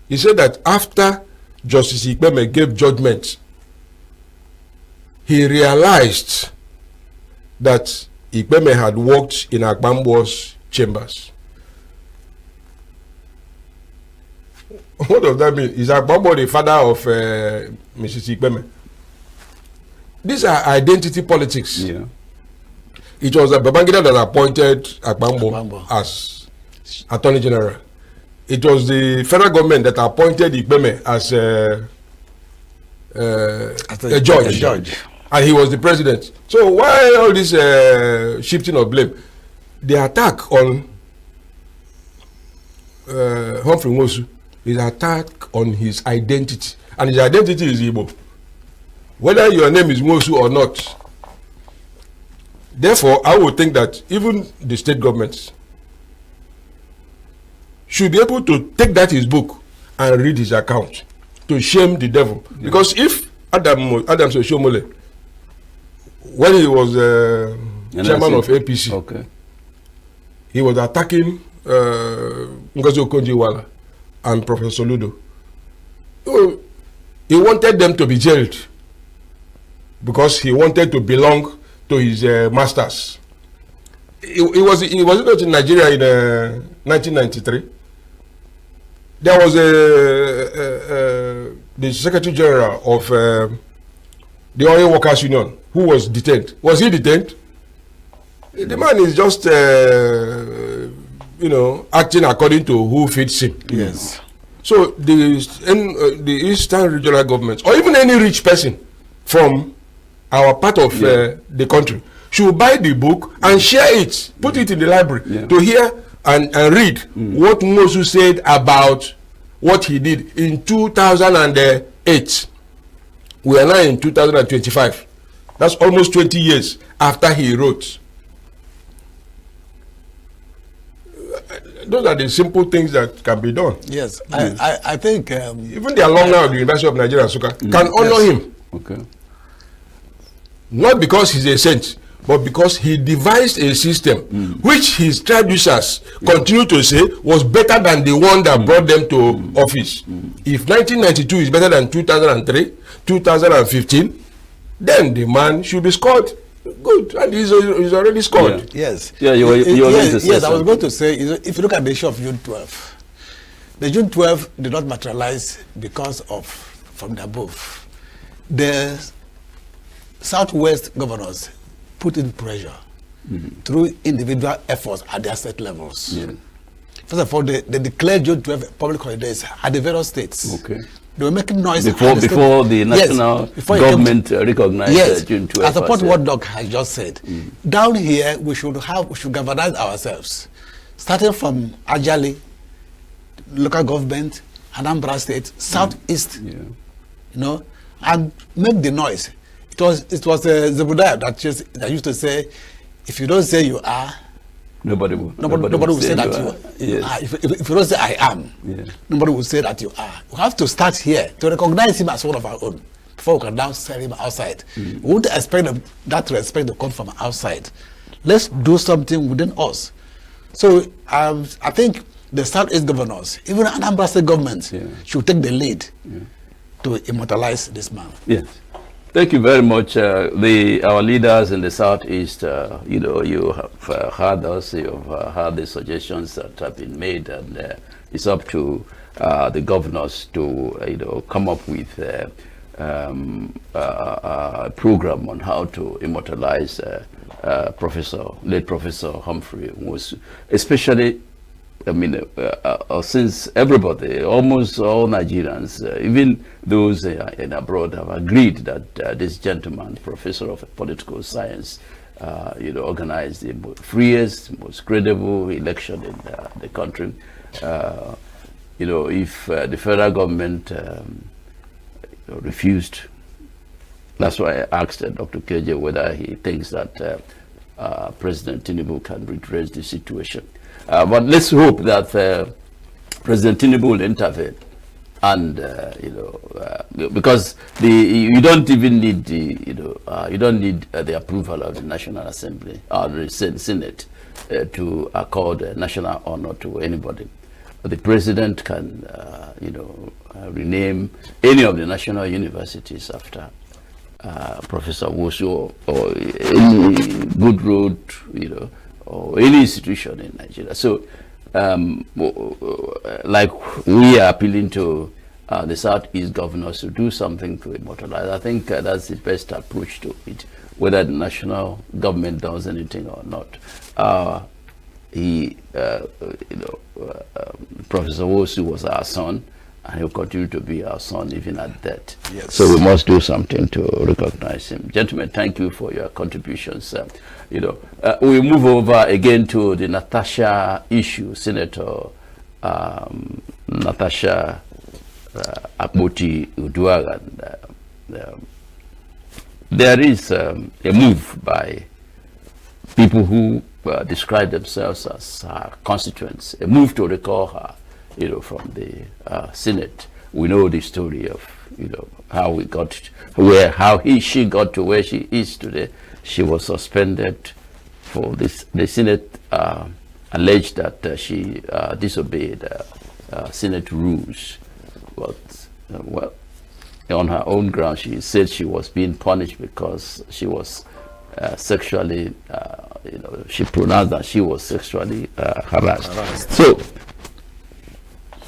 He said that after Justice Ikpeme gave judgment, he realized that Ikpeme had worked in Agbambo's chambers. What does that mean? Is Agbambo the father of Mrs. Ikpeme? These are identity politics. Yeah. It was Babangida that appointed Agbambo as Attorney General. It was the federal government that appointed Ikpeme as a judge. And he was the president. So why all this shifting of blame? The attack on Humphrey Nwosu is an attack on his identity. And his identity is Igbo. Whether your name is Nwosu or not. Therefore, I would think that even the state governments should be able to take that his book and read his account to shame the devil. Yeah. Because if Adam Soshomole, when he was chairman of APC, okay, he was attacking Ngozi Okonjo-Iweala and Professor Ludo. He wanted them to be jailed because he wanted to belong to his masters. He was not in Nigeria in 1993. There was the Secretary General of the Oil Workers Union who was detained. Was he detained? The man is just acting according to who fits him. Yes. So the Eastern regional governments, or even any rich person from our part of the country, should buy the book and share it, put it in the library to hear and read what Nwosu said about what he did in 2008. We are now in 2025. That's almost 20 years after he wrote. Those are the simple things that can be done. Yes, I think even the alumni of the University of Nigeria, Nsukka, can honor him. Okay. Not because he's a saint, but because he devised a system which his traducers continue to say was better than the one that brought them to office. If 1992 is better than 2003, 2015, then the man should be scored good, and he's already scored. Yes. Yeah, you were going to say yes, I was going to say, if you look at the issue of June 12, the June 12 did not materialize because of from the above. The Southwest governors put in pressure through individual efforts at their state levels. Yeah. First of all, they declared June 12 public holidays at the various states. Okay. They were making noise before the national government recognized June 12. I support what Doc has just said. Down here, we should galvanize ourselves, starting from Ajali, local government, Anambra State, Southeast, and make the noise. It was Zebudiah that used to say, if you don't say you are, nobody will say that you are. If you don't say I am, nobody will say that you are. We have to start here to recognize him as one of our own before we can now send him outside. We won't expect that respect to come from outside. Let's do something within us. So I think the Southeast governors, even Anambra State government, should take the lead to immortalize this man. Yes. Thank you very much. Our leaders in the Southeast, you have heard us, you've heard the suggestions that have been made, and it's up to the governors to, come up with a program on how to immortalize late Professor Humphrey, was especially, since everybody, almost all Nigerians, even those in abroad, have agreed that this gentleman, professor of political science, organized the freest, most credible election in the country. If the federal government refused, that's why I asked Dr. KJ whether he thinks that President Tinubu can redress the situation. But let's hope that President Tinubu will intervene, and because you don't even need the approval of the National Assembly or the Senate to accord national honor to anybody. The president can rename any of the national universities after Professor Wosu, or any good road, or any institution in Nigeria. So, like we are appealing to the Southeast governors to do something to immortalize. I think that's the best approach to it, whether the national government does anything or not. Professor Wosu was our son, and he'll continue to be our son even at death. Yes. So we must do something to recognize him. Gentlemen, thank you for your contributions. We move over again to the Natasha issue. Senator Natasha Akpoti Uduaghan. There is a move by people who describe themselves as her constituents, a move to recall her, from the Senate. We know the story of, how we got she got to where she is today. She was suspended for this. The Senate alleged that she disobeyed Senate rules, but on her own ground, she said she was being punished because she was sexually, she pronounced that she was sexually harassed. So,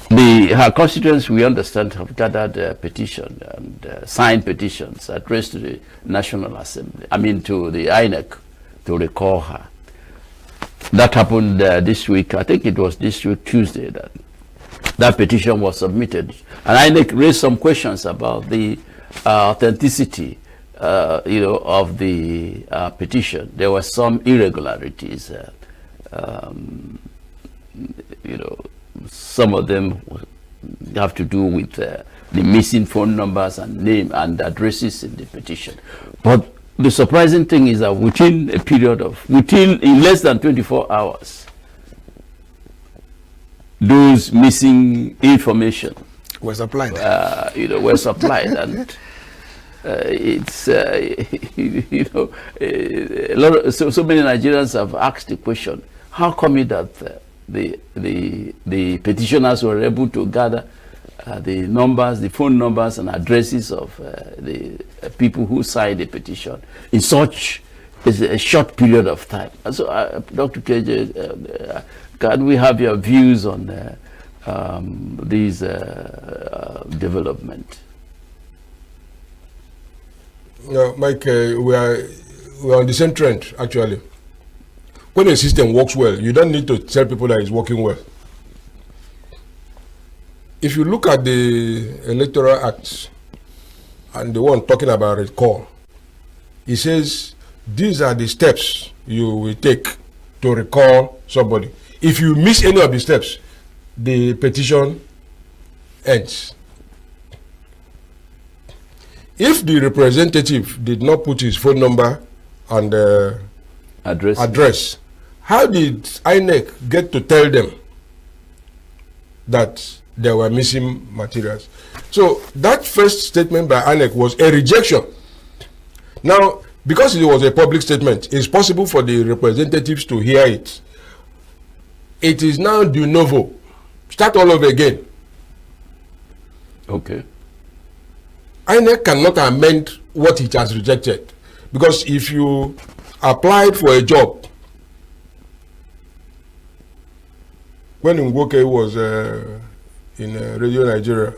her constituents, we understand, have gathered a petition and signed petitions addressed to the National Assembly, to the INEC, to recall her. That happened this week. I think it was this week, Tuesday, that petition was submitted. And INEC raised some questions about the authenticity of the petition. There were some irregularities. Some of them have to do with the missing phone numbers and name and addresses in the petition. But the surprising thing is that in less than 24 hours, those missing information were supplied. Were supplied, and it's so many Nigerians have asked the question: how come it that the petitioners were able to gather the phone numbers and addresses of the people who signed the petition in such a short period of time? So, Dr. KJ, can we have your views on these development? Mike, we are on the same trend, actually. When a system works well, you don't need to tell people that it's working well. If you look at the Electoral Act and the one talking about recall, it says these are the steps you will take to recall somebody. If you miss any of the steps, the petition ends. If the representative did not put his phone number and address, how did INEC get to tell them that there were missing materials? So that first statement by INEC was a rejection. Now, because it was a public statement, it's possible for the representatives to hear it. It is now de novo. Start all over again. Okay. INEC cannot amend what it has rejected. Because if you applied for a job when Ngwoke was in Radio Nigeria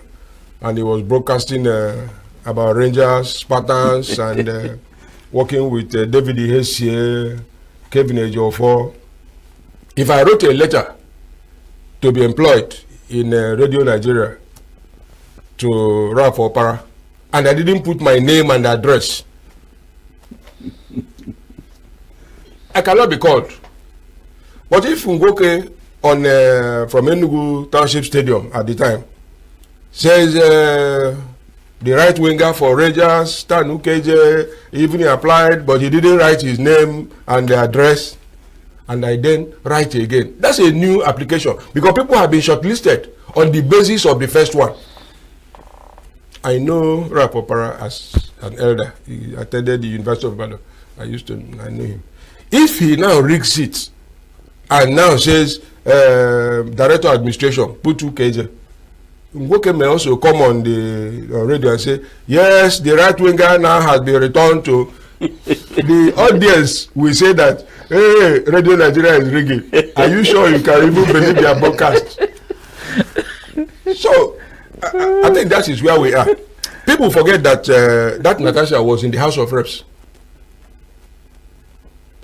and he was broadcasting about Rangers, Spartans, and working with David Ihessie, Kevin Ejiofor. If I wrote a letter to be employed in Radio Nigeria to Rap Opera, and I didn't put my name and address, I cannot be called. But if Ngwoke on from ENUGU Township Stadium at the time says the right winger for Rangers, Stan Ukeje, even he applied, but he didn't write his name and the address, and I then write again. That's a new application because people have been shortlisted on the basis of the first one. I know Rap Opera as an elder. He attended the University of Ibadan. I know him. If he now rigs it and now says Director of Administration, Putu KJ, Ngwoke may also come on the radio and say, yes, the right winger now has been returned to the audience. Will say that, hey, Radio Nigeria is rigging. Are you sure you can even believe their broadcast? So, I think that is where we are. People forget that that Natasha was in the House of Reps.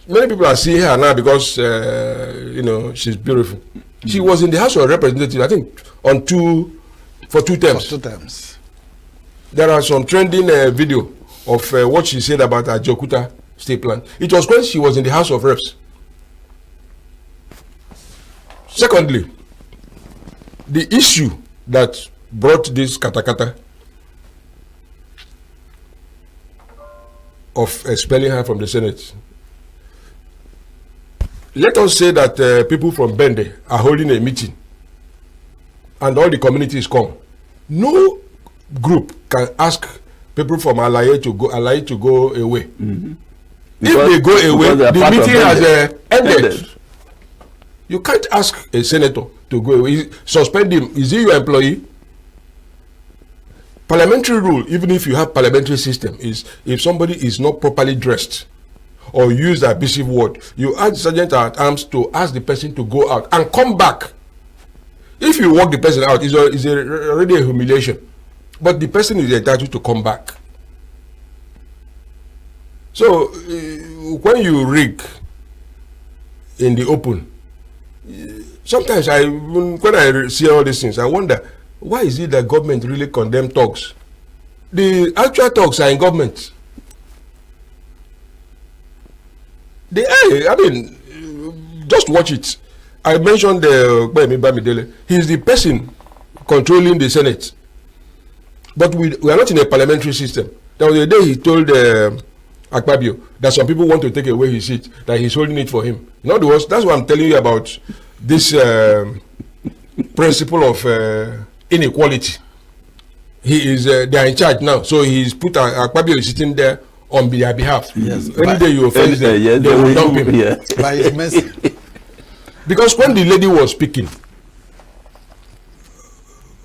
Many people are seeing her now because you know, she's beautiful. She was in the House of Representatives, I think, for two terms. For 2 terms. There are some trending video of what she said about her Jokuta state plan. It was when she was in the House of Reps. Secondly, the issue that brought this katakata of expelling her from the Senate. Let us say that people from Bende are holding a meeting and all the communities come. No group can ask people from Alaye to go away. Mm-hmm. If they go away, the meeting has ended. You can't ask a senator to go away. Suspend him. Is he your employee? Parliamentary rule, even if you have parliamentary system, is if somebody is not properly dressed or use an abusive word, you ask the sergeant at arms to ask the person to go out and come back. If you walk the person out, it's already a humiliation. But the person is entitled to come back. So, when you rig in the open, sometimes when I see all these things, I wonder, why is it that government really condemn thugs? The actual thugs are in government. Just watch it. I mentioned he's the person controlling the Senate. But we are not in a parliamentary system. There was a day he told Akpabio that some people want to take away his seat, that he's holding it for him. In other words, that's what I'm telling you about this principle of inequality. He is they are in charge now, so he's put Akpabio is sitting there on their behalf. Yes. Any day you offend them, yes, they will dump him. Yeah. By his mercy. Because when the lady was speaking,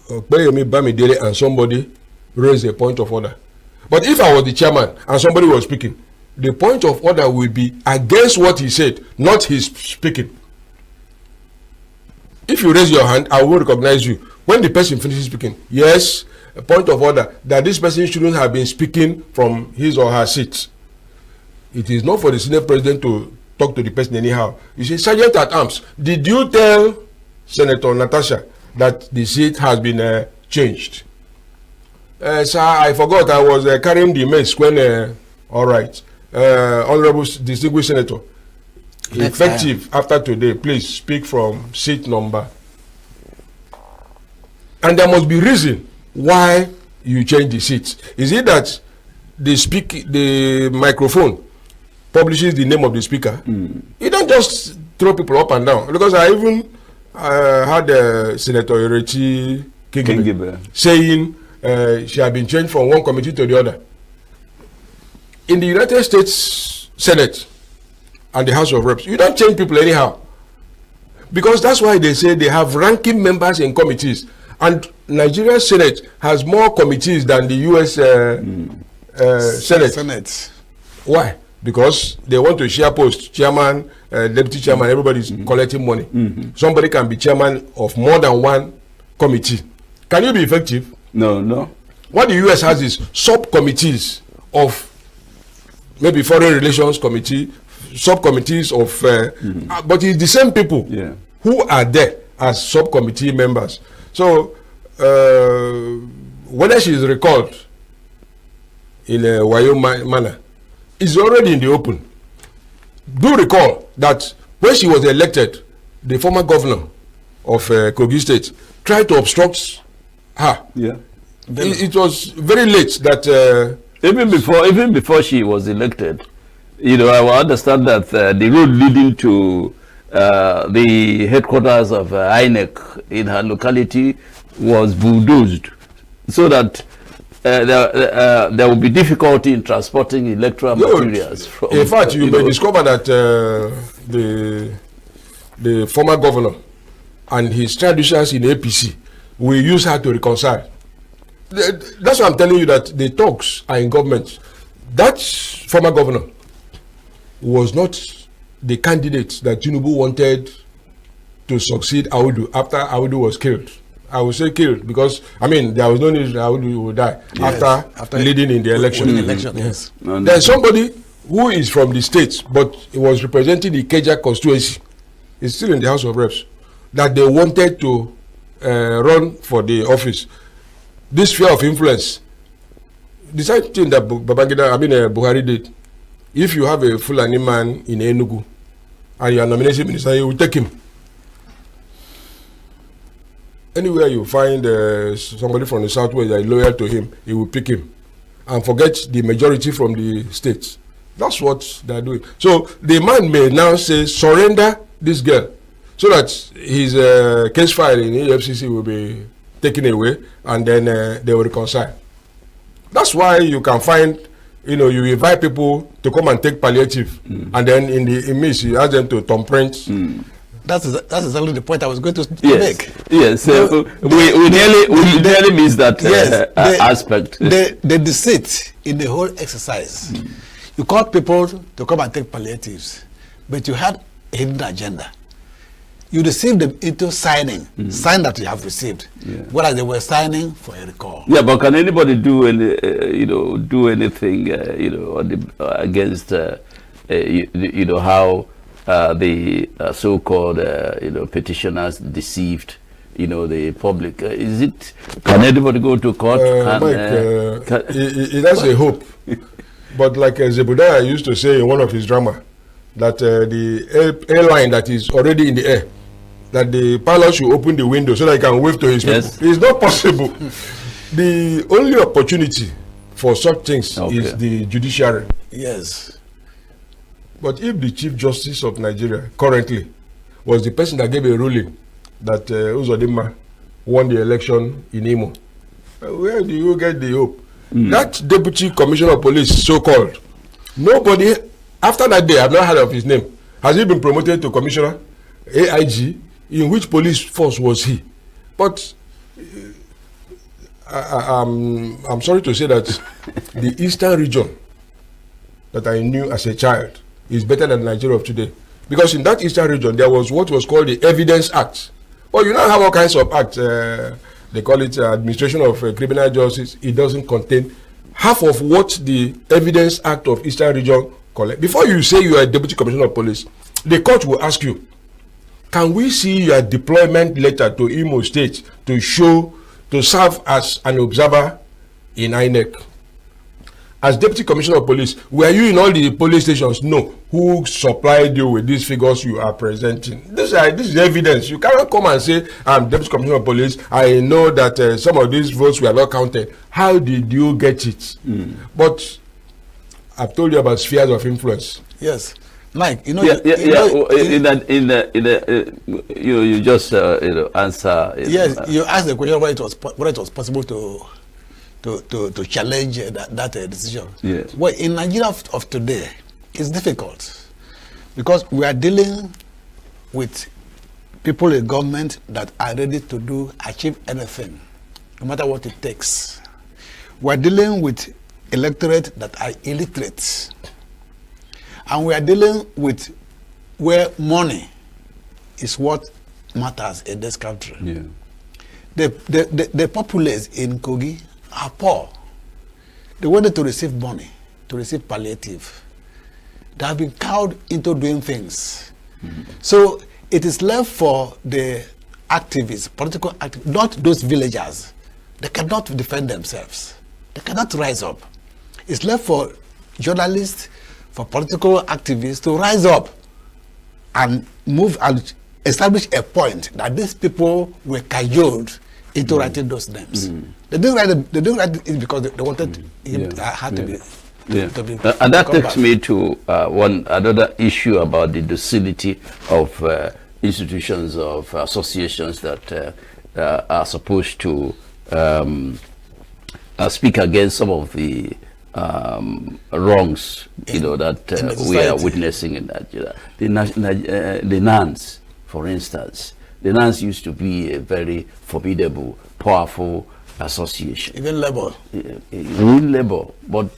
and somebody raised a point of order. But if I was the chairman and somebody was speaking, the point of order will be against what he said, not his speaking. If you raise your hand, I will recognize you. When the person finishes speaking, yes, a point of order that this person shouldn't have been speaking from his or her seat. It is not for the Senate President to talk to the person anyhow. You say, Sergeant at Arms, did you tell Senator Natasha that the seat has been changed? Sir, I forgot. I was carrying the mace when, all right. Honorable Distinguished Senator, effective after today, please speak from seat number. And there must be reason why you change the seats. Is it that the microphone publishes the name of the speaker? You don't just throw people up and down. Because I even had Senator Erechi Kingibe saying she had been changed from one committee to the other. In the United States Senate and the House of Reps, you don't change people anyhow. Because that's why they say they have ranking members in committees. And Nigeria Senate has more committees than the US Senate. Why? Because they want to share posts, chairman, deputy chairman, everybody's collecting money. Somebody can be chairman of more than one committee. Can you be effective? No. What the US has is subcommittees of maybe foreign relations committee, subcommittees of, but it's the same people who are there as subcommittee members. So whether she is recalled in a Wayo manner is already in the open. Do recall that when she was elected, the former governor of Kogi State tried to obstruct her. Yeah. It was very late that even before she was elected, I will understand that the road leading to the headquarters of INEC in her locality was bulldozed, so that there will be difficulty in transporting electoral materials. In fact, you may discover that the former governor and his traditions in APC will use her to reconcile. That's why I'm telling you that the talks are in government. That former governor was not the candidate that Tinubu wanted to succeed Audu after Audu was killed. I will say killed because, there was no need that Audu would die after leading in the election. Yes. There's somebody who is from the state, but he was representing the Keja constituency. He's still in the House of Reps. That they wanted to run for the office. This fear of influence, the same thing that Buhari did. If you have a Fulani man in ENUGU and you are nomination minister, you will take him. Anywhere you find somebody from the southwest that is loyal to him, he will pick him and forget the majority from the states. That's what they are doing. So the man may now say, surrender this girl, so that his case file in EFCC will be taken away, and then they will reconcile. That's why you can find, you invite people to come and take palliative, and then in the midst you ask them to thumb print. That's exactly the point I was going to make. Yes, we nearly missed that aspect. The deceit in the whole exercise. You called people to come and take palliatives, but you had a hidden agenda. You received them into sign that you have received, whereas they were signing for a recall. Yeah, but can anybody do anything, against, how the so-called, petitioners deceived, the public? Can anybody go to court? That's a hope. But like Zebediah used to say in one of his drama, that the airline that is already in the air, that the pilot should open the window so that he can wave to his people. It's not possible. The only opportunity for such things is the judiciary. Yes. But if the Chief Justice of Nigeria currently was the person that gave a ruling that Uzodimma won the election in Imo, where do you get the hope? That Deputy Commissioner of Police, so-called, nobody, after that day, I've not heard of his name. Has he been promoted to Commissioner, AIG? In which police force was he? But I'm sorry to say that the eastern region that I knew as a child is better than Nigeria of today. Because in that eastern region, there was what was called the Evidence Act. Well, you now have all kinds of acts. They call it Administration of Criminal Justice. It doesn't contain half of what the Evidence Act of Eastern Region collect. Before you say you are a Deputy Commissioner of Police, the court will ask you, can we see your deployment letter to Imo State to serve as an observer in INEC? As Deputy Commissioner of Police, were you in all the police stations? No. Who supplied you with these figures you are presenting? This is evidence. You cannot come and say, I'm Deputy Commissioner of Police. I know that some of these votes were not counted. How did you get it? But I've told you about spheres of influence. Yes. Mike, you just answer. Yes, you asked the question whether it was possible to challenge that decision. Yes. Well, in Nigeria of today, it's difficult because we are dealing with people in government that are ready to achieve anything, no matter what it takes. We are dealing with electorate that are illiterate. And we are dealing with where money is what matters in this country. Yeah. The populace in Kogi are poor. They wanted to receive money, to receive palliative. They have been cowed into doing things. So it is left for the activists, political activists, not those villagers. They cannot defend themselves. They cannot rise up. It's left for journalists, for political activists to rise up and move and establish a point that these people were cajoled into writing those names. They didn't write it because they wanted him had to be. Yeah. To be And that come takes back. me to another issue about the docility of institutions, of associations that are supposed to speak against some of the wrongs, that we are witnessing in Nigeria. The nuns, for instance, the nuns used to be a very formidable, powerful association. Even Labour. Even Labour, but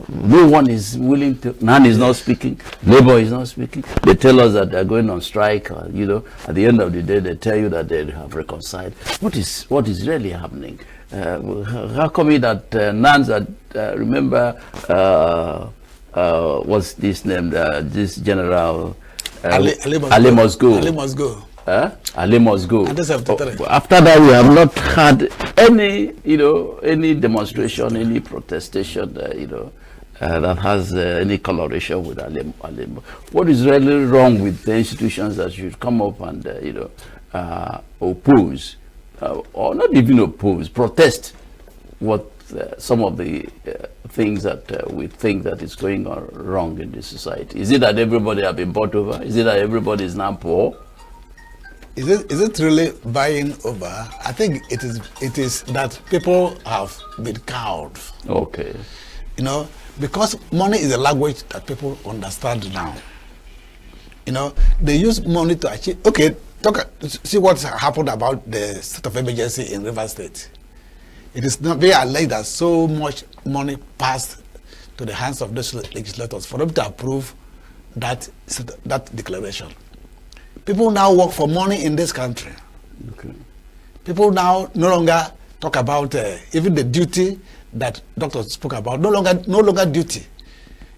no one is willing to. None is not speaking. Labour is not speaking. They tell us that they're going on strike. At the end of the day, they tell you that they have reconciled. What is really happening? How come it that nuns that remember what's this name? This general Ali must go. Ali must go. Ali must go. And this after that, we have not had any demonstration, any protestation, that has any coloration with Ali. What is really wrong with the institutions that should come up and oppose, or not even oppose, protest what some of the things that we think that is going on wrong in the society? Is it that everybody have been bought over? Is it that everybody is now poor? Is it really buying over? I think it is that people have been cowed. Okay. Because money is a language that people understand now. They use money to achieve. Okay, see what's happened about the state of emergency in Rivers State. It is not very alleged that so much money passed to the hands of those legislators for them to approve that declaration. People now work for money in this country. Okay. People now no longer talk about even the duty that doctors spoke about. No longer duty.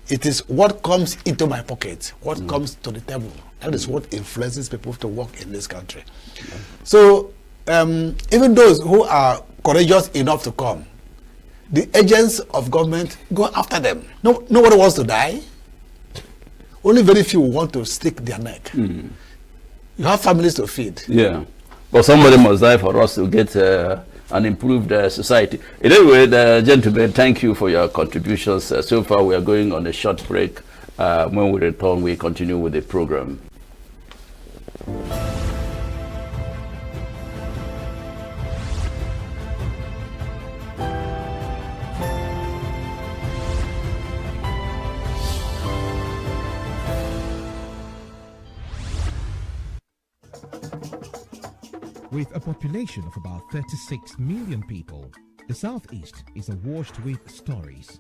It is what comes into my pocket, what comes to the table. That is what influences people to work in this country. So even those who are courageous enough to come, the agents of government go after them. Nobody wants to die. Only very few want to stick their neck. You have families to feed. Yeah, but somebody must die for us to get an improved society. Anyway, gentlemen, thank you for your contributions. So far, we are going on a short break. When we return, we continue with the program. With a population of about 36 million people, the Southeast is awash with stories.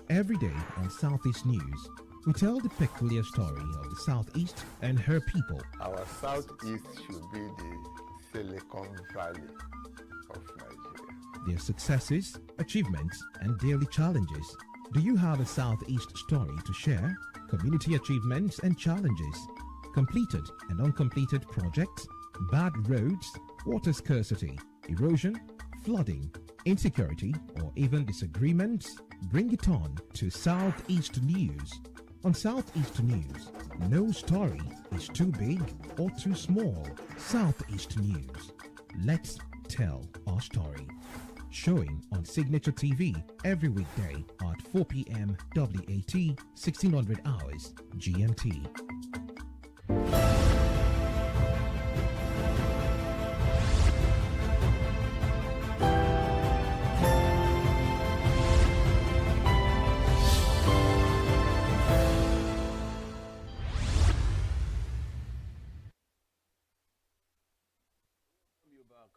Every day on Southeast News, we tell the peculiar story of the Southeast and her people. Our Southeast should be the Silicon Valley of Nigeria. Their successes, achievements, and daily challenges. Do you have a Southeast story to share? Community achievements and challenges, completed and uncompleted projects, bad roads, water scarcity, erosion, flooding, insecurity, or even disagreements? Bring it on to Southeast News. On Southeast News, no story is too big or too small. Southeast News. Let's tell our story. Showing on Signature TV every weekday at 4 p.m. WAT, 1600 hours GMT.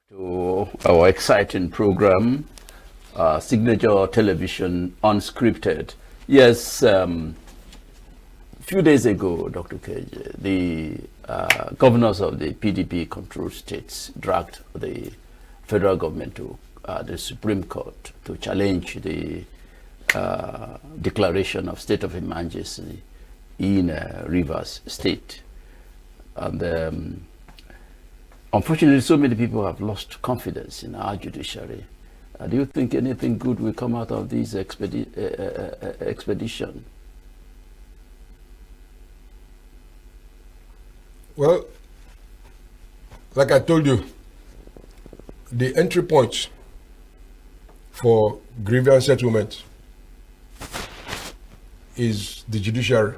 To our exciting program, Signature Television Unscripted. Yes, a few days ago, Dr. KJ, the governors of the PDP-controlled states dragged the federal government to the Supreme Court to challenge the declaration of state of emergency in Rivers State. And unfortunately, so many people have lost confidence in our judiciary. Do you think anything good will come out of this expedition? Well, like I told you, the entry point for grievance settlement is the judiciary.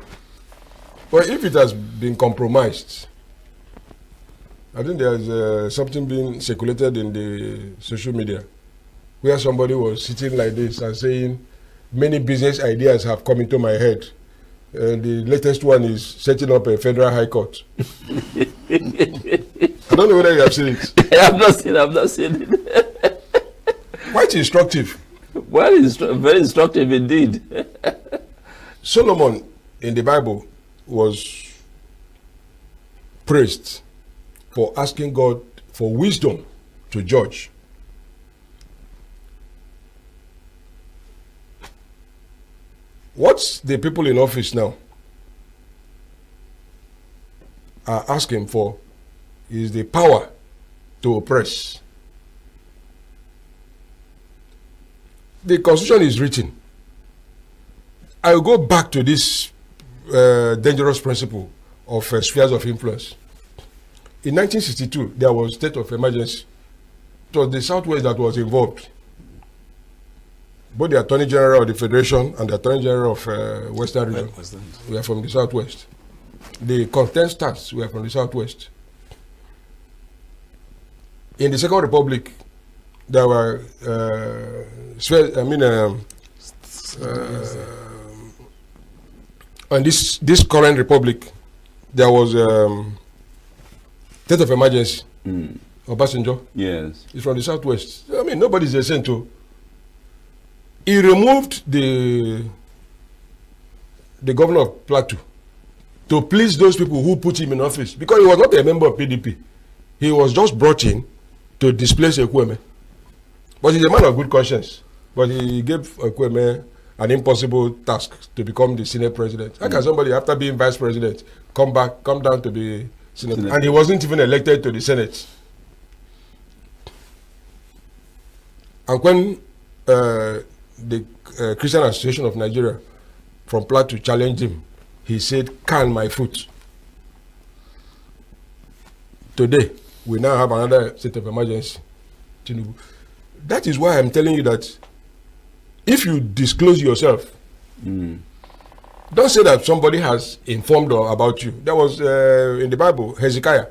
But if it has been compromised, I think there's something being circulated in the social media where somebody was sitting like this and saying, many business ideas have come into my head. The latest one is setting up a federal high court. I don't know whether you have seen it. I've not seen it. Quite instructive. Well, it's very instructive indeed. Solomon in the Bible was praised for asking God for wisdom to judge. What the people in office now are asking for is the power to oppress. The Constitution is written. I will go back to this dangerous principle of spheres of influence. In 1962, there was state of emergency. It was the Southwest that was involved. Both the Attorney General of the Federation and the Attorney General of Western Region were from the Southwest. The contestants were from the Southwest. In the Second Republic, there were, on this current republic, there was state of emergency. Obasanjo. Yes. He's from the Southwest. I mean, nobody's a saint too. He removed the governor of Plateau to please those people who put him in office, because he was not a member of PDP. He was just brought in to displace Ekweme. But he's a man of good conscience. But he gave Ekweme an impossible task to become the Senate president. How can somebody, after being vice president, come down to be Senate? And he wasn't even elected to the Senate. And when the Christian Association of Nigeria from Plateau challenged him, he said, "Can my foot." Today, we now have another state of emergency. That is why I'm telling you that if you disclose yourself, don't say that somebody has informed about you. There was in the Bible, Hezekiah.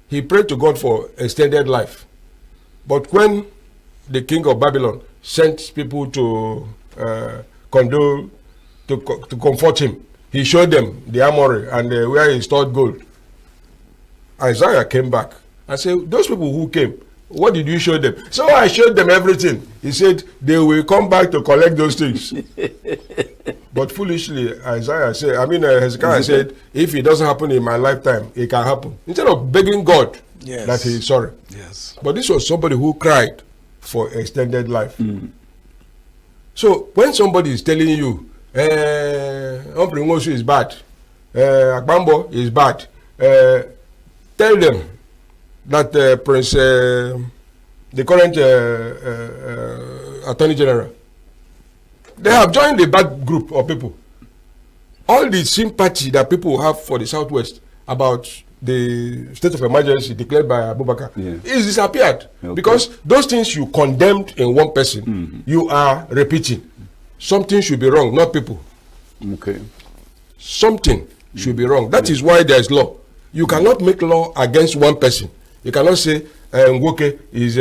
He prayed to God for extended life. But when the king of Babylon sent people to condole, to comfort him, he showed them the armory and where he stored gold. Isaiah came back and said, "Those people who came, what did you show them?" "So I showed them everything." He said, "They will come back to collect those things." But foolishly, Hezekiah said, "If it doesn't happen in my lifetime, it can happen." Instead of begging God that he is sorry. Yes. But this was somebody who cried for extended life. So when somebody is telling you, Ompringosu is bad, Agbambo is bad, tell them that the current Attorney General, they have joined the bad group of people. All the sympathy that people have for the Southwest about the state of emergency declared by Abubakar is disappeared. Because those things you condemned in one person, you are repeating. Something should be wrong, not people. Okay. Something should be wrong. That is why there is law. You cannot make law against one person. You cannot say Ngoke is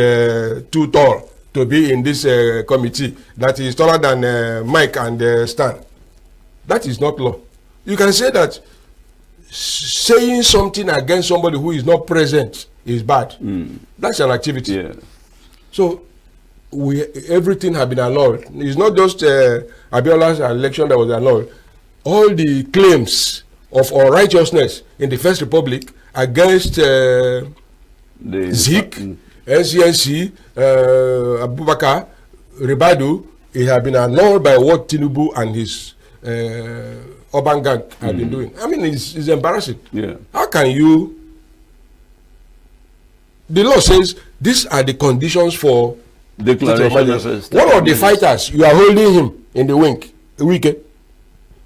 too tall to be in this committee, that is taller than Mike and Stan. That is not law. You can say that saying something against somebody who is not present is bad. That's an activity. Yeah. So everything had been annulled. It's not just Abiola's election that was annulled. All the claims of unrighteousness in the First Republic against Zik, NCNC, Abubakar, Ribadu, it had been annulled by what Tinubu and his urban gang have been doing. I mean, it's embarrassing. Yeah. How can you... The law says these are the conditions for declaration of one of the fighters, you are holding him in the weekend.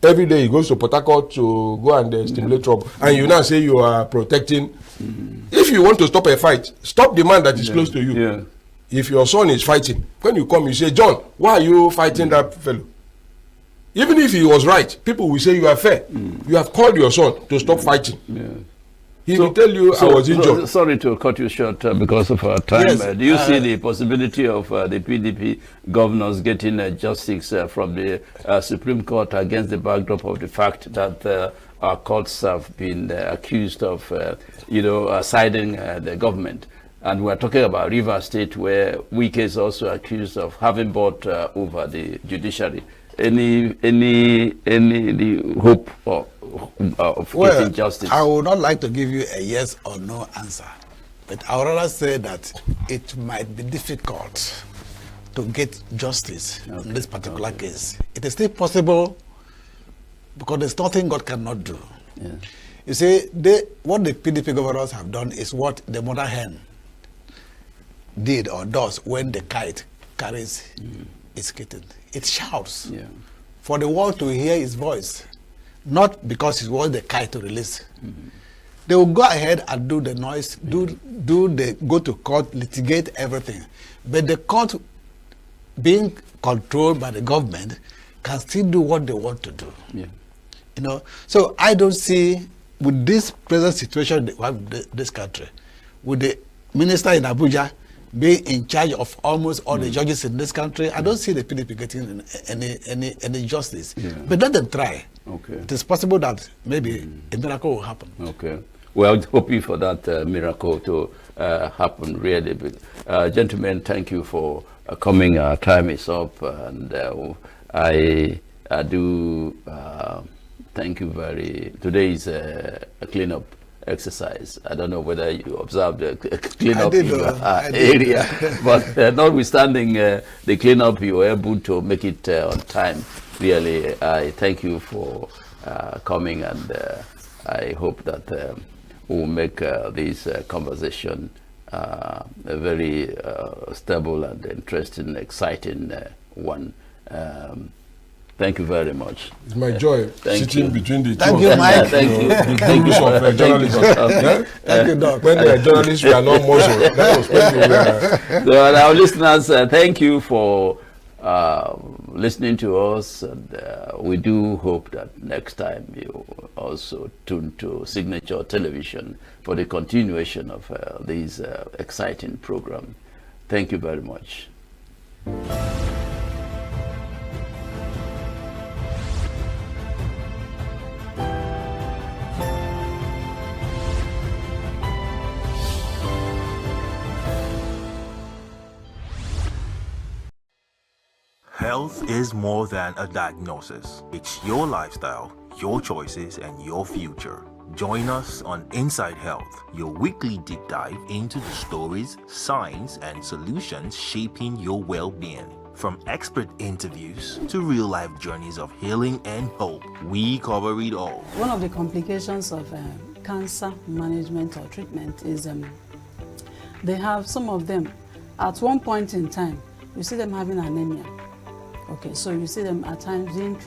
Every day he goes to Port Harcourt to go and stimulate trouble. And you now say you are protecting. If you want to stop a fight, stop the man that is close to you. Yeah. If your son is fighting, when you come, you say, John, why are you fighting that fellow? Even if he was right, people will say you are fair. You have called your son to stop fighting. Yeah. He will tell you I was injured. Sorry to cut you short because of our time. Yes, Do you see the possibility of the PDP governors getting justice from the Supreme Court against the backdrop of the fact that our courts have been accused of, siding the government? And we're talking about Rivers State, where Wike is also accused of having bought over the judiciary. Any hope of getting justice? I would not like to give you a yes or no answer, but I would rather say that it might be difficult to get justice in this particular case. It is still possible because there's nothing God cannot do. Yeah. You see, what the PDP governors have done is what the mother hen did or does when the kite carries its kitten. It shouts for the world to hear his voice, not because it was the kite to release. They will go ahead and do the noise, go to court, litigate everything. But the court, being controlled by the government, can still do what they want to do. Yeah. So I don't see, with this present situation we have in this country, with the minister in Abuja being in charge of almost all the judges in this country, I don't see the PDP getting any justice. Yeah. But let them try. Okay. It is possible that maybe a miracle will happen. Okay. Well, hoping for that miracle to happen, really. But, gentlemen, thank you for coming. Our time is up, and I do thank you very. Today is a cleanup exercise. I don't know whether you observed the cleanup in your area, but notwithstanding the cleanup, you were able to make it on time. Really, I thank you for coming, and I hope that we'll make this conversation a very stable and interesting, exciting one. Thank you very much. It's my joy sitting between the two. Thank you, Mike. Thank you. The groups of journalists. Thank you, Doc. When the journalists were not muscle, that was when they were. So, our listeners, thank you for listening to us, and we do hope that next time you also tune to Signature Television for the continuation of this exciting program. Thank you very much. Health is more than a diagnosis. It's your lifestyle, your choices, and your future. Join us on Inside Health, your weekly deep dive into the stories, science, and solutions shaping your well-being. From expert interviews to real-life journeys of healing and hope, we cover it all. One of the complications of cancer management or treatment is they have some of them, at one point in time, you see them having anemia. Okay, so you see them at times being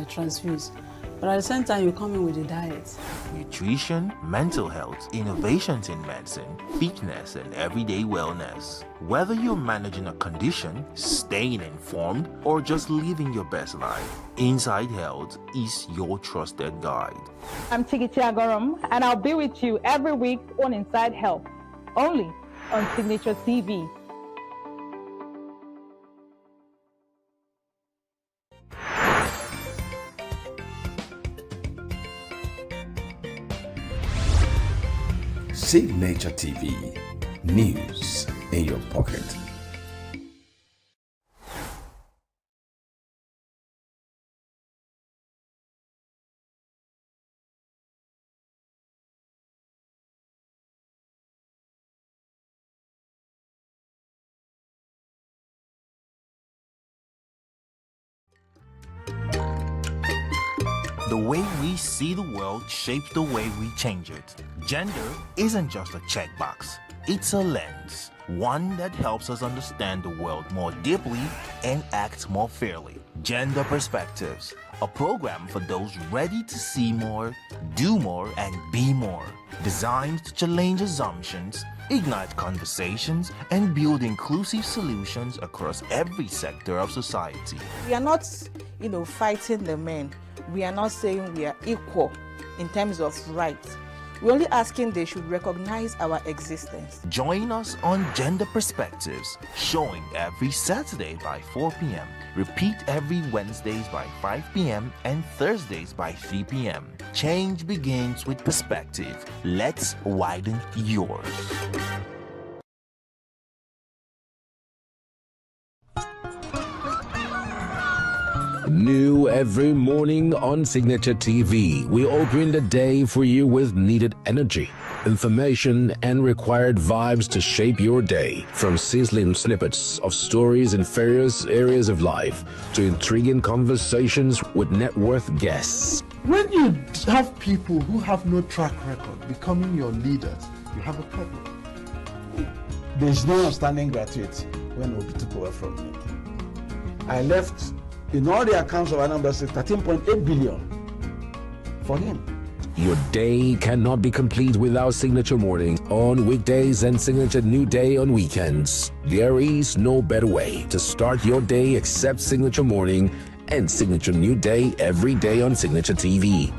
transfused. But at the same time, you come in with a diet. Nutrition, mental health, innovations in medicine, fitness, and everyday wellness. Whether you're managing a condition, staying informed, or just living your best life, Inside Health is your trusted guide. I'm Tigiti Agorum, and I'll be with you every week on Inside Health, only on Signature TV. Signature TV, news in your pocket. The way we see the world shapes the way we change it. Gender isn't just a checkbox, it's a lens. One that helps us understand the world more deeply and act more fairly. Gender Perspectives, a program for those ready to see more, do more, and be more. Designed to challenge assumptions, ignite conversations, and build inclusive solutions across every sector of society. We are not, fighting the men. We are not saying we are equal in terms of rights. We're only asking they should recognize our existence. Join us on Gender Perspectives, showing every Saturday by 4 p.m. Repeat every Wednesdays by 5 p.m. and Thursdays by 3 p.m. Change begins with perspective. Let's widen yours. New every morning on Signature TV, we open the day for you with needed energy, information, and required vibes to shape your day. From sizzling snippets of stories in various areas of life to intriguing conversations with net worth guests. When you have people who have no track record becoming your leaders, you have a problem. There's no outstanding gratuity when Obi took over from me. I left in all the accounts of Anambra State 13.8 billion for him. Your day cannot be complete without Signature Morning on weekdays and Signature New Day on weekends. There is no better way to start your day except Signature Morning and Signature New Day every day on Signature TV.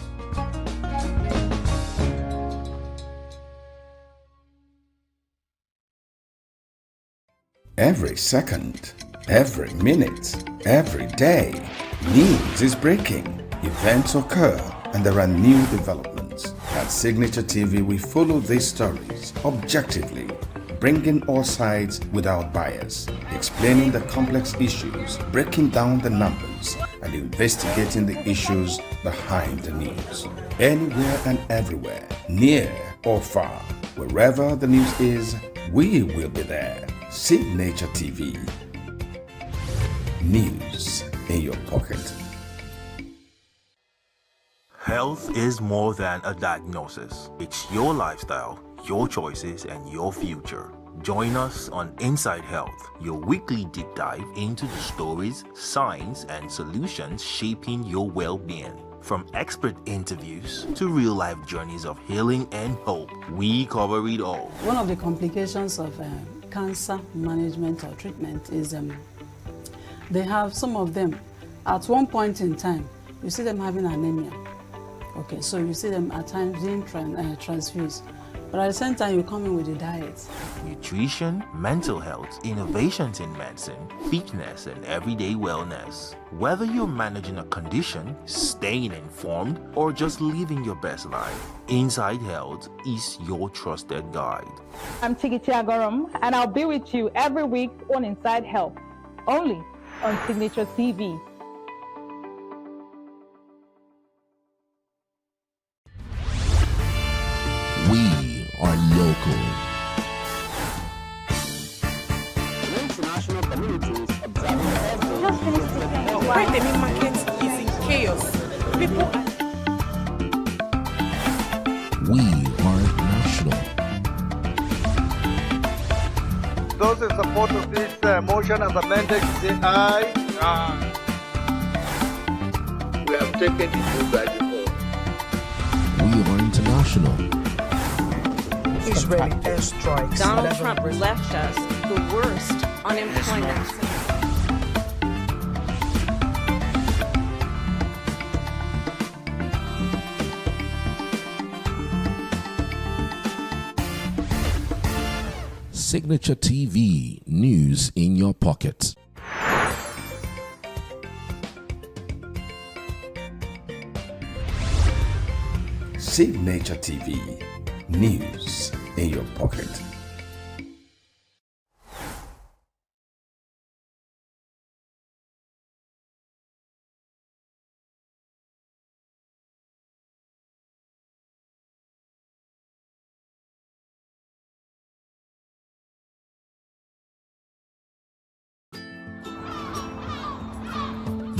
Every second, every minute, every day, news is breaking, events occur, and there are new developments. At Signature TV, we follow these stories objectively, bringing all sides without bias, explaining the complex issues, breaking down the numbers, and investigating the issues behind the news. Anywhere and everywhere, near or far, wherever the news is, we will be there. Signature TV. News in your pocket. Health is more than a diagnosis. It's your lifestyle, your choices, and your future. Join us on Inside Health, your weekly deep dive into the stories, science, and solutions shaping your well-being. From expert interviews to real-life journeys of healing and hope, we cover it all. One of the complications of cancer management or treatment is they have some of them at one point in time, you see them having anemia. Okay, so you see them at times being transfused. But at the same time, you come in with a diet. Nutrition, mental health, innovations in medicine, fitness, and everyday wellness. Whether you're managing a condition, staying informed, or just living your best life, Inside Health is your trusted guide. I'm Tigiti Agorom, and I'll be with you every week on Inside Health, only on Signature TV. We are local. International communities observing Why the main market is in chaos. People We are national. Those in support of this motion as amended say aye. Aye. We have taken the vote by default. We are international. Israeli airstrikes. Donald Trump left us the worst unemployment. Signature TV, news in your pocket. Signature TV, news in your pocket.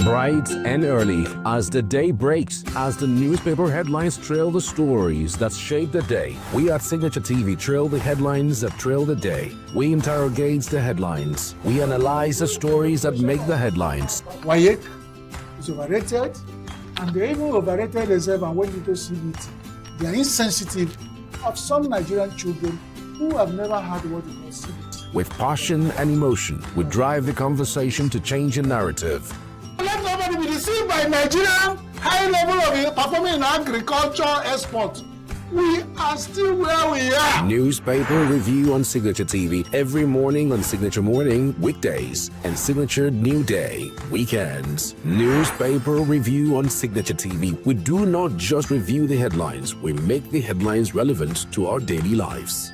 Bright and early as the day breaks, as the newspaper headlines trail the stories that shape the day, we at Signature TV trail the headlines that trail the day. We interrogate the headlines. We analyze the stories that make the headlines. WAEC is overrated, and they even overrated themselves and went into CBT. They are insensitive of some Nigerian children who have never had what they call CBT. With passion and emotion, we drive the conversation to change a narrative. Let nobody be deceived by Nigerian high level of performing in agriculture export. We are still where we are. Newspaper review on Signature TV every morning on Signature Morning weekdays and Signature New Day weekends. Newspaper review on Signature TV. We do not just review the headlines, we make the headlines relevant to our daily lives.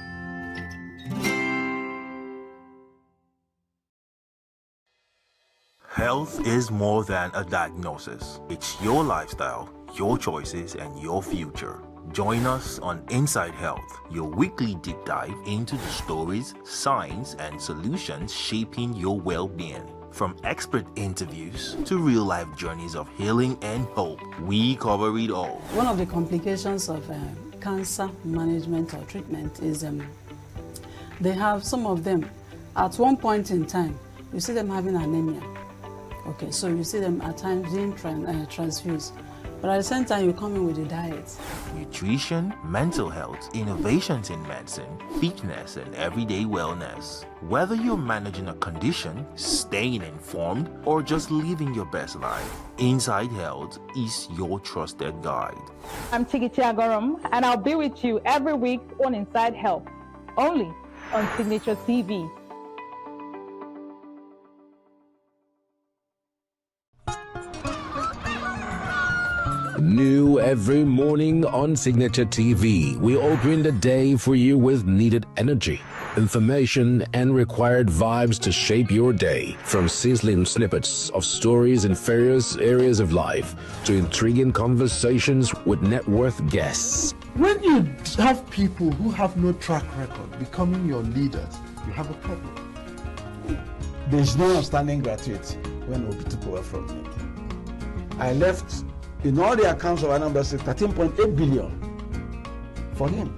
Health is more than a diagnosis. It's your lifestyle, your choices, and your future. Join us on Inside Health, your weekly deep dive into the stories, science, and solutions shaping your well-being. From expert interviews to real-life journeys of healing and hope, we cover it all. One of the complications of cancer management or treatment is they have some of them at one point in time, you see them having anemia. Okay, so you see them at times being transfused. But at the same time, you come in with a diet. Nutrition, mental health, innovations in medicine, fitness, and everyday wellness. Whether you're managing a condition, staying informed, or just living your best life, Inside Health is your trusted guide. I'm Tigiti Agorum, and I'll be with you every week on Inside Health, only on Signature TV. New every morning on Signature TV, we open the day for you with needed energy, information, and required vibes to shape your day. From sizzling snippets of stories in various areas of life to intriguing conversations with net worth guests. When you have people who have no track record becoming your leaders, you have a problem. There's no outstanding gratuity when Obi took over from me. I left in all the accounts of Anambra State 13.8 billion for him.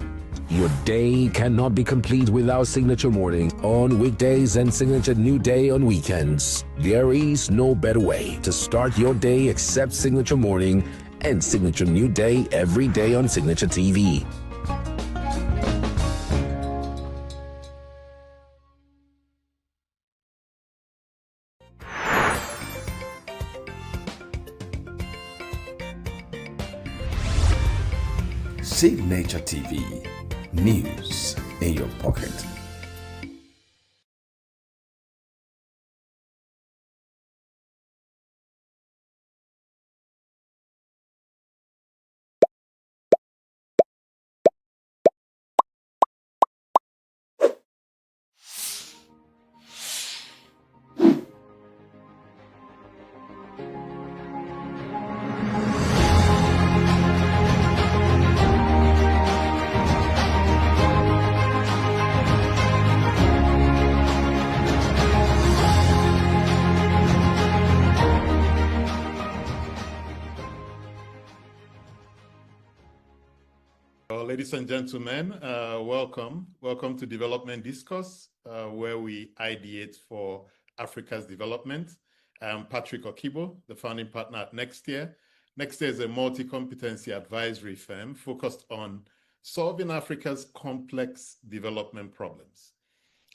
Your day cannot be complete without Signature Morning on weekdays and Signature New Day on weekends. There is no better way to start your day except Signature Morning and Signature New Day every day on Signature TV. Signature TV, news in your pocket. Ladies and gentlemen, welcome. Welcome to Development Discourse, where we ideate for Africa's development. I'm Patrick Okibo, the founding partner at Next Year. Next Year is a multi-competency advisory firm focused on solving Africa's complex development problems.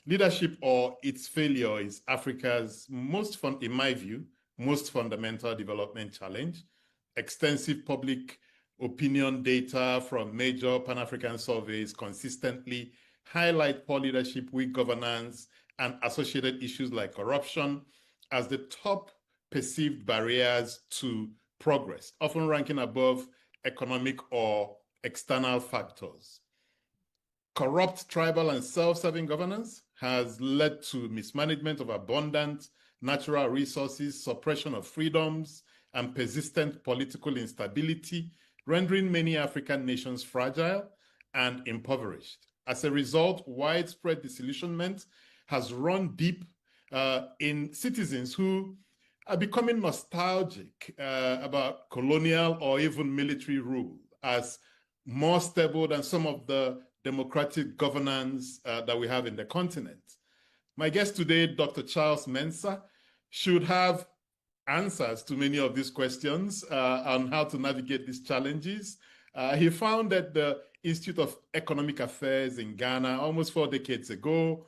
Leadership or its failure is Africa's in my view, most fundamental development challenge. Extensive public opinion data from major Pan-African surveys consistently highlight poor leadership, weak governance, and associated issues like corruption as the top perceived barriers to progress, often ranking above economic or external factors. Corrupt, tribal, and self-serving governance has led to mismanagement of abundant natural resources, suppression of freedoms, and persistent political instability, rendering many African nations fragile and impoverished. As a result, widespread disillusionment has run deep in citizens who are becoming nostalgic about colonial or even military rule as more stable than some of the democratic governance that we have in the continent. My guest today, Dr. Charles Mensah, should have answers to many of these questions on how to navigate these challenges. He founded the Institute of Economic Affairs in Ghana almost 4 decades ago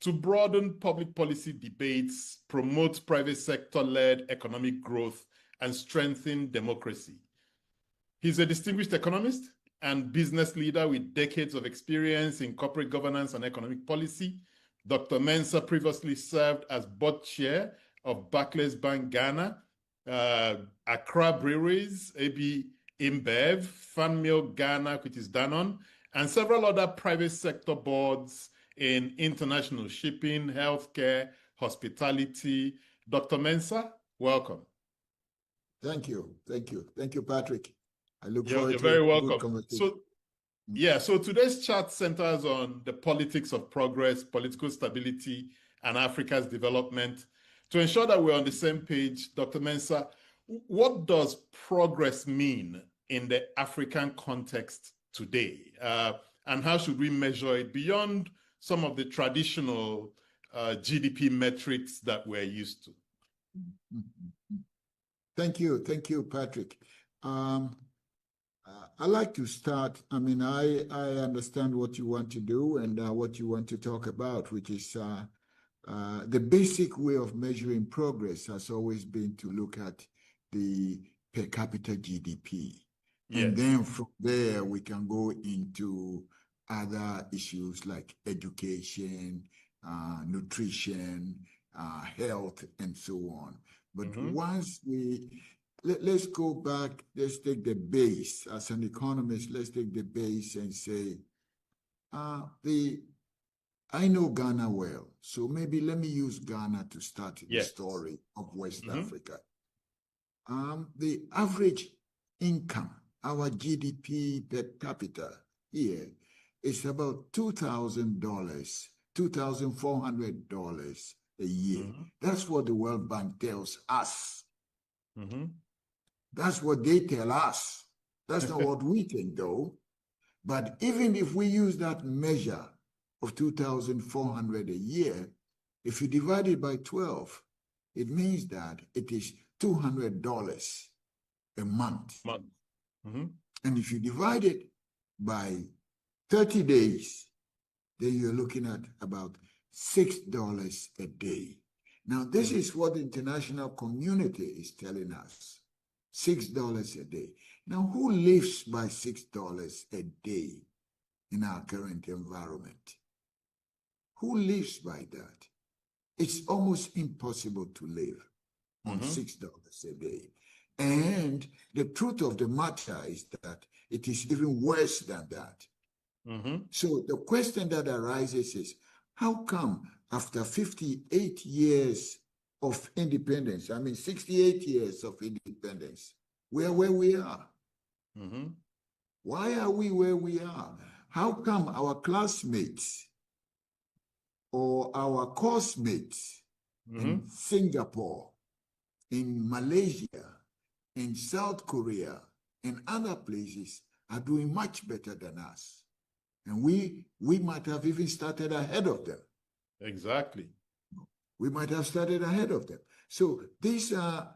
to broaden public policy debates, promote private sector-led economic growth, and strengthen democracy. He's a distinguished economist and business leader with decades of experience in corporate governance and economic policy. Dr. Mensah previously served as board chair of Barclays Bank Ghana, Accra Breweries, AB InBev, Fanmil Ghana, which is Danone, and several other private sector boards in international shipping, healthcare, hospitality. Dr. Mensah, welcome. Thank you. Thank you. Thank you, Patrick. I look forward You're to very a good welcome. conversation. So today's chat centers on the politics of progress, political stability, and Africa's development. To ensure that we're on the same page, Dr. Mensah, what does progress mean in the African context today? And how should we measure it beyond some of the traditional GDP metrics that we're used to? Thank you. Thank you, Patrick. I'd like to start. I mean, I understand what you want to do and what you want to talk about, which is the basic way of measuring progress has always been to look at the per capita GDP. Yes. And then from there, we can go into other issues like education, nutrition, health, and so on. But once let's go back, let's take the base. As an economist, let's take the base and say, I know Ghana well, so maybe let me use Ghana to start the story of West Africa. The average income, our GDP per capita here is about $2,000, $2,400 a year. That's what the World Bank tells us. That's what they tell us. That's not what we think, though. But even if we use that measure of $2,400 a year, if you divide it by 12, it means that it is $200 a month. And if you divide it by 30 days, then you're looking at about $6 a day. Now, this is what the international community is telling us, $6 a day. Now, who lives by $6 a day in our current environment? Who lives by that? It's almost impossible to live on $6 a day. And the truth of the matter is that it is even worse than that. So the question that arises is, how come after 58 years of independence, 68 years of independence, we are where we are? Why are we where we are? How come our classmates or our course mates in Singapore, in Malaysia, in South Korea, and other places are doing much better than us? And we might have even started ahead of them. Exactly. We might have started ahead of them. So these are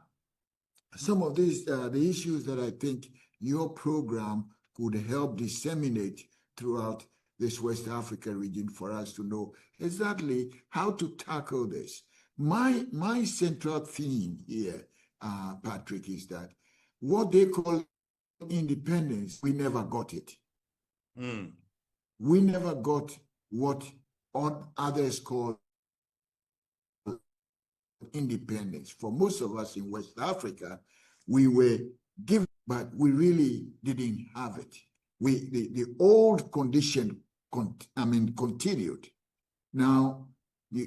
some of these the issues that I think your program could help disseminate throughout this West Africa region for us to know exactly how to tackle this. My central theme here, Patrick, is that what they call independence, we never got it. We never got what others call independence. For most of us in West Africa, we were given, but we really didn't have it. The old condition continued. Now,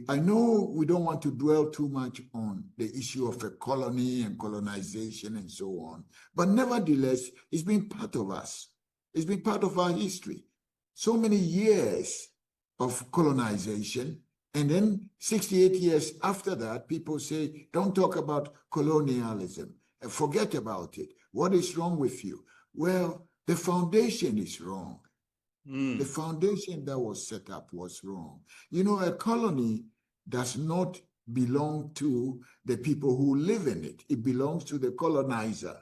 I know we don't want to dwell too much on the issue of a colony and colonization and so on, but nevertheless, it's been part of us. It's been part of our history. So many years of colonization, And then 68 years after that, people say, don't talk about colonialism. Forget about it. What is wrong with you? Well, the foundation is wrong. The foundation that was set up was wrong. You know, a colony does not belong to the people who live in it. It belongs to the colonizer.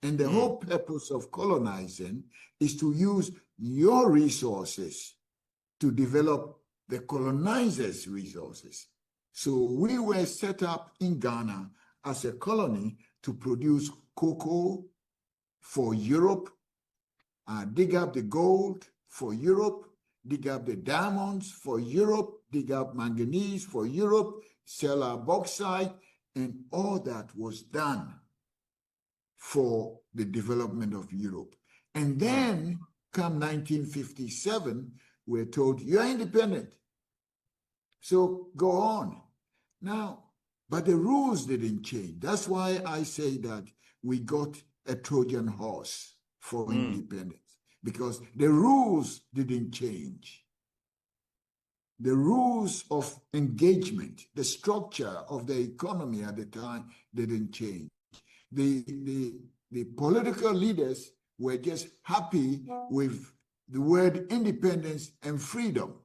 And the whole purpose of colonizing is to use your resources to develop the colonizers' resources. So we were set up in Ghana as a colony to produce cocoa for Europe, dig up the gold for Europe, dig up the diamonds for Europe, dig up manganese for Europe, sell our bauxite, and all that was done for the development of Europe. And then, come 1957, we're told, you're independent. So go on. Now, but the rules didn't change. That's why I say that we got a Trojan horse for independence, because the rules didn't change. The rules of engagement, the structure of the economy at the time didn't change. The political leaders were just happy with the word independence and freedom.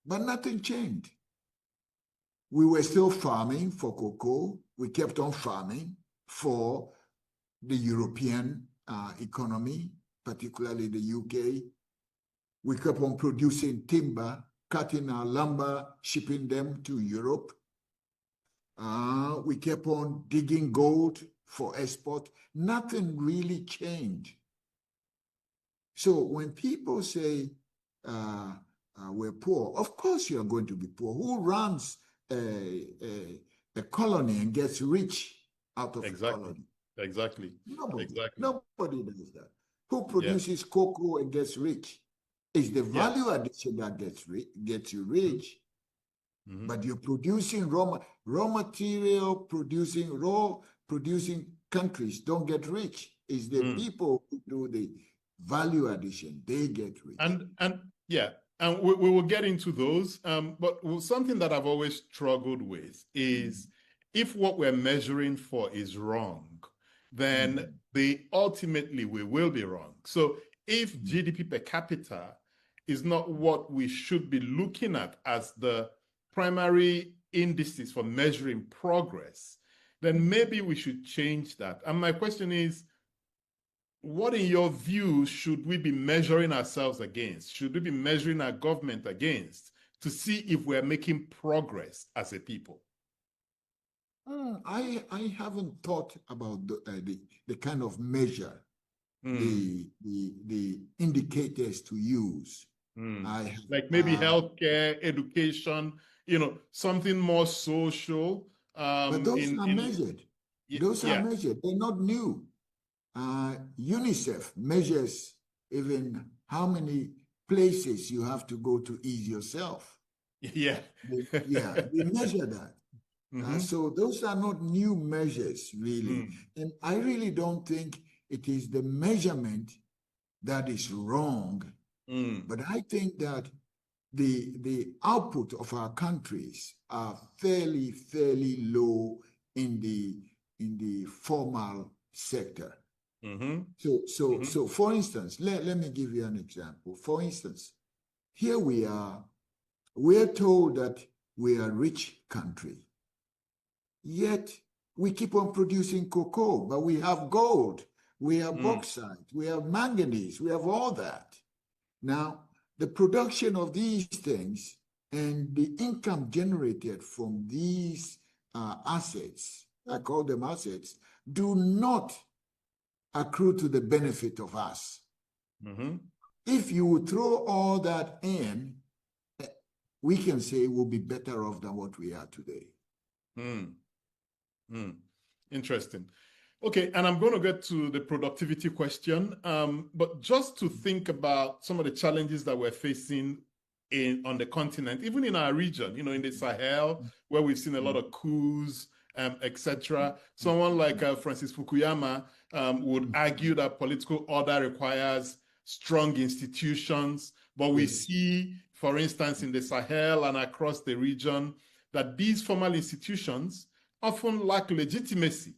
But nothing changed. We were still farming for cocoa. We kept on farming for the European economy, particularly the UK. We kept on producing timber, cutting our lumber, shipping them to Europe. We kept on digging gold for export. Nothing really changed. So when people say we're poor, of course you're going to be poor. Who runs a colony and gets rich out of a colony? Exactly. Nobody does that. Who produces cocoa and gets rich? It's the value addition that gets you rich. But you're producing raw material, producing countries don't get rich. It's the people who do the value addition, they get rich. And we will get into those. But something that I've always struggled with is if what we're measuring for is wrong, then ultimately we will be wrong. So if GDP per capita is not what we should be looking at as the primary indices for measuring progress, then maybe we should change that. And my question is, what in your view should we be measuring ourselves against? Should we be measuring our government against to see if we're making progress as a people? I haven't thought about the kind of measure, the indicators to use. Like maybe healthcare, education, something more social. But those are measured. Those are measured. They're not new. UNICEF measures even how many places you have to go to ease yourself. They measure that. So those are not new measures, really. And I really don't think it is the measurement that is wrong. But I think that the output of our countries are fairly low in the formal sector. So for instance, let me give you an example. For instance, here we're told that we are a rich country, yet we keep on producing cocoa, but we have gold, we have bauxite, we have manganese, we have all that. Now, the production of these things and the income generated from these assets, I call them assets, do not accrue to the benefit of us. If you would throw all that in, we can say we'll be better off than what we are today. Interesting. Okay, and I'm going to get to the productivity question, but just to think about some of the challenges that we're facing on the continent, even in our region, in the Sahel, where we've seen a lot of coups, etc. Someone like Francis Fukuyama would argue that political order requires strong institutions, but we see for instance, in the Sahel and across the region, that these formal institutions often lack legitimacy.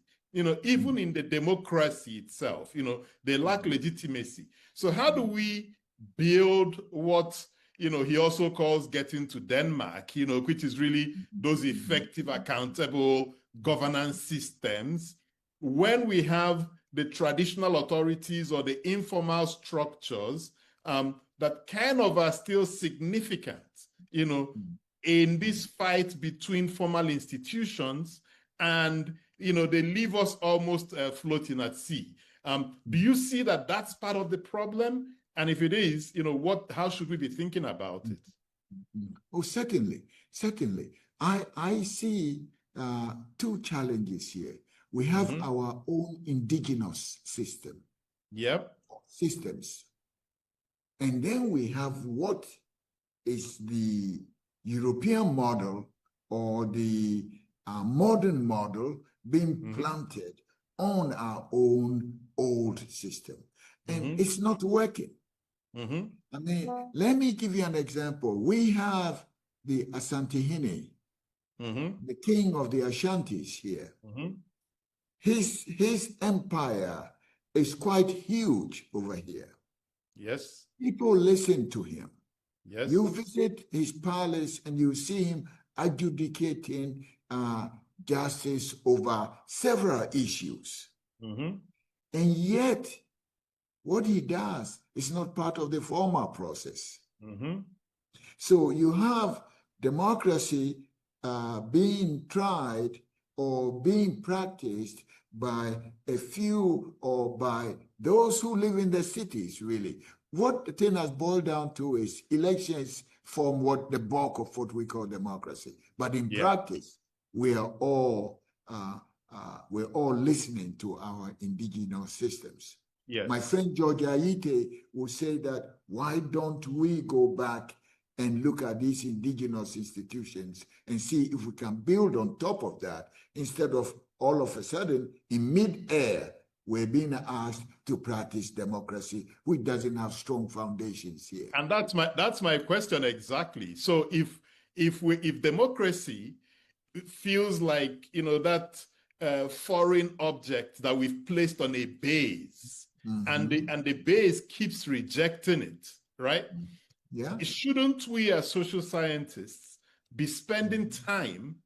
Even in the democracy itself, they lack legitimacy. So how do we build what, he also calls getting to Denmark, which is really those effective, accountable governance systems, when we have the traditional authorities or the informal structures that kind of are still significant, in this fight between formal institutions, and they leave us almost floating at sea. Do you see that that's part of the problem? And if it is, how should we be thinking about it? Oh, certainly. I see two challenges here. We have our own indigenous system. Systems. And then we have what is the European model or the modern model being planted on our own old system. And it's not working. I mean, let me give you an example. We have the Asantehene, the king of the Ashantis here. His empire is quite huge over here. Yes. People listen to him. Yes. You visit his palace and you see him adjudicating justice over several issues. And yet, what he does is not part of the formal process. So you have democracy being tried or being practiced by a few or by those who live in the cities, really. What the thing has boiled down to is elections form what the bulk of what we call democracy. But in practice, we are all listening to our indigenous systems. Yes. My friend George Aite will say that, why don't we go back and look at these indigenous institutions and see if we can build on top of that, instead of all of a sudden in mid-air we're being asked to practice democracy, which doesn't have strong foundations here. And that's my question exactly. So if democracy feels like that foreign object that we've placed on a base, and the base keeps rejecting it, right? Yeah. Shouldn't we as social scientists be spending time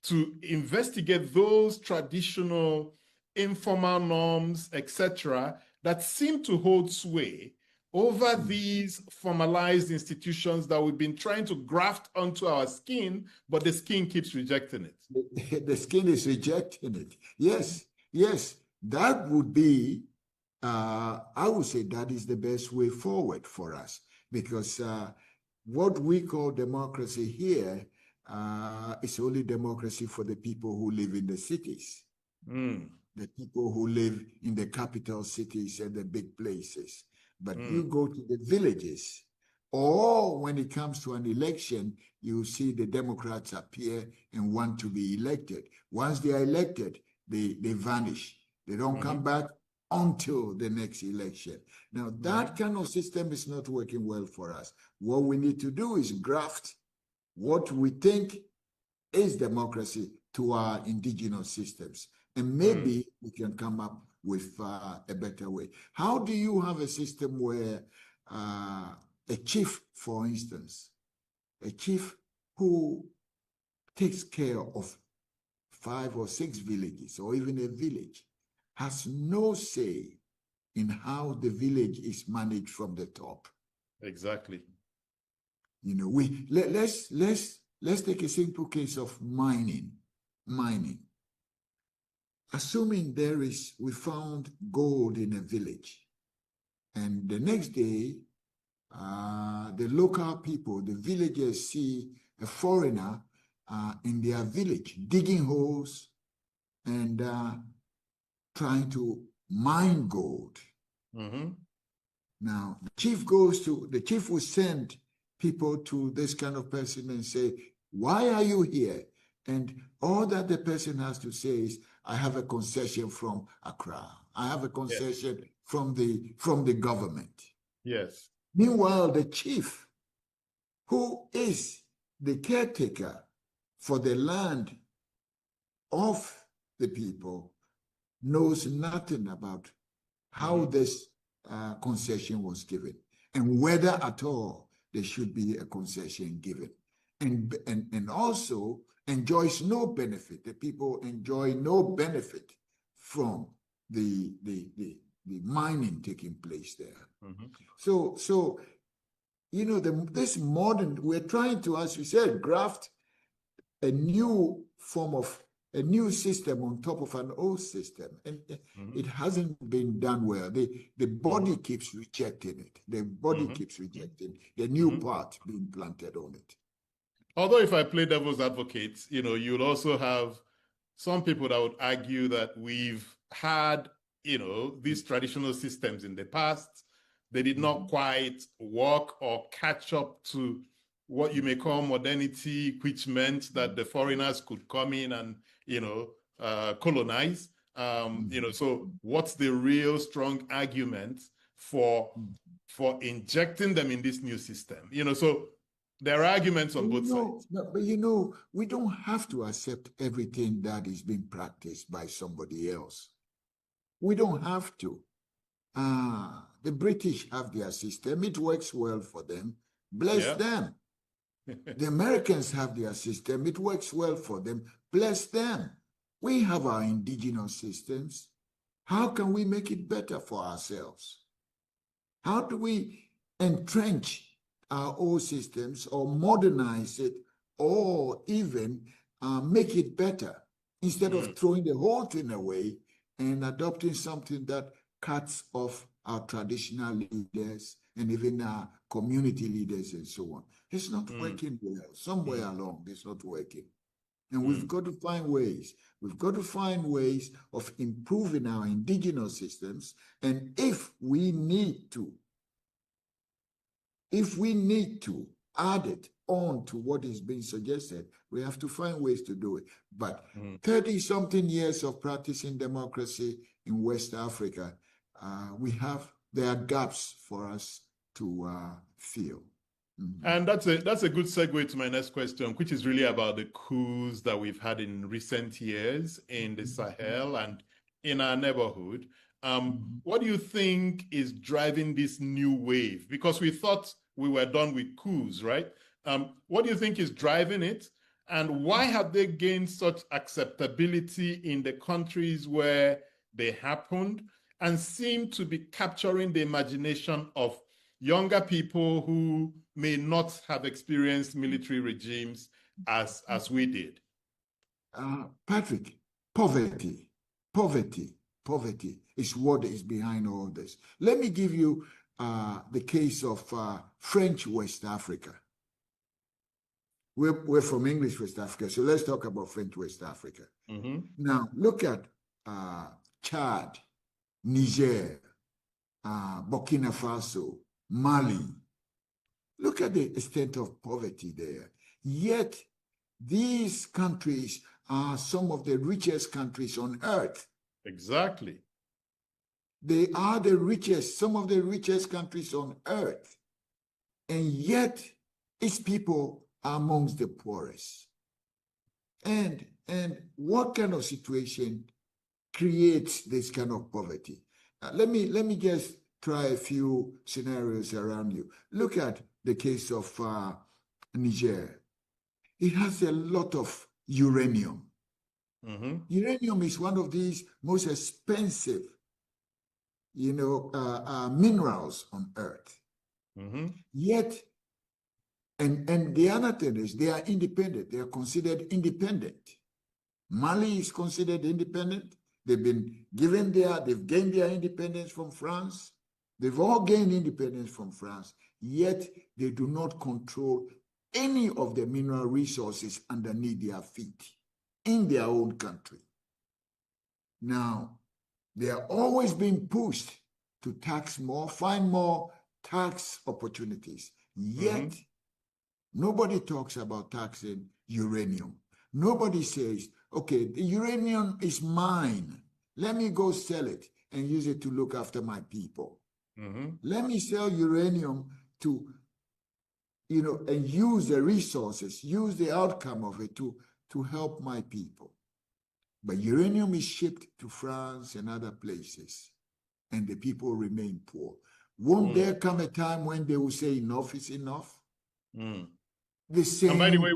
to investigate those traditional informal norms, etc., that seem to hold sway over these formalized institutions that we've been trying to graft onto our skin, but the skin keeps rejecting it? The skin is rejecting it. Yes, that would be, I would say that is the best way forward for us, because what we call democracy here is only democracy for the people who live in the cities, the people who live in the capital cities and the big places. But you go to the villages, or when it comes to an election, you see the Democrats appear and want to be elected. Once they are elected, they vanish. They don't come back until the next election. Now, that kind of system is not working well for us. What we need to do is graft what we think is democracy to our indigenous systems. And maybe we can come up with a better way. How do you have a system where a chief, for instance, a chief who takes care of 5 or 6 villages or even a village has no say in how the village is managed from the top? Exactly. Let's take a simple case of mining. Assuming we found gold in a village, and the next day, the local people, the villagers, see a foreigner in their village digging holes and trying to mine gold. Now, the chief will send people to this kind of person and say, why are you here? And all that the person has to say is, I have a concession from Accra. I have a concession from the government. Yes. Meanwhile, the chief who is the caretaker for the land of the people, knows nothing about how this concession was given and whether at all there should be a concession given, and also enjoys no benefit. The people enjoy no benefit from the mining taking place there. So you know, this modern, we're trying to, as we said, graft a new form of a new system on top of an old system, and it hasn't been done well. The body keeps rejecting it. The body keeps rejecting the new part being planted on it. Although if I play devil's advocate, you know, you'll also have some people that would argue that we've had, you know, these traditional systems in the past. They did not quite work or catch up to what you may call modernity, which meant that the foreigners could come in and, you know, colonize. You know, so what's the real strong argument for injecting them in this new system? You know, so there are arguments on both sides. But you know, we don't have to accept everything that is being practiced by somebody else. We don't have to. The British have their system. It works well for them. Bless them. The Americans have their system. It works well for them. Bless them. We have our indigenous systems. How can we make it better for ourselves? How do we entrench our old systems or modernize it or even make it better instead of throwing the whole thing away and adopting something that cuts off our traditional leaders and even our community leaders and so on? It's not working well. Somewhere along, it's not working. And we've got to find ways. We've got to find ways of improving our indigenous systems. And if we need to add it on to what is being suggested, we have to find ways to do it. But 30-something years of practicing democracy in West Africa, there are gaps for us to fill. And that's a good segue to my next question, which is really about the coups that we've had in recent years in the Sahel and in our neighborhood. What do you think is driving this new wave? Because we thought we were done with coups, right? What do you think is driving it? And why have they gained such acceptability in the countries where they happened and seem to be capturing the imagination of younger people who may not have experienced military regimes as we did? Patrick, poverty is what is behind all this. Let me give you the case of French West Africa. We're from English West Africa, so let's talk about French West Africa. Now, look at Chad, Niger, Burkina Faso, Mali. Look at the extent of poverty there. Yet, these countries are some of the richest countries on earth. Exactly. They are the richest, some of the richest countries on earth. And yet, its people are amongst the poorest. And what kind of situation creates this kind of poverty? Let me just try a few scenarios around you. Look at the case of Niger. It has a lot of uranium. Uranium is one of these most expensive, minerals on earth. Yet, and the other thing is they are independent. They are considered independent. Mali is considered independent. They've gained their independence from France. They've all gained independence from France, yet they do not control any of the mineral resources underneath their feet in their own country. Now, they are always being pushed to tax more, find more tax opportunities. Yet, nobody talks about taxing uranium. Nobody says, okay, the uranium is mine. Let me go sell it and use it to look after my people. Let me sell uranium to you know, and use the resources, use the outcome of it to help my people. But uranium is shipped to France and other places, and the people remain poor. Won't there come a time when they will say enough is enough? The same. And by the way,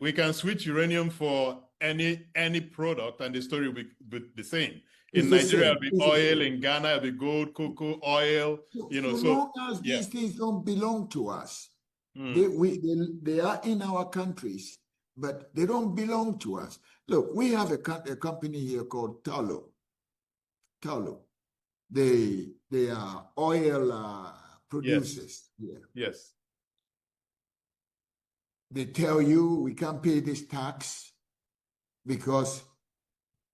we can switch uranium for any product, and the story will be the same. In Nigeria, it'll be oil. In Ghana, it'll be gold, cocoa, oil. You know, so long as these things don't belong to us, they are in our countries, but they don't belong to us. Look, we have a company here called Tullow. They are oil producers. Yes. They tell you we can't pay this tax because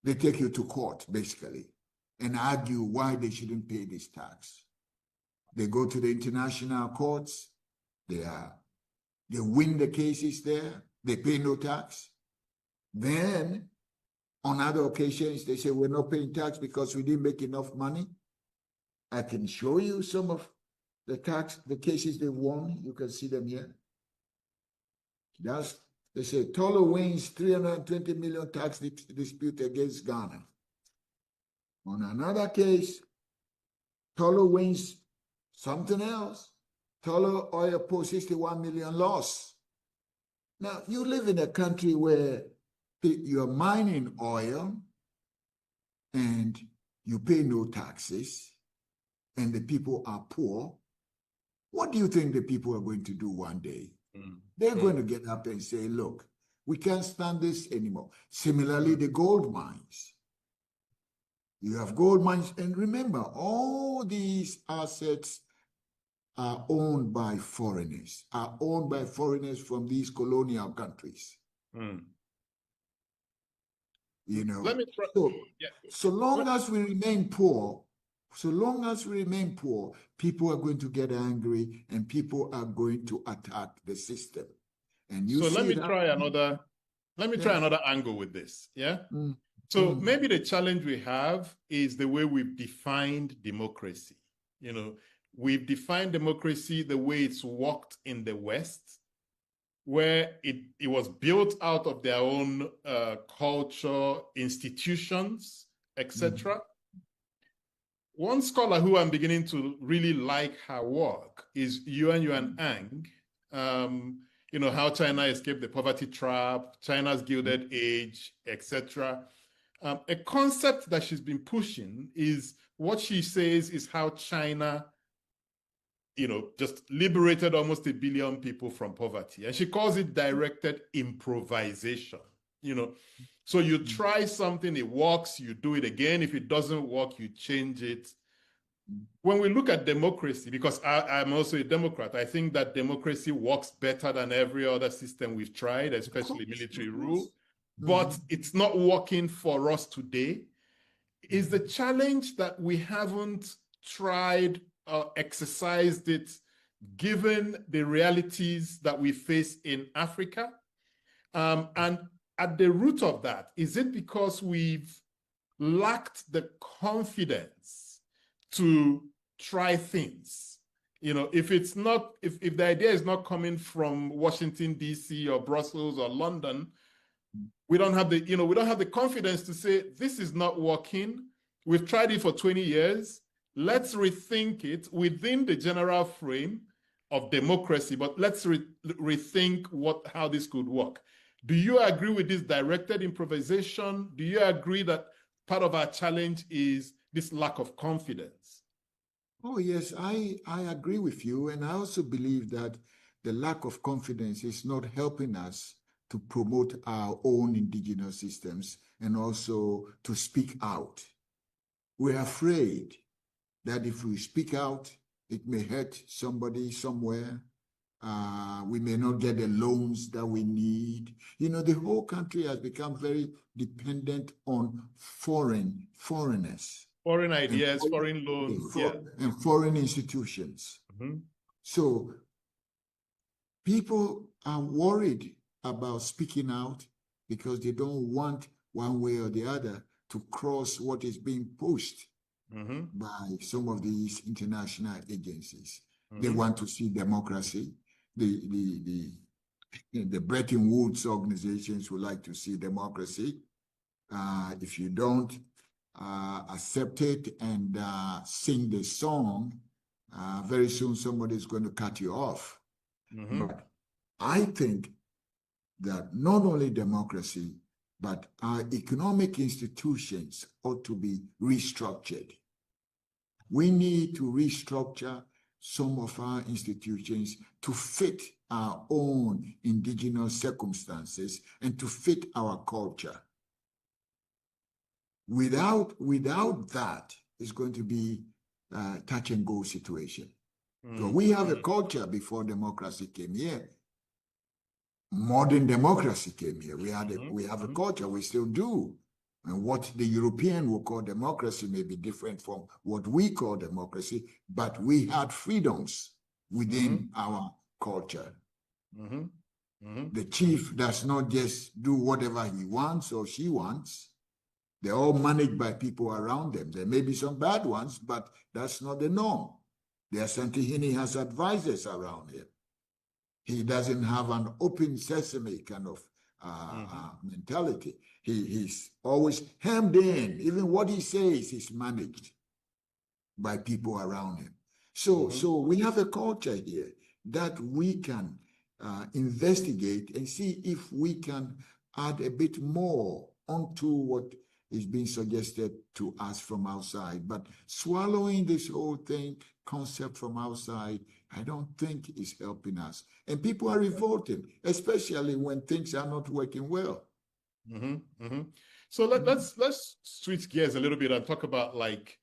they take you to court, basically, and argue why they shouldn't pay this tax. They go to the international courts. They win the cases there. They pay no tax. Then, on other occasions, they say we're not paying tax because we didn't make enough money. I can show you some of the cases they won. You can see them here. They say Tullow wins 320 million tax dispute against Ghana. On another case, Tullow wins something else. Tullow oil post 61 million loss. Now, you live in a country where you're mining oil and you pay no taxes and the people are poor. What do you think the people are going to do one day? They're going to get up and say, look, we can't stand this anymore. Similarly, the gold mines. You have gold mines, and remember, all these assets are owned by foreigners, from these colonial countries. You know, so long as we remain poor, people are going to get angry and people are going to attack the system. And you let me try another angle with this. So maybe the challenge we have is the way we've defined democracy. You know, we've defined democracy the way it's worked in the West, where it was built out of their own culture, institutions, etc. One scholar who I'm beginning to really like her work is Yuan Ang. You know, how China escaped the poverty trap, China's Gilded Age, etc. A concept that she's been pushing is what she says is how China, you know, just liberated almost 1 billion people from poverty. And she calls it directed improvisation. You know, so you try something, it works, you do it again. If it doesn't work, you change it. When we look at democracy, because I'm also a Democrat, I think that democracy works better than every other system we've tried, especially military rule. But it's not working for us today. Is the challenge that we haven't tried or exercised it given the realities that we face in Africa? And at the root of that, is it because we've lacked the confidence to try things? You know, if the idea is not coming from Washington, D.C. or Brussels or London, we don't have the confidence to say, this is not working. We've tried it for 20 years. Let's rethink it within the general frame of democracy, but let's rethink how this could work. Do you agree with this directed improvisation? Do you agree that part of our challenge is this lack of confidence? Oh, yes, I agree with you. And I also believe that the lack of confidence is not helping us to promote our own indigenous systems and also to speak out. We're afraid that if we speak out, it may hurt somebody somewhere. We may not get the loans that we need. You know, the whole country has become very dependent on foreigners. Foreign ideas, foreign loans, and foreign institutions. So people are worried about speaking out because they don't want one way or the other to cross what is being pushed by some of these international agencies. They want to see democracy. the Bretton Woods organizations would like to see democracy. If you don't accept it and sing the song, very soon somebody's going to cut you off. But I think that not only democracy, but our economic institutions ought to be restructured. We need to restructure some of our institutions to fit our own indigenous circumstances and to fit our culture. Without that, it's going to be a touch and go situation. So we have a culture before democracy came here. Modern democracy came here. We have a culture, we still do. And what the European will call democracy may be different from what we call democracy, but we had freedoms within our culture. The chief does not just do whatever he wants or she wants. They're all managed by people around them. There may be some bad ones, but that's not the norm. The Asantehene has advisors around him. He doesn't have an open sesame kind of mentality. He's always hemmed in. Even what he says is managed by people around him. So we have a culture here that we can investigate and see if we can add a bit more onto what is being suggested to us from outside. But swallowing this whole thing, concept from outside, I don't think is helping us. And people are revolting, especially when things are not working well. So let's switch gears a little bit and talk about like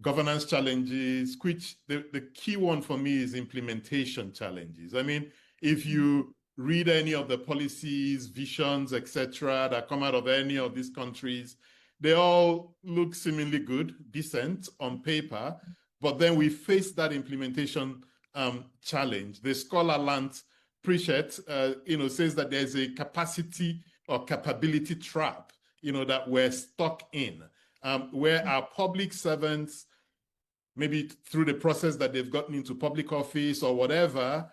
governance challenges, which the key one for me is implementation challenges. I mean, if you read any of the policies, visions, etc., that come out of any of these countries, they all look seemingly good, decent on paper, but then we face that implementation challenge. The scholar Lance Pritchett, says that there's a capacity or capability trap, that we're stuck in, where our public servants, maybe through the process that they've gotten into public office or whatever,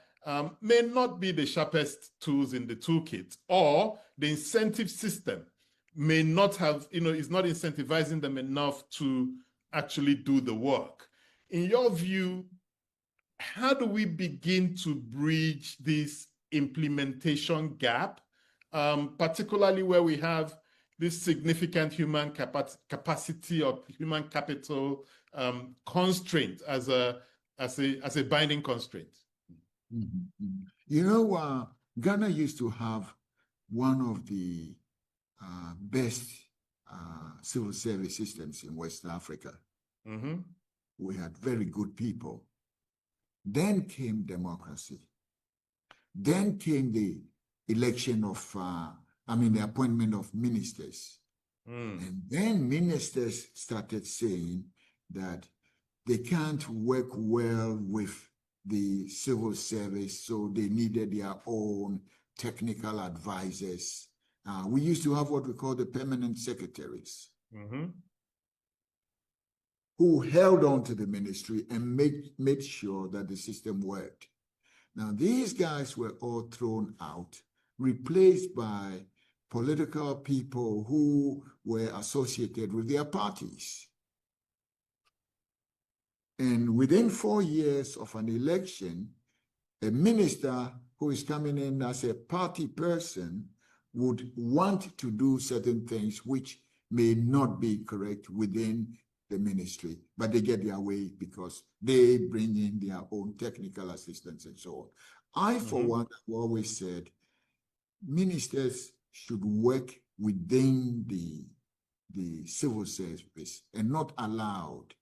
may not be the sharpest tools in the toolkit, or the incentive system may not have, is not incentivizing them enough to actually do the work. In your view, how do we begin to bridge this implementation gap, particularly where we have this significant human capacity or human capital constraint as a binding constraint? Ghana used to have one of the best civil service systems in West Africa. We had very good people. Then came democracy. Then came the election of, the appointment of ministers. And then ministers started saying that they can't work well with the civil service, so they needed their own technical advisors. We used to have what we call the permanent secretaries, who held on to the ministry and made sure that the system worked. Now, these guys were all thrown out, replaced by political people who were associated with their parties. And within 4 years of an election, a minister who is coming in as a party person would want to do certain things which may not be correct within the ministry, but they get their way because they bring in their own technical assistance and so on. I, for one, have always said ministers should work within the civil service and not allowed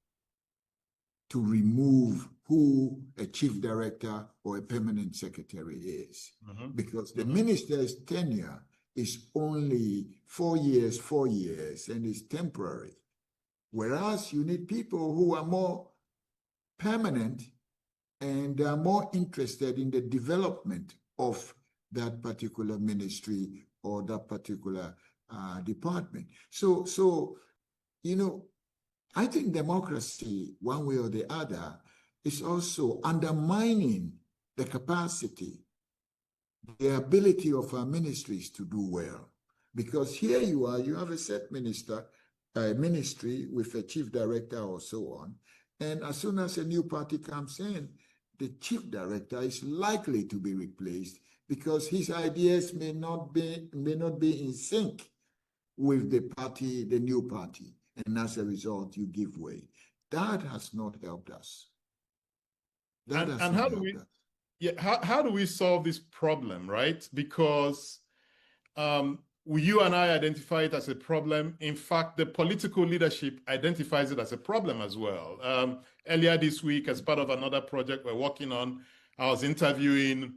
to remove who a chief director or a permanent secretary is, because the minister's tenure is only 4 years, and is temporary. Whereas you need people who are more permanent and are more interested in the development of that particular ministry or that particular department. So, I think democracy, one way or the other, is also undermining the capacity the ability of our ministries to do well. Because here you are, you have a set ministry with a chief director or so on. And as soon as a new party comes in, the chief director is likely to be replaced because his ideas may not be in sync with the party, the new party. And as a result, you give way. That has not helped us. That has not helped us. Yeah, how do we solve this problem, right? Because you and I identify it as a problem. In fact, the political leadership identifies it as a problem as well. Earlier this week, as part of another project we're working on, I was interviewing,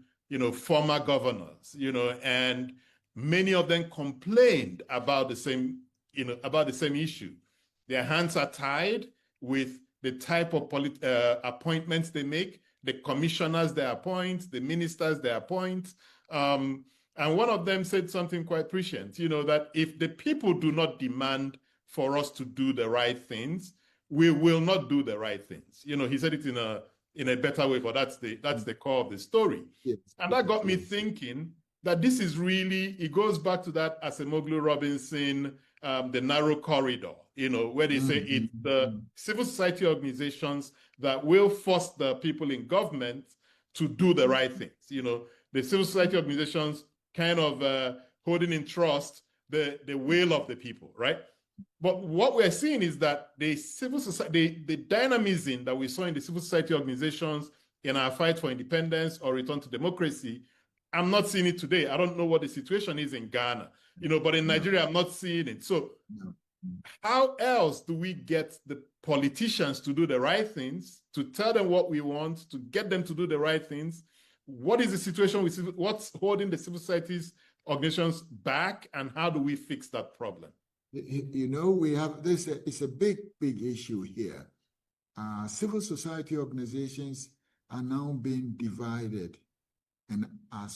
former governors, and many of them complained about the same, issue. Their hands are tied with the type of appointments they make, the commissioners they appoint, the ministers they appoint. And one of them said something quite prescient, that if the people do not demand for us to do the right things, we will not do the right things. He said it in a better way, but that's the core of the story. Yes. And that got me thinking that this is really, it goes back to that Acemoglu Robinson, the narrow corridor, where they say it's the civil society organizations that will force the people in government to do the right things. The civil society organizations kind of holding in trust the will of the people, right? But what we're seeing is that the civil society, the dynamism that we saw in the civil society organizations in our fight for independence or return to democracy, I'm not seeing it today. I don't know what the situation is in Ghana, but in Nigeria, I'm not seeing it. So how else do we get the politicians to do the right things, to tell them what we want, to get them to do the right things? What is the situation with what's holding the civil societies organizations back, and how do we fix that problem? We have this, it's a big issue here. Civil society organizations are now being divided and are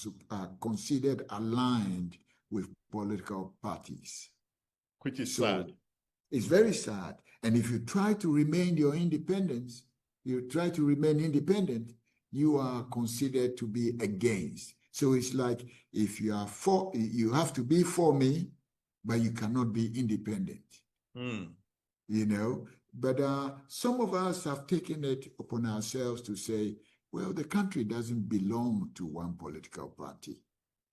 considered aligned with political parties. Which is sad. It's very sad. And if you try to remain your independence, you are considered to be against. So it's like, if you are for, you have to be for me, but you cannot be independent. But some of us have taken it upon ourselves to say, well, the country doesn't belong to one political party.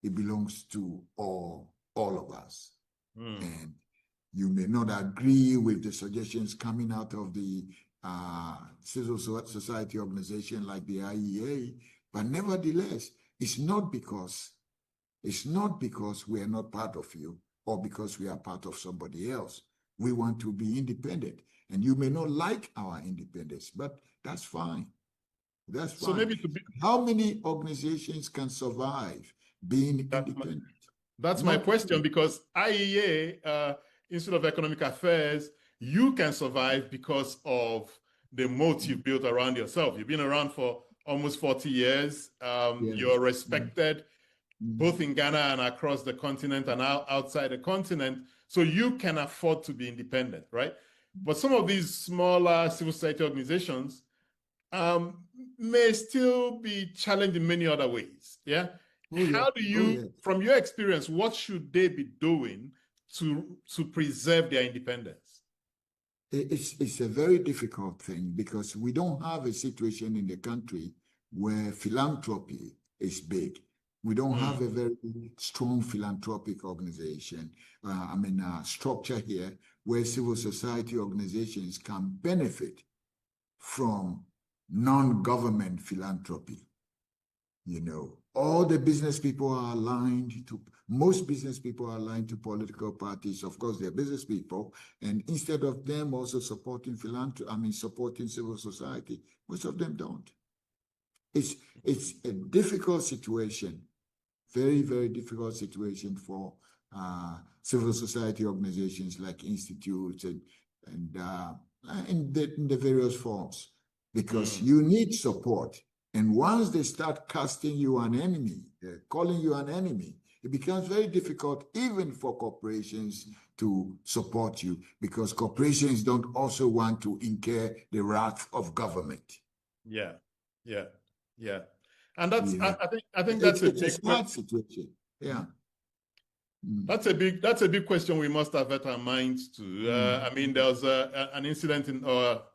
It belongs to all of us. And you may not agree with the suggestions coming out of the civil society organization like the IEA, but nevertheless, it's not because we are not part of you or because we are part of somebody else. We want to be independent, and you may not like our independence, but that's fine. That's fine. So maybe how many organizations can survive being independent? That's my question, because IEA, Institute of Economic Affairs, you can survive because of the moat you've built around yourself. You've been around for almost 40 years. You're respected both in Ghana and across the continent and outside the continent. So you can afford to be independent, right? But some of these smaller civil society organizations may still be challenged in many other ways. Yeah. How do you, from your experience, what should they be doing to preserve their independence? It's a very difficult thing, because we don't have a situation in the country where philanthropy is big. We don't have a very strong philanthropic organization, structure here where civil society organizations can benefit from non-government philanthropy. All the business people are aligned to, most business people are aligned to political parties. Of course, they're business people. And instead of them also supporting philanthropy, supporting civil society, most of them don't. It's a difficult situation, very, very difficult situation for civil society organizations like institutes and in the various forms, because you need support. And once they start casting you an enemy, calling you an enemy, it becomes very difficult even for corporations to support you, because corporations don't also want to incur the wrath of government. Yeah. And that's Yeah. I think that's it's a sad situation. Yeah. That's a big question we must have at our minds too. I mean, there was an incident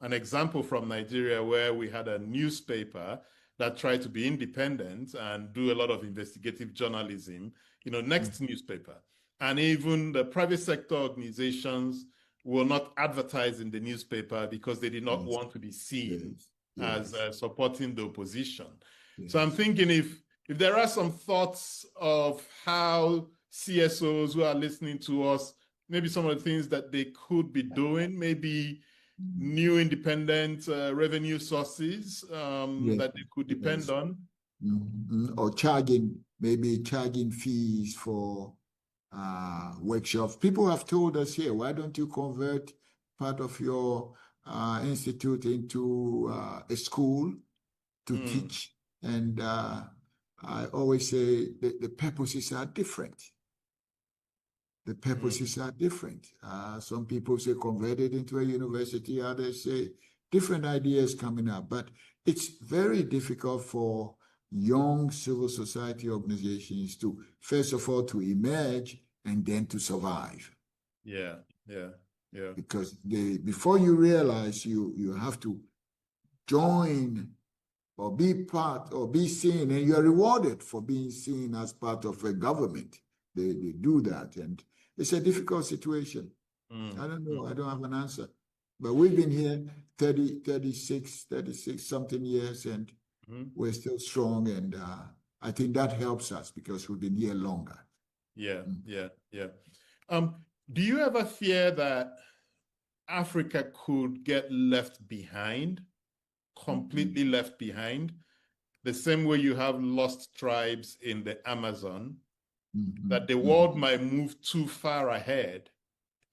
an example from Nigeria where we had a newspaper that tried to be independent and do a lot of investigative journalism, next newspaper. And even the private sector organizations will not advertise in the newspaper because they did not want to be seen as supporting the opposition. So I'm thinking if there are some thoughts of how CSOs who are listening to us, maybe some of the things that they could be doing, maybe new independent revenue sources that they could depend on. Or maybe charging fees for workshops. People have told us here, why don't you convert part of your institute into a school to teach? And I always say the purposes are different. The purposes are different. Some people say convert it into a university, others say different ideas coming up. But it's very difficult for young civil society organizations to, first of all, to emerge and then to survive. Yeah. Because before you realize you have to join or be part or be seen, and you're rewarded for being seen as part of a government. They do that, and it's a difficult situation. I don't know. I don't have an answer. But we've been here 36 something years, and we're still strong. And I think that helps us because we've been here longer. Yeah. Do you ever fear that Africa could get left behind, completely left behind, the same way you have lost tribes in the Amazon, that the world might move too far ahead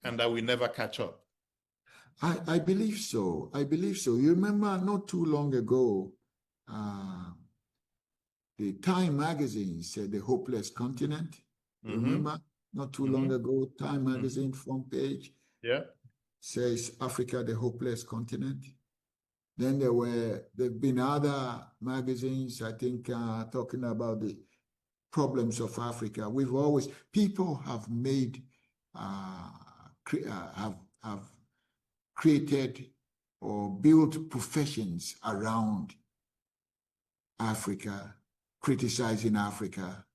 and that we never catch up? I believe so. You remember not too long ago, the Time magazine said the hopeless continent. You remember? Not too long ago, Time magazine front page says Africa, the hopeless continent. Then there've been other magazines, I think, talking about the problems of Africa. People have made, have created or built professions around Africa, criticizing Africa,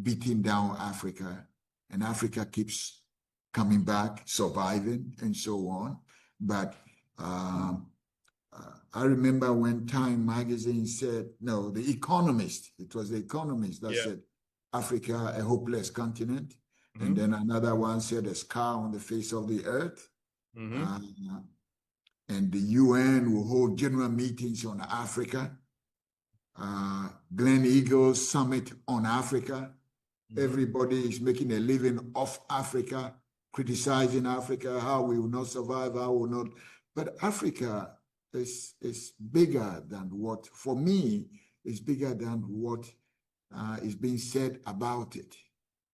beating down Africa, and Africa keeps coming back, surviving, and so on. But I remember when Time magazine said, no, The Economist, it was The Economist that said, Africa, a hopeless continent. And then another one said, a scar on the face of the earth. And the UN will hold general meetings on Africa. Glen Eagles Summit on Africa. Everybody is making a living off Africa, criticizing Africa, how we will not survive, how we will not. But Africa is bigger than what, for me, is bigger than what is being said about it.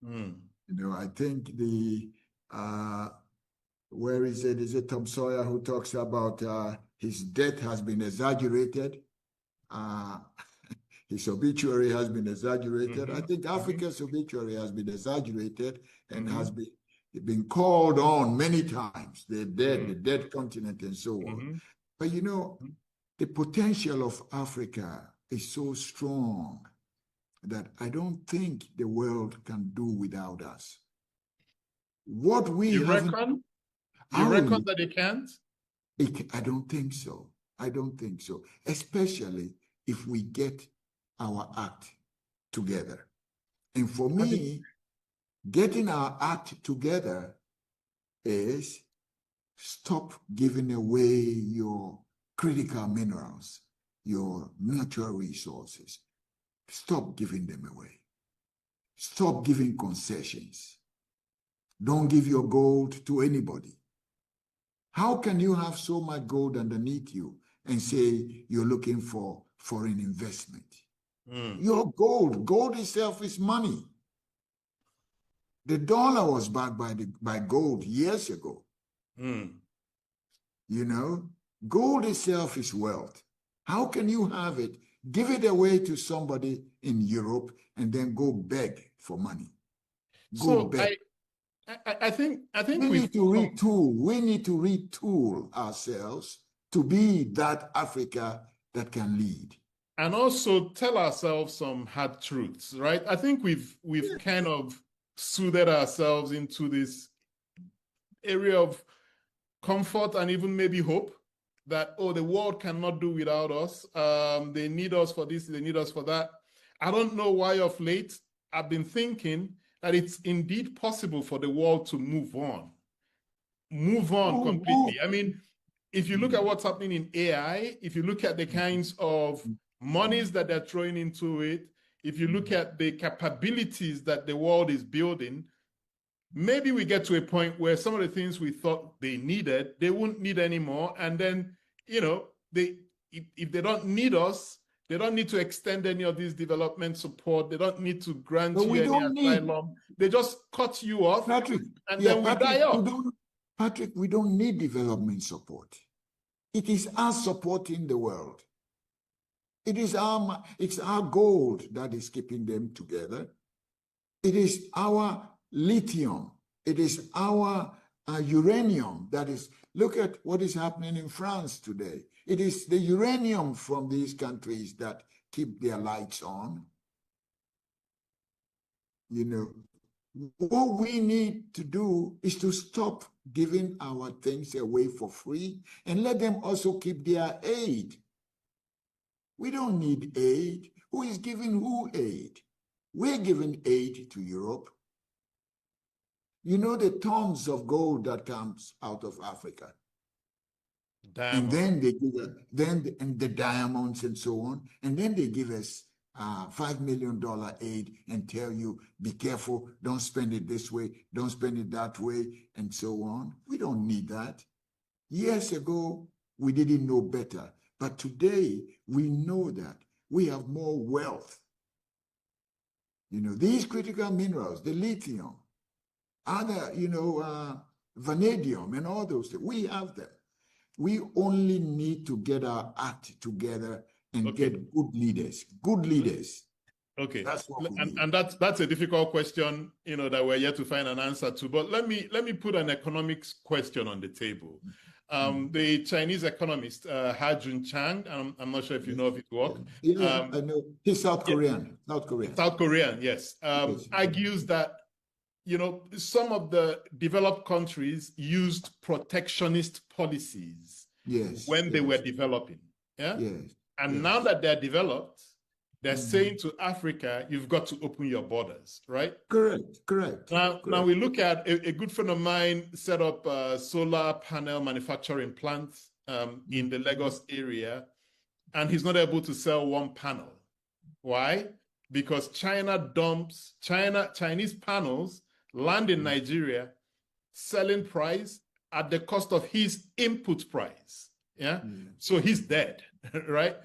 I think where is it? Is it Tom Sawyer who talks about his death has been exaggerated? His obituary has been exaggerated. I think Africa's obituary has been exaggerated and has been called on many times. The dead continent and so on. But the potential of Africa is so strong that I don't think the world can do without us. What we You reckon that they can't? I don't think so. Especially if we get our act together. And for me, getting our act together is stop giving away your critical minerals, your natural resources. Stop giving them away. Stop giving concessions. Don't give your gold to anybody. How can you have so much gold underneath you and say you're looking for foreign investment? Your gold itself is money. The dollar was backed by gold years ago. Gold itself is wealth. How can you have it give it away to somebody in Europe and then go beg for money. Go beg. I think we need to retool. We need to retool ourselves to be that Africa that can lead. And also tell ourselves some hard truths, right? I think we've kind of soothed ourselves into this area of comfort and even maybe hope that, oh, the world cannot do without us. They need us for this, they need us for that. I don't know why of late I've been thinking that it's indeed possible for the world to move on completely. I mean, if you look at what's happening in AI, if you look at the kinds of monies that they're throwing into it, if you look at the capabilities that the world is building, maybe we get to a point where some of the things we thought they needed, they won't need anymore. And then, you know, if they don't need us, they don't need to extend any of this development support. They don't need to grant you any asylum. They just cut you off, Patrick, then we die off. Patrick, we don't need development support. It is us supporting the world. It's our gold that is keeping them together. It is our lithium. It is our uranium that is, look at what is happening in France today. It is the uranium from these countries that keep their lights on. You know, what we need to do is to stop giving our things away for free and let them also keep their aid. We don't need aid. Who is giving who aid? We're giving aid to Europe. You know the tons of gold that comes out of Africa. Diamonds. And then they give and the diamonds and so on. And then they give us $5 million aid and tell you, be careful, don't spend it this way, don't spend it that way, and so on. We don't need that. Years ago, we didn't know better. But today, we know that we have more wealth. You know, these critical minerals, the lithium, other, you know, vanadium and all those things, we have them. We only need to get our act together and get good leaders. Good leaders. Okay, that's what we need. And that's a difficult question, you know, that we're yet to find an answer to. But let me put an economics question on the table. The Chinese economist Ha Jun-chang, I'm not sure if you know of his work. Yeah, I know. He's South Korean. South Korean. South Korean, yes. Argues that, you know, some of the developed countries used protectionist policies when they were developing. Yeah. Yes. And now that they're developed, they're saying to Africa, you've got to open your borders, right? Correct. Now we look at a good friend of mine set up a solar panel manufacturing plant in the Lagos area, and he's not able to sell one panel. Why? Because China dumps, Chinese panels land in Nigeria, selling price at the cost of his input price. Yeah. So he's dead, right?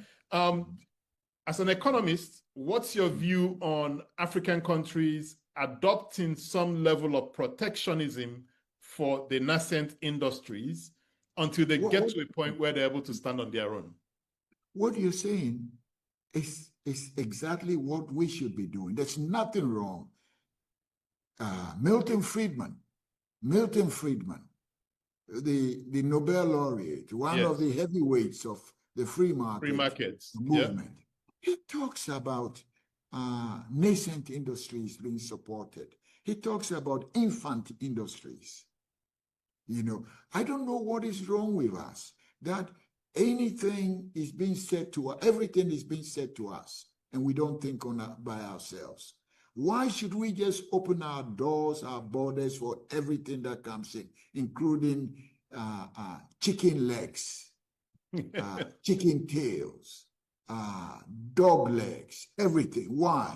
As an economist, what's your view on African countries adopting some level of protectionism for the nascent industries until they get to a point where they're able to stand on their own? What you're saying is exactly what we should be doing. There's nothing wrong. Milton Friedman, the Nobel laureate, one of the heavyweights of the free markets movement, he talks about nascent industries being supported. He talks about infant industries. You know, I don't know what is wrong with us, that anything is being said to us, everything is being said to us, and we don't think by ourselves. Why should we just open our doors, our borders for everything that comes in, including chicken legs, chicken tails, dog legs, everything? Why?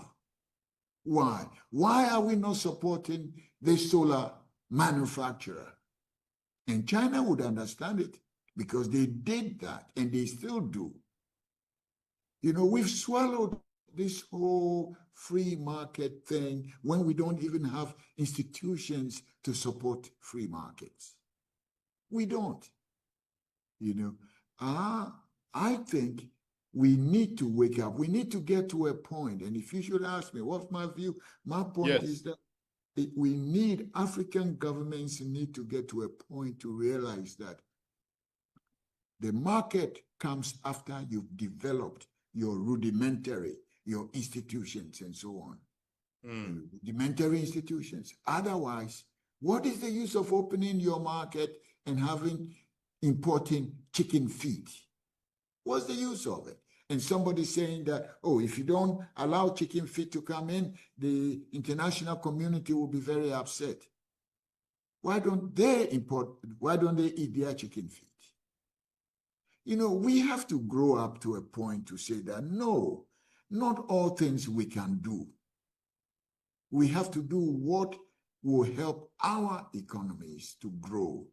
Why are we not supporting this solar manufacturer? And China would understand it because they did that and they still do. You know, we've swallowed this whole free market thing when we don't even have institutions to support free markets. We don't. You know, I think we need to wake up. We need to get to a point. And if you should ask me, what's my view? My point is that we need, African governments need to get to a point to realize that the market comes after you've developed your rudimentary, your institutions and so on. Rudimentary institutions. Otherwise, what is the use of opening your market and importing chicken feet? What's the use of it? And somebody saying that, oh, if you don't allow chicken feet to come in, the international community will be very upset. Why don't they eat their chicken feet? You know, we have to grow up to a point to say that, no, not all things we can do. We have to do what will help our economies to grow.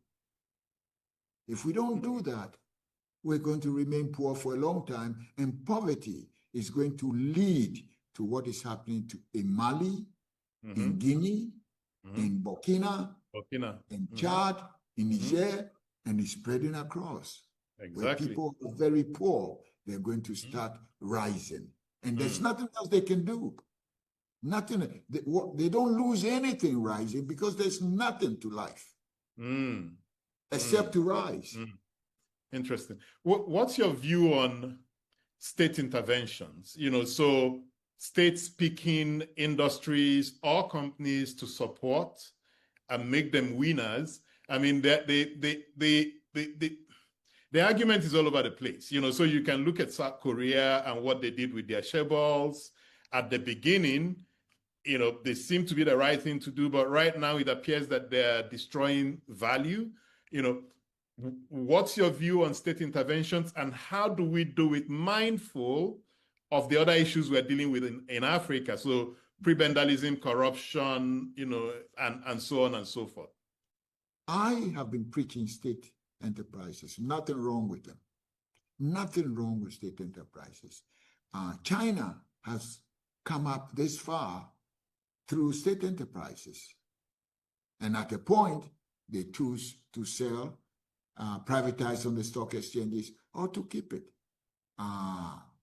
If we don't do that, we're going to remain poor for a long time, and poverty is going to lead to what is happening in Mali, in Guinea, in Burkina, in Chad, in Niger, and it's spreading across. Where people are very poor, they're going to start rising. And there's nothing else they can do. Nothing. They don't lose anything rising because there's nothing to life except to rise. Interesting. What's your view on state interventions? You know, so states picking industries or companies to support and make them winners. I mean, the argument is all over the place. You know, so you can look at South Korea and what they did with their chaebols at the beginning. You know, they seem to be the right thing to do, but right now it appears that they're destroying value. You know, what's your view on state interventions, and how do we do it mindful of the other issues we're dealing with in Africa? So prebendalism, corruption, you know, and so on and so forth. I have been preaching state enterprises. Nothing wrong with them. Nothing wrong with state enterprises. China has come up this far through state enterprises. And at a point, they choose to sell, privatize on the stock exchanges, or to keep it.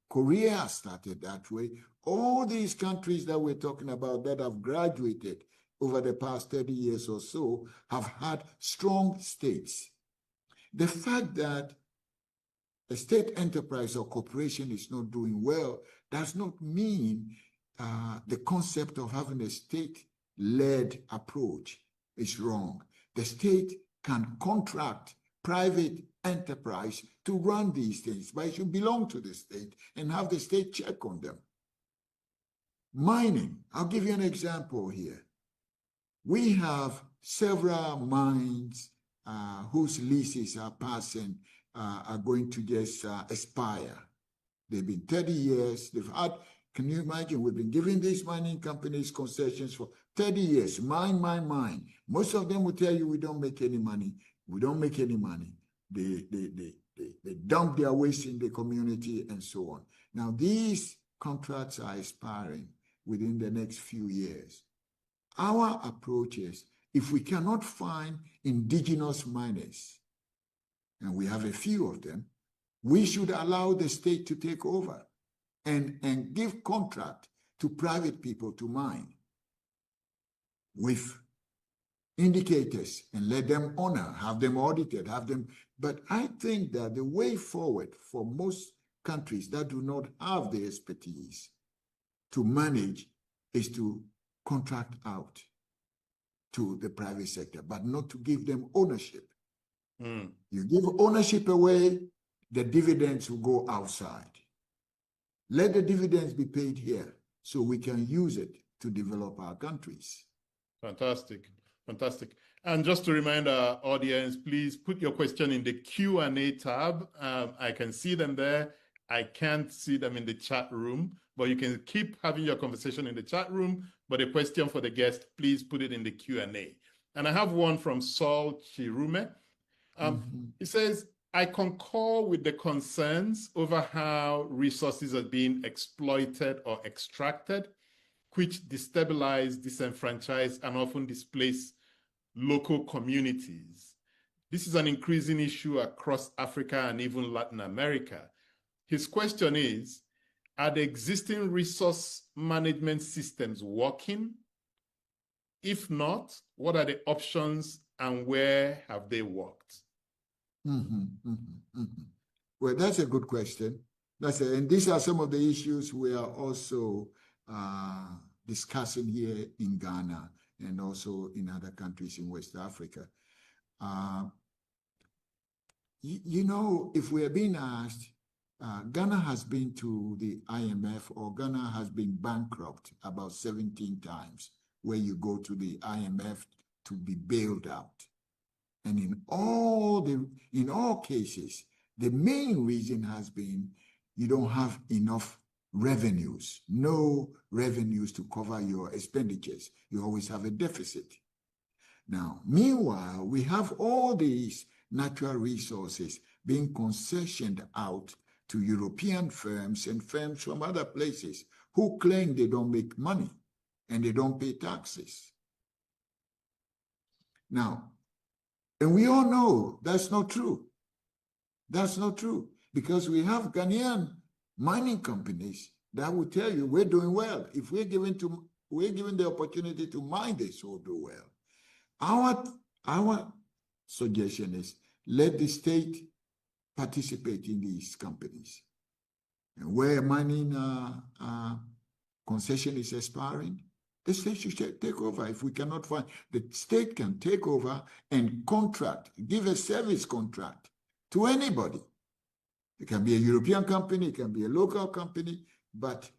Korea started that way. All these countries that we're talking about that have graduated over the past 30 years or so have had strong states. The fact that a state enterprise or corporation is not doing well does not mean the concept of having a state-led approach is wrong. The state can contract private enterprise to run these things, but it should belong to the state and have the state check on them. Mining, I'll give you an example here. We have several mines whose leases are passing, are going to just expire. They've been 30 years. They've had, can you imagine, we've been giving these mining companies concessions for 30 years. Mine. Most of them will tell you we don't make any money. We don't make any money. They dump their waste in the community and so on. Now, these contracts are expiring within the next few years. Our approach is, if we cannot find indigenous miners, and we have a few of them, we should allow the state to take over and give contract to private people to mine with indicators and let them honor, have them audited, have them. But I think that the way forward for most countries that do not have the expertise to manage is to contract out to the private sector, but not to give them ownership. You give ownership away, the dividends will go outside. Let the dividends be paid here so we can use it to develop our countries. Fantastic. And just to remind our audience, please put your question in the Q&A tab. I can see them there. I can't see them in the chat room, but you can keep having your conversation in the chat room. But a question for the guest, please put it in the Q&A. And I have one from Saul Chirume. He says, I concur with the concerns over how resources are being exploited or extracted, which destabilize, disenfranchise, and often displace local communities. This is an increasing issue across Africa and even Latin America. His question is, are the existing resource management systems working? If not, what are the options and where have they worked? Well, that's a good question. And these are some of the issues we are also discussing here in Ghana and also in other countries in West Africa. You know, if we are being asked, Ghana has been to the IMF, or Ghana has been bankrupt about 17 times, where you go to the IMF to be bailed out. And in all cases, the main reason has been you don't have enough revenues, no revenues to cover your expenditures. You always have a deficit. Now, meanwhile, we have all these natural resources being concessioned out to European firms and firms from other places who claim they don't make money and they don't pay taxes. Now, and we all know that's not true. That's not true, because we have Ghanaian mining companies that will tell you we're doing well. If we're given the opportunity to mine, this will do well. Our suggestion is let the state participate in these companies. And where mining concession is expiring, the state should take over. If we cannot find, the state can take over and contract, give a service contract to anybody. It can be a European company, it can be a local company, but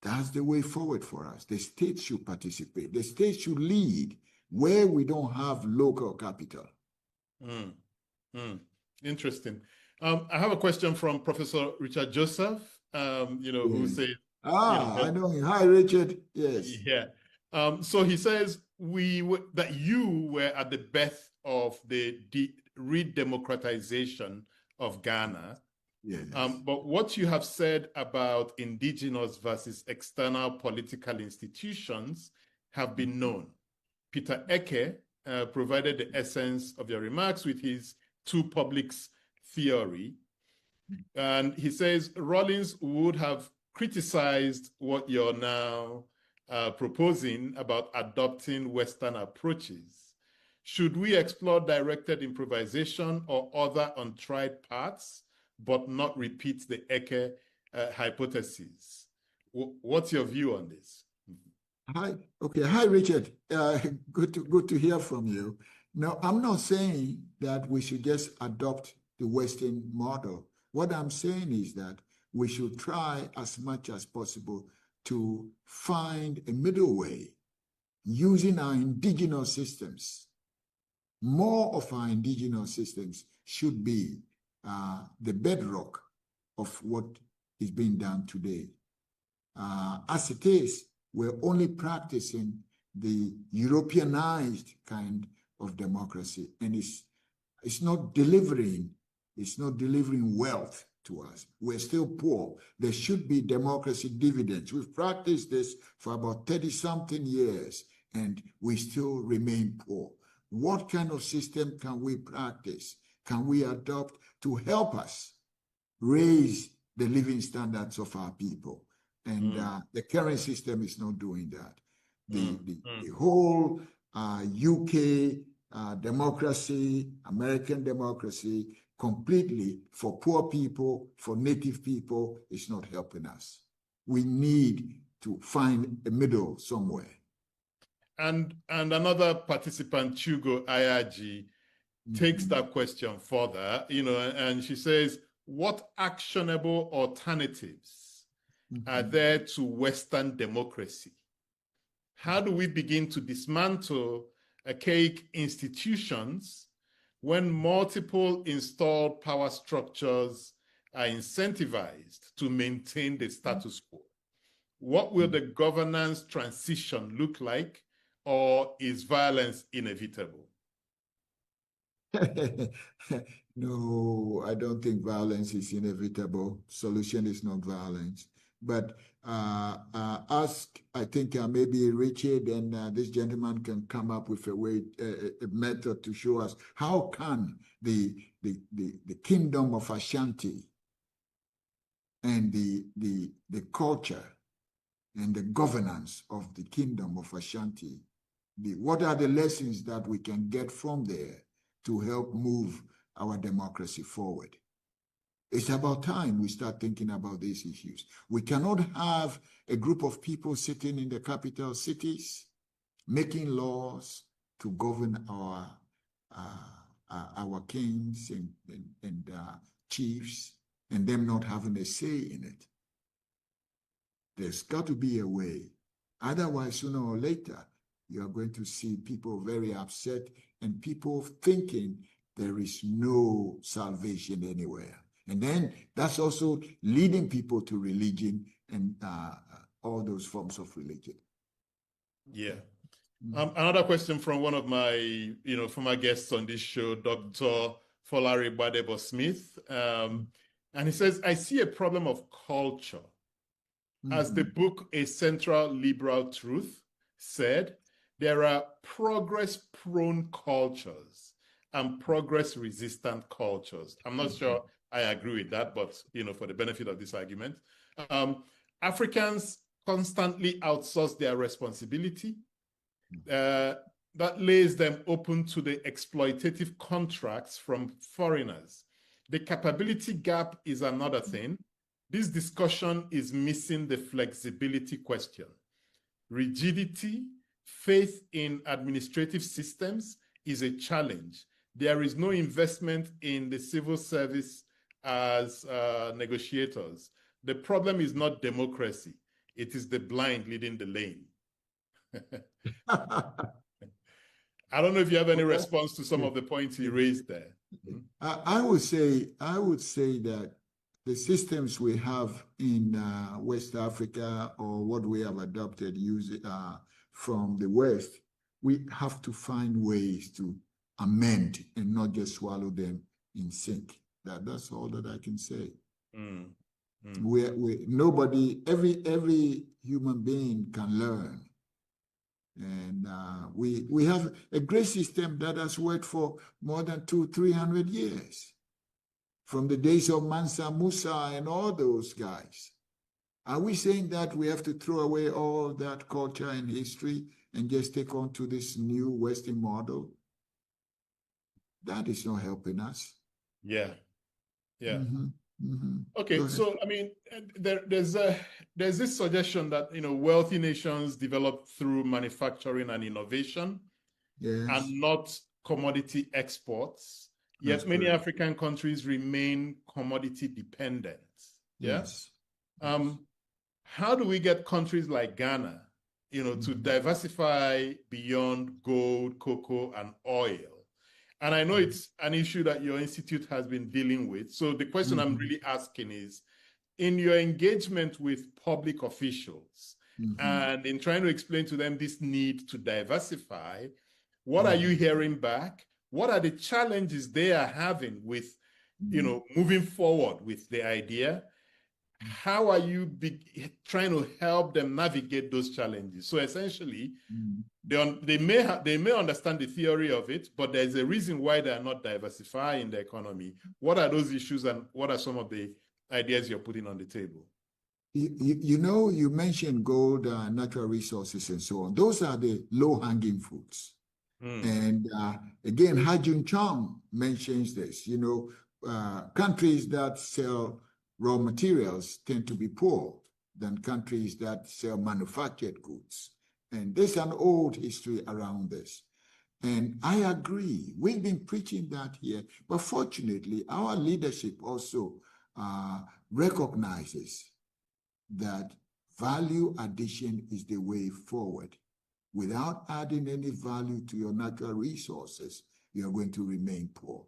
that's the way forward for us. The state should participate. The state should lead where we don't have local capital. Interesting. I have a question from Professor Richard Joseph, who says... I know him. Hi, Richard. Yes. Yeah. So he says that you were at the birth of the redemocratization of Ghana. Yes. But what you have said about indigenous versus external political institutions have been known. Peter Eke provided the essence of your remarks with his two publics theory. And he says Rawlings would have criticized what you're now proposing about adopting Western approaches. Should we explore directed improvisation or other untried paths, but not repeat the Eke hypothesis? What's your view on this? Hi. Okay. Hi, Richard. Good to hear from you. No, I'm not saying that we should just adopt the Western model. What I'm saying is that we should try as much as possible to find a middle way using our indigenous systems. More of our indigenous systems should be the bedrock of what is being done today. As it is, we're only practicing the Europeanized kind of democracy, and it's not delivering wealth to us. We're still poor. There should be democracy dividends. We've practiced this for about 30-something years, and we still remain poor. What kind of system can we practice, can we adopt to help us raise the living standards of our people? And the current system is not doing that. The whole UK democracy, American democracy, completely for poor people, for native people, is not helping us. We need to find a middle somewhere. And another participant, Chugo Ayaji, takes that question further, and she says, what actionable alternatives are there to Western democracy? How do we begin to dismantle archaic institutions when multiple installed power structures are incentivized to maintain the status quo? What will the governance transition look like, or is violence inevitable? No, I don't think violence is inevitable. Solution is not violence. But ask, I think maybe Richard and this gentleman can come up with a method to show us how can the kingdom of Ashanti and the culture and the governance of the kingdom of Ashanti. What are the lessons that we can get from there to help move our democracy forward? It's about time we start thinking about these issues. We cannot have a group of people sitting in the capital cities making laws to govern our kings and chiefs, and them not having a say in it. There's got to be a way. Otherwise, sooner or later, you are going to see people very upset and people thinking there is no salvation anywhere. And then that's also leading people to religion and all those forms of religion. Yeah. Another question from one of my, former guests on this show, Dr. Folari Badebo-Smith. And he says, I see a problem of culture. As the book A Central Liberal Truth said, there are progress-prone cultures and progress-resistant cultures. I'm not sure I agree with that, but, for the benefit of this argument, Africans constantly outsource their responsibility. That lays them open to the exploitative contracts from foreigners. The capability gap is another thing. This discussion is missing the flexibility question. Rigidity, faith in administrative systems is a challenge. There is no investment in the civil service as negotiators. The problem is not democracy. It is the blind leading the lame. I don't know if you have any response to some of the points he raised there. I would say that the systems we have in West Africa, or what we have adopted from the West, we have to find ways to amend and not just swallow them in sync. That's all that I can say. Nobody, every human being can learn. And we have a great system that has worked for more than 200-300 years, from the days of Mansa Musa and all those guys. Are we saying that we have to throw away all that culture and history and just take on to this new Western model? That is not helping us. Yeah. Okay, so I mean, there's this suggestion that wealthy nations develop through manufacturing and innovation, and not commodity exports. Yet many African countries remain commodity dependent. Yes. How do we get countries like Ghana, to diversify beyond gold, cocoa, and oil? And I know it's an issue that your institute has been dealing with. So the question I'm really asking is, in your engagement with public officials and in trying to explain to them this need to diversify, what are you hearing back? What are the challenges they are having with, moving forward with the idea? How are you trying to help them navigate those challenges? So essentially, they may understand the theory of it, but there's a reason why they are not diversifying the economy. What are those issues, and what are some of the ideas you're putting on the table? You mentioned gold, natural resources, and so on. Those are the low-hanging fruits. And again, Hajun Chong mentions this. Countries that sell raw materials tend to be poor than countries that sell manufactured goods. And there's an old history around this. And I agree. We've been preaching that here. But fortunately, our leadership also recognizes that value addition is the way forward. Without adding any value to your natural resources, you're going to remain poor.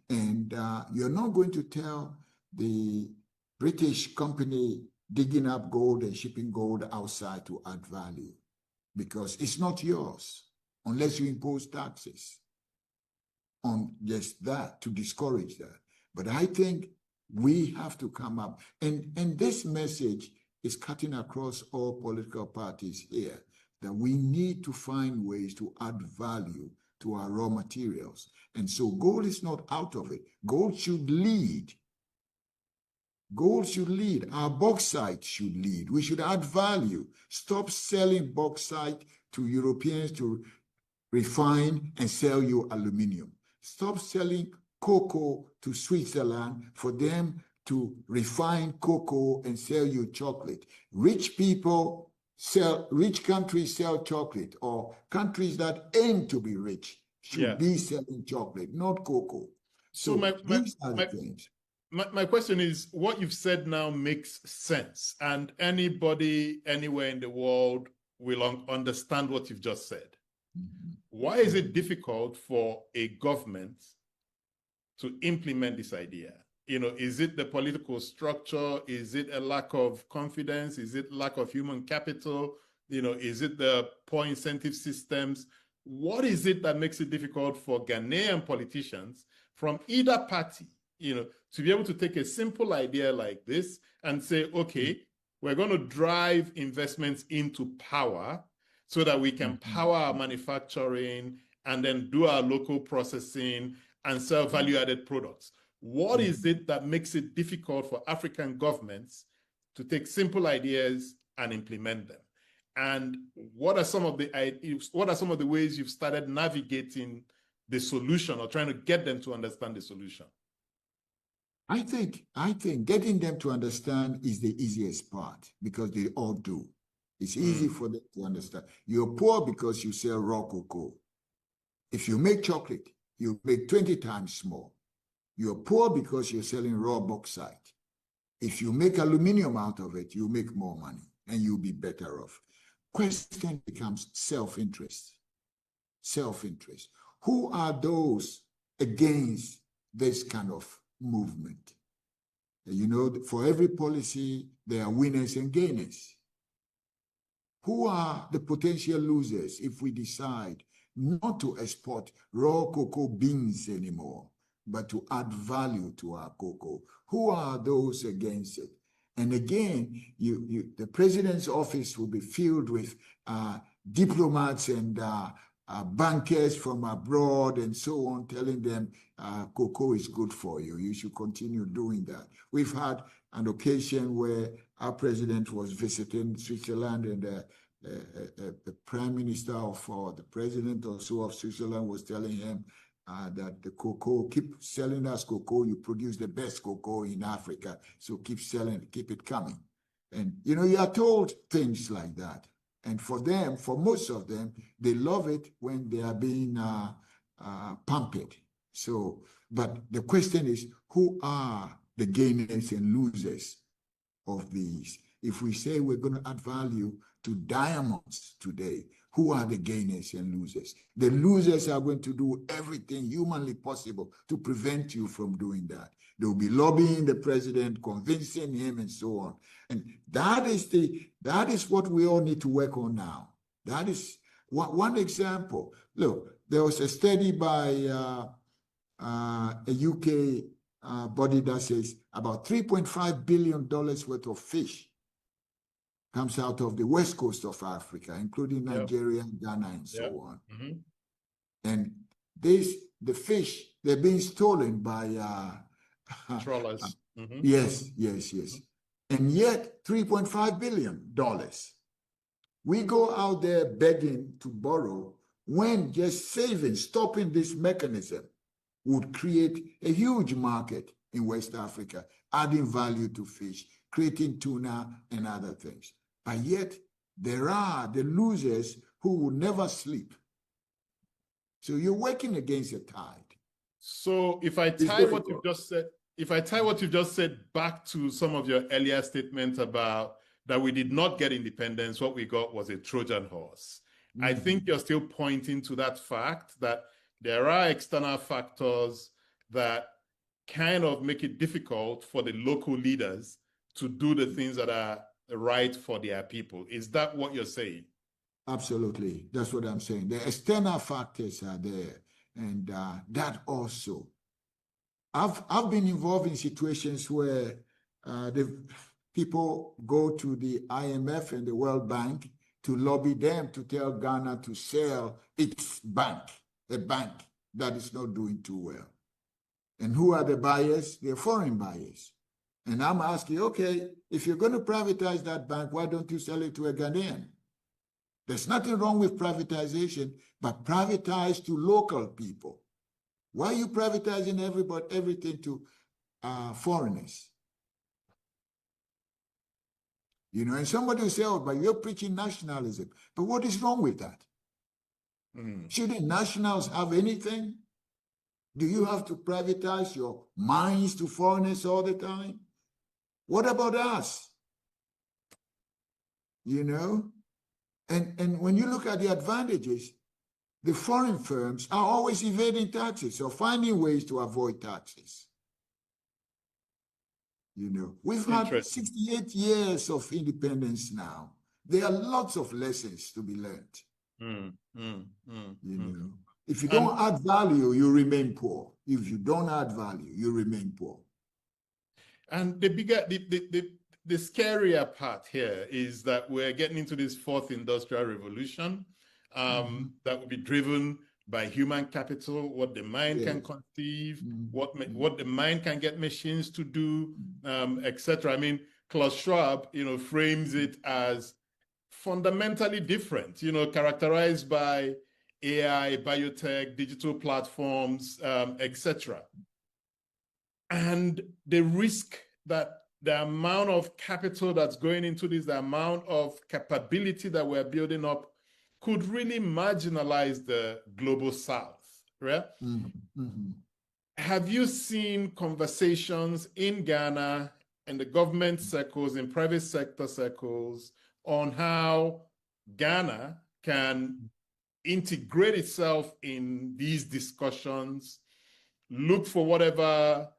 And you're not going to tell the British company digging up gold and shipping gold outside to add value, because it's not yours unless you impose taxes on just that to discourage that. But I think we have to come up, and this message is cutting across all political parties here, that we need to find ways to add value to our raw materials. And so gold is not out of it. Gold should lead Gold should lead. Our bauxite should lead. We should add value. Stop selling bauxite to Europeans to refine and sell you aluminium. Stop selling cocoa to Switzerland for them to refine cocoa and sell you chocolate. Rich countries sell chocolate, or countries that aim to be rich should be selling chocolate, not cocoa. So these are the things. My question is, what you've said now makes sense, and anybody anywhere in the world will understand what you've just said. Why is it difficult for a government to implement this idea? You know, is it the political structure? Is it a lack of confidence? Is it lack of human capital? You know, is it the poor incentive systems? What is it that makes it difficult for Ghanaian politicians from either party, you know, to be able to take a simple idea like this and say, okay, we're going to drive investments into power so that we can power our manufacturing and then do our local processing and sell value-added products? What is it that makes it difficult for African governments to take simple ideas and implement them? And what are some of the ways you've started navigating the solution or trying to get them to understand the solution? I think getting them to understand is the easiest part, because they all do. It's easy for them to understand. You're poor because you sell raw cocoa. If you make chocolate, you make 20 times more. You're poor because you're selling raw bauxite. If you make aluminium out of it, you make more money and you'll be better off. Question becomes self-interest. Self-interest. Who are those against this kind of movement? You know, for every policy, there are winners and gainers. Who are the potential losers if we decide not to export raw cocoa beans anymore, but to add value to our cocoa? Who are those against it? And again, the president's office will be filled with diplomats and bankers from abroad and so on, telling them cocoa is good for you. You should continue doing that. We've had an occasion where our president was visiting Switzerland, and the prime minister or the president or so of Switzerland was telling him that the cocoa, keep selling us cocoa, you produce the best cocoa in Africa, so keep selling, keep it coming. And, you know, you are told things like that. And for them, for most of them, they love it when they are being pampered. So, but the question is, who are the gainers and losers of these? If we say we're going to add value to diamonds today, who are the gainers and losers? The losers are going to do everything humanly possible to prevent you from doing that. They will be lobbying the president, convincing him, and so on. And that is what we all need to work on now. That is one example. Look, there was a study by a UK body that says about $3.5 billion worth of fish comes out of the west coast of Africa, including Nigeria, Ghana, and so on. And the fish, they're being stolen by trawlers. Yes. And yet, $3.5 billion. We go out there begging to borrow, when just saving, stopping this mechanism would create a huge market in West Africa, adding value to fish, creating tuna and other things. But yet, there are the losers who will never sleep. So you're working against the tide. So if I tie what you've just said, back to some of your earlier statements about that we did not get independence, what we got was a Trojan horse. I think you're still pointing to that fact that there are external factors that kind of make it difficult for the local leaders to do the things that are right for their people. Is that what you're saying? Absolutely. That's what I'm saying. The external factors are there. And that also. I've been involved in situations where the people go to the IMF and the World Bank to lobby them to tell Ghana to sell its bank, a bank that is not doing too well. And who are the buyers? They're foreign buyers. And I'm asking, okay, if you're going to privatize that bank, why don't you sell it to a Ghanaian? There's nothing wrong with privatization, but privatize to local people. Why are you privatizing everything to foreigners? You know, and somebody will say, oh, but you're preaching nationalism. But what is wrong with that? Shouldn't nationals have anything? Do you have to privatize your mines to foreigners all the time? What about us? You know? And when you look at the advantages, the foreign firms are always evading taxes or finding ways to avoid taxes. You know, we've had 68 years of independence now. There are lots of lessons to be learned. You know, if you don't add value, you remain poor. If you don't add value, you remain poor. And the scarier part here is that we're getting into this fourth industrial revolution that will be driven by human capital, what the mind can conceive, what the mind can get machines to do, etc. I mean, Klaus Schwab, you know, frames it as fundamentally different, you know, characterized by AI, biotech, digital platforms, etc. And the risk that the amount of capital that's going into this, the amount of capability that we're building up could really marginalize the global south, right? Have you seen conversations in Ghana, in the government circles, in private sector circles, on how Ghana can integrate itself in these discussions, look for whatever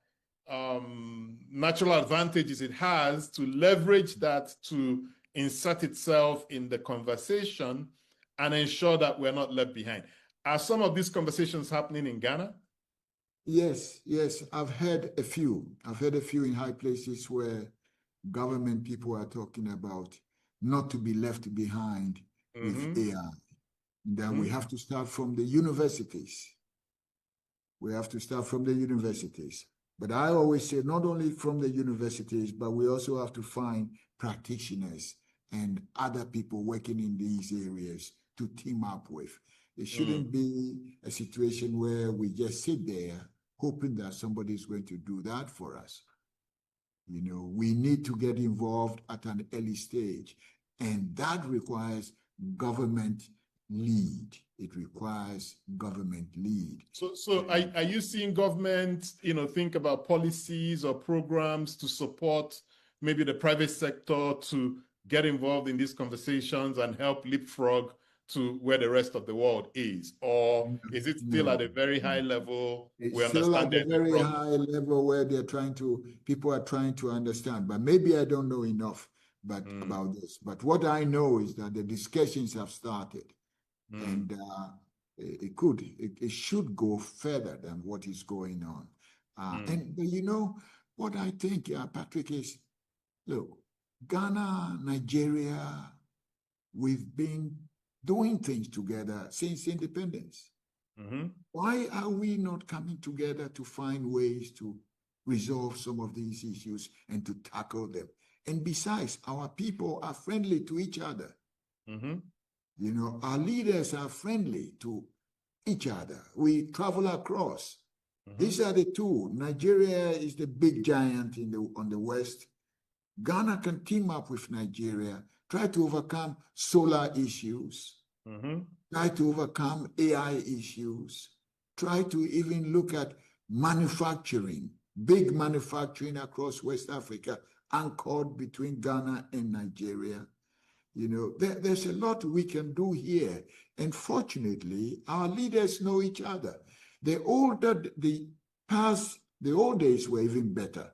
natural advantages it has to leverage that to insert itself in the conversation and ensure that we're not left behind? Are some of these conversations happening in Ghana? Yes, yes. I've heard a few. I've heard a few in high places where government people are talking about not to be left behind with AI. That we have to start from the universities. We have to start from the universities. But I always say not only from the universities, but we also have to find practitioners and other people working in these areas to team up with. It shouldn't be a situation where we just sit there hoping that somebody is going to do that for us. You know, we need to get involved at an early stage, and that requires government lead. It requires government lead. So are you seeing government, you know, think about policies or programs to support maybe the private sector to get involved in these conversations and help leapfrog to where the rest of the world is? Or is it still at a very high level? It's still at a very high level where people are trying to understand, but maybe I don't know enough about this. But what I know is that the discussions have started. And it should go further than what is going on. And you know, what I think, Patrick, is, look, Ghana, Nigeria, we've been doing things together since independence. Why are we not coming together to find ways to resolve some of these issues and to tackle them? And besides, our people are friendly to each other. You know, our leaders are friendly to each other. We travel across. These are the two. Nigeria is the big giant on the west. Ghana can team up with Nigeria, try to overcome solar issues, try to overcome AI issues, try to even look at manufacturing, big manufacturing across West Africa, anchored between Ghana and Nigeria. You know, there's a lot we can do here. And fortunately, our leaders know each other. The old days were even better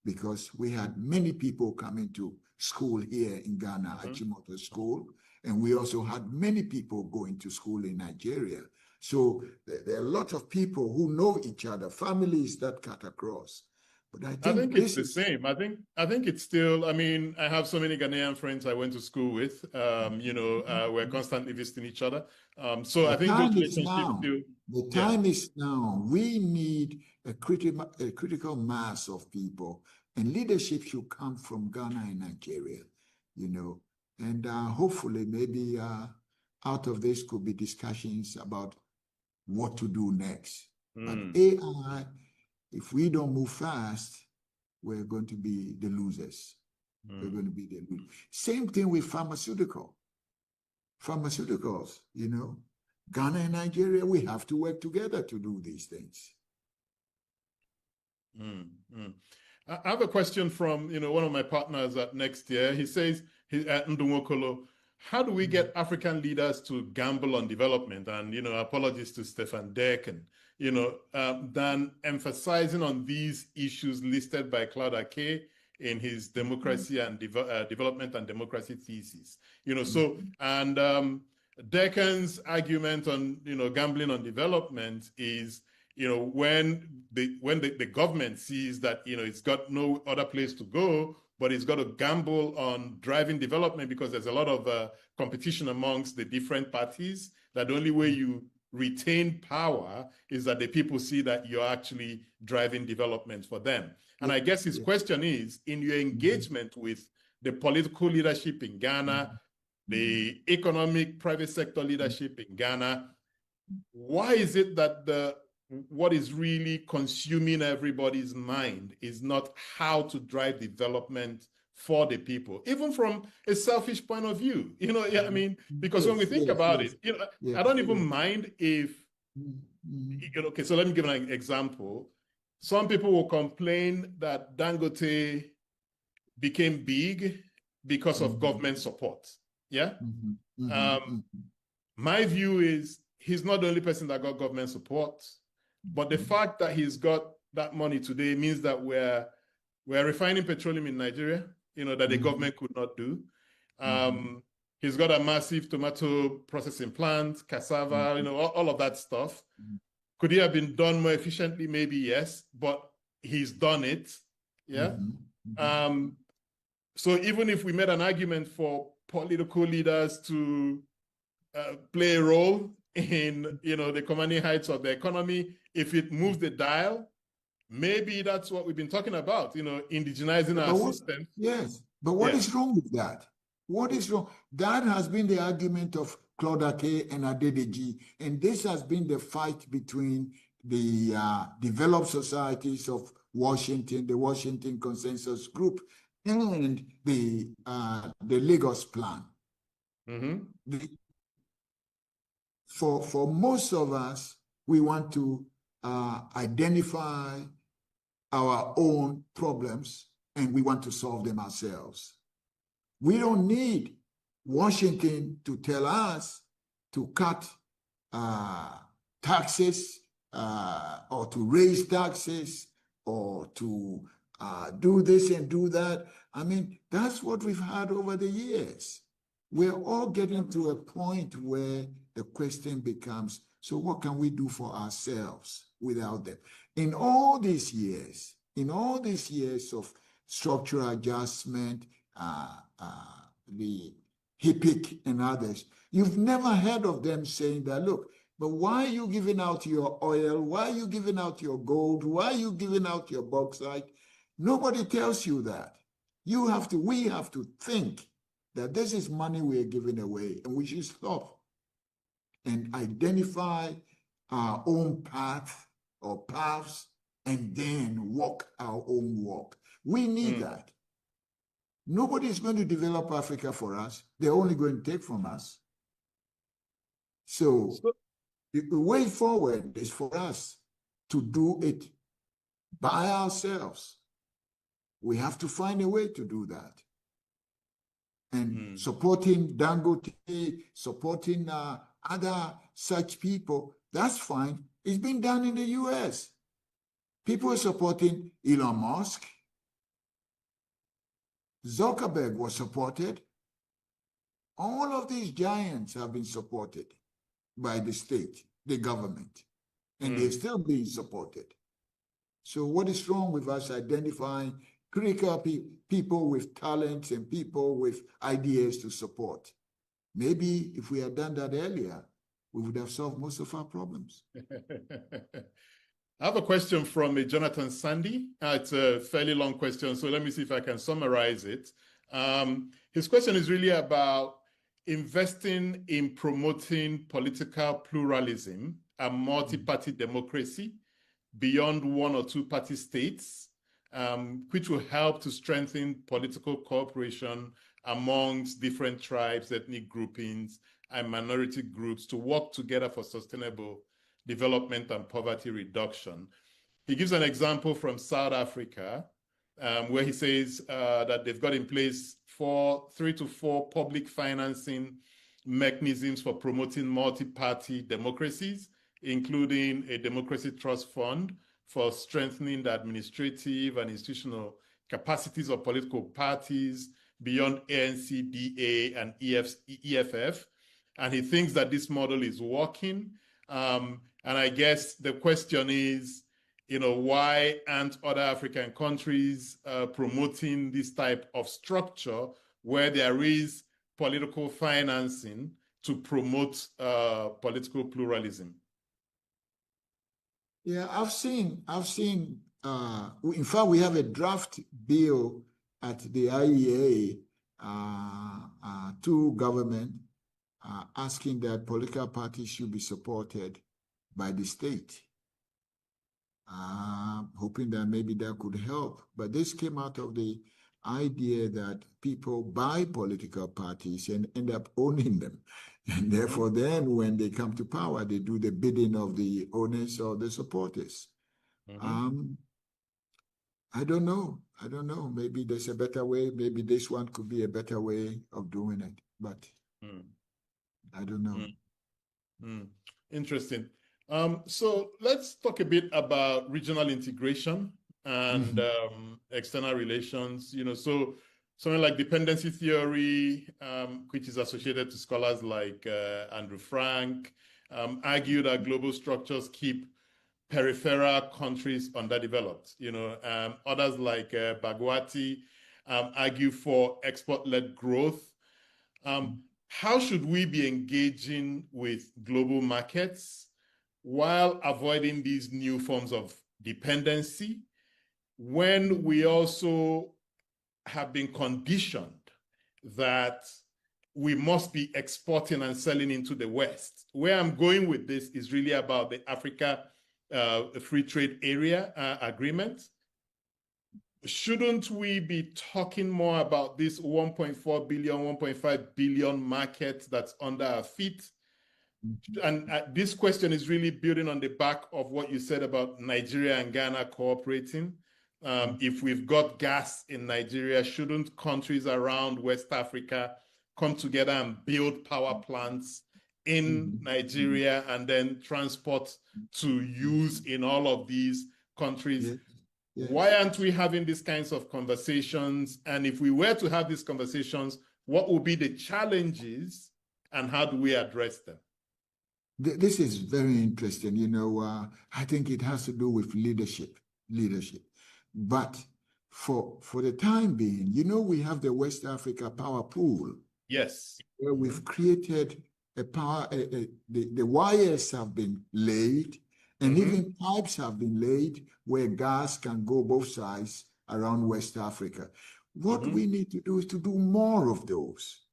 because we had many people coming to school here in Ghana, Achimota School, and we also had many people going to school in Nigeria. So there are a lot of people who know each other, families that cut across. But I think it's the same. I think it's still, I mean, I have so many Ghanaian friends I went to school with, you know, we're constantly visiting each other. So I think those relationships still. The time is now. We need a critical mass of people And leadership should come from Ghana and Nigeria, you know. And hopefully maybe out of this could be discussions about what to do next. But AI, if we don't move fast, we're going to be the losers. We're going to be the losers. Same thing with pharmaceuticals, you know. Ghana and Nigeria, we have to work together to do these things. I have a question from, you know, one of my partners at Next Year. He says, Ndumokolo, how do we get African leaders to gamble on development? And, you know, apologies to Stefan Deck, and, you know, than emphasizing on these issues listed by Claude Ake in his democracy and development and democracy thesis. You know, so, and Deccan's argument on, you know, gambling on development is, you know, when the government sees that, you know, it's got no other place to go, but it's got to gamble on driving development because there's a lot of competition amongst the different parties, that the only way you retain power is that the people see that you're actually driving development for them. And I guess his question is, in your engagement with the political leadership in Ghana, the economic private sector leadership in Ghana, why is it that what is really consuming everybody's mind is not how to drive development for the people, even from a selfish point of view? You know, I mean, because when we think about it, you know, I don't even mind if, you know, okay, so let me give an example. Some people will complain that Dangote became big because of government support. Yeah. My view is he's not the only person that got government support, but the fact that he's got that money today means that we're refining petroleum in Nigeria, you know, that the government could not do. He's got a massive tomato processing plant, cassava, you know, all of that stuff. Could he have been done more efficiently? Maybe yes, but he's done it. Yeah. So even if we made an argument for political leaders to play a role in, you know, the commanding heights of the economy, if it moves the dial, maybe that's what we've been talking about, you know, indigenizing our system. Yes, but what is wrong with that? What is wrong? That has been the argument of Claude Ake and Adedeji, and this has been the fight between the developed societies of Washington, the Washington Consensus Group, and the Lagos Plan. For most of us, we want to identify our own problems and we want to solve them ourselves. We don't need Washington to tell us to cut taxes or to raise taxes or to do this and do that. I mean, that's what we've had over the years. We're all getting to a point where the question becomes, so what can we do for ourselves without them? In all these years of structural adjustment, the HIPIC and others, you've never heard of them saying that, look, but why are you giving out your oil? Why are you giving out your gold? Why are you giving out your bauxite? Nobody tells you that. We have to think that this is money we're giving away and we should stop and identify our own path or paths and then walk our own walk. We need that. Nobody is going to develop Africa for us. They're only going to take from us. So the way forward is for us to do it by ourselves. We have to find a way to do that. And supporting Dangote, supporting other such people, that's fine. It's been done in the US. People are supporting Elon Musk. Zuckerberg was supported. All of these giants have been supported by the state, the government, and they're still being supported. So what is wrong with us identifying critical people with talents and people with ideas to support? Maybe if we had done that earlier, we would have solved most of our problems. I have a question from Jonathan Sandy. It's a fairly long question, so let me see if I can summarize it. His question is really about investing in promoting political pluralism and multi-party democracy beyond one or two-party states, which will help to strengthen political cooperation amongst different tribes, ethnic groupings, and minority groups to work together for sustainable development and poverty reduction. He gives an example from South Africa, where he says that they've got in place 3 to 4 public financing mechanisms for promoting multi-party democracies, including a democracy trust fund for strengthening the administrative and institutional capacities of political parties beyond ANC, DA, and EFF. And he thinks that this model is working. And I guess the question is, why aren't other African countries promoting this type of structure where there is political financing to promote political pluralism? Yeah, I've seen, in fact, we have a draft bill at the IEA to government asking that political parties should be supported by the state. Hoping that maybe that could help. But this came out of the idea that people buy political parties and end up owning them. And therefore, then when they come to power, they do the bidding of the owners or the supporters. I don't know. Maybe there's a better way. Maybe this one could be a better way of doing it. But I don't know. Interesting. So let's talk a bit about regional integration and external relations. So something like dependency theory, which is associated to scholars like Andrew Frank, argue that global structures keep peripheral countries underdeveloped. Others like Bagwati argue for export-led growth. How should we be engaging with global markets while avoiding these new forms of dependency when we also have been conditioned that we must be exporting and selling into the West? Where I'm going with this is really about the Africa Free Trade Area Agreement. Shouldn't we be talking more about this 1.4 billion, 1.5 billion market that's under our feet? And this question is really building on the back of what you said about Nigeria and Ghana cooperating. If we've got gas in Nigeria, shouldn't countries around West Africa come together and build power plants in Nigeria and then transport to use in all of these countries? Yes. Why aren't we having these kinds of conversations? And if we were to have these conversations, what would be the challenges and how do we address them? This is very interesting. I think it has to do with leadership. But for the time being, we have the West Africa Power Pool. Yes. Where we've created a power, the wires have been laid, and even pipes have been laid where gas can go both sides around West Africa. What we need to do is to do more of those.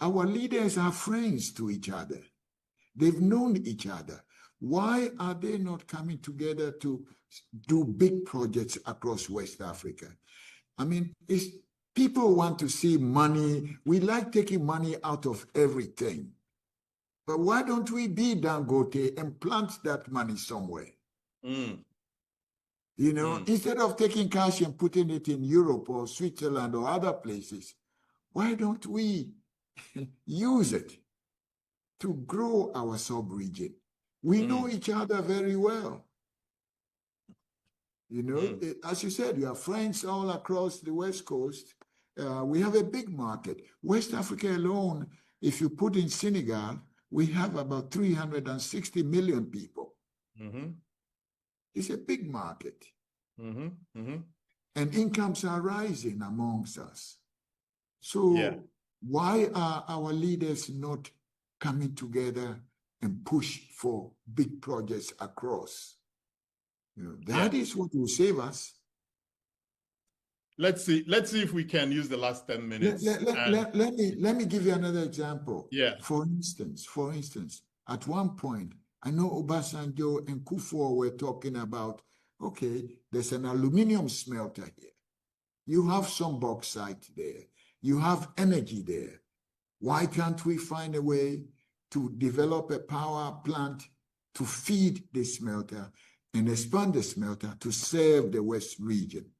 Our leaders are friends to each other. They've known each other. Why are they not coming together to do big projects across West Africa? I mean, people want to see money. We like taking money out of everything. But why don't we be Dangote and plant that money somewhere? Instead of taking cash and putting it in Europe or Switzerland or other places, why don't we use it to grow our sub-region? We know each other very well. As you said, you have friends all across the West Coast. We have a big market. West Africa alone, if you put in Senegal, we have about 360 million people. It's a big market. And incomes are rising amongst us. So why are our leaders not coming together and push for big projects across? That is what will save us. Let's see if we can use the last 10 minutes. Let me give you another example. Yeah. For instance, at one point, I know Obasanjo and Kufuor were talking about, okay, there's an aluminum smelter here. You have some bauxite there. You have energy there. Why can't we find a way to develop a power plant to feed the smelter and expand the smelter to serve the West region?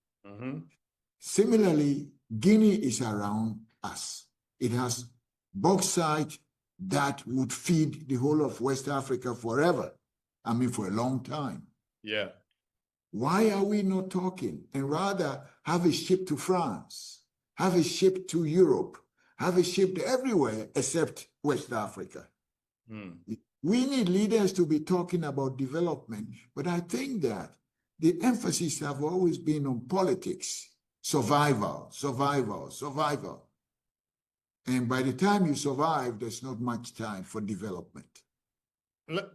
Similarly, Guinea is around us. It has bauxite that would feed the whole of West Africa forever. I mean, for a long time. Yeah. Why are we not talking and rather have it shipped to France, have it shipped to Europe, have it shipped everywhere except West Africa? We need leaders to be talking about development, but I think that the emphasis have always been on politics. Survival. And by the time you survive, there's not much time for development.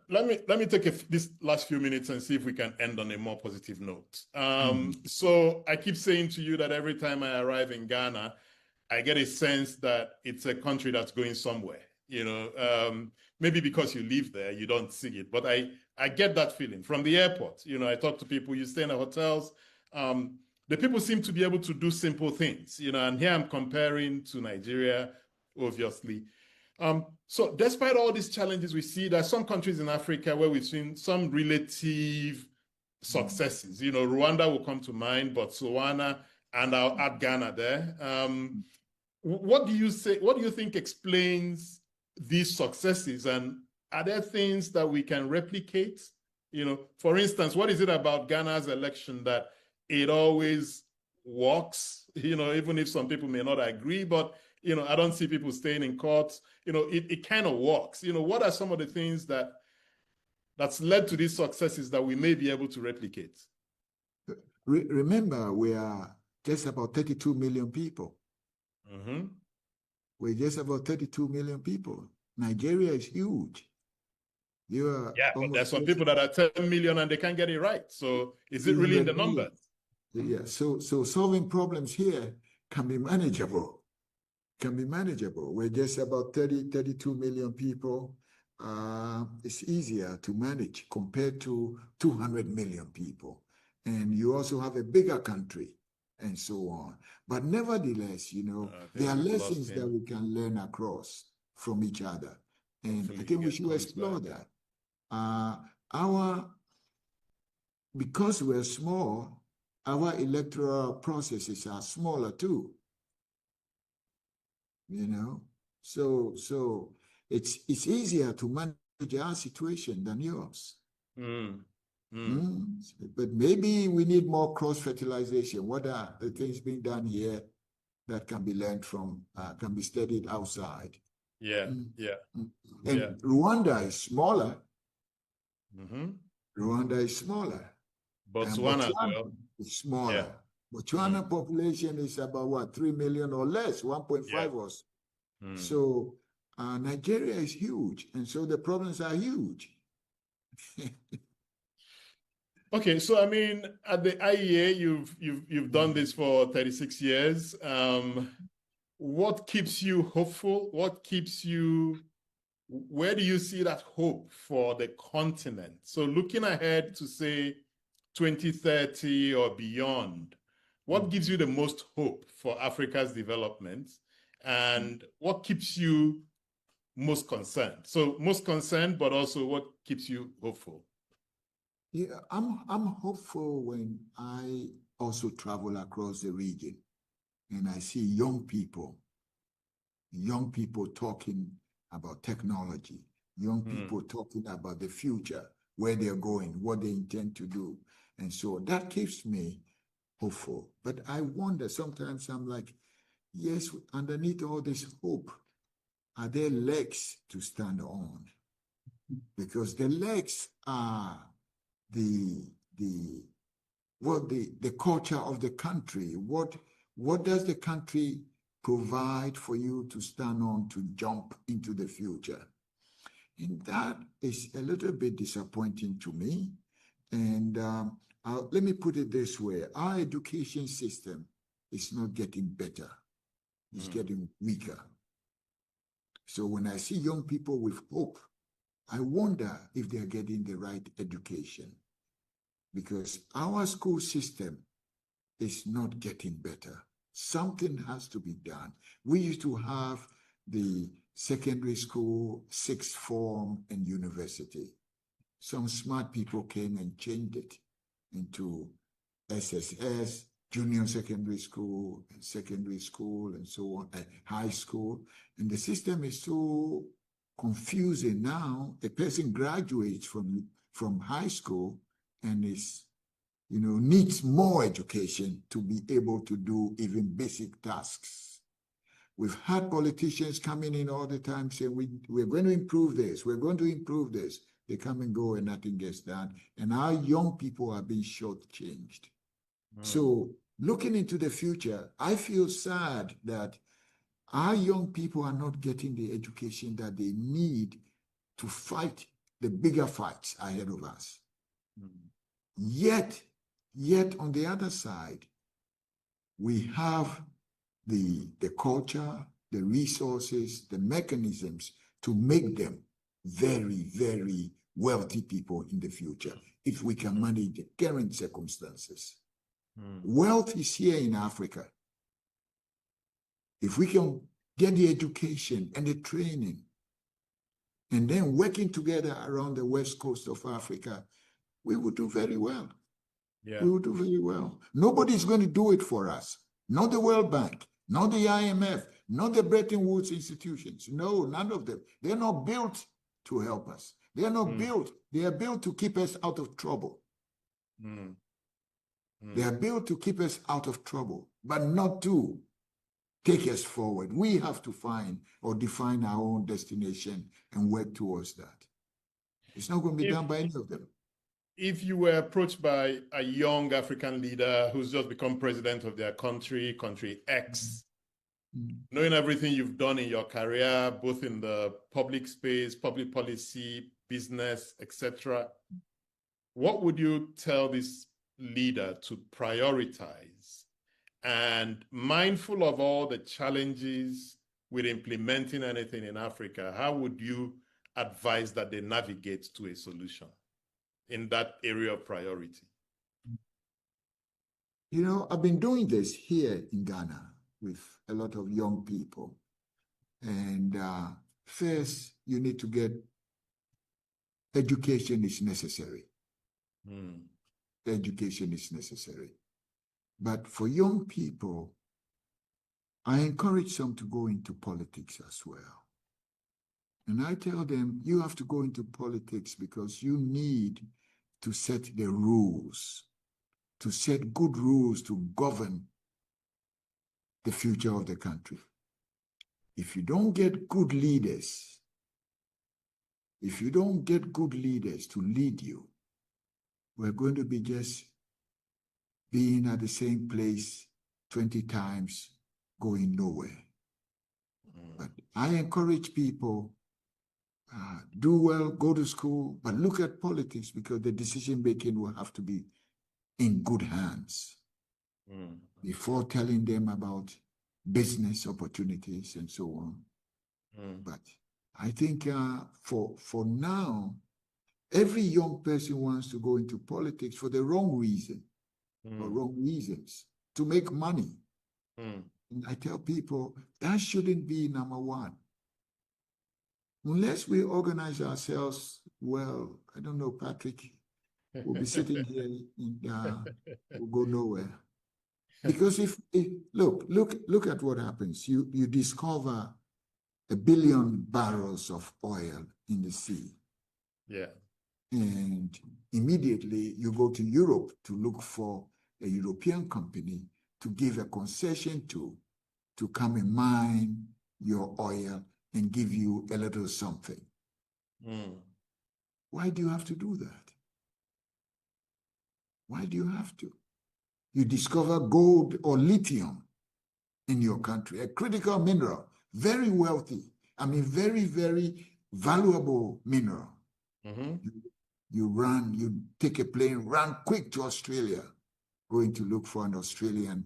Let me take this last few minutes and see if we can end on a more positive note. So I keep saying to you that every time I arrive in Ghana, I get a sense that it's a country that's going somewhere. Maybe because you live there, you don't see it, but I get that feeling from the airport. I talk to people, you stay in the hotels. The people seem to be able to do simple things, and here I'm comparing to Nigeria, obviously. So despite all these challenges we see, there are some countries in Africa where we've seen some relative successes. Rwanda will come to mind, Botswana, and I'll add Ghana there. What do you think explains these successes, and are there things that we can replicate? For instance, what is it about Ghana's election that it always works, even if some people may not agree, but, I don't see people staying in court, it kind of works. What are some of the things that's led to these successes that we may be able to replicate? Remember, we are just about 32 million people. We're just about 32 million people. Nigeria is huge. But there's some people that are 10 million and they can't get it right. So is it really in the numbers? Yeah, so solving problems here can be manageable. We're just about 32 million people. It's easier to manage compared to 200 million people. And you also have a bigger country and so on. But nevertheless, there are lessons that we can learn across from each other. And I think we should explore that. Because we're small, our electoral processes are smaller too. So it's easier to manage our situation than yours. But maybe we need more cross-fertilization. What are the things being done here that can be learned from, can be studied outside? And Rwanda is smaller. Rwanda is smaller. Botswana is smaller. Botswana population is about what, 3 million or less, 1.5 or so. So Nigeria is huge, and so the problems are huge. Okay, so I mean, at the IEA, you've done this for 36 years. What keeps you hopeful? Where do you see that hope for the continent? So looking ahead to say 2030 or beyond, what gives you the most hope for Africa's development, and what keeps you most concerned? So most concerned, but also what keeps you hopeful? Yeah, I'm hopeful when I also travel across the region and I see young people talking about technology, young people talking about the future, where they're going, what they intend to do. And so that keeps me hopeful. But I wonder, sometimes I'm like, yes, underneath all this hope, are there legs to stand on? Because the legs are the culture of the country. What does the country provide for you to stand on to jump into the future? And that is a little bit disappointing to me. And let me put it this way. Our education system is not getting better. It's getting weaker. So when I see young people with hope, I wonder if they're getting the right education, because our school system is not getting better. Something has to be done. We used to have the secondary school, sixth form, and university. Some smart people came and changed it into SSS, junior secondary school, and so on, high school. And the system is so confusing now. A person graduates from high school and needs more education to be able to do even basic tasks. We've had politicians coming in all the time saying, we're going to improve this, we're going to improve this. They come and go and nothing gets done. And our young people are being shortchanged. So looking into the future, I feel sad that our young people are not getting the education that they need to fight the bigger fights ahead of us. Yet on the other side, we have the culture, the resources, the mechanisms to make them very, very wealthy people in the future, if we can manage the current circumstances. Wealth is here in Africa. If we can get the education and the training, and then working together around the west coast of Africa, we will do very well. Yeah. We will do very well. Nobody's going to do it for us. Not the World Bank, not the IMF, not the Bretton Woods institutions. No, none of them. They're not built to help us. They're not built. They are built to keep us out of trouble. They are built to keep us out of trouble, but not to take us forward. We have to find or define our own destination and work towards that. It's not going to be done by any of them. If you were approached by a young African leader who's just become president of their country X, knowing everything you've done in your career, both in the public space, public policy, business, etc., what would you tell this leader to prioritize? And mindful of all the challenges with implementing anything in Africa, how would you advise that they navigate to a solution in that area of priority? I've been doing this here in Ghana with a lot of young people. And first, you need to get education is necessary. Education is necessary. But for young people, I encourage them to go into politics as well. And I tell them, you have to go into politics because you need to set the rules, to set good rules to govern the future of the country. If you don't get good leaders, to lead you, we're going to be just being at the same place 20 times, going nowhere. But I encourage people, do well, go to school, but look at politics, because the decision-making will have to be in good hands before telling them about business opportunities and so on. But I think for now, every young person wants to go into politics for the wrong reason, or wrong reasons, to make money. And I tell people, that shouldn't be number one. Unless we organize ourselves well, I don't know, Patrick, we'll be sitting here and we'll go nowhere. Because if look at what happens. You discover 1 billion barrels of oil in the sea. Yeah. And immediately you go to Europe to look for a European company to give a concession to come and mine your oil and give you a little something. Why do you have to do that? Why do you have to? You discover gold or lithium in your country, a critical mineral, very wealthy, very, very valuable mineral. You run, you take a plane, run quick to Australia, going to look for an Australian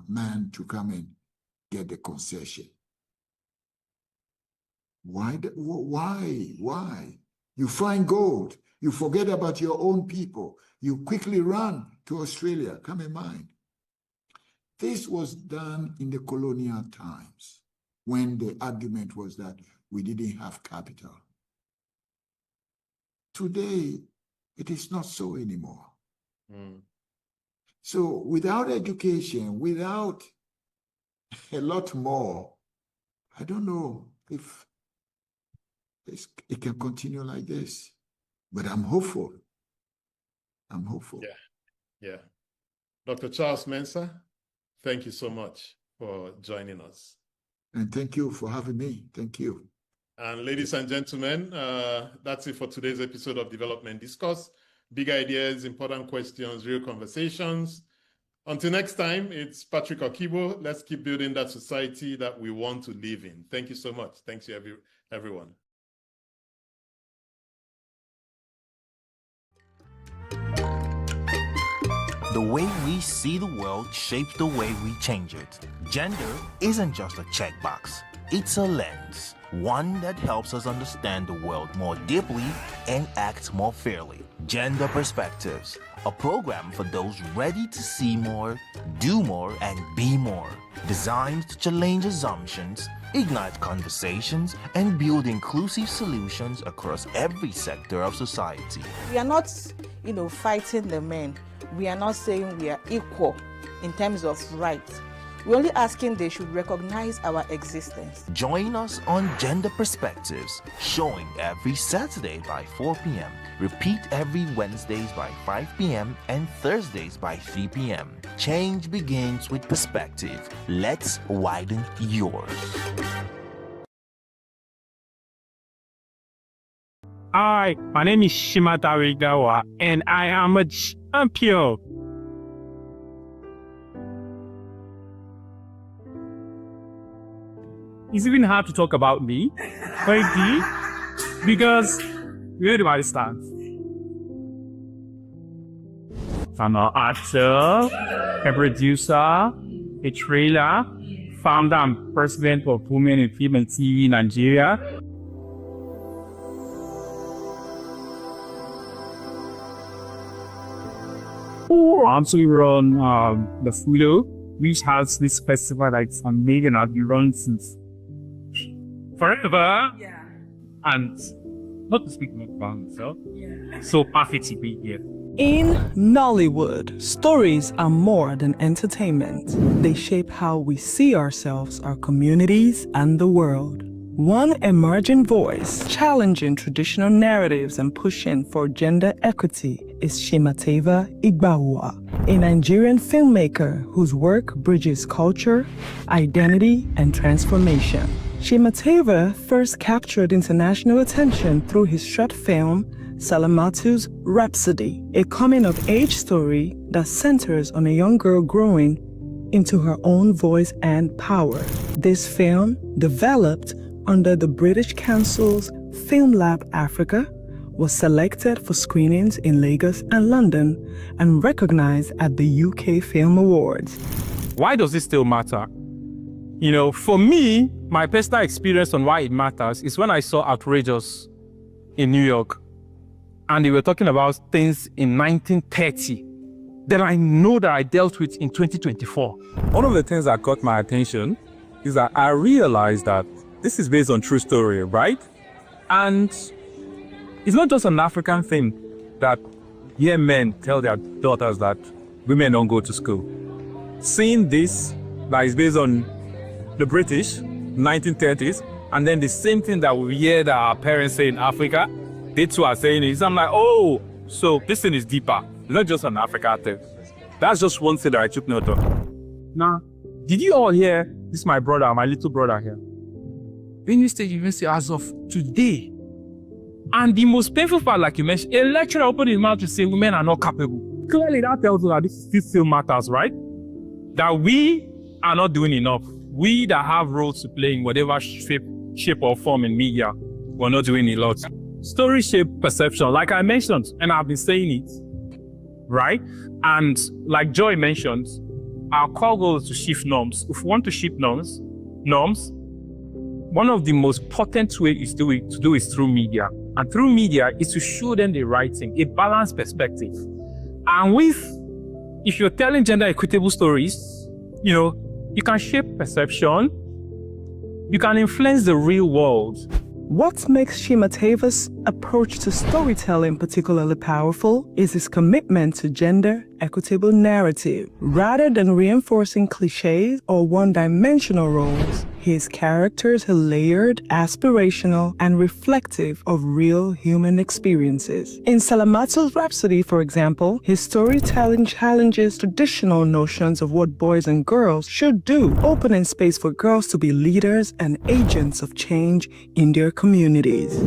man to come and get the concession. Why? You find gold. You forget about your own people. You quickly run to Australia. Come in mind. This was done in the colonial times when the argument was that we didn't have capital. Today, it is not so anymore. So without education, without a lot more, I don't know if it can continue like this. But I'm hopeful. I'm hopeful. Yeah. Dr. Charles Mensah, thank you so much for joining us. And thank you for having me. Thank you. And ladies and gentlemen, that's it for today's episode of Development Discourse. Big ideas, important questions, real conversations. Until next time, it's Patrick Okibo. Let's keep building that society that we want to live in. Thank you so much. Thanks to everyone. The way we see the world shapes the way we change it. Gender isn't just a checkbox, it's a lens. One that helps us understand the world more deeply and act more fairly. Gender Perspectives, a program for those ready to see more, do more, and be more. Designed to challenge assumptions, ignite conversations, and build inclusive solutions across every sector of society. We are not, fighting the men. We are not saying we are equal in terms of rights. We're only asking they should recognize our existence. Join us on Gender Perspectives, showing every Saturday by 4 p.m. Repeat every Wednesdays by 5 p.m. and Thursdays by 3 p.m. Change begins with perspective. Let's widen yours. Hi, my name is Shimata Rigawa, and I am a champion. It's even hard to talk about me, because where do I stand? I'm an actor, a producer, a trailer, founder and president of Women in Film and TV Nigeria. I also run the Fulo, which has this festival that's amazing. I've been running since forever. Yeah. And not to speak about myself. Yeah. So happy to be here. In Nollywood, stories are more than entertainment. They shape how we see ourselves, our communities, and the world. One emerging voice challenging traditional narratives and pushing for gender equity is Chimateva Igbawa, a Nigerian filmmaker whose work bridges culture, identity, and transformation. Chimateva first captured international attention through his short film Salamatu's Rhapsody, a coming-of-age story that centers on a young girl growing into her own voice and power. This film, developed under the British Council's Film Lab Africa, was selected for screenings in Lagos and London and recognized at the UK Film Awards. Why does this still matter? For me, my personal experience on why it matters is when I saw Outrageous in New York, and they were talking about things in 1930 that I know that I dealt with in 2024. One of the things that caught my attention is that I realized that this is based on true story, right? And it's not just an African thing that men tell their daughters that women don't go to school. Seeing this, that is based on the British, 1930s, and then the same thing that we hear that our parents say in Africa, they too are saying it. I'm like, oh, so this thing is deeper. It's not just an Africa thing. That's just one thing that I took note of. Now, did you all hear, this is my brother, my little brother here. Benue State University as of today. And the most painful part, like you mentioned, a lecturer opened his mouth to say women are not capable. Clearly that tells us that this still matters, right? That we are not doing enough. We that have roles to play in whatever shape or form in media, we're not doing a lot. story shape perception, like I mentioned, and I've been saying it, right? And like Joy mentioned, our core goal is to shift norms. If we want to shift norms, one of the most potent ways to do is through media. And through media is to show them the right thing, a balanced perspective. And if you're telling gender equitable stories, you can shape perception, you can influence the real world. What makes Shimateva's approach to storytelling particularly powerful is his commitment to gender equitable narrative. Rather than reinforcing cliches or one-dimensional roles, his characters are layered, aspirational, and reflective of real human experiences. In Salamato's Rhapsody, for example, his storytelling challenges traditional notions of what boys and girls should do, opening space for girls to be leaders and agents of change in their communities.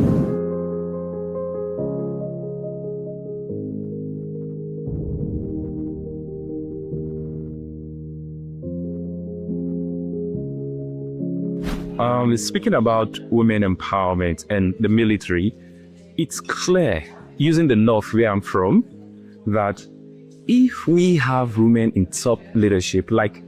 Speaking about women empowerment and the military, it's clear, using the North where I'm from, that if we have women in top leadership, like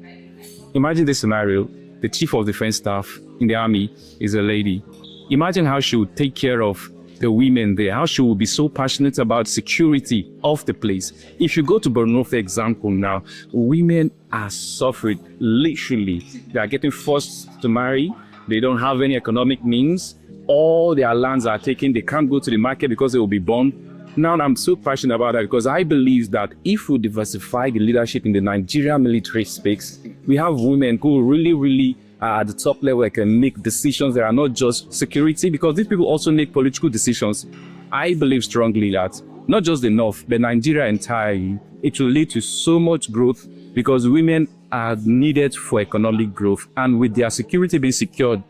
imagine this scenario, the chief of defense staff in the army is a lady. Imagine how she would take care of the women there, how she will be so passionate about security of the place. If you go to Borno, for example, now, women are suffering, literally. They are getting forced to marry. They don't have any economic means. All their lands are taken. They can't go to the market because they will be burned. Now, I'm so passionate about that because I believe that if we diversify the leadership in the Nigerian military space, we have women who really are at the top level and can make decisions that are not just security, because these people also make political decisions. I believe strongly that not just the North, but Nigeria entirely, it will lead to so much growth because women are needed for economic growth. And with their security being secured,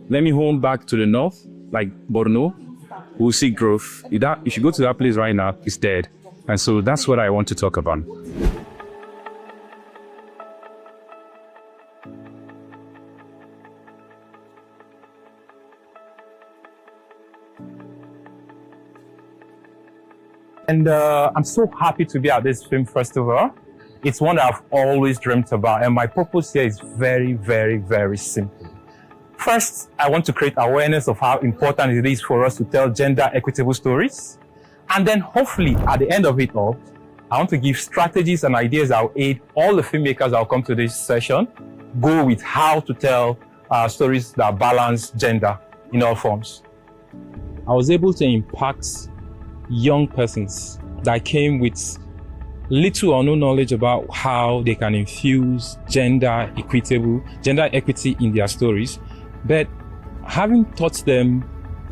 let me home back to the North, like Borno, we'll see growth. If you go to that place right now, it's dead. And so that's what I want to talk about. And I'm so happy to be at this film festival. It's one that I've always dreamt about. And my purpose here is very simple. First, I want to create awareness of how important it is for us to tell gender equitable stories. And then hopefully at the end of it all, I want to give strategies and ideas that will aid all the filmmakers that will come to this session go with how to tell stories that balance gender in all forms. I was able to impact young persons that came with little or no knowledge about how they can infuse gender equity in their stories. But having taught them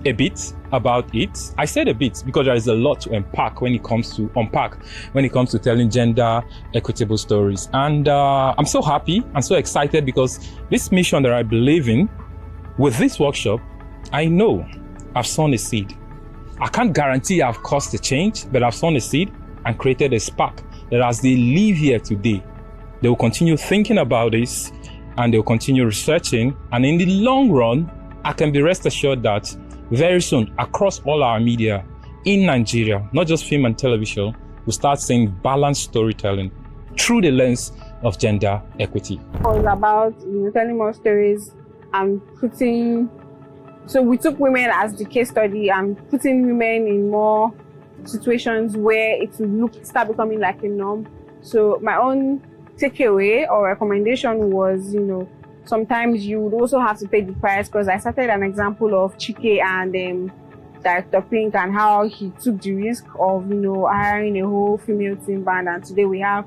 a bit about it, I said a bit because there is a lot to unpack when it comes to telling gender equitable stories. And I'm so happy and so excited because this mission that I believe in, with this workshop, I know I've sown a seed. I can't guarantee I've caused a change, but I've sown a seed and created a spark that as they leave here today, they will continue thinking about this and they'll continue researching. And in the long run, I can be rest assured that very soon, across all our media in Nigeria, not just film and television, we'll start seeing balanced storytelling through the lens of gender equity. It was about telling more stories and so we took women as the case study and putting women in more situations where it would start becoming like a norm. So my own takeaway or recommendation was, sometimes you would also have to pay the price, because I started an example of Chike and Director Pink and how he took the risk of, hiring a whole female team band, and today we have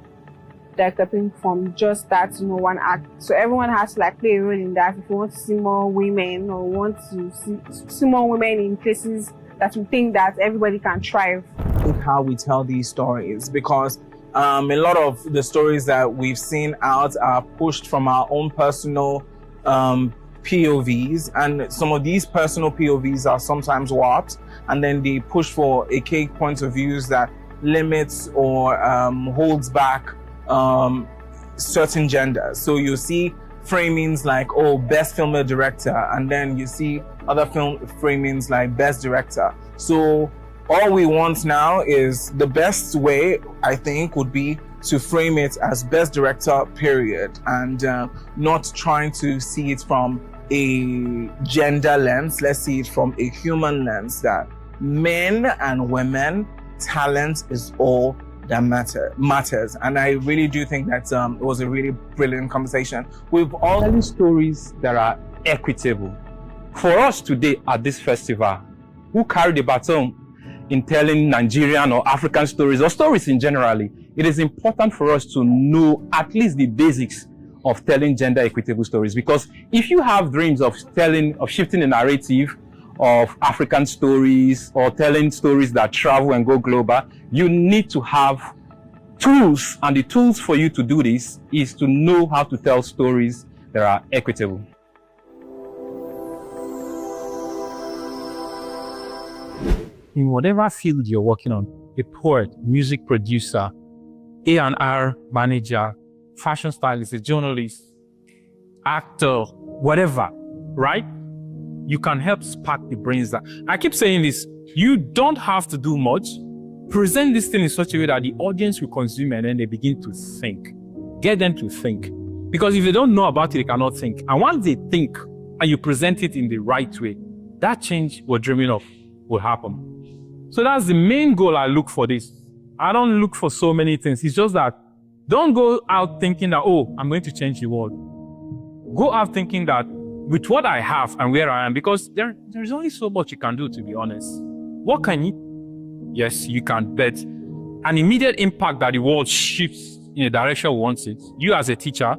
Director Pink from just that, one act. So everyone has to play a role in that. If you want to see more women or want to see more women in places that we think that everybody can thrive. How we tell these stories, because a lot of the stories that we've seen out are pushed from our own personal POVs, and some of these personal POVs are sometimes warped, and then they push for archaic points of views that limits or holds back certain genders. So you see framings like, best female director, and then you see other film framings like best director. So all we want now is the best way, I think, would be to frame it as best director, period, and not trying to see it from a gender lens. Let's see it from a human lens, that men and women, talent is all that matters. And I really do think that it was a really brilliant conversation. We've all telling stories that are equitable. For us today at this festival, who carry the baton in telling Nigerian or African stories or stories in generally, it is important for us to know at least the basics of telling gender equitable stories. Because if you have dreams of shifting the narrative of African stories or telling stories that travel and go global, you need to have tools. And the tools for you to do this is to know how to tell stories that are equitable. In whatever field you're working on, a poet, music producer, A&R manager, fashion stylist, a journalist, actor, whatever, right? You can help spark the brains. That I keep saying this, you don't have to do much. Present this thing in such a way that the audience will consume and then they begin to think. Get them to think. Because if they don't know about it, they cannot think. And once they think and you present it in the right way, that change we're dreaming of will happen. So that's the main goal I look for this. I don't look for so many things. It's just that don't go out thinking that, oh, I'm going to change the world. Go out thinking that with what I have and where I am, because there's only so much you can do, to be honest. What can you? Yes, you can bet an immediate impact that the world shifts in the direction we want it. You as a teacher,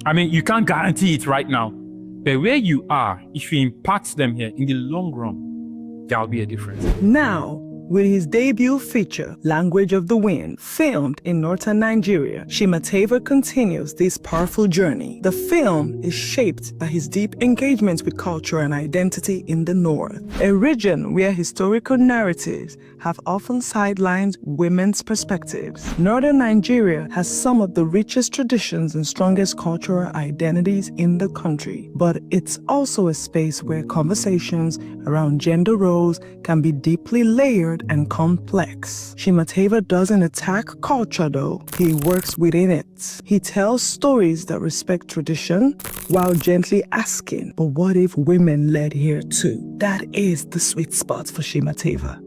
I mean, you can't guarantee it right now. But where you are, if you impact them here, in the long run, there'll be a difference. Now, with his debut feature, Language of the Wind, filmed in northern Nigeria, Shimateva continues this powerful journey. The film is shaped by his deep engagement with culture and identity in the north, a region where historical narratives have often sidelined women's perspectives. Northern Nigeria has some of the richest traditions and strongest cultural identities in the country, but it's also a space where conversations around gender roles can be deeply layered and complex. Shimateva doesn't attack culture though, he works within it. He tells stories that respect tradition while gently asking, but what if women led here too? That is the sweet spot for Shimateva.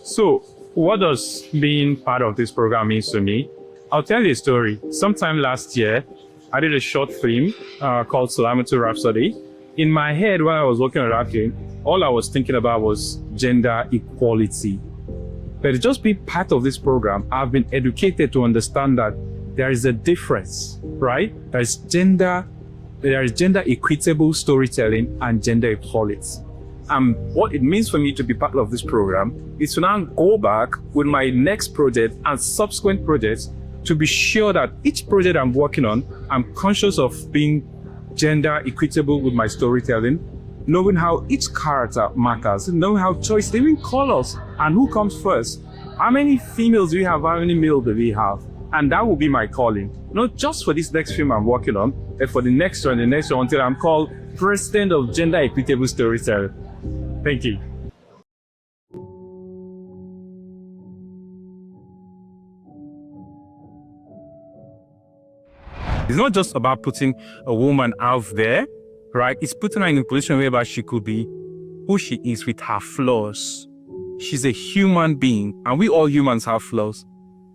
So, what does being part of this program mean to me? I'll tell you a story. Sometime last year, I did a short film called Salamatu Rhapsody. In my head, while I was working on that film, all I was thinking about was gender equality. But just being part of this program, I've been educated to understand that there is a difference, right? There is gender equitable storytelling and gender equality. And what it means for me to be part of this program is to now go back with my next project and subsequent projects to be sure that each project I'm working on, I'm conscious of being gender equitable with my storytelling, knowing how each character matters, knowing how choice, even colors, and who comes first. How many females do we have? How many males do we have? And that will be my calling. Not just for this next film I'm working on, but for the next one, until I'm called President of Gender Equitable Storytelling. Thank you. It's not just about putting a woman out there, right? It's putting her in a position whereby she could be who she is with her flaws. She's a human being, and we all humans have flaws.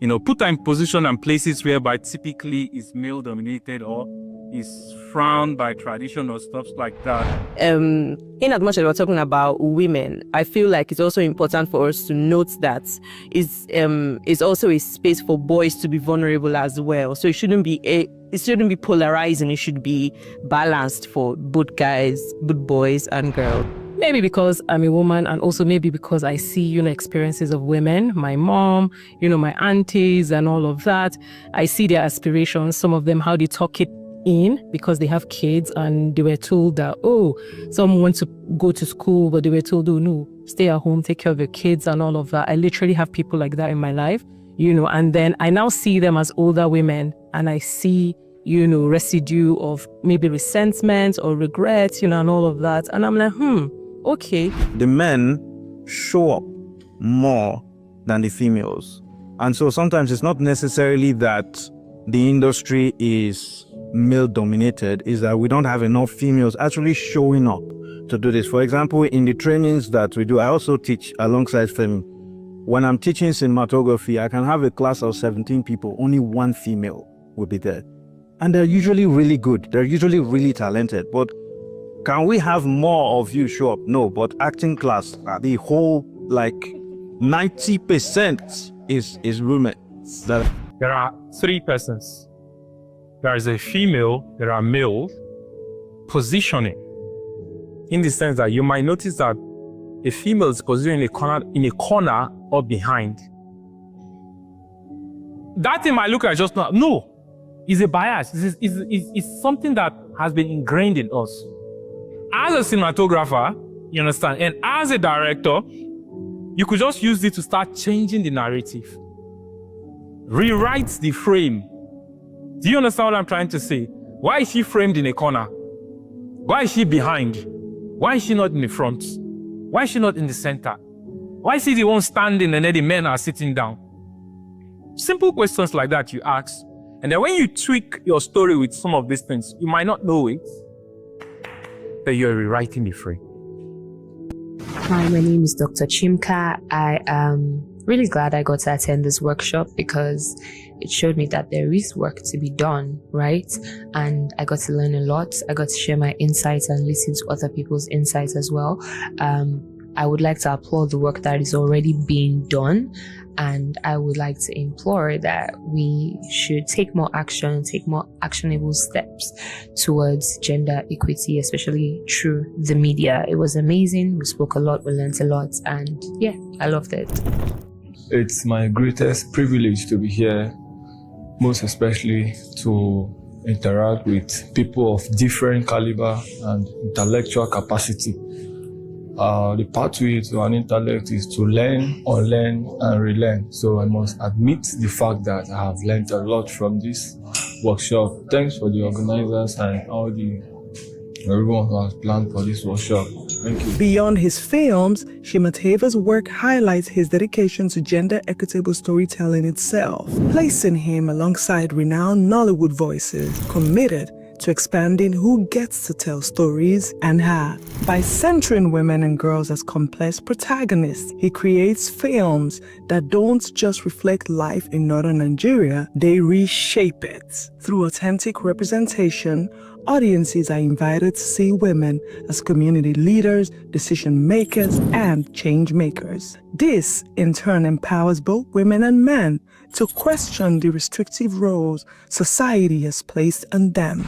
You know, put her in position and places whereby typically is male-dominated or is frowned by tradition or stuff like that. In as much as we're talking about women, I feel like it's also important for us to note that it's also a space for boys to be vulnerable as well. So it shouldn't be polarizing. It should be balanced for both guys, both boys and girls. Maybe because I'm a woman, and also maybe because I see, experiences of women, my mom, my aunties and all of that. I see their aspirations, some of them, how they talk it in because they have kids and they were told that, some want to go to school, but they were told, no, stay at home, take care of your kids and all of that. I literally have people like that in my life, and then I now see them as older women and I see residue of maybe resentment or regret, and all of that. And I'm like, okay. The men show up more than the females. And so sometimes it's not necessarily that the industry is male dominated, is that we don't have enough females actually showing up to do this. For example, in the trainings that we do, I also teach alongside Femi. When I'm teaching cinematography, I can have a class of 17 people, only one female will be there. And they're usually really good. They're usually really talented. But can we have more of you show up? No, but acting class, the whole 90% is women. There are three persons. There is a female, there are males. Positioning. In the sense that you might notice that a female is positioned in a corner or behind. That thing might look like just not. No, it's a bias. It's something that has been ingrained in us. As a cinematographer, you understand, and as a director, you could just use it to start changing the narrative. Rewrite the frame. Do you understand what I'm trying to say? Why is she framed in a corner? Why is she behind? Why is she not in the front? Why is she not in the center? Why is she the one standing and then the men are sitting down? Simple questions like that you ask. And then when you tweak your story with some of these things, you might not know it, but you're rewriting the frame. Hi, my name is Dr. Chimka. I am really glad I got to attend this workshop because it showed me that there is work to be done, right? And I got to learn a lot. I got to share my insights and listen to other people's insights as well. I would like to applaud the work that is already being done. And I would like to implore that we should take more action, take more actionable steps towards gender equity, especially through the media. It was amazing. We spoke a lot, we learned a lot, and yeah, I loved it. It's my greatest privilege to be here, most especially to interact with people of different caliber and intellectual capacity. The pathway to an intellect is to learn, unlearn, and relearn. So I must admit the fact that I have learned a lot from this workshop. Thanks for the organizers and everyone who has planned for this workshop. Thank you. Beyond his films, Shimateva's work highlights his dedication to gender equitable storytelling itself, placing him alongside renowned Nollywood voices committed to expanding who gets to tell stories and how. By centering women and girls as complex protagonists, he creates films that don't just reflect life in northern Nigeria, they reshape it. Through authentic representation, audiences are invited to see women as community leaders, decision makers, and change makers. This, in turn, empowers both women and men to question the restrictive roles society has placed on them.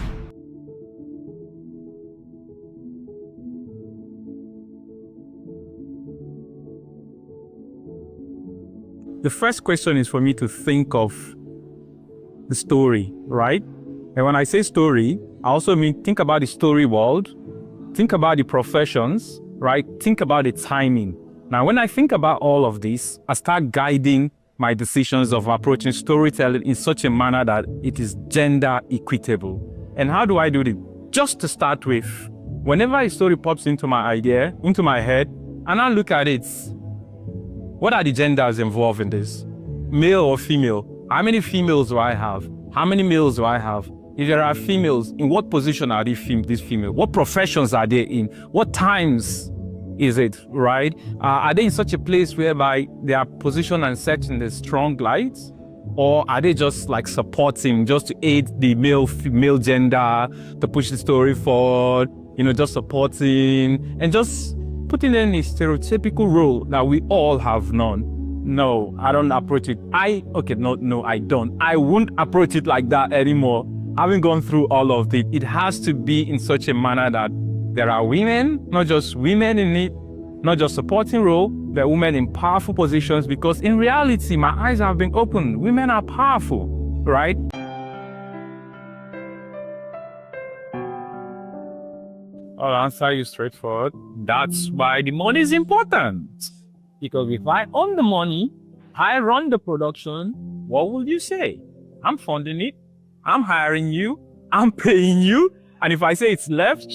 The first question is for me to think of the story, right? And when I say story, I also mean think about the story world, think about the professions, right? Think about the timing. Now, when I think about all of this, I start guiding my decisions of approaching storytelling in such a manner that it is gender equitable. And how do I do this? Just to start with, whenever a story pops into my head, and I look at it, what are the genders involved in this? Male or female? How many females do I have? How many males do I have? If there are females, in what position are these females? What professions are they in? What times is it, right? Are they in such a place whereby they are positioned and set in the strong light? Or are they just like supporting, just to aid the male gender, to push the story forward, just supporting, and just putting them in a stereotypical role that we all have known? No, I don't approach it. I don't. I won't approach it like that anymore. Having gone through all of it, it has to be in such a manner that there are women, not just women in it, not just supporting role, there are women in powerful positions, because in reality, my eyes have been opened. Women are powerful, right? I'll answer you straightforward. That's why the money is important. Because if I own the money, I run the production, what will you say? I'm funding it. I'm hiring you. I'm paying you. And if I say it's left,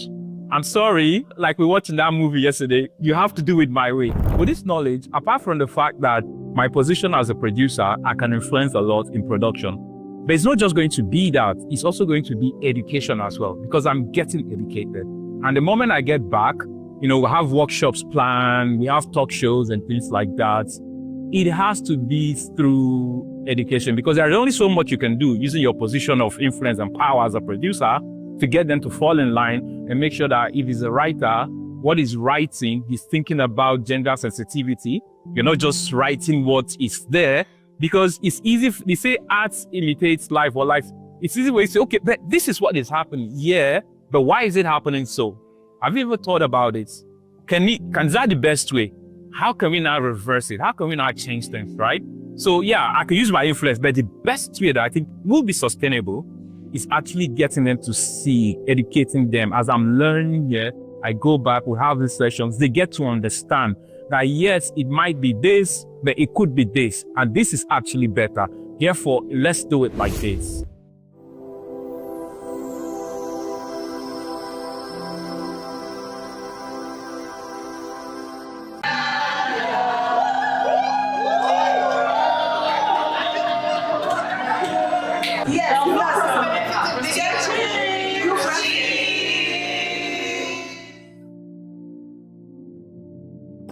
I'm sorry, like we watched in that movie yesterday, you have to do it my way. With this knowledge, apart from the fact that my position as a producer, I can influence a lot in production. But it's not just going to be that, it's also going to be education as well, because I'm getting educated. And the moment I get back, we have workshops planned, we have talk shows and things like that. It has to be through education, because there's only so much you can do using your position of influence and power as a producer to get them to fall in line and make sure that if he's a writer, what he's writing, he's thinking about gender sensitivity. You're not just writing what is there, because it's easy. They say art imitates life, or life. It's easy way to say, okay, but this is what is happening. Yeah, but why is it happening so? Have you ever thought about it? Is that the best way? How can we now reverse it? How can we now change things, right? So yeah, I can use my influence, but the best way that I think will be sustainable is actually getting them to see, educating them. As I'm learning here, I go back, we have these sessions, they get to understand that yes, it might be this, but it could be this, and this is actually better. Therefore, let's do it like this.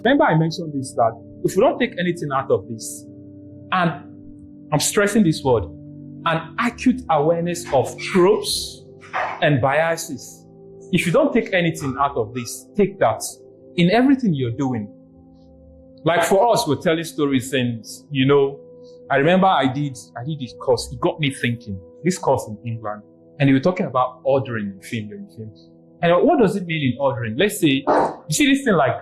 Remember I mentioned this, that if we don't take anything out of this, and I'm stressing this word, an acute awareness of tropes and biases. If you don't take anything out of this, take that in everything you're doing. Like for us, we're telling stories and, I remember I did this course. It got me thinking, this course in England, and they were talking about ordering in film. And what does it mean in ordering? Let's say, you see this thing like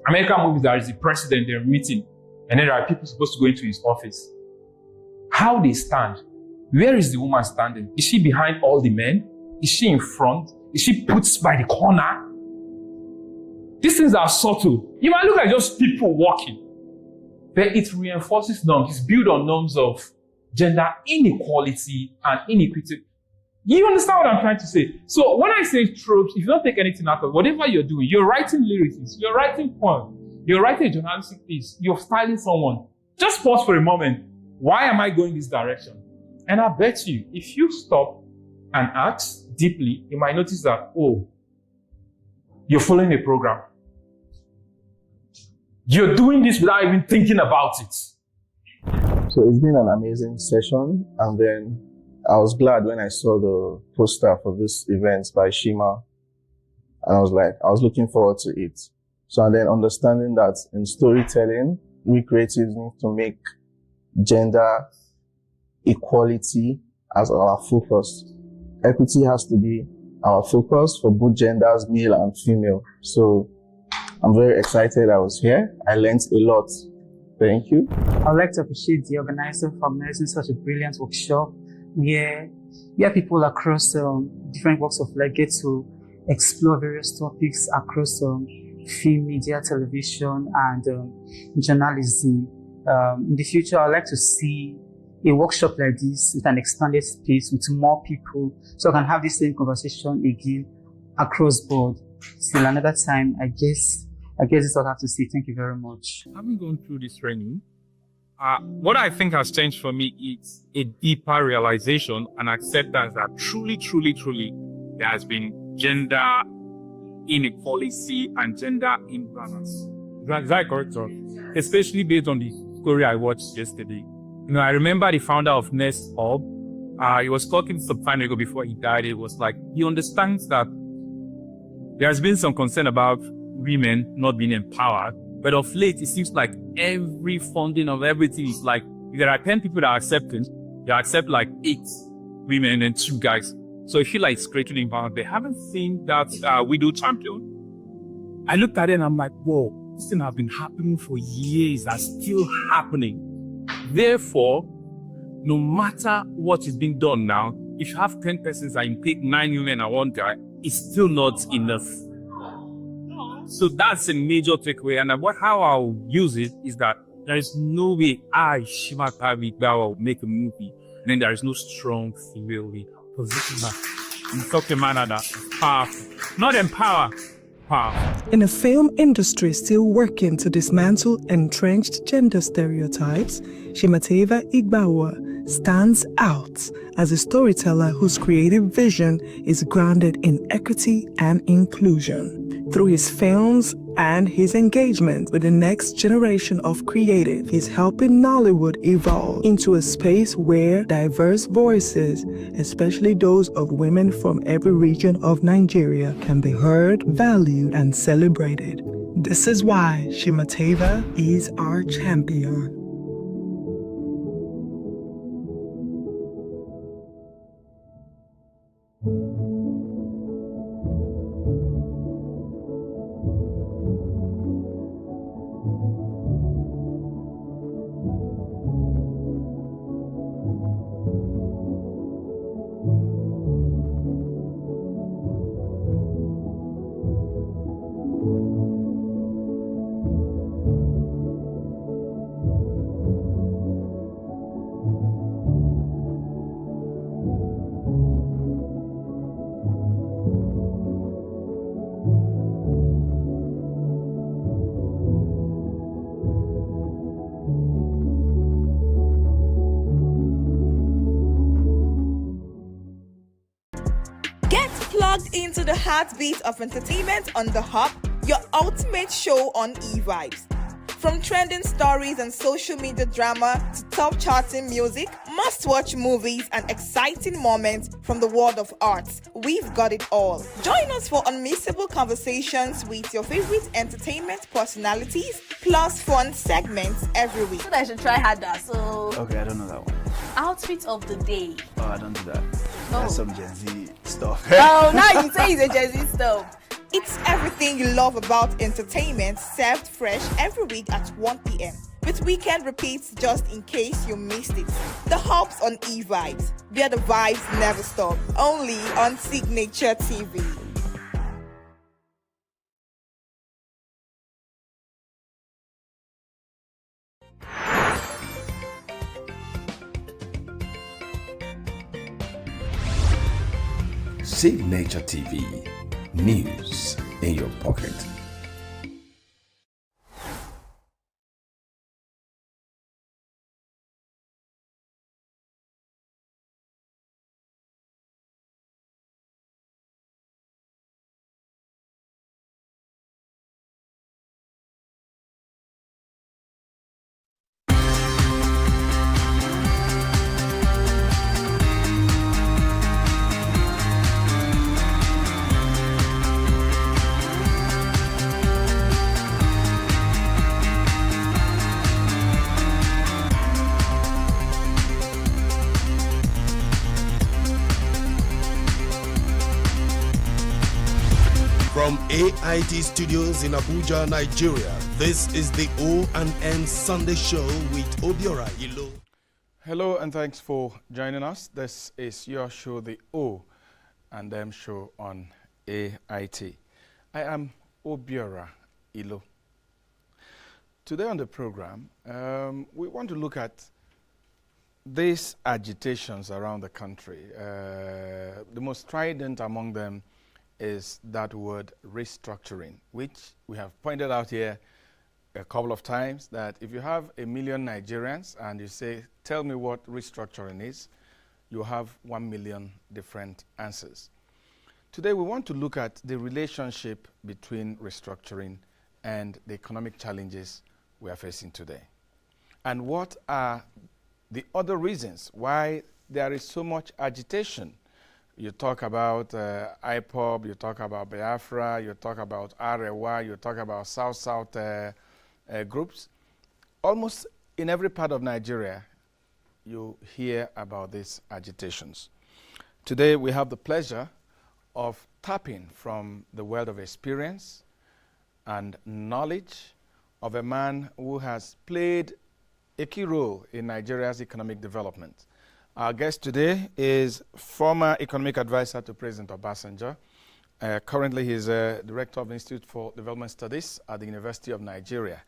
American movies, there is the president, they're meeting, and then there are people supposed to go into his office. How they stand? Where is the woman standing? Is she behind all the men? Is she in front? Is she put by the corner? These things are subtle. You might look like just people walking, but it reinforces norms. It's built on norms of gender inequality and inequity. You understand what I'm trying to say? So when I say tropes, if you don't take anything out of whatever you're doing, you're writing lyrics, you're writing poems, you're writing a journalistic piece, you're styling someone. Just pause for a moment. Why am I going this direction? And I bet you, if you stop and ask deeply, you might notice that, you're following a program. You're doing this without even thinking about it. So it's been an amazing session, and then I was glad when I saw the poster for this event by Shima, and I was looking forward to it. So, and then understanding that in storytelling, we creatives need to make gender equality as our focus. Equity has to be our focus for both genders, male and female. So I'm very excited I was here. I learned a lot. Thank you. I'd like to appreciate the organizer for organizing such a brilliant workshop where people across different walks of life get to explore various topics across film, media, television, and journalism. In the future, I'd like to see a workshop like this with an expanded space with more people, so I can have this same conversation again across board. Till another time, I guess this is all I have to say. Thank you very much. Having gone through this training, what I think has changed for me is a deeper realization and acceptance that truly, there has been gender inequality and gender imbalance. Is that correct, sir? Especially based on the story I watched yesterday. I remember the founder of Nest Hub. He was talking some time ago before he died. It was like, he understands that there has been some concern about women not being empowered, but of late, it seems like every funding of everything is like, if there are 10 people that are accepting, they accept like 8 women and 2 guys. So I feel like it's creating empowerment. They haven't seen that widow champion. I looked at it and I'm like, whoa, this thing has been happening for years. That's still happening. Therefore, no matter what is being done now, if you have 10 persons and you pick 9 women and 1 guy, it's still not enough. So that's a major takeaway. And how I'll use it is that there is no way Shima Tavi will make a movie, and then there is no strong female lead. Position in such a manner that is powerful. Not empower, powerful. In a film industry still working to dismantle entrenched gender stereotypes, Chimateva Igbawa stands out as a storyteller whose creative vision is grounded in equity and inclusion. Through his films and his engagement with the next generation of creatives, he's helping Nollywood evolve into a space where diverse voices, especially those of women from every region of Nigeria, can be heard, valued, and celebrated. This is why Chimateva is our champion. Plugged into the heartbeat of entertainment on The Hub, your ultimate show on e-vibes. From trending stories and social media drama to top charting music, must-watch movies and exciting moments from the world of arts, we've got it all. Join us for unmissable conversations with your favorite entertainment personalities, plus fun segments every week. I should try harder, so... Okay, I don't know that one. Outfit of the day. Oh, I don't do that. That's some Gen Z stuff. Oh, now you say it's a Gen Z stuff. It's everything you love about entertainment, served fresh every week at 1 p.m. with weekend repeats just in case you missed it. The Hub's on e-vibes, where the vibes never stop. Only on Signature TV. Signature TV. News in your pocket. From AIT Studios in Abuja, Nigeria, this is the O&N Sunday Show with Obiora Ilo. Hello and thanks for joining us. This is your show, the O&M Show on AIT. I am Obiora Ilo. Today on the program, we want to look at these agitations around the country. The most strident among them is that word restructuring, which we have pointed out here a couple of times, that if you have 1 million Nigerians and you say, tell me what restructuring is, you have 1 million different answers. Today we want to look at the relationship between restructuring and the economic challenges we are facing today. And what are the other reasons why there is so much agitation. You talk about IPOB, you talk about Biafra, you talk about Arewa, you talk about South-South groups. Almost in every part of Nigeria, you hear about these agitations. Today, we have the pleasure of tapping from the world of experience and knowledge of a man who has played a key role in Nigeria's economic development. Our guest today is former economic advisor to President Obasanjo. Currently, he's a director of the Institute for Development Studies at the University of Nigeria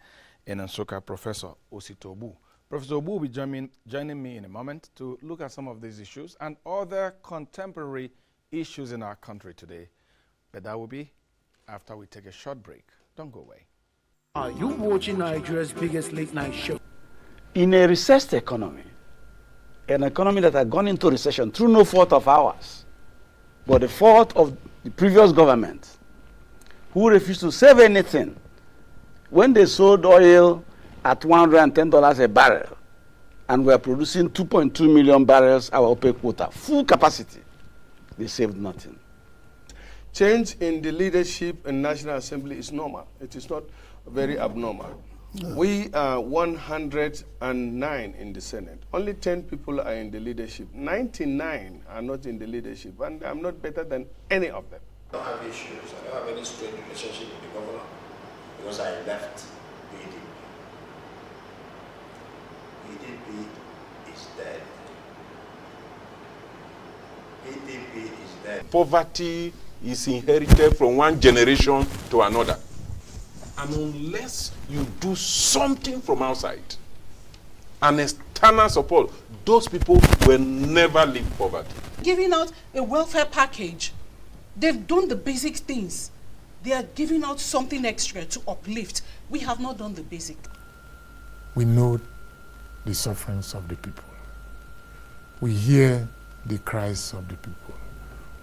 in Nsukka, Professor Osito Obu. Professor Obu will be joining me in a moment to look at some of these issues and other contemporary issues in our country today, but that will be after we take a short break. Don't go away. Are you watching Nigeria's biggest late night show? In a recessed economy, an economy that had gone into recession through no fault of ours, but the fault of the previous government, who refused to save anything when they sold oil at $110 a barrel, and we are producing 2.2 million barrels our OPEC quota, full capacity. They saved nothing. Change in the leadership in National Assembly is normal. It is not very abnormal. No. We are 109 in the Senate. Only 10 people are in the leadership. 99 are not in the leadership, and I'm not better than any of them. I don't have issues. I don't have any strained relationship with the governor because I left PDP. PDP is dead. PDP is dead. Poverty is inherited from one generation to another. And unless you do something from outside, an external support, those people will never leave poverty. Giving out a welfare package, they've done the basic things. They are giving out something extra to uplift. We have not done the basic. We know the sufferings of the people. We hear the cries of the people.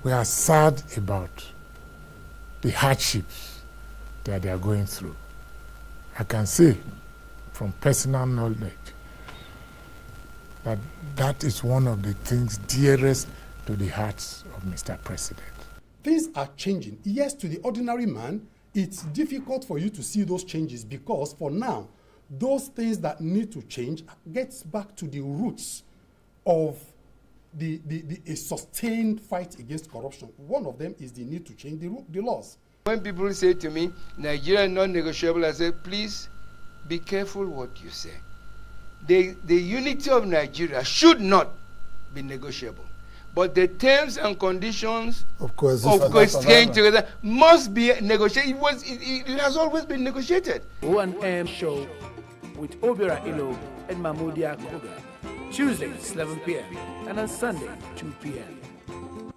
We are sad about the hardships that they are going through. I can say from personal knowledge that that is one of the things dearest to the hearts of Mr. President. Things are changing. Yes, to the ordinary man, it's difficult for you to see those changes because for now, those things that need to change gets back to the roots of a sustained fight against corruption. One of them is the need to change the laws. When people say to me, Nigeria is non-negotiable, I say, please be careful what you say. The unity of Nigeria should not be negotiable. But the terms and conditions of staying together must be negotiated. It has always been negotiated. O&M show with Obiora Ilo and Mahmoudia Koga. Tuesdays, 11 p.m. and on Sunday, 2 p.m.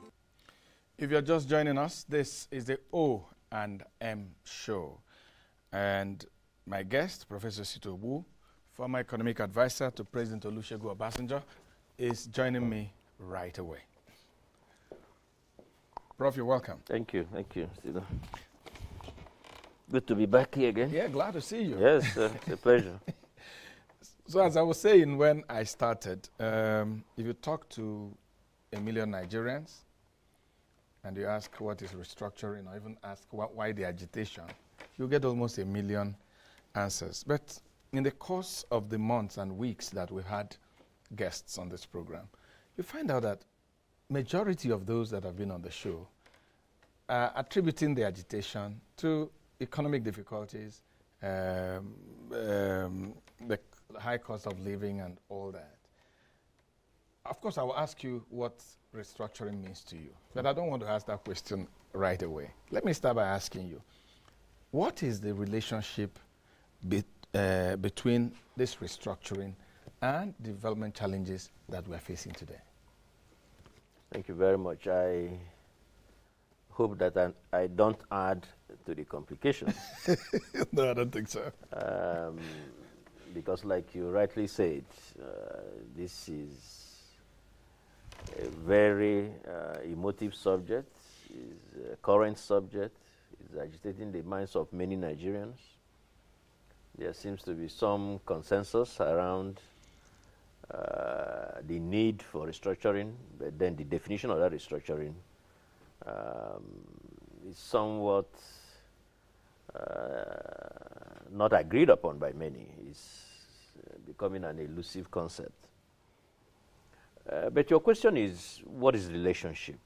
If you're just joining us, this is the O&M show. And my guest, Professor Sito Wu, former economic advisor to President Olusegun Obasanjo, is joining me right away. Prof, you're welcome. Thank you, Sito. Good to be back here again. Yeah, glad to see you. Yes, it's a pleasure. So as I was saying when I started, if you talk to 1 million Nigerians and you ask what is restructuring or even ask why the agitation, you'll get almost 1 million answers. But in the course of the months and weeks that we had guests on this program, you find out that majority of those that have been on the show are attributing the agitation to economic difficulties, the high cost of living and all that. Of course, I will ask you what restructuring means to you, but I don't want to ask that question right away. Let me start by asking you, what is the relationship between this restructuring and development challenges that we are facing today? Thank you very much. I hope that I don't add to the complications. No, I don't think so. Because like you rightly said, this is a very emotive subject, is a current subject, is agitating the minds of many Nigerians. There seems to be some consensus around the need for restructuring, but then the definition of that restructuring is somewhat not agreed upon by many. It's becoming an elusive concept. But your question is, what is the relationship?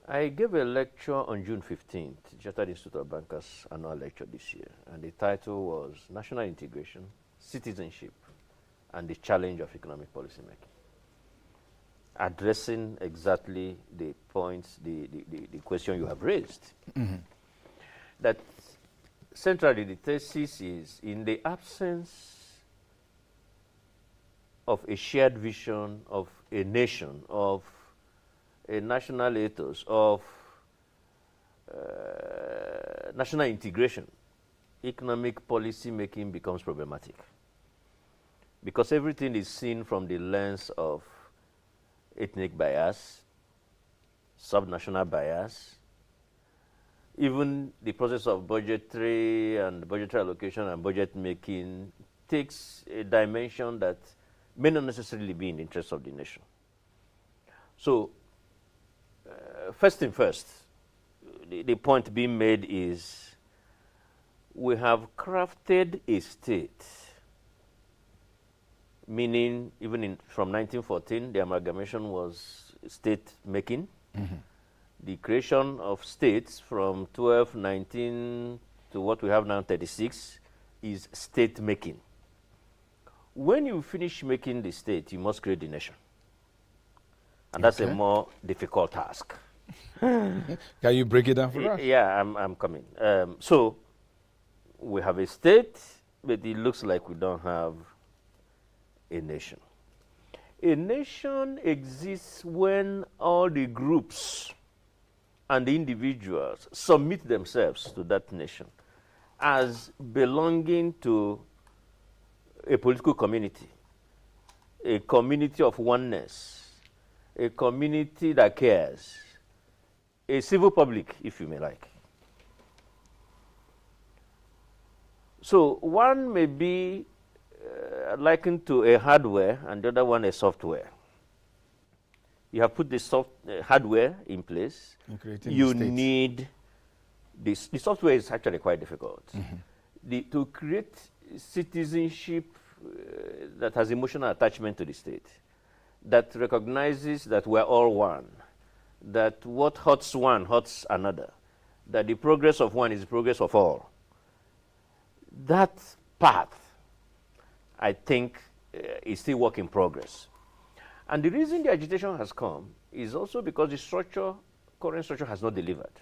I gave a lecture on June 15th, Chartered Institute of Bankers annual lecture this year, and the title was National Integration, Citizenship, and the Challenge of Economic Policy Making, addressing exactly the points, the question you have raised. Mm-hmm. That centrally the thesis is, in the absence of a shared vision of a nation, of a national ethos of national integration, economic policy making becomes problematic. Because everything is seen from the lens of ethnic bias, subnational bias. Even the process of budgetary allocation and budget making takes a dimension that may not necessarily be in the interest of the nation. So, first thing first, the point being made is we have crafted a state, meaning even from 1914, the amalgamation was state making. Mm-hmm. The creation of states from 12, 19 to what we have now, 36, is state making. When you finish making the state, you must create the nation. And that's a more difficult task. Can you break it down for us? Yeah, I'm coming. So we have a state, but it looks like we don't have a nation. A nation exists when all the groups and the individuals submit themselves to that nation as belonging to a political community, a community of oneness, a community that cares, a civil public, if you may like. So one may be likened to a hardware and the other one a software. You have put the hardware in place. You need this. The software is actually quite difficult. Mm-hmm. To create citizenship that has emotional attachment to the state, that recognizes that we're all one, that what hurts one hurts another, that the progress of one is the progress of all. That path, I think, is still work in progress. And the reason the agitation has come is also because the current structure has not delivered.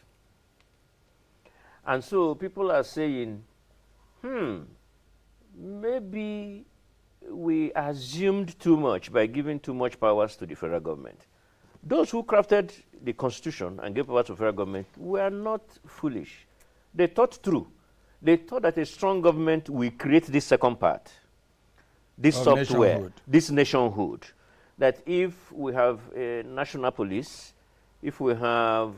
And so people are saying, maybe we assumed too much by giving too much powers to the federal government. Those who crafted the Constitution and gave power to the federal government were not foolish. They thought through. They thought that a strong government will create this second part, this software, nationhood. This nationhood. That if we have a national police, if we have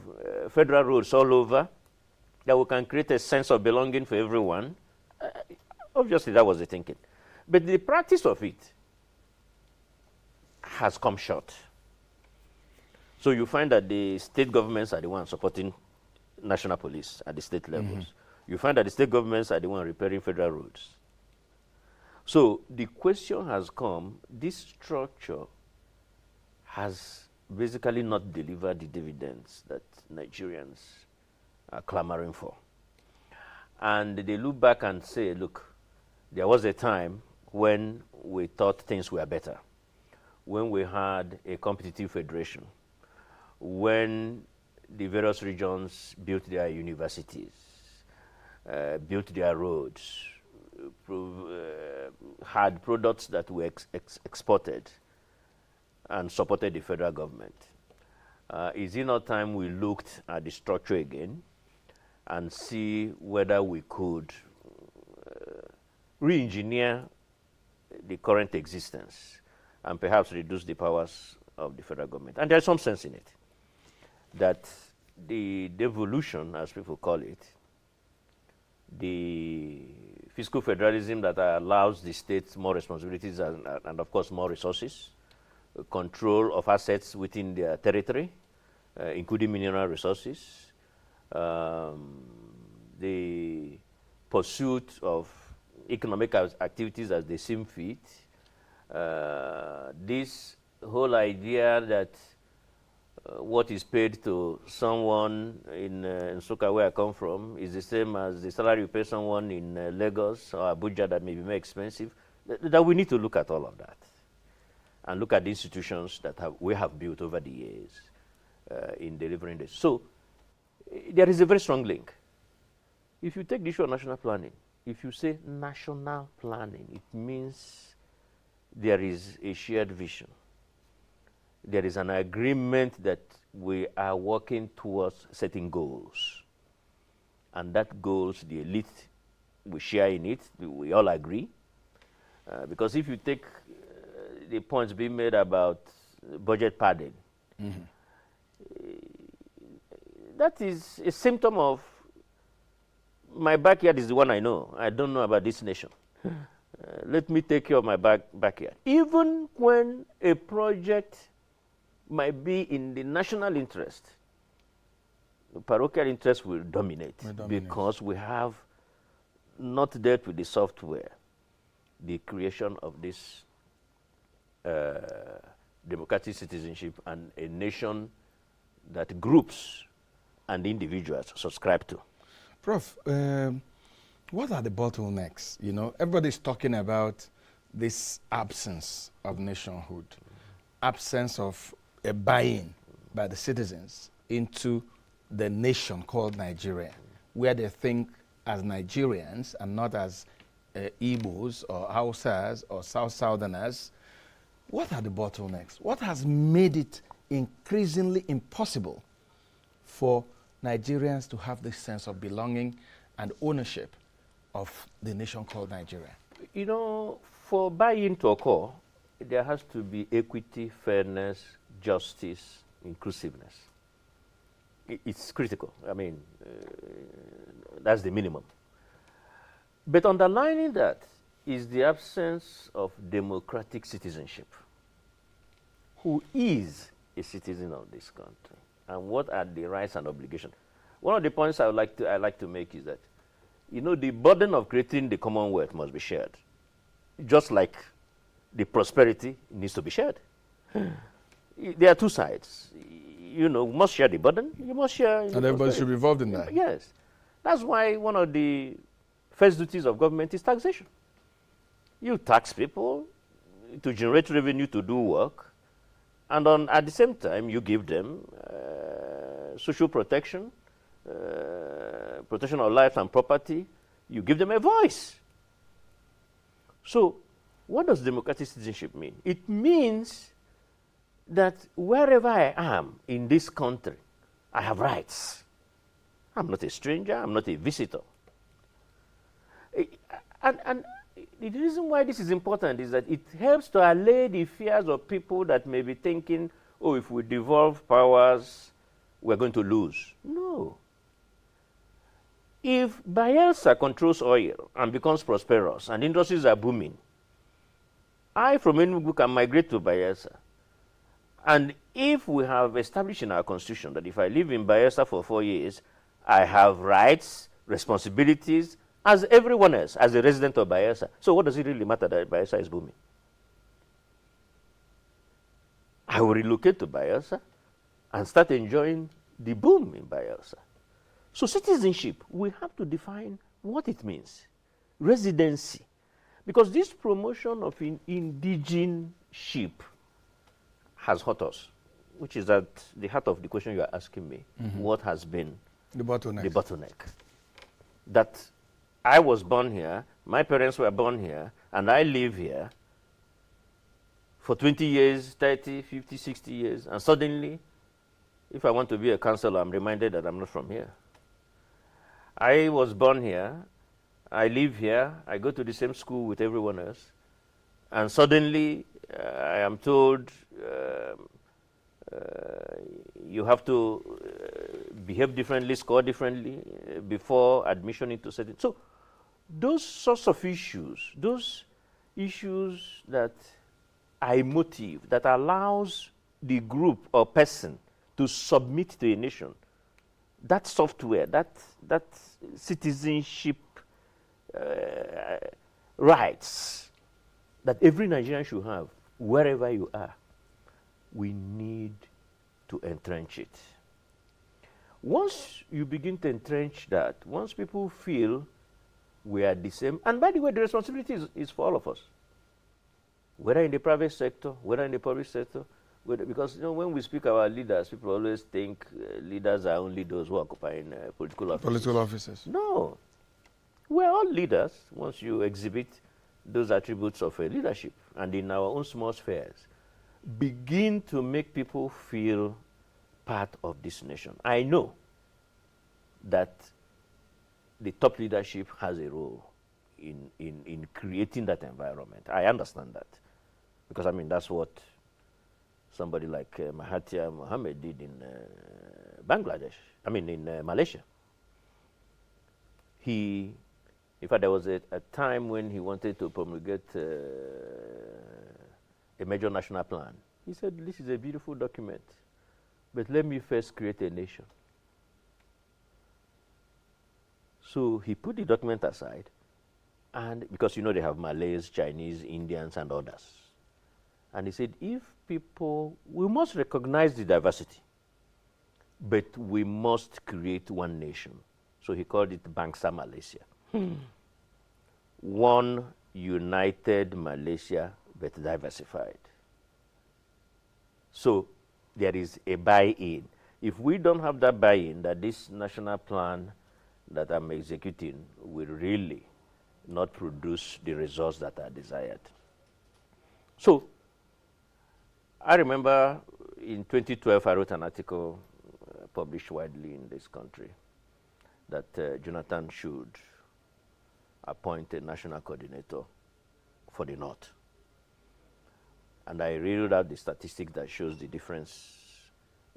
federal roads all over, that we can create a sense of belonging for everyone. Obviously, that was the thinking. But the practice of it has come short. So you find that the state governments are the ones supporting national police at the state levels. Mm-hmm. You find that the state governments are the ones repairing federal roads. So the question has come, this structure has basically not delivered the dividends that Nigerians are clamoring for. And they look back and say, look, there was a time when we thought things were better, when we had a competitive federation, when the various regions built their universities, built their roads, had products that were exported and supported the federal government. Is it not time we looked at the structure again and see whether we could re-engineer the current existence and perhaps reduce the powers of the federal government? And there's some sense in it, that the devolution, as people call it, the fiscal federalism that allows the states more responsibilities and of course more resources, control of assets within their territory, including mineral resources, the pursuit of economic activities as they seem fit, this whole idea that what is paid to someone in Nsukka, where I come from, is the same as the salary you pay someone in Lagos or Abuja that may be more expensive, that we need to look at all of that and look at the institutions that we have built over the years in delivering this. So there is a very strong link. If you take the issue of national planning, if you say national planning, it means there is a shared vision. there is an agreement that we are working towards setting goals. And that goals, the elite, we share in it, we all agree. Because if you take the points being made about budget padding, that is a symptom of my backyard is the one I know. I don't know about this nation. Let me take care of my backyard. Even when a project might be in the national interest, the parochial interest will dominate, because we have not dealt with the software, the creation of this democratic citizenship and a nation that groups and individuals subscribe to. Prof, what are the bottlenecks? You know, everybody's talking about this absence of nationhood, absence of a buy-in by the citizens into the nation called Nigeria, where they think as Nigerians and not as Igbos or Hausas or Southerners. What are the bottlenecks? What has made it increasingly impossible for Nigerians to have this sense of belonging and ownership of the nation called Nigeria? You know, for buy-in to occur, there has to be equity, fairness, justice, inclusiveness. It's critical. I mean, that's the minimum. But underlining that is the absence of democratic citizenship. Who is a citizen of this country? And what are the rights and obligations? One of the points I like to make is that, you know, the burden of creating the Commonwealth must be shared. Just like the prosperity needs to be shared. There are two sides. You know, we must share the burden. You must share. And everybody should be involved in that. Yes. That's why one of the first duties of government is taxation. You tax people to generate revenue to do work, and at the same time, you give them social protection, protection of life and property. You give them a voice. So, what does democratic citizenship mean? It means that wherever I am in this country, I have rights. I'm not a stranger, I'm not a visitor. And the reason why this is important is that it helps to allay the fears of people that may be thinking, oh, if we devolve powers, we're going to lose. No. If Bayelsa controls oil and becomes prosperous and industries are booming, I from ENUGU can migrate to Bayelsa. And if we have established in our constitution that if I live in Bayelsa for 4 years, I have rights, responsibilities, as everyone else, as a resident of Bayelsa. So what does it really matter that Bayelsa is booming? I will relocate to Bayelsa and start enjoying the boom in Bayelsa. So citizenship, we have to define what it means. Residency. Because this promotion of indigenship has hurt us, which is at the heart of the question you are asking me. What has been the bottleneck? The bottleneck. That I was born here, my parents were born here, and I live here for 20 years, 30, 50, 60 years, and suddenly, if I want to be a counselor, I'm reminded that I'm not from here. I was born here, I live here, I go to the same school with everyone else, and suddenly I am told you have to behave differently, score differently before admission into certain. So those sorts of issues, those issues that are emotive, that allows the group or person to submit to a nation, that software, that citizenship rights that every Nigerian should have, wherever you are, we need to entrench it. Once you begin to entrench that, once people feel we are the same, and by the way, the responsibility is for all of us, whether in the private sector, whether in the public sector, because, you know, when we speak about leaders, people always think leaders are only those who occupy political offices. Political offices. No. We're all leaders once you exhibit those attributes of leadership, and in our own small spheres. begin to make people feel part of this nation. I know that the top leadership has a role in creating that environment. I understand that. Because, I mean, that's what somebody like Mahathir Mohamad did in in Malaysia. In fact, there was a time when he wanted to promulgate a major national plan. He said, this is a beautiful document, but let me first create a nation. So he put the document aside, and because, you know, they have Malays, Chinese, Indians, and others. And he said, we must recognize the diversity, but we must create one nation. So he called it Bangsa Malaysia. One united Malaysia, but diversified. So there is a buy-in. If we don't have that buy-in, that this national plan that I'm executing will really not produce the results that are desired. So I remember in 2012, I wrote an article published widely in this country that Jonathan should appoint a national coordinator for the North. And I read out the statistics that shows the difference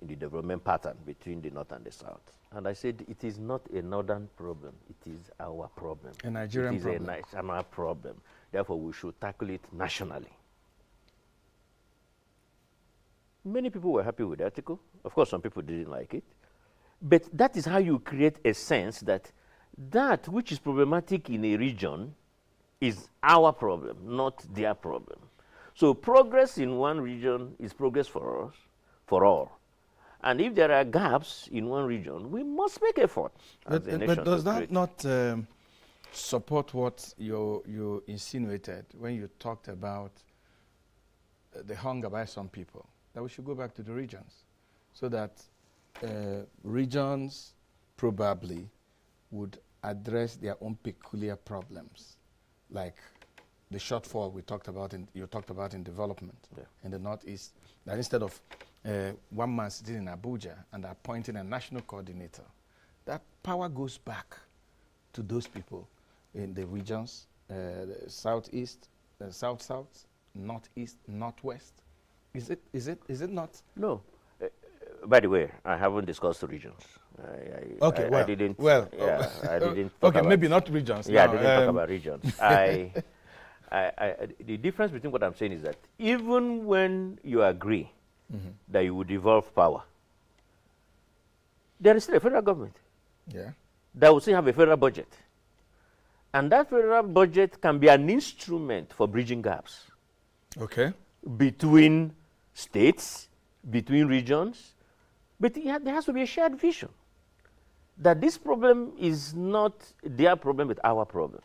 in the development pattern between the North and the South. And I said, it is not a Northern problem, it is our problem. A Nigerian problem. It is a national problem. Therefore, we should tackle it nationally. Many people were happy with the article. Of course, some people didn't like it. But that is how you create a sense that that which is problematic in a region is our problem, not their problem. So progress in one region is progress for us, for all. And if there are gaps in one region, we must make effort as a nation. But does that not support what you insinuated when you talked about the hunger by some people, that we should go back to the regions, so that regions probably would address their own peculiar problems, like the shortfall you talked about in development in the Northeast, that instead of one man sitting in Abuja and appointing a national coordinator, that power goes back to those people in the regions, the Southeast, South-South, Northeast, Northwest. Is it not? No. By the way, I haven't discussed the regions. I didn't. Well, I didn't. Okay, maybe not regions. Yeah, no, I didn't talk about regions. The difference between what I'm saying is that even when you agree that you would devolve power, there is still a federal government. Yeah. That will still have a federal budget, and that federal budget can be an instrument for bridging gaps. Okay. Between states, between regions, but there has to be a shared vision that this problem is not their problem, but our problem.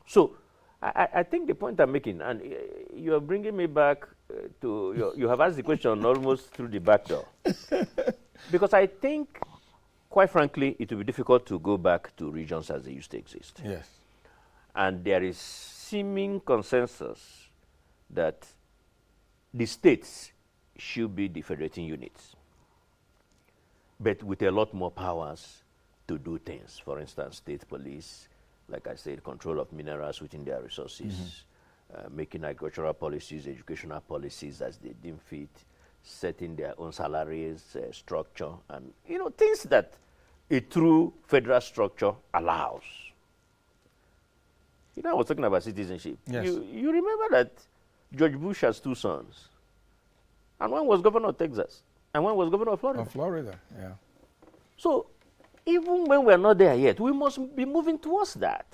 So I think the point I'm making, and you are bringing me back to, you have asked the question almost through the back door. Because I think, quite frankly, it will be difficult to go back to regions as they used to exist. Yes. And there is seeming consensus that the states should be the federating units, but with a lot more powers to do things. For instance, state police, like I said, control of minerals within their resources, making agricultural policies, educational policies as they deem fit, setting their own salaries, structure, and things that a true federal structure allows. I was talking about citizenship. Yes. You remember that George Bush has two sons, and one was governor of Texas, and one was governor of Florida. Of Florida, yeah. So even when we're not there yet, we must be moving towards that.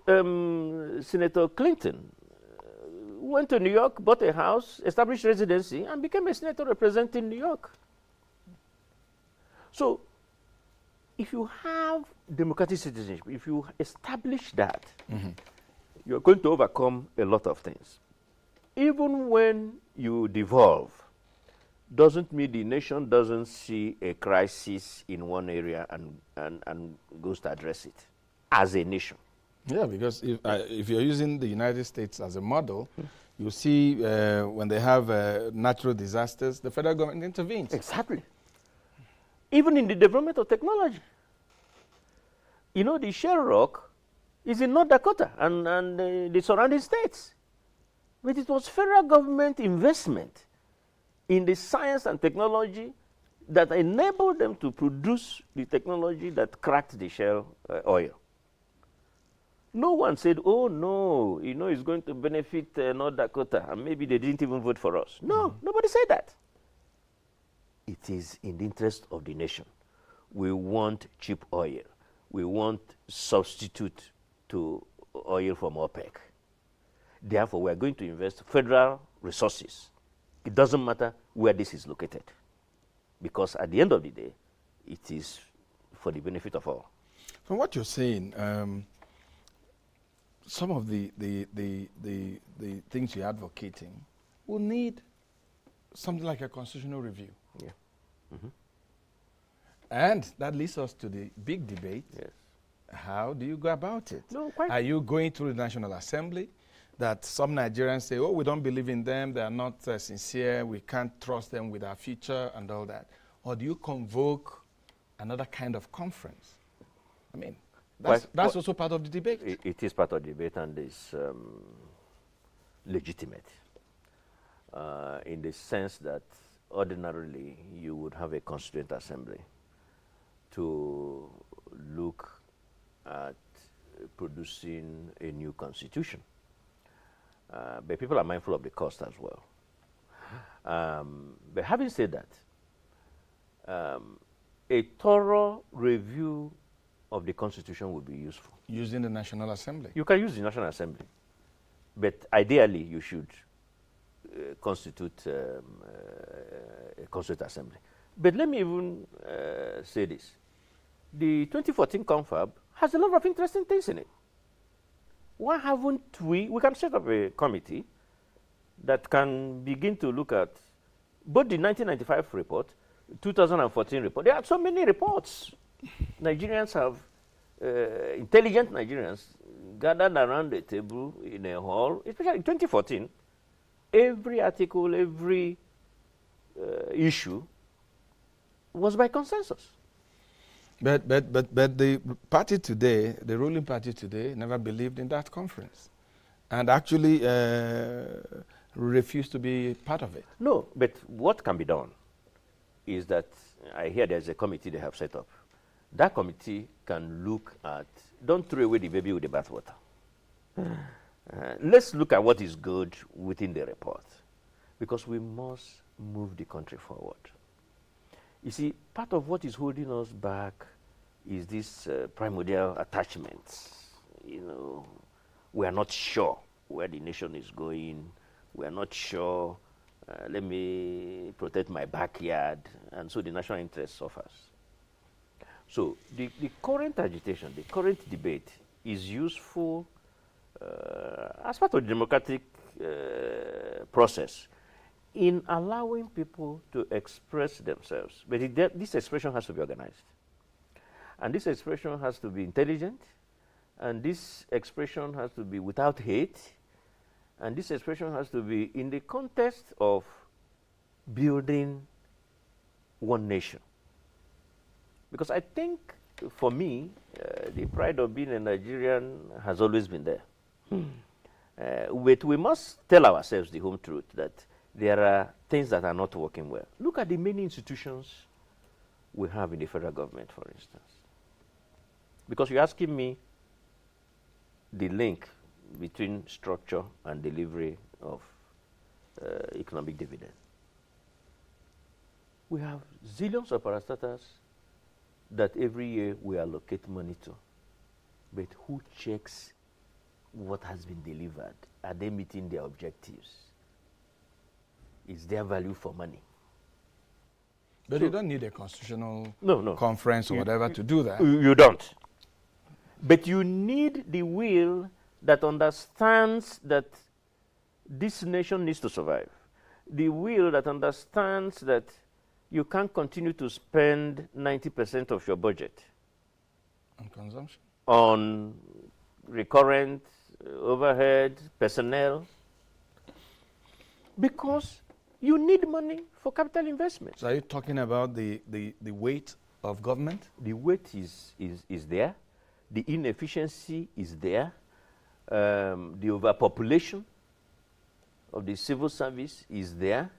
Senator Clinton went to New York, bought a house, established residency, and became a senator representing New York. So if you have democratic citizenship, if you establish that, you're going to overcome a lot of things. Even when you devolve, doesn't mean the nation doesn't see a crisis in one area and goes to address it as a nation. Yeah, because if you're using the United States as a model, you see when they have natural disasters, the federal government intervenes. Exactly. Even in the development of technology. You know, the shale rock is in North Dakota and the surrounding states. But it was federal government investment in the science and technology that enabled them to produce the technology that cracked the shale oil. No one said, oh no, you know, it's going to benefit North Dakota, and maybe they didn't even vote for us. No, nobody said that. It is in the interest of the nation. We want cheap oil. We want substitute to oil from OPEC. Therefore, we are going to invest federal resources. It doesn't matter where this is located, because at the end of the day, it is for the benefit of all. From what you're saying, some of the things you're advocating will need something like a constitutional review. Yeah. Mm-hmm. And that leads us to the big debate. Yes. How do you go about it? No, quite. Are you going through the National Assembly that some Nigerians say, oh, we don't believe in them, they are not sincere, we can't trust them with our future and all that? Or do you convoke another kind of conference? I mean, that's also part of the debate. It is part of the debate, and it's legitimate in the sense that ordinarily you would have a constituent assembly to look at producing a new constitution. But people are mindful of the cost as well. But having said that, a thorough review of the Constitution would be useful. Using the National Assembly? You can use the National Assembly. But ideally, you should constitute a Constituent Assembly. But let me even say this. The 2014 confab has a lot of interesting things in it. Why haven't we can set up a committee that can begin to look at both the 1995 report, 2014 report. There are so many reports. Nigerians have, intelligent Nigerians gathered around the table in a hall, especially in 2014. Every article, every issue was by consensus. But the party today, the ruling party today, never believed in that conference and actually refused to be part of it. No, but what can be done is that I hear there's a committee they have set up. That committee can look at, don't throw away the baby with the bathwater. Let's look at what is good within the report, because we must move the country forward. You see, part of what is holding us back is this primordial attachments. You know, we are not sure where the nation is going. We are not sure, let me protect my backyard, and so the national interest suffers. So the current agitation, the current debate is useful as part of the democratic process in allowing people to express themselves. But this expression has to be organized. And this expression has to be intelligent. And this expression has to be without hate. And this expression has to be in the context of building one nation. Because I think, for me, the pride of being a Nigerian has always been there. But we must tell ourselves the home truth that there are things that are not working well. Look at the many institutions we have in the federal government, for instance. Because you're asking me the link between structure and delivery of economic dividend. We have zillions of parastatals that every year we allocate money to. But who checks what has been delivered? Are they meeting their objectives? Is there value for money? But you don't need a constitutional conference or You- whatever to do that. You don't. But you need the will that understands that this nation needs to survive. The will that understands that you can't continue to spend 90% of your budget On consumption. on recurrent, overhead, personnel, because you need money for capital investment. So are you talking about the weight of government? The weight is there. The inefficiency is there. The overpopulation of the civil service is there.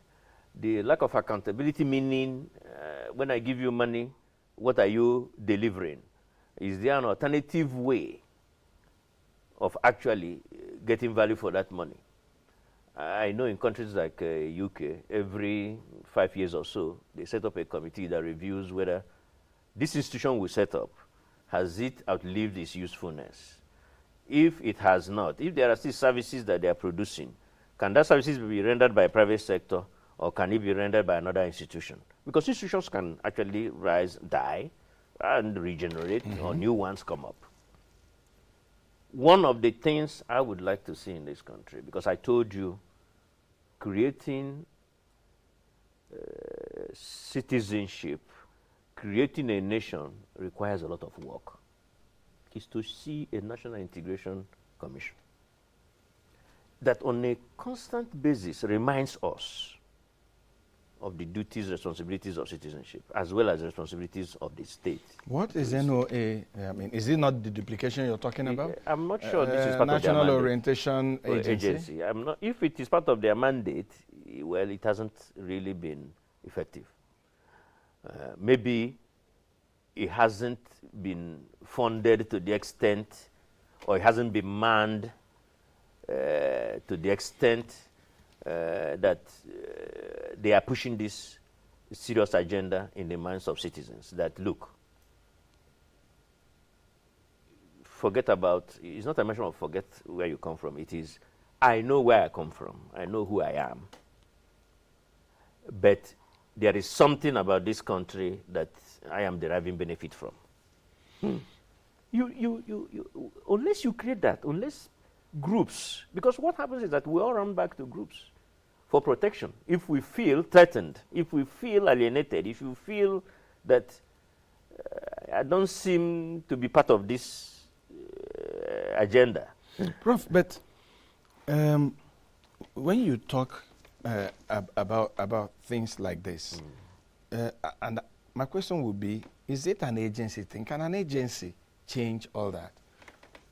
The lack of accountability, meaning when I give you money, what are you delivering? Is there an alternative way of actually getting value for that money? I know in countries like UK, every 5 years or so, they set up a committee that reviews whether this institution we set up, has it outlived its usefulness? If it has not, if there are still services that they are producing, can that services be rendered by a private sector, or can it be rendered by another institution? Because institutions can actually rise, die, and regenerate, or new ones come up. One of the things I would like to see in this country, because I told you, creating citizenship, creating a nation requires a lot of work, is to see a National Integration Commission that on a constant basis reminds us of the duties, responsibilities of citizenship, as well as responsibilities of the state. What is NOA? I mean, is it not the duplication you're talking about? I'm not sure this is part of their National mandate. Orientation Agency. I'm not. If it is part of their mandate, well, it hasn't really been effective. Maybe it hasn't been funded to the extent, or it hasn't been manned to the extent that they are pushing this serious agenda in the minds of citizens. That look, forget about, it's not a matter of forget where you come from. It is, I know where I come from. I know who I am. But there is something about this country that I am deriving benefit from. Unless you create that, unless groups, because what happens is that we all run back to groups for protection. If we feel threatened, if we feel alienated, if you feel that I don't seem to be part of this agenda. Prof, but when you talk about things like this, and my question would be, is it an agency thing? Can an agency change all that?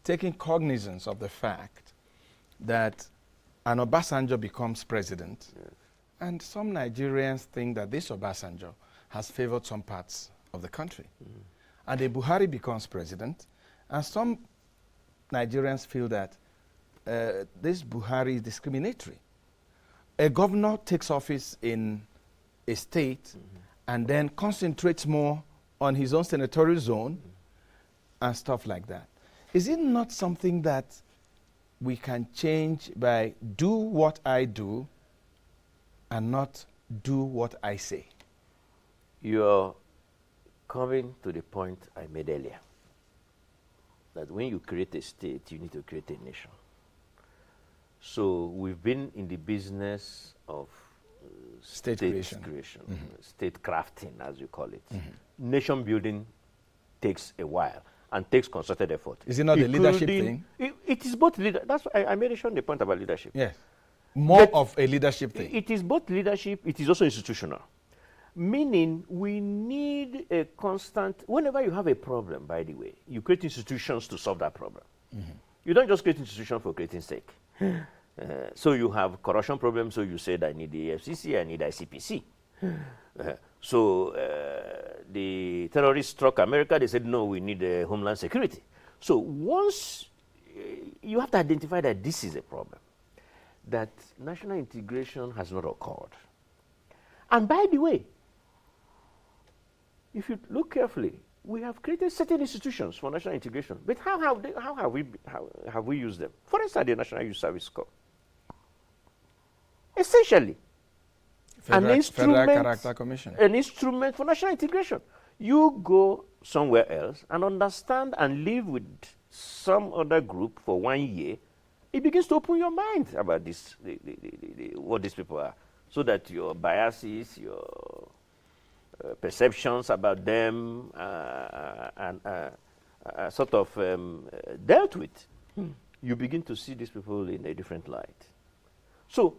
Taking cognizance of the fact that an Obasanjo becomes president, and some Nigerians think that this Obasanjo has favored some parts of the country. And a Buhari becomes president, and some Nigerians feel that this Buhari is discriminatory. A governor takes office in a state and then concentrates more on his own senatorial zone and stuff like that. Is it not something that we can change by do what I do and not do what I say? You're coming to the point I made earlier, that when you create a state, you need to create a nation. So we've been in the business of state creation, state crafting, as you call it. Nation building takes a while and takes concerted effort. Is it not a leadership thing? It is both leadership. That's why I mentioned the point about leadership. Yes, more of a leadership thing. It is both leadership, it is also institutional. Meaning we need a constant, whenever you have a problem, by the way, you create institutions to solve that problem. You don't just create institutions for creating sake. So you have corruption problems, so you said I need the FCC, I need ICPC. So the terrorists struck America, they said no, we need Homeland Security. So once you have to identify that this is a problem, that national integration has not occurred. And by the way, if you look carefully, we have created certain institutions for national integration, but how have we used them? For instance, the National Youth Service Corps. Essentially, Federal an Character Commission. An instrument for national integration. You go somewhere else and understand and live with some other group for 1 year, it begins to open your mind about this, what these people are, so that your biases, your perceptions about them and sort of dealt with. you begin to see these people in a different light. So,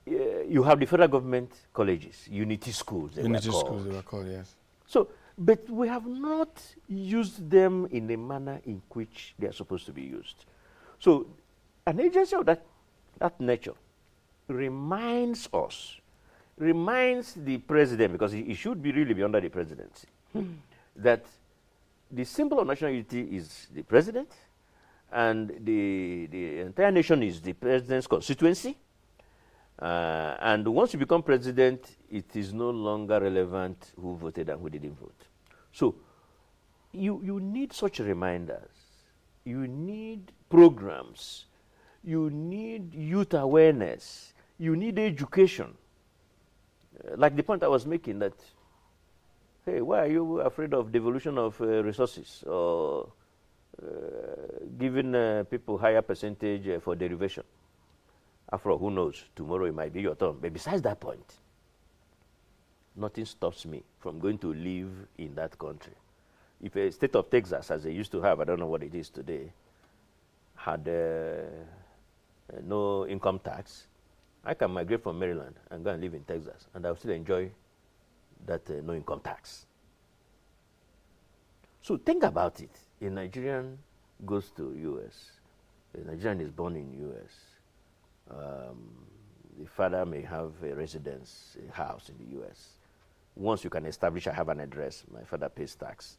you have the federal government colleges, unity schools. Unity schools, they were called, yes. So, but we have not used them in a manner in which they are supposed to be used. So, an agency of that nature reminds the president, because he should really be under the presidency, that the symbol of national unity is the president, and the entire nation is the president's constituency. And once you become president, it is no longer relevant who voted and who didn't vote. So you need such reminders. You need programs. You need youth awareness. You need education. Like the point I was making that, hey, why are you afraid of devolution of resources or giving people higher percentage for derivation? After all, who knows? Tomorrow it might be your turn. But besides that point, nothing stops me from going to live in that country. If a state of Texas, as they used to have, I don't know what it is today, had no income tax, I can migrate from Maryland and go and live in Texas, and I'll still enjoy that no income tax. So think about it. A Nigerian goes to US. A Nigerian is born in US. The father may have a residence, a house in the US. Once you can establish I have an address, my father pays tax,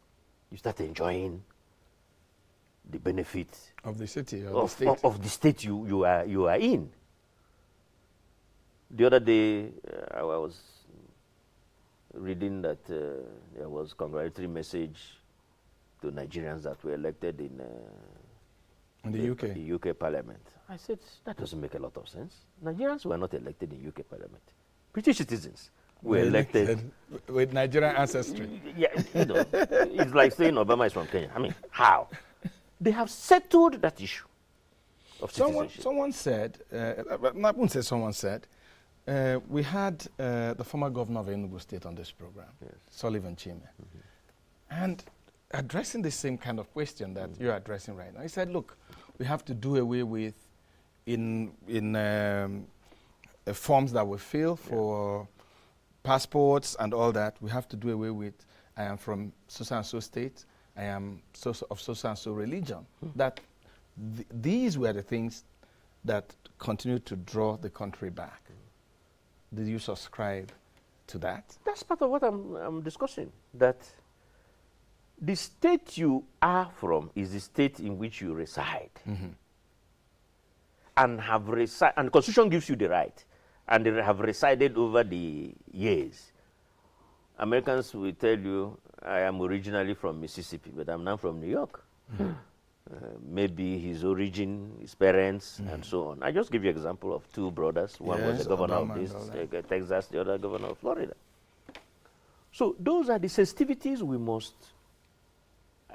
you start enjoying the benefit of the city, of the state you are in. The other day, I was reading that there was congratulatory message to Nigerians that were elected in the UK. The UK Parliament. I said, that doesn't make a lot of sense. Nigerians were not elected in UK Parliament. British citizens were elected with Nigerian ancestry. Yeah, it's like saying Obama is from Kenya. I mean, how? They have settled that issue of citizenship. Someone said, I wouldn't say someone said, we had the former governor of ENUGU State on this program, Sullivan Chime, and addressing the same kind of question that you're addressing right now. He said, look, we have to do away with forms that we fill for passports and all that. We have to do away with, I am from so-and-so state, I am of so-and-so religion. That these were the things that continue to draw the country back. Did you subscribe to that? That's part of what I'm discussing, that the state you are from is the state in which you reside. And and the Constitution gives you the right, and they have resided over the years. Americans will tell you, I am originally from Mississippi, but I'm now from New York. Maybe his origin, his parents, and so on. I just give you an example of two brothers. One was the governor of this, Texas, the other governor of Florida. So those are the sensitivities we must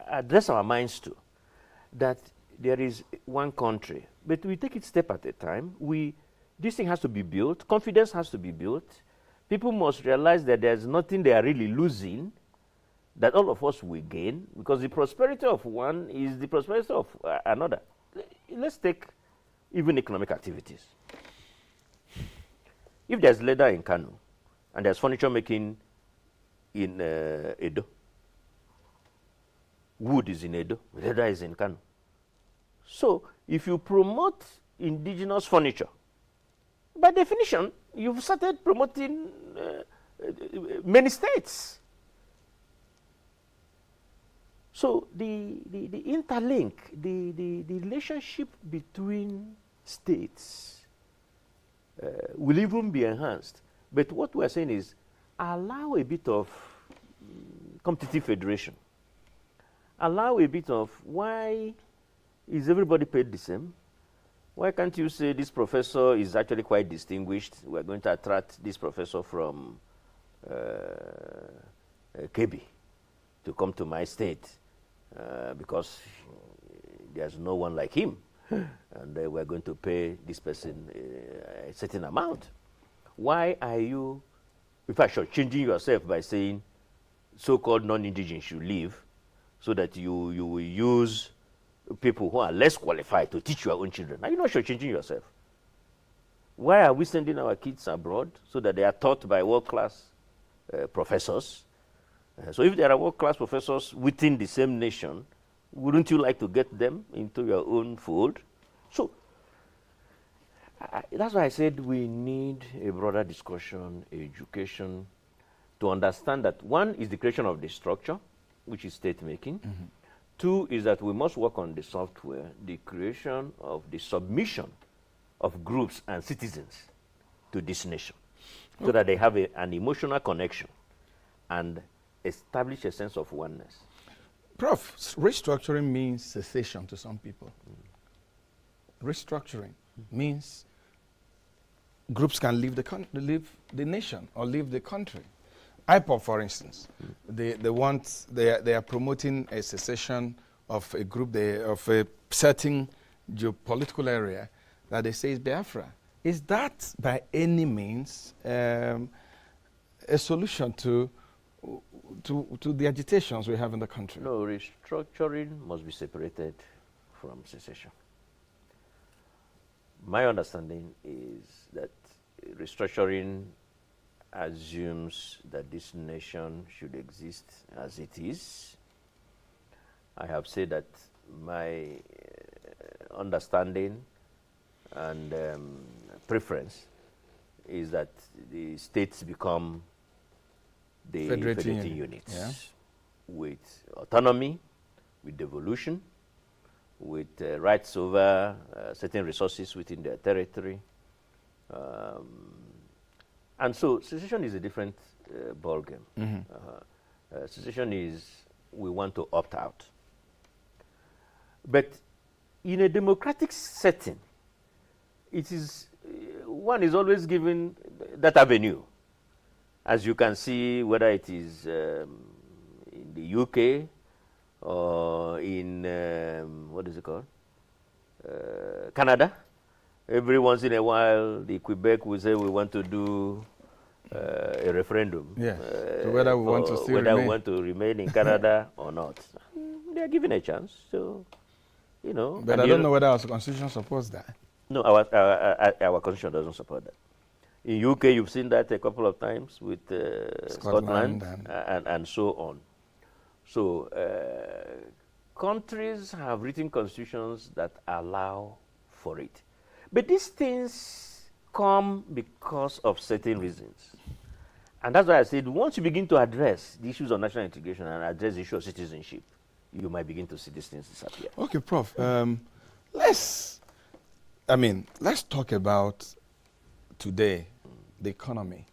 address our minds to, that there is one country, but we take it step at a time. This thing has to be built. Confidence has to be built. People must realize that there's nothing they are really losing, that all of us will gain, because the prosperity of one is the prosperity of another. Let's take even economic activities. If there's leather in Kano, and there's furniture making in Edo, wood is in Edo, leather is in Kano. So if you promote indigenous furniture, by definition, you've started promoting many states. So the interlink, the relationship between states will even be enhanced. But what we're saying is, allow a bit of competitive federation. Allow a bit of, why is everybody paid the same? Why can't you say this professor is actually quite distinguished? We're going to attract this professor from Kebbi to come to my state because there's no one like him. And we're going to pay this person a certain amount. Why are you, in fact, changing yourself by saying so-called non-indigenous should leave, so that you will use people who are less qualified to teach your own children. Are you not shortchanging yourself? Why are we sending our kids abroad so that they are taught by world-class professors? So if there are world-class professors within the same nation, wouldn't you like to get them into your own fold? So that's why I said we need a broader discussion, education, to understand that one is the creation of the structure, which is state-making. Mm-hmm. Two is that we must work on the software, the creation of the submission of groups and citizens to this nation, so that they have an emotional connection and establish a sense of oneness. Prof, restructuring means cessation to some people. Restructuring means groups can leave the nation or leave the country. IPOP, for instance, they are promoting a secession of a group, of a certain geopolitical area that they say is Biafra. Is that by any means a solution to the agitations we have in the country? No, restructuring must be separated from secession. My understanding is that restructuring assumes that this nation should exist as it is. I have said that my understanding and preference is that the states become the federating units, with autonomy, with devolution, with rights over certain resources within their territory. And so secession is a different ballgame. Mm-hmm. Secession is we want to opt out. But in a democratic setting, it is one is always given that avenue. As you can see, whether it is in the UK or in, what is it called? Canada. Every once in a while, the Quebec will say we want to do a referendum. Yeah. So whether we want to still we want to remain in Canada or not. They are given a chance. So, you know. But I don't know whether our constitution supports that. No, our constitution doesn't support that. In UK, you've seen that a couple of times with Scotland and so on. So countries have written constitutions that allow for it. But these things come because of certain reasons. And that's why I said, once you begin to address the issues of national integration and address the issue of citizenship, you might begin to see these things disappear. Okay, Prof. Let's talk about today, the economy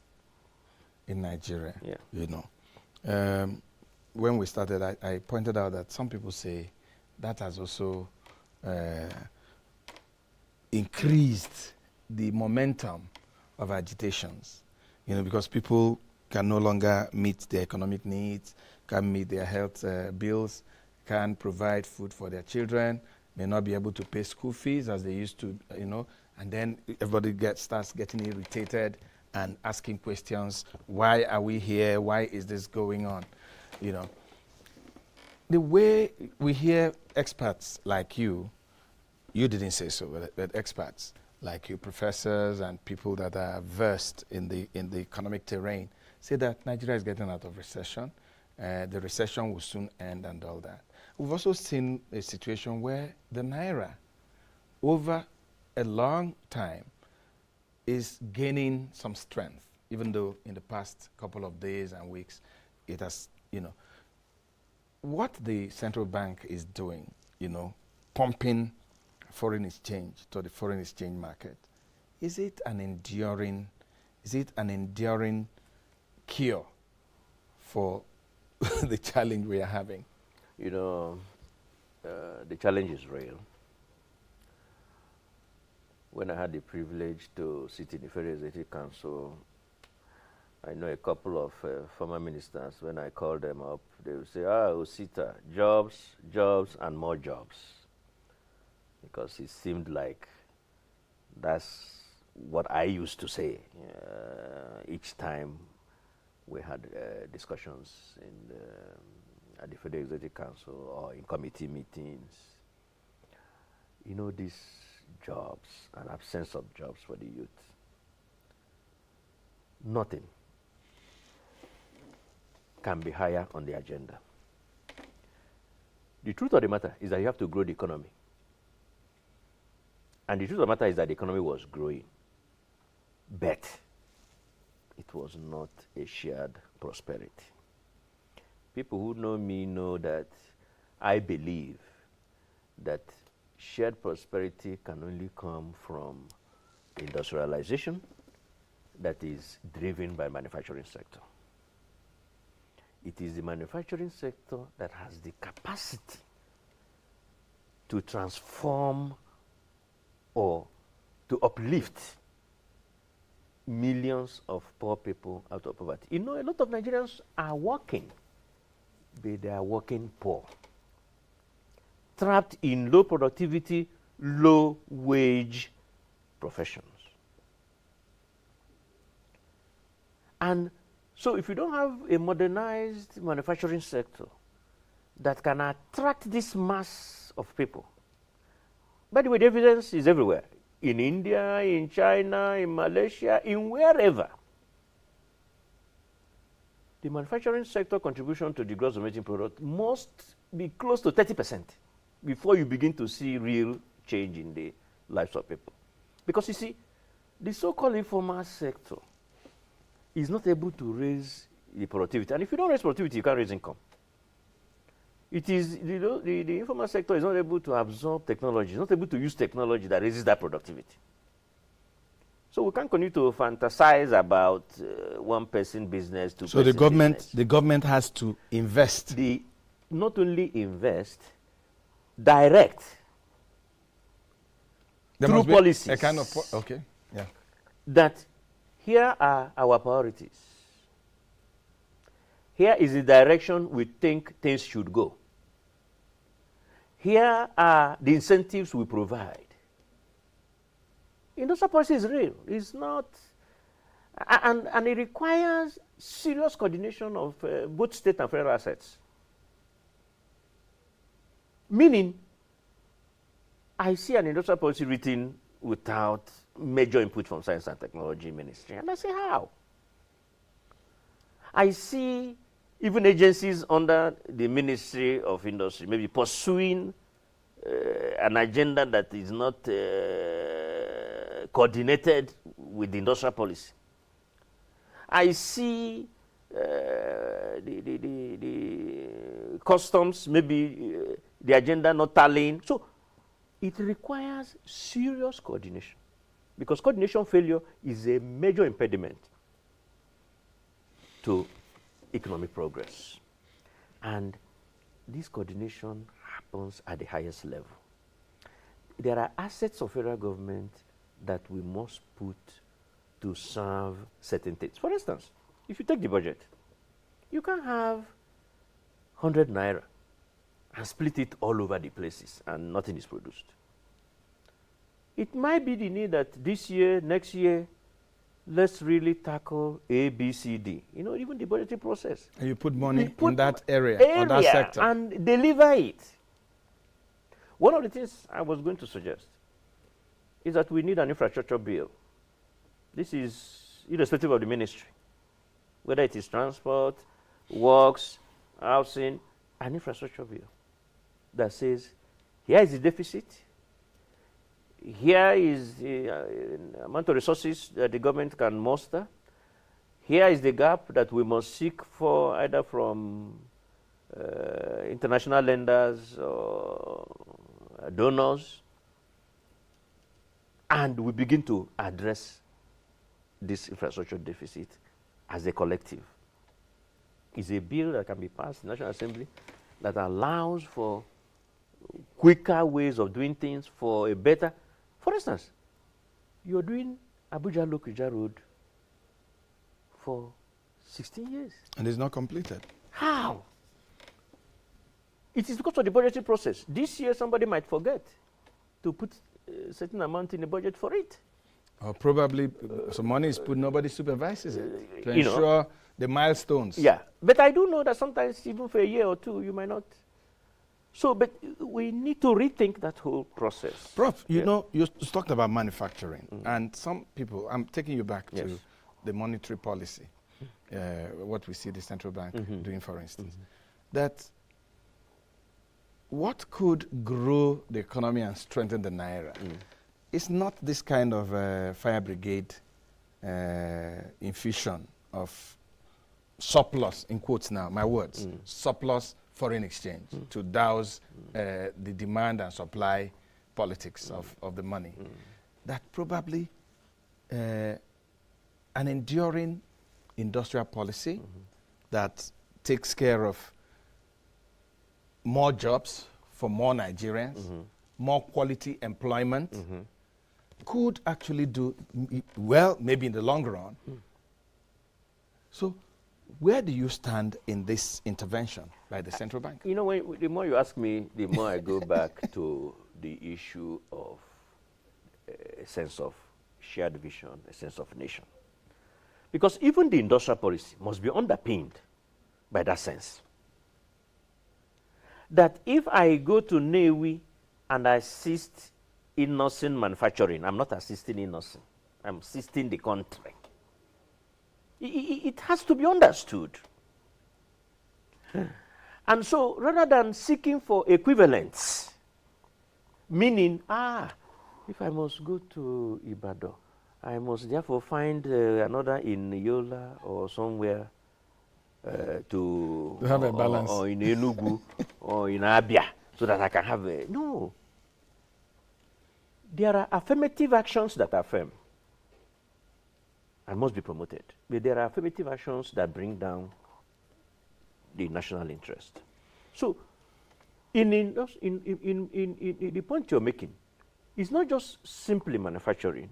in Nigeria. Yeah. You know, when we started, I pointed out that some people say that has also increased the momentum of agitations. You know, because people can no longer meet their economic needs, can't meet their health bills, can't provide food for their children, may not be able to pay school fees as they used to, you know, and then everybody starts getting irritated and asking questions. Why are we here? Why is this going on? You know, the way we hear experts like you didn't say so, but experts like you, professors and people that are versed in the economic terrain, say that Nigeria is getting out of recession. The recession will soon end and all that. We've also seen a situation where the Naira, over a long time, is gaining some strength, even though in the past couple of days and weeks, it has, you know, what the central bank is doing, you know, pumping foreign exchange to the foreign exchange market, is it an enduring cure for the challenge we are having? You know, the challenge is real. When I had the privilege to sit in the Federal Executive Council, I know a couple of former ministers, when I called them up, they would say, Osita, jobs, jobs, and more jobs. Because it seemed like that's what I used to say each time we had discussions at the Federal Executive Council or in committee meetings. You know, these jobs and absence of jobs for the youth. Nothing can be higher on the agenda. The truth of the matter is that you have to grow the economy. And the truth of the matter is that the economy was growing, but it was not a shared prosperity. People who know me know that I believe that shared prosperity can only come from industrialization that is driven by manufacturing sector. It is the manufacturing sector that has the capacity to transform or to uplift millions of poor people out of poverty. You know, a lot of Nigerians are working, but they are working poor, trapped in low productivity, low wage professions. And so if you don't have a modernized manufacturing sector that can attract this mass of people, by the way, the evidence is everywhere. In India, in China, in Malaysia, in wherever. The manufacturing sector contribution to the gross domestic product must be close to 30% before you begin to see real change in the lives of people. Because you see, the so-called informal sector is not able to raise the productivity. And if you don't raise productivity, you can't raise income. It is, you know, the informal sector is not able to absorb technology, not able to use technology that raises that productivity. So we can't continue to fantasize about one person business, two person business. The government has to invest. Not only invest, direct there through policies. A kind of okay, yeah. That here are our priorities. Here is the direction we think things should go. Here are the incentives we provide. Industrial policy is real. It's not, and it requires serious coordination of both state and federal assets. Meaning, I see an industrial policy written without major input from Science and Technology Ministry, and I say, how? I see even agencies under the Ministry of Industry maybe pursuing an agenda that is not coordinated with the industrial policy. I see the customs, maybe the agenda not tallying. So it requires serious coordination, because coordination failure is a major impediment to economic progress. And this coordination happens at the highest level. There are assets of federal government that we must put to serve certain things. For instance, if you take the budget, you can have 100 naira and split it all over the places and nothing is produced. It might be the need that this year, next year, let's really tackle A, B, C, D. You know, even the budgetary process. And you put money in that area or that sector. And deliver it. One of the things I was going to suggest is that we need an infrastructure bill. This is irrespective of the ministry, whether it is transport, works, housing, an infrastructure bill that says, here is the deficit, here is the amount of resources that the government can muster, here is the gap that we must seek for either from international lenders or donors, and we begin to address this infrastructure deficit as a collective. It's a bill that can be passed in the National Assembly that allows for quicker ways of doing things, for a better. For instance, you're doing Abuja-Lokija Road for 16 years. And it's not completed. How? It is because of the budgetary process. This year, somebody might forget to put a certain amount in the budget for it. Or probably some money is put, nobody supervises it to ensure the milestones. Yeah, but I do know that sometimes even for a year or two, you might not So, but we need to rethink that whole process. Prof, you know, you talked about manufacturing, and some people, I'm taking you back to the monetary policy, what we see the central bank doing, for instance, that what could grow the economy and strengthen the Naira? It's not this kind of fire brigade infusion of surplus, in quotes now, my words, surplus foreign exchange to douse the demand and supply politics of the money. That probably an enduring industrial policy that takes care of more jobs for more Nigerians, more quality employment, could actually do well, maybe in the long run. So where do you stand in this intervention by the central bank? You know, the more you ask me, the more I go back to the issue of a sense of shared vision, a sense of nation. Because even the industrial policy must be underpinned by that sense. That if I go to Newi and I assist in nursing manufacturing, I'm not assisting in nursing, I'm assisting the country. It has to be understood. And so rather than seeking for equivalence, meaning, if I must go to Ibadan, I must therefore find another in Yola or somewhere to have a balance. Or in ENUGU or in Abia, so that I can have a... No. There are affirmative actions that affirm and must be promoted. But there are affirmative actions that bring down the national interest. So, in the point you're making, it's not just simply manufacturing.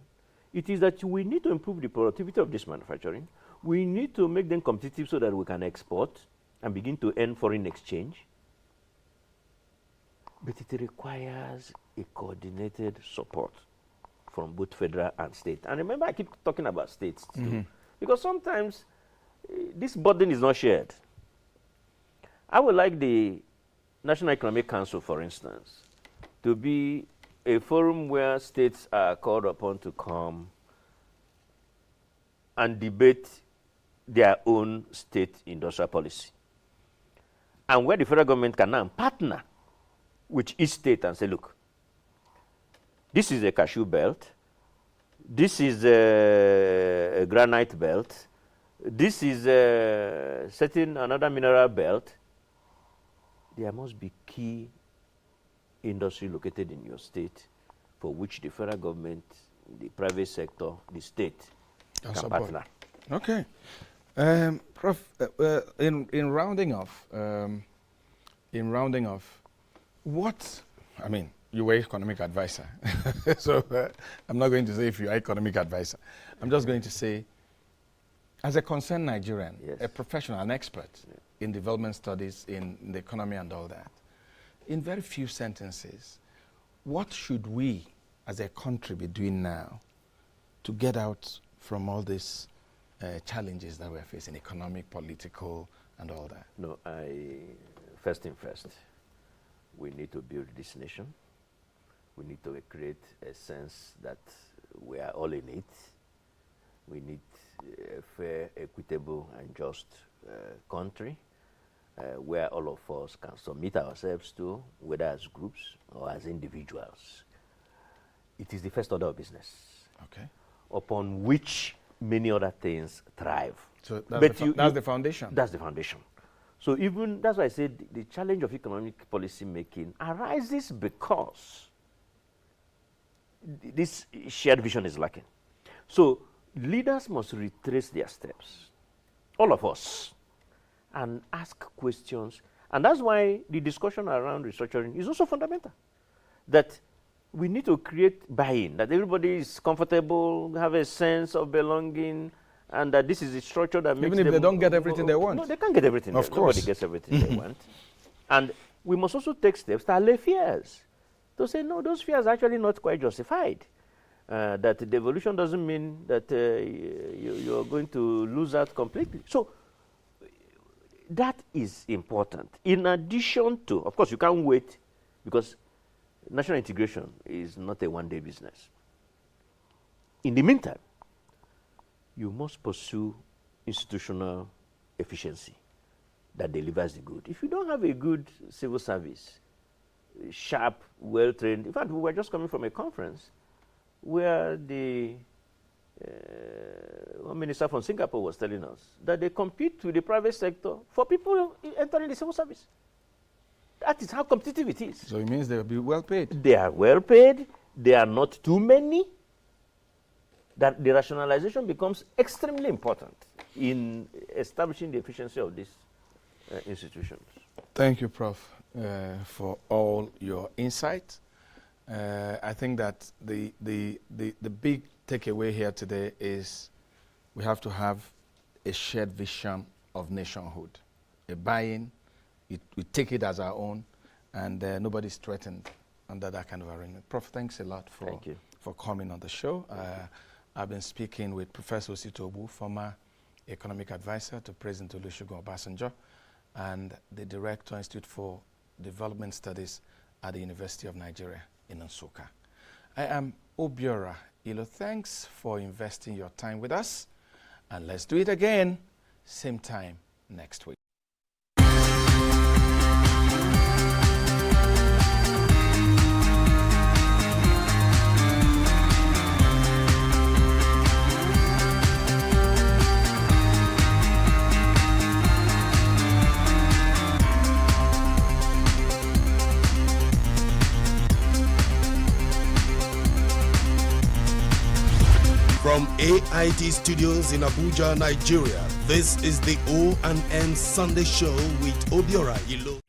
It is that we need to improve the productivity of this manufacturing. We need to make them competitive so that we can export and begin to earn foreign exchange. But it requires a coordinated support from both federal and state. And remember, I keep talking about states too, because sometimes this burden is not shared. I would like the National Economic Council, for instance, to be a forum where states are called upon to come and debate their own state industrial policy. And where the federal government can now partner with each state and say, look, this is a cashew belt, this is a granite belt, this is setting another mineral belt. There must be key industry located in your state for which the federal government, the private sector, the state can partner. Okay. Prof, in rounding off, what, I mean, you were economic advisor, so I'm not going to say if you're economic advisor. I'm just going to say, as a concerned Nigerian, a professional, an expert in development studies, in the economy and all that, in very few sentences, what should we as a country be doing now to get out from all these challenges that we're facing, economic, political, and all that? No, first thing first, we need to build this nation. We need to create a sense that we are all in it. We need a fair, equitable, and just country where all of us can submit ourselves to, whether as groups or as individuals. It is the first order of business, upon which many other things thrive. So that's, that's the foundation. That's the foundation. So even, that's why I said the challenge of economic policy making arises because this shared vision is lacking. So leaders must retrace their steps, all of us, and ask questions. And that's why the discussion around restructuring is also fundamental. That we need to create buy-in, that everybody is comfortable, have a sense of belonging, and that this is a structure that makes them... Even if they don't get everything they want. No, they can't get everything. Of course. Nobody gets everything they want. And we must also take steps to allay fears. To say, no, those fears are actually not quite justified. That the evolution doesn't mean that you're going to lose out completely. So that is important. In addition to, of course, you can't wait because national integration is not a one-day business. In the meantime, you must pursue institutional efficiency that delivers the good. If you don't have a good civil service, sharp, well-trained, in fact, we were just coming from a conference where the one minister from Singapore was telling us that they compete with the private sector for people entering the civil service. That is how competitive it is. So it means they'll be well paid. They are well paid. They are not too many. That the rationalization becomes extremely important in establishing the efficiency of these institutions. Thank you, Prof, for all your insight. I think that the big takeaway here today is we have to have a shared vision of nationhood, a buy-in. We take it as our own, and nobody's threatened under that kind of arrangement. Prof, thanks a lot for coming on the show. I've been speaking with Professor Osito Ogbu, former economic advisor to President Olusegun Obasanjo, and the Director Institute for Development Studies at the University of Nigeria in Nsukka. I am Obiora Ilo. Thanks for investing your time with us, and let's do it again, same time next week. From AIT Studios in Abuja, Nigeria, this is the O&N Sunday Show with Obiora Ilo.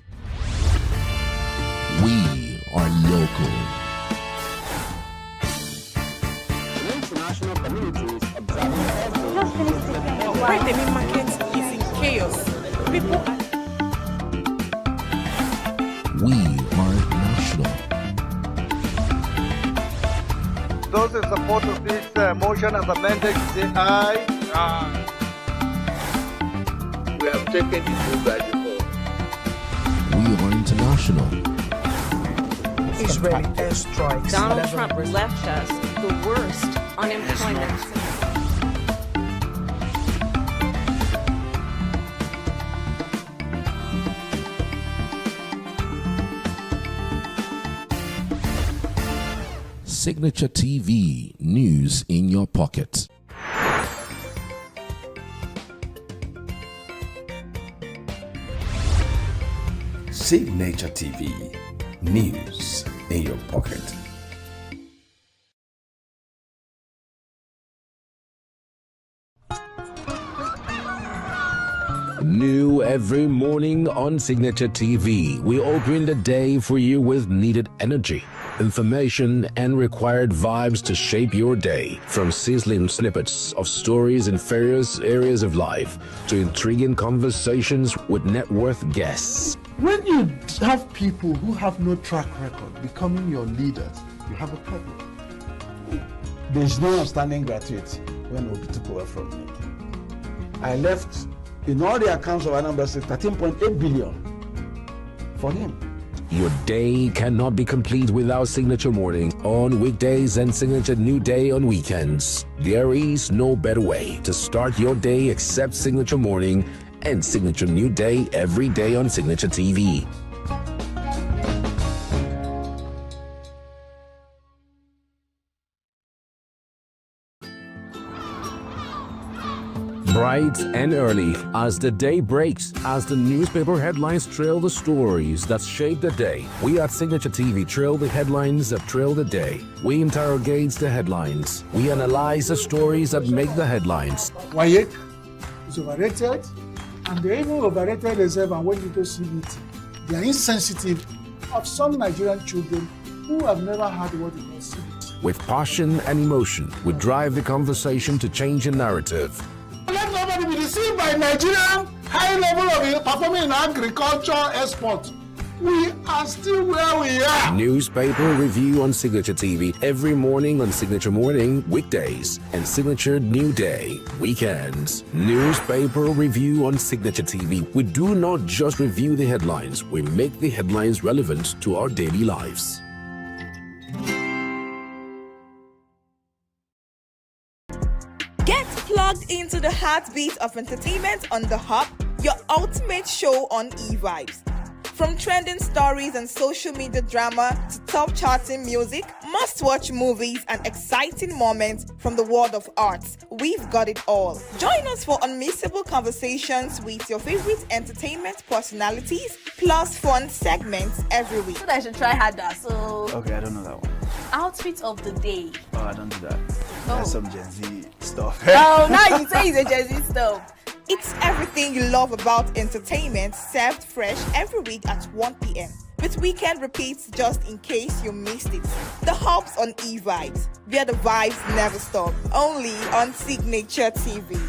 We are local. The international community is observing Why the main market is in chaos. People We are national. Those in support of this motion as amended, say aye. Aye. We have taken it through by default. We are international. Israeli airstrikes. Donald Trump left us the worst unemployment. Signature TV, news in your pocket. Signature TV, news in your pocket. New every morning on Signature TV, we open the day for you with needed energy, information, and required vibes to shape your day. From sizzling snippets of stories in various areas of life to intriguing conversations with net worth guests. When you have people who have no track record becoming your leaders, you have a problem. There's no outstanding gratuity when Obi took over from me. I left in all the accounts of Anambra State 13.8 billion for him. Your day cannot be complete without Signature Morning on weekdays and Signature New Day on weekends. There is no better way to start your day except Signature Morning and Signature New Day every day on Signature TV. Bright and early as the day breaks, as the newspaper headlines trail the stories that shape the day. We at Signature TV trail the headlines that trail the day. We interrogate the headlines. We analyze the stories that make the headlines. Why is overrated, and they even overrated themselves, and when people see it, they are insensitive of some Nigerian children who have never had what it was. With passion and emotion, we drive the conversation to change the narrative. Let nobody be deceived by Nigerian high level of performing in agriculture export. We are still where we are. Newspaper review on Signature TV every morning on Signature Morning, weekdays, and Signature New Day, weekends. Newspaper review on Signature TV. We do not just review the headlines, we make the headlines relevant to our daily lives. Get plugged into the heartbeat of entertainment on The Hub, your ultimate show on e-vibes. From trending stories and social media drama to top charting music, must-watch movies and exciting moments from the world of arts, we've got it all. Join us for unmissable conversations with your favorite entertainment personalities, plus fun segments every week. I should try harder, so... Okay, I don't know that one. Outfit of the day. Oh, I don't do that. That's some Gen Z stuff. Oh, now you say it's a Gen Z stuff. It's everything you love about entertainment, served fresh every week at 1 p.m. with weekend repeats just in case you missed it. The Hub's on e-vibes, where the vibes never stop. Only on Signature TV.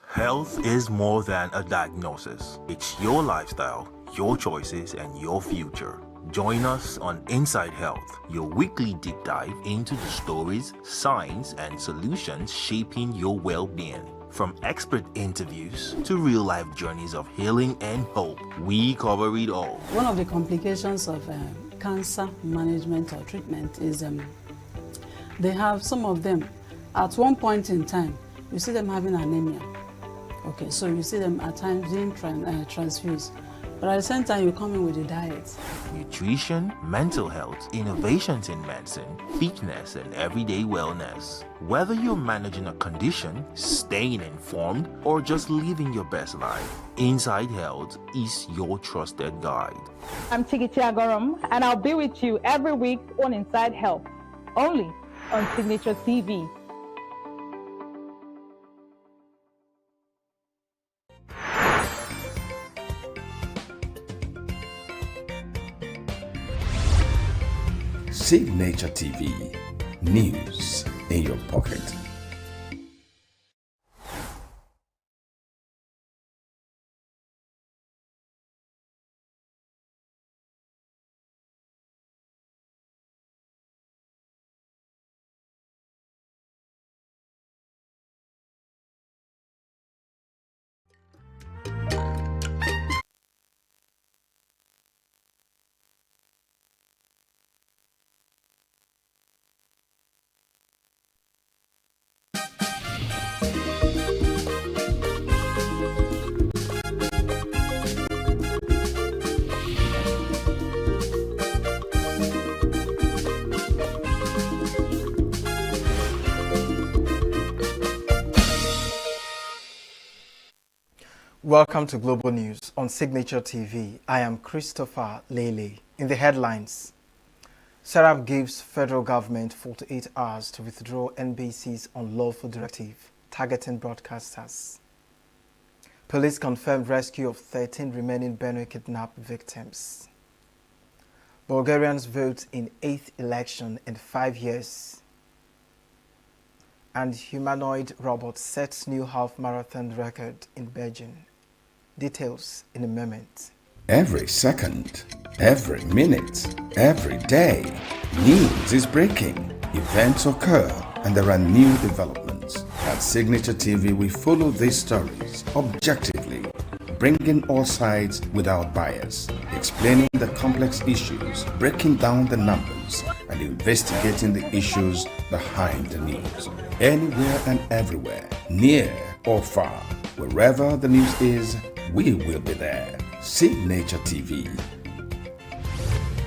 Health is more than a diagnosis. It's your lifestyle, your choices, and your future. Join us on Inside Health, your weekly deep dive into the stories, science, and solutions shaping your well-being. From expert interviews to real-life journeys of healing and hope, we cover it all. One of the complications of cancer management or treatment is they have some of them, at one point in time, you see them having anemia. Okay, so you see them at times being transfused. But at the same time, you come in with a diet. Nutrition, mental health, innovations in medicine, fitness, and everyday wellness. Whether you're managing a condition, staying informed, or just living your best life, Inside Health is your trusted guide. I'm Tigiti Agorom, and I'll be with you every week on Inside Health, only on Signature TV. Signature TV, news in your pocket. Welcome to Global News on Signature TV. I am Christopher Lele. In the headlines, Serap gives federal government 48 hours to withdraw NBC's unlawful directive targeting broadcasters. Police confirmed rescue of 13 remaining Benue kidnapped victims. Bulgarians vote in 8th election in 5 years. And humanoid robot sets new half-marathon record in Beijing. Details in a moment. Every second, every minute, every day, news is breaking. Events occur and there are new developments. At Signature TV, we follow these stories objectively, bringing all sides without bias, explaining the complex issues, breaking down the numbers, and investigating the issues behind the news. Anywhere and everywhere, near or far, wherever the news is, we will be there. Signature TV.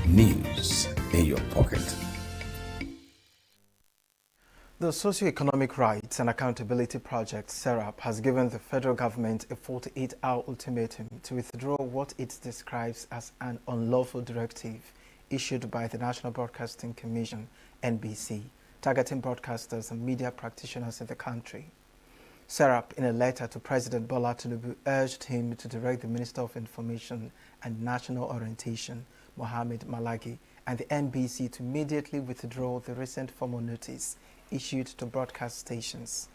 News in your pocket. The Socio-Economic Rights and Accountability Project, SERAP, has given the federal government a 48-hour ultimatum to withdraw what it describes as an unlawful directive issued by the National Broadcasting Commission, NBC, targeting broadcasters and media practitioners in the country. SERAP, in a letter to President Bola Tinubu, urged him to direct the Minister of Information and National Orientation, Mohammed Malagi, and the NBC to immediately withdraw the recent formal notice issued to broadcast stations.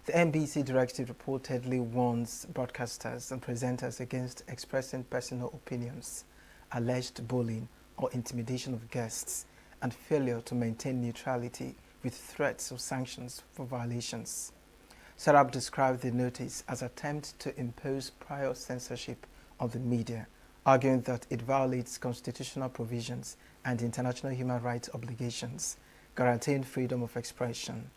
The NBC directive reportedly warns broadcasters and presenters against expressing personal opinions, alleged bullying or intimidation of guests, and failure to maintain neutrality with threats of sanctions for violations. Serap described the notice as an attempt to impose prior censorship on the media, arguing that it violates constitutional provisions and international human rights obligations, guaranteeing freedom of expression.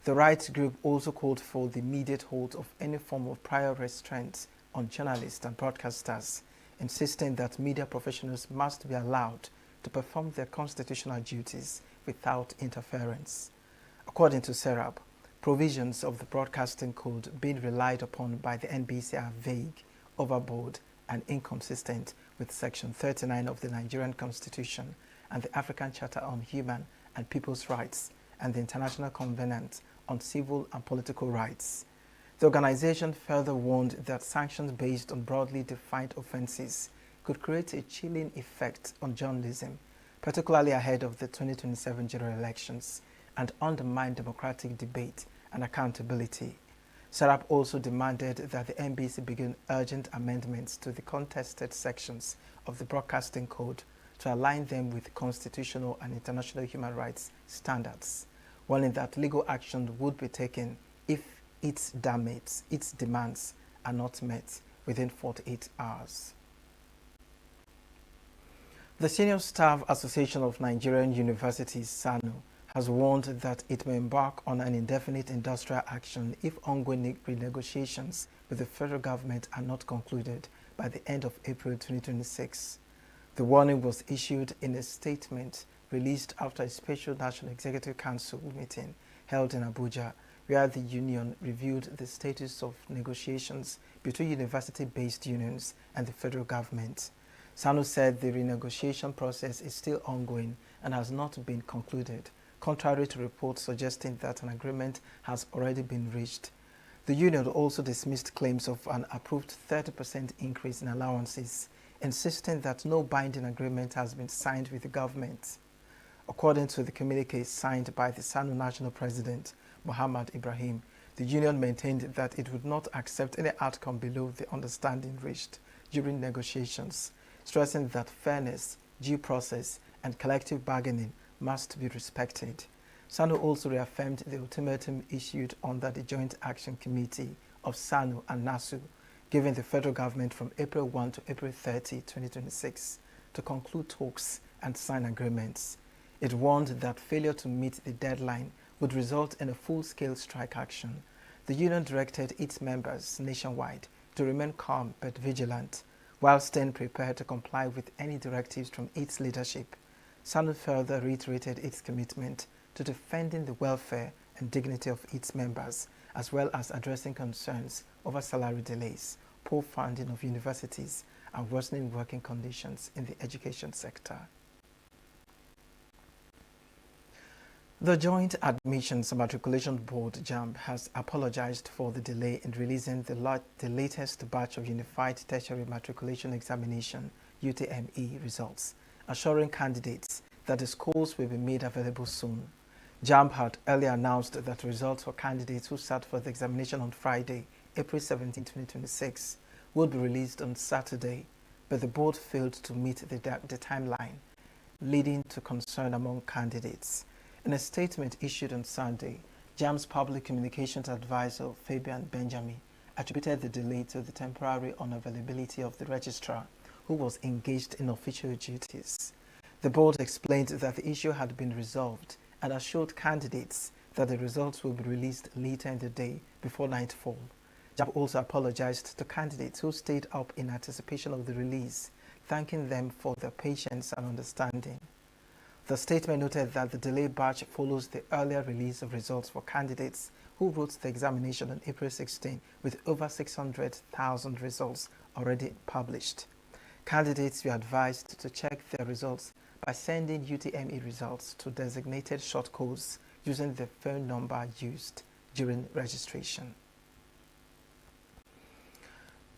The rights group also called for the immediate halt of any form of prior restraints on journalists and broadcasters, insisting that media professionals must be allowed to perform their constitutional duties without interference. According to Serap, provisions of the Broadcasting Code being relied upon by the NBC are vague, overboard, and inconsistent with Section 39 of the Nigerian Constitution and the African Charter on Human and People's Rights and the International Covenant on Civil and Political Rights. The organization further warned that sanctions based on broadly defined offenses could create a chilling effect on journalism, particularly ahead of the 2027 general elections, and undermine democratic debate and accountability. Serap also demanded that the NBC begin urgent amendments to the contested sections of the Broadcasting Code to align them with constitutional and international human rights standards, warning that legal action would be taken if its demands are not met within 48 hours. The Senior Staff Association of Nigerian Universities, SANU, has warned that it may embark on an indefinite industrial action if ongoing renegotiations with the federal government are not concluded by the end of April 2026. The warning was issued in a statement released after a special National Executive Council meeting held in Abuja, where the union reviewed the status of negotiations between university-based unions and the federal government. SANU said the renegotiation process is still ongoing and has not been concluded, contrary to reports suggesting that an agreement has already been reached. The union also dismissed claims of an approved 30% increase in allowances, insisting that no binding agreement has been signed with the government. According to the communique signed by the SANU National President, Muhammad Ibrahim, the union maintained that it would not accept any outcome below the understanding reached during negotiations, stressing that fairness, due process, and collective bargaining must be respected. SANU also reaffirmed the ultimatum issued under the Joint Action Committee of SANU and NASU, giving the federal government from April 1 to April 30, 2026, to conclude talks and sign agreements. It warned that failure to meet the deadline would result in a full-scale strike action. The union directed its members nationwide to remain calm but vigilant, while staying prepared to comply with any directives from its leadership. SANU further reiterated its commitment to defending the welfare and dignity of its members, as well as addressing concerns over salary delays, poor funding of universities, and worsening working conditions in the education sector. The Joint Admissions and Matriculation Board, JAMB, has apologized for the delay in releasing the latest batch of Unified Tertiary Matriculation Examination (UTME) results, assuring candidates that the schools will be made available soon. JAMB had earlier announced that results for candidates who sat for the examination on Friday, April 17, 2026, would be released on Saturday, but the board failed to meet the timeline, leading to concern among candidates. In a statement issued on Sunday, JAMB's public communications advisor, Fabian Benjamin, attributed the delay to the temporary unavailability of the registrar, who was engaged in official duties. The board explained that the issue had been resolved and assured candidates that the results will be released later in the day before nightfall. JAMB also apologized to candidates who stayed up in anticipation of the release, thanking them for their patience and understanding. The statement noted that the delayed batch follows the earlier release of results for candidates who wrote the examination on April 16, with over 600,000 results already published. Candidates were advised to check their results by sending UTME results to designated short codes using the phone number used during registration.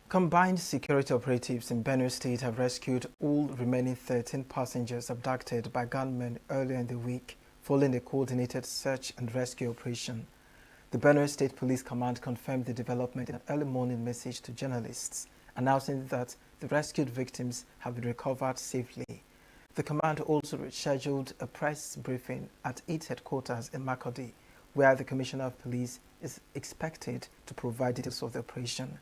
Combined security operatives in Benue State have rescued all remaining 13 passengers abducted by gunmen earlier in the week, following a coordinated search and rescue operation. The The Benue State Police Command confirmed the development in an early morning message to journalists, announcing that the rescued victims have been recovered safely. The command also scheduled a press briefing at its headquarters in Makurdi, where the Commissioner of Police is expected to provide details of the operation.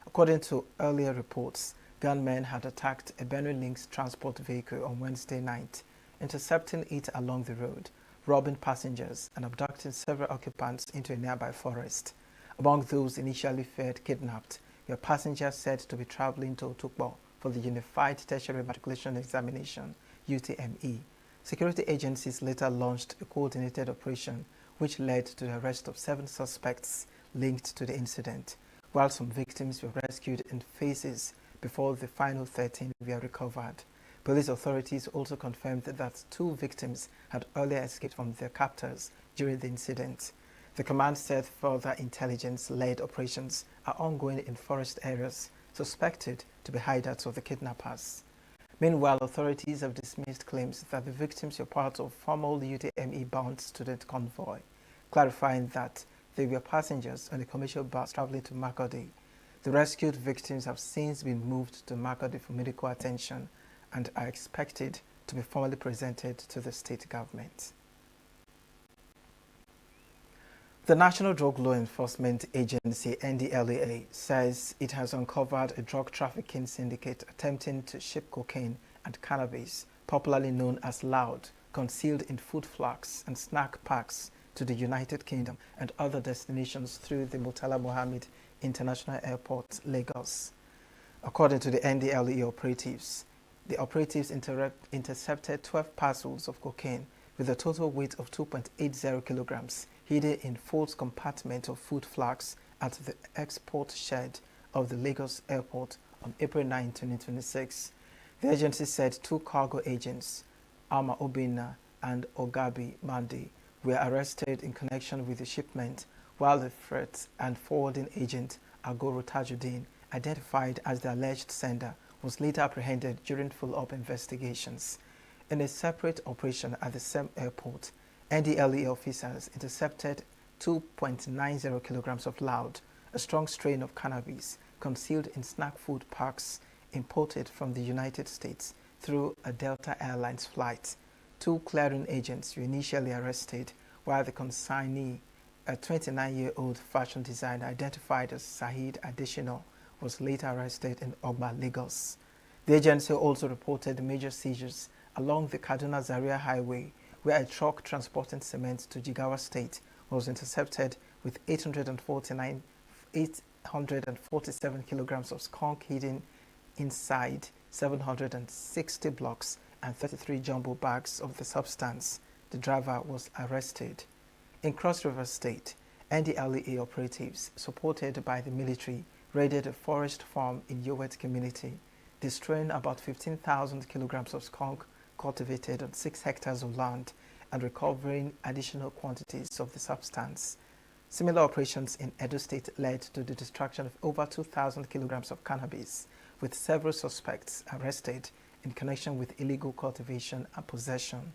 According to earlier reports, gunmen had attacked a Benue Links transport vehicle on Wednesday night, intercepting it along the road, robbing passengers and abducting several occupants into a nearby forest. Among those initially feared kidnapped were passengers said to be traveling to Otukbo for the Unified Tertiary Matriculation Examination, UTME. Security agencies later launched a coordinated operation which led to the arrest of 7 suspects linked to the incident, while some victims were rescued in phases before the final 13 were recovered. Police authorities also confirmed that 2 victims had earlier escaped from their captors during the incident. The command said further intelligence-led operations are ongoing in forest areas suspected to be hideouts of the kidnappers. Meanwhile, authorities have dismissed claims that the victims were part of formal UTME-bound student convoy, clarifying that they were passengers on a commercial bus traveling to Makurdi. The rescued victims have since been moved to Makurdi for medical attention and are expected to be formally presented to the state government. The National Drug Law Enforcement Agency, NDLEA, says it has uncovered a drug trafficking syndicate attempting to ship cocaine and cannabis, popularly known as loud, concealed in food flasks and snack packs, to the United Kingdom and other destinations through the Murtala Mohammed International Airport, Lagos. According to the NDLEA operatives, the operatives intercepted 12 parcels of cocaine with a total weight of 2.80 kilograms hidden in false compartment of food flasks at the export shed of the Lagos airport on April 9, 2026. The agency said 2 cargo agents, Ama Obina and Ogabi Mandi, were arrested in connection with the shipment, while the freight and forwarding agent, Agoro Tajuddin, identified as the alleged sender, was later apprehended during follow-up investigations. In a separate operation at the same airport, NDLEA officers intercepted 2.90 kilograms of loud, a strong strain of cannabis, concealed in snack food packs imported from the United States through a Delta Airlines flight. 2 clearing agents were initially arrested, while the consignee, a 29-year-old fashion designer identified as Saheed Adesina, was later arrested in Ogba, Lagos. The agency also reported major seizures along the Kaduna-Zaria Highway, where a truck transporting cement to Jigawa State was intercepted with 847 kilograms of skunk hidden inside 760 blocks and 33 jumbo bags of the substance. The driver was arrested. In Cross River State, NDLEA operatives, supported by the military, raided a forest farm in Yowet community, destroying about 15,000 kilograms of skunk cultivated on 6 hectares of land and recovering additional quantities of the substance. Similar operations in Edo State led to the destruction of over 2,000 kilograms of cannabis, with several suspects arrested in connection with illegal cultivation and possession.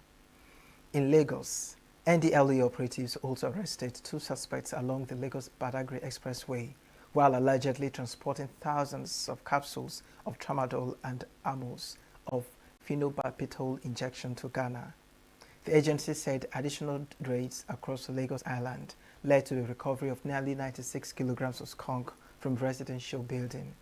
In Lagos, NDLEA operatives also arrested 2 suspects along the Lagos-Badagry Expressway, while allegedly transporting thousands of capsules of tramadol and ammoes of phenobarbital injection to Ghana. The agency said additional raids across Lagos Island led to the recovery of nearly 96 kilograms of skunk from residential building.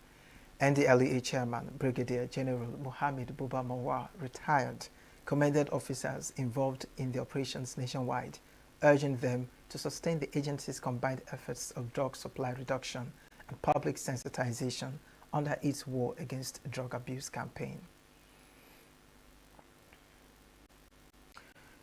NDLEA Chairman Brigadier General Mohammed Buba Marwa, retired, commended officers involved in the operations nationwide, urging them to sustain the agency's combined efforts of drug supply reduction and public sensitization under its war against drug abuse campaign.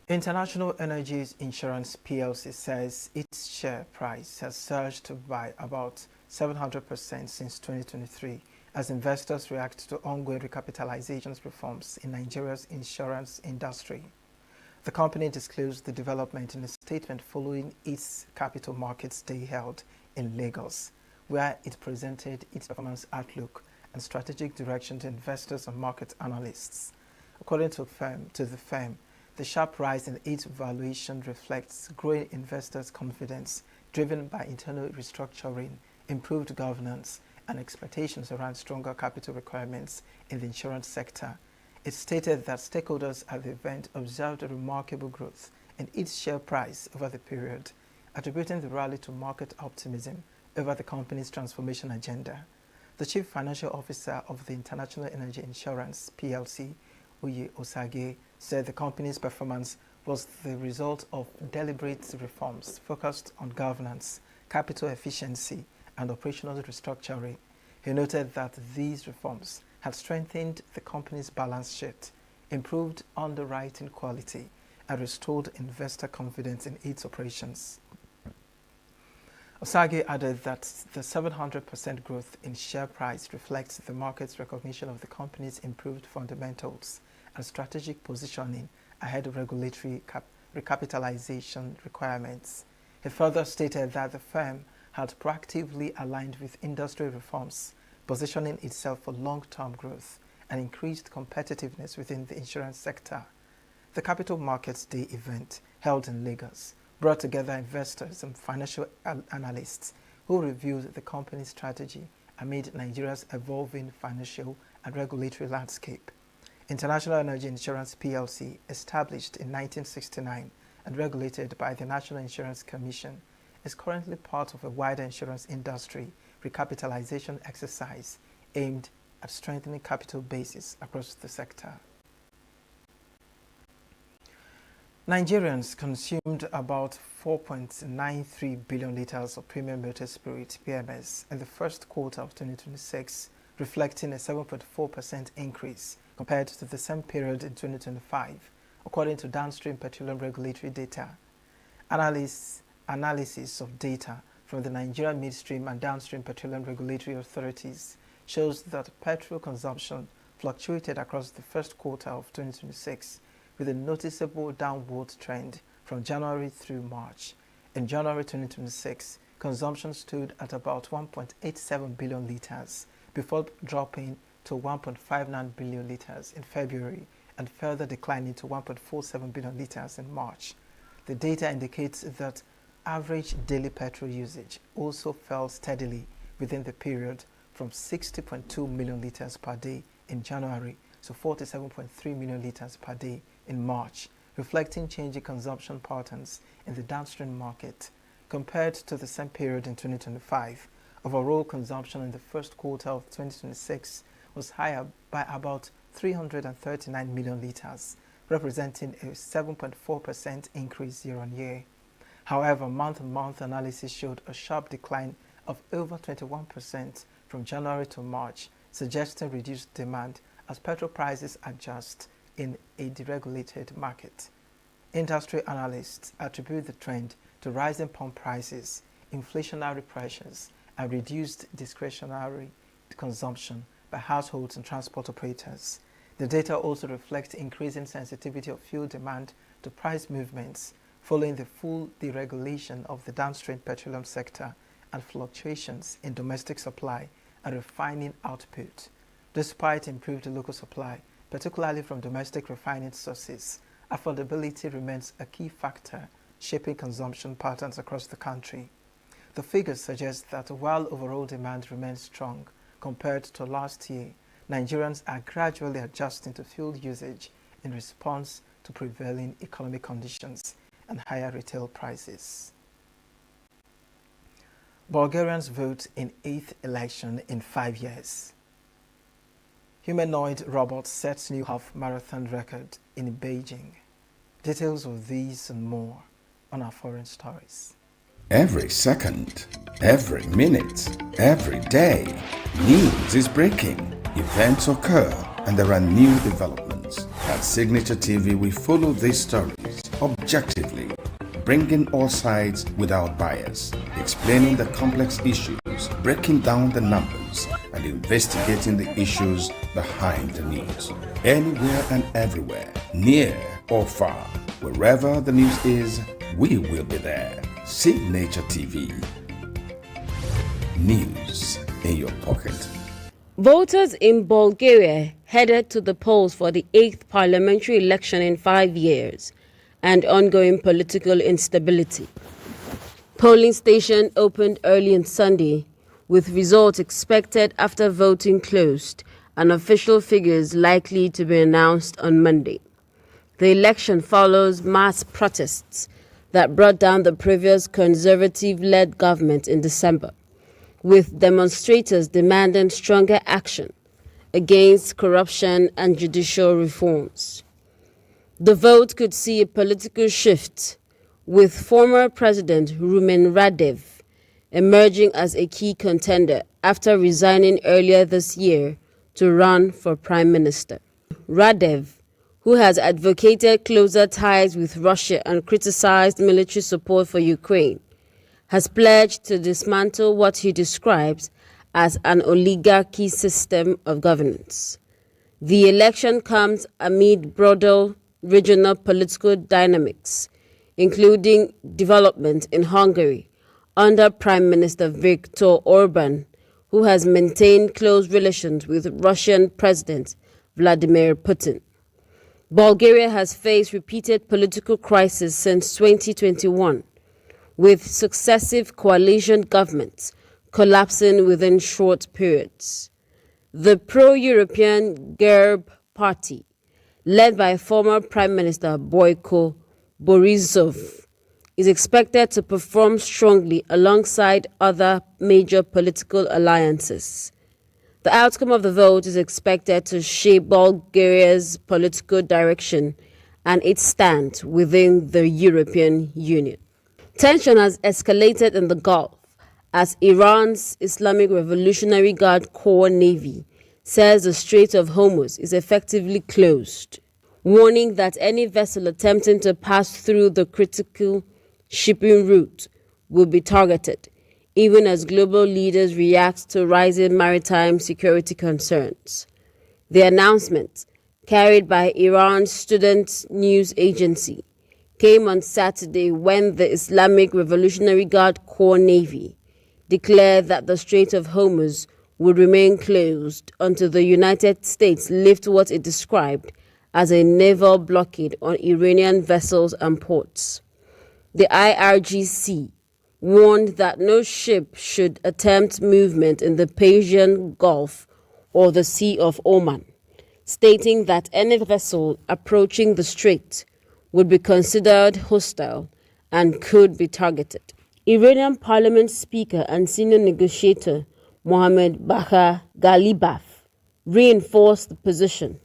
International Energy Insurance PLC says its share price has surged by about 700% since 2023 as investors react to ongoing recapitalization reforms in Nigeria's insurance industry. The company disclosed the development in a statement following its Capital Markets Day held in Lagos, where it presented its performance outlook and strategic direction to investors and market analysts. According to the firm, the sharp rise in its valuation reflects growing investors' confidence driven by internal restructuring, improved governance, and expectations around stronger capital requirements in the insurance sector. It stated that stakeholders at the event observed a remarkable growth in its share price over the period, attributing the rally to market optimism over the company's transformation agenda. The Chief Financial Officer of the International Energy Insurance PLC, Uye Osage, said the company's performance was the result of deliberate reforms focused on governance, capital efficiency, and operational restructuring. He noted that these reforms had strengthened the company's balance sheet, improved underwriting quality, and restored investor confidence in its operations. Osage added that the 700% growth in share price reflects the market's recognition of the company's improved fundamentals and strategic positioning ahead of regulatory recapitalization requirements. He further stated that the firm had proactively aligned with industry reforms, positioning itself for long-term growth and increased competitiveness within the insurance sector. The Capital Markets Day event, held in Lagos, brought together investors and financial analysts who reviewed the company's strategy amid Nigeria's evolving financial and regulatory landscape. International Energy Insurance PLC, established in 1969 and regulated by the National Insurance Commission, is currently part of a wider insurance industry recapitalization exercise aimed at strengthening capital bases across the sector. Nigerians consumed about 4.93 billion litres of premium motor spirit (PMS) in the first quarter of 2026, reflecting a 7.4% increase compared to the same period in 2025, according to downstream petroleum regulatory data. Analysis of data from the Nigerian Midstream and Downstream Petroleum Regulatory Authorities shows that petrol consumption fluctuated across the first quarter of 2026, with a noticeable downward trend from January through March. In January 2026, consumption stood at about 1.87 billion litres before dropping to 1.59 billion litres in February and further declining to 1.47 billion litres in March. The data indicates that average daily petrol usage also fell steadily within the period from 60.2 million litres per day in January to 47.3 million litres per day in March, reflecting changing consumption patterns in the downstream market. Compared to the same period in 2025, overall consumption in the first quarter of 2026 was higher by about 339 million litres, representing a 7.4% increase year-on-year. However, month-on-month analysis showed a sharp decline of over 21% from January to March, suggesting reduced demand as petrol prices adjust in a deregulated market. Industry analysts attribute the trend to rising pump prices, inflationary pressures, and reduced discretionary consumption by households and transport operators. The data also reflects increasing sensitivity of fuel demand to price movements following the full deregulation of the downstream petroleum sector and fluctuations in domestic supply and refining output. Despite improved local supply, particularly from domestic refining sources, affordability remains a key factor shaping consumption patterns across the country. The figures suggest that while overall demand remains strong compared to last year, Nigerians are gradually adjusting to fuel usage in response to prevailing economic conditions and higher retail prices. Bulgarians vote in 8th election in 5 years. Humanoid robot sets new half-marathon record in Beijing. Details of these and more on our foreign stories. Every second, every minute, every day, news is breaking, events occur, and there are new developments. At Signature TV, we follow these stories objectively, bringing all sides without bias, explaining the complex issues, breaking down the numbers, and investigating the issues behind the news. Anywhere and everywhere, near or far, wherever the news is, we will be there. Signature TV. News in your pocket. Voters in Bulgaria headed to the polls for the 8th parliamentary election in 5 years and ongoing political instability. Polling station opened early on Sunday, with results expected after voting closed and official figures likely to be announced on Monday. The election follows mass protests that brought down the previous conservative-led government in December, with demonstrators demanding stronger action against corruption and judicial reforms. The vote could see a political shift, with former President Rumen Radev emerging as a key contender after resigning earlier this year to run for prime minister. Radev, who has advocated closer ties with Russia and criticized military support for Ukraine, has pledged to dismantle what he describes as an oligarchy system of governance. The election comes amid broader regional political dynamics, including development in Hungary under Prime Minister Viktor Orban, who has maintained close relations with Russian President Vladimir Putin. Bulgaria has faced repeated political crises since 2021, with successive coalition governments collapsing within short periods. The pro-European GERB party, led by former Prime Minister Boyko Borisov, is expected to perform strongly alongside other major political alliances. The outcome of the vote is expected to shape Bulgaria's political direction and its stand within the European Union. Tension has escalated in the Gulf as Iran's Islamic Revolutionary Guard Corps Navy says the Strait of Hormuz is effectively closed, warning that any vessel attempting to pass through the critical shipping route will be targeted, even as global leaders react to rising maritime security concerns. The announcement, carried by Iran's student news agency, came on Saturday when the Islamic Revolutionary Guard Corps Navy declared that the Strait of Hormuz would remain closed until the United States lift what it described as a naval blockade on Iranian vessels and ports. The IRGC warned that no ship should attempt movement in the Persian Gulf or the Sea of Oman, stating that any vessel approaching the strait would be considered hostile and could be targeted. Iranian Parliament Speaker and senior negotiator Mohammad Bagher Ghalibaf reinforced the position,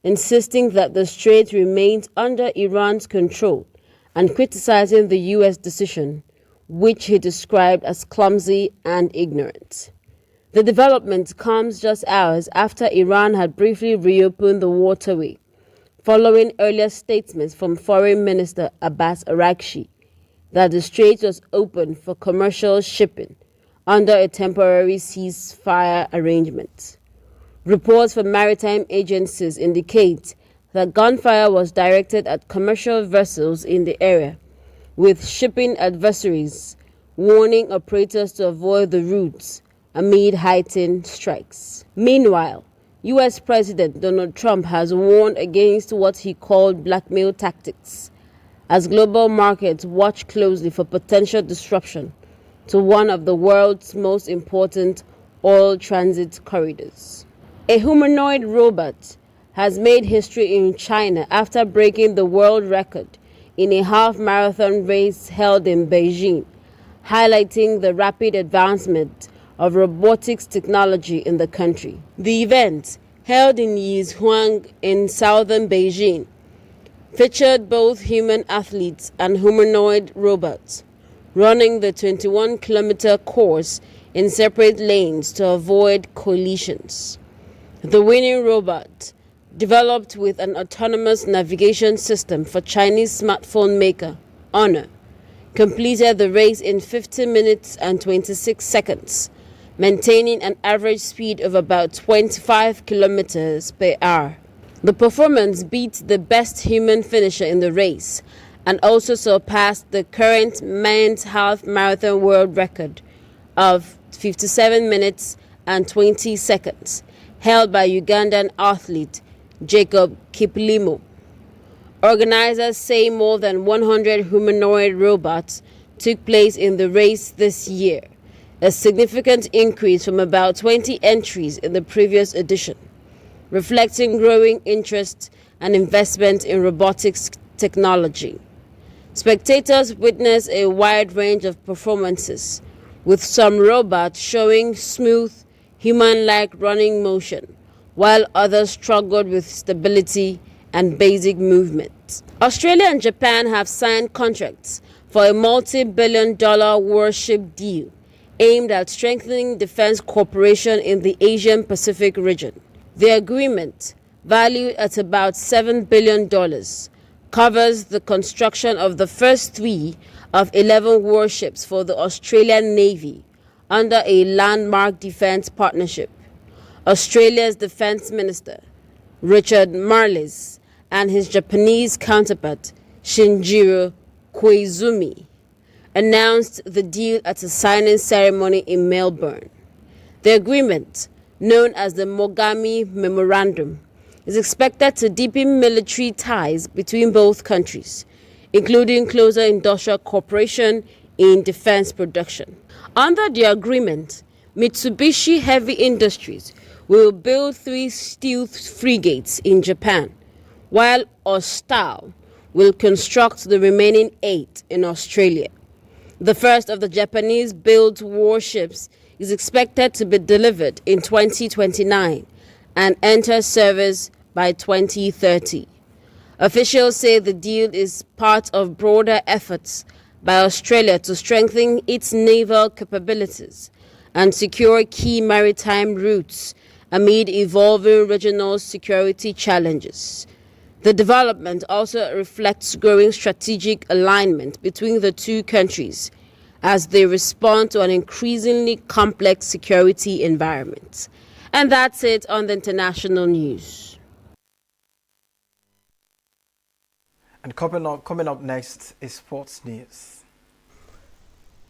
insisting that the strait remains under Iran's control and criticizing the U.S. decision, which he described as clumsy and ignorant. The development comes just hours after Iran had briefly reopened the waterway, following earlier statements from Foreign Minister Abbas Araghchi that the strait was open for commercial shipping under a temporary ceasefire arrangement. Reports from maritime agencies indicate that gunfire was directed at commercial vessels in the area, with shipping adversaries warning operators to avoid the routes amid heightened strikes. Meanwhile, U.S. President Donald Trump has warned against what he called blackmail tactics, as global markets watch closely for potential disruption to one of the world's most important oil transit corridors. A humanoid robot has made history in China after breaking the world record in a half-marathon race held in Beijing, highlighting the rapid advancement of robotics technology in the country. The event, held in Yizhuang in southern Beijing, featured both human athletes and humanoid robots, running the 21-kilometer course in separate lanes to avoid collisions. The winning robot, developed with an autonomous navigation system for Chinese smartphone maker Honor, completed the race in 50 minutes and 26 seconds, maintaining an average speed of about 25 kilometers per hour. The performance beat the best human finisher in the race and also surpassed the current men's half-marathon world record of 57 minutes and 20 seconds, held by Ugandan athlete Jacob Kiplimo. Organizers say more than 100 humanoid robots took place in the race this year, a significant increase from about 20 entries in the previous edition, reflecting growing interest and investment in robotics technology. Spectators witnessed a wide range of performances, with some robots showing smooth, human-like running motion, while others struggled with stability and basic movement. Australia and Japan have signed contracts for a multi-billion-dollar warship deal aimed at strengthening defense cooperation in the Asian-Pacific region. The agreement, valued at about $7 billion, covers the construction of the first 3 of 11 warships for the Australian Navy under a landmark defense partnership. Australia's Defense Minister, Richard Marles, and his Japanese counterpart, Shinjiro Koizumi, announced the deal at a signing ceremony in Melbourne. The agreement, known as the Mogami Memorandum, is expected to deepen military ties between both countries, including closer industrial cooperation in defense production. Under the agreement, Mitsubishi Heavy Industries will build 3 stealth frigates in Japan, while Austal will construct the remaining 8 in Australia. The first of the Japanese-built warships is expected to be delivered in 2029 and enter service by 2030. Officials say the deal is part of broader efforts by Australia to strengthen its naval capabilities and secure key maritime routes amid evolving regional security challenges. The development also reflects growing strategic alignment between the two countries as they respond to an increasingly complex security environment. And that's it on the international news. And coming up next is sports news.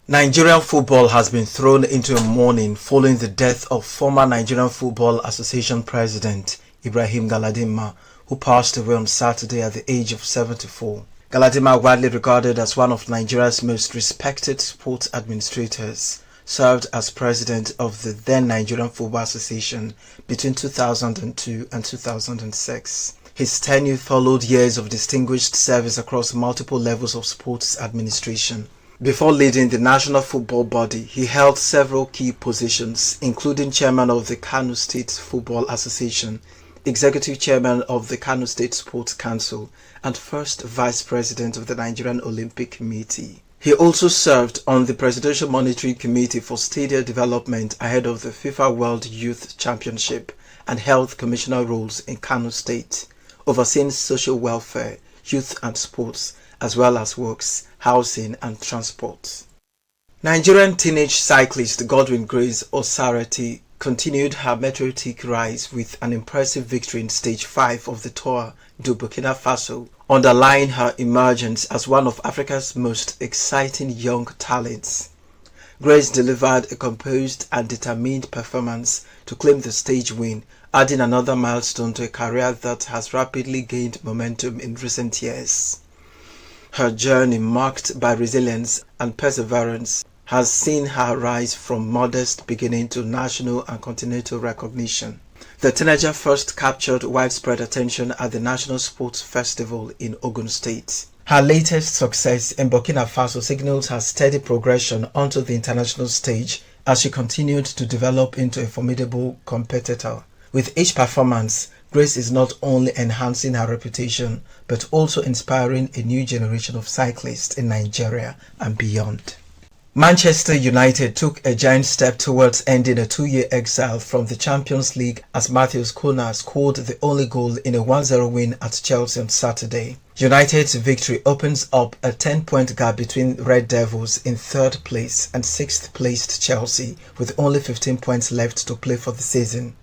Nigerian football has been thrown into a mourning following the death of former Nigerian Football Association President Ibrahim Galadima, who passed away on Saturday at the age of 74. Galadima, widely regarded as one of Nigeria's most respected sports administrators, served as president of the then Nigerian Football Association between 2002 and 2006. His tenure followed years of distinguished service across multiple levels of sports administration. Before leading the national football body, he held several key positions, including chairman of the Kano State Football Association, executive chairman of the Kano State Sports Council, and first vice president of the Nigerian Olympic Committee. He also served on the Presidential Monetary Committee for Stadium Development ahead of the FIFA World Youth Championship and held commissioner roles in Kano State, overseeing social welfare, youth and sports, as well as works, housing and transport. Nigerian teenage cyclist Godwin Grace Osarati continued her meteoric rise with an impressive victory in Stage 5 of the Tour du Burkina Faso, underlying her emergence as one of Africa's most exciting young talents. Grace delivered a composed and determined performance to claim the stage win, adding another milestone to a career that has rapidly gained momentum in recent years. Her journey, marked by resilience and perseverance, has seen her rise from modest beginning to national and continental recognition. The teenager first captured widespread attention at the National Sports Festival in Ogun State. Her latest success in Burkina Faso signals her steady progression onto the international stage as she continued to develop into a formidable competitor. With each performance, Grace is not only enhancing her reputation, but also inspiring a new generation of cyclists in Nigeria and beyond. Manchester United took a giant step towards ending a 2-year exile from the Champions League as Matheus Cunha scored the only goal in a 1-0 win at Chelsea on Saturday. United's victory opens up a 10-point gap between Red Devils in 3rd place and 6th placed Chelsea, with only 15 points left to play for the season.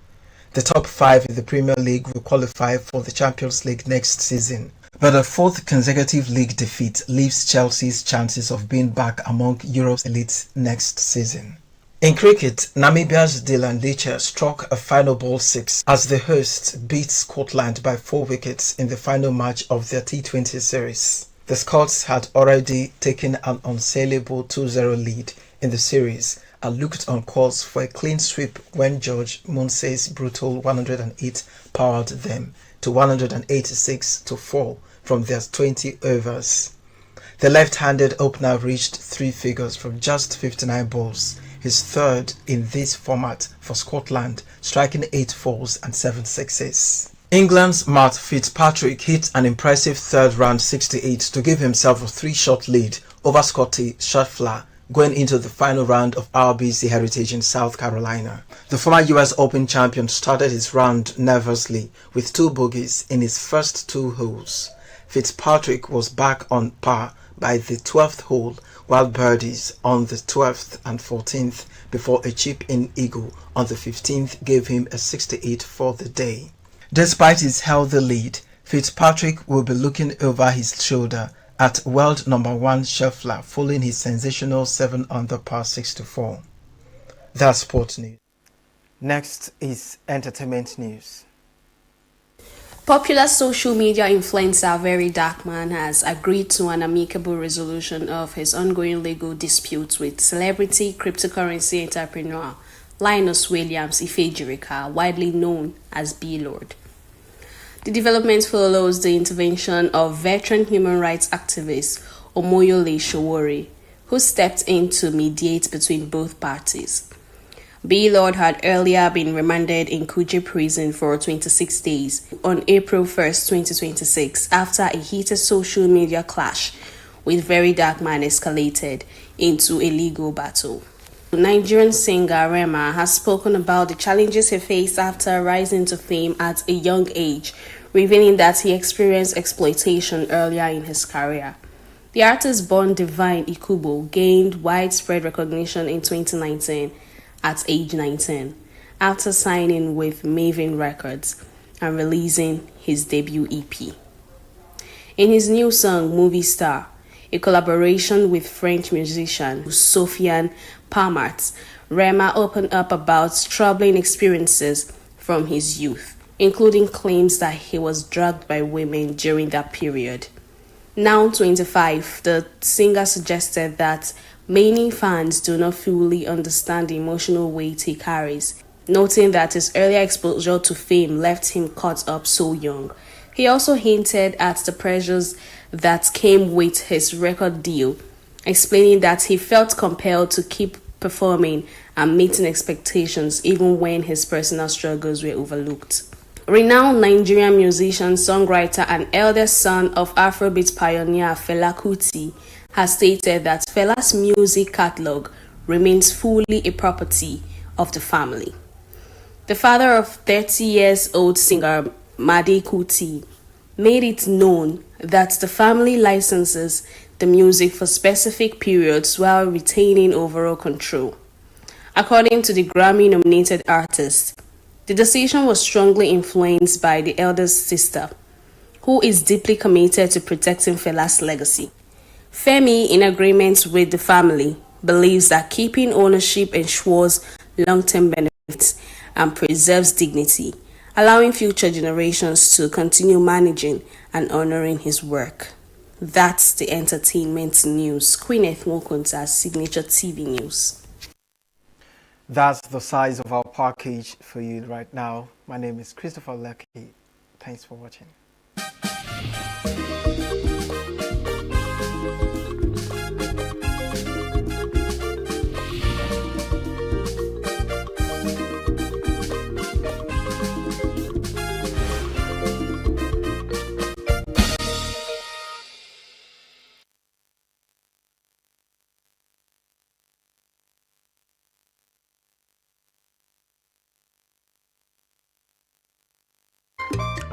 The top 5 in the Premier League will qualify for the Champions League next season, but a 4th consecutive league defeat leaves Chelsea's chances of being back among Europe's elites next season. In cricket, Namibia's Dylan Leacher struck a final ball 6 as the hosts beat Scotland by 4 wickets in the final match of their T20 series. The Scots had already taken an unassailable 2-0 lead in the series and looked on course for a clean sweep when George Munsey's brutal 108 powered them to 186-4 from their 20 overs. The left-handed opener reached three figures from just 59 balls, his third in this format for Scotland, striking 8 fours and 7 sixes. England's Matt Fitzpatrick hit an impressive third-round 68 to give himself a 3-shot lead over Scotty Scheffler going into the final round of RBC Heritage in South Carolina. The former US Open champion started his round nervously with 2 bogeys in his first 2 holes. Fitzpatrick was back on par by the 12th hole, while birdies on the 12th and 14th before a chip-in eagle on the 15th gave him a 68 for the day. Despite his healthy lead, Fitzpatrick will be looking over his shoulder at world number 1 Scheffler following his sensational 7-under par 64. That's sports news. Next is entertainment news. Popular social media influencer Very Dark Man has agreed to an amicable resolution of his ongoing legal disputes with celebrity cryptocurrency entrepreneur Linus Williams Ifejirika, widely known as B-Lord. The development follows the intervention of veteran human rights activist Omoyole Sowore, who stepped in to mediate between both parties. B-Lord had earlier been remanded in Kuje prison for 26 days on April 1, 2026, after a heated social media clash with Very Dark Man escalated into a legal battle. Nigerian singer Rema has spoken about the challenges he faced after rising to fame at a young age, revealing that he experienced exploitation earlier in his career. The artist born Divine Ikubo gained widespread recognition in 2019 at age 19 after signing with Maven Records and releasing his debut EP. In his new song Movie Star, a collaboration with French musician Sofiane Pamart, Rema opened up about troubling experiences from his youth, including claims that he was drugged by women during that period. Now 25, the singer suggested that many fans do not fully understand the emotional weight he carries, noting that his earlier exposure to fame left him caught up so young. He also hinted at the pressures that came with his record deal, explaining that he felt compelled to keep performing and meeting expectations even when his personal struggles were overlooked. Renowned Nigerian musician, songwriter, and eldest son of Afrobeat pioneer Fela Kuti has stated that Fela's music catalogue remains fully a property of the family. The father of 30-year-old singer Made Kuti made it known that the family licenses the music for specific periods while retaining overall control. According to the Grammy-nominated artist, the decision was strongly influenced by the eldest sister, who is deeply committed to protecting Fela's legacy. Femi, in agreement with the family, believes that keeping ownership ensures long-term benefits and preserves dignity, allowing future generations to continue managing and honoring his work. That's the entertainment news. Queen Ethmokunta's Signature TV News. That's the size of our package for you right now. My name is Christopher Lucky. Thanks for watching.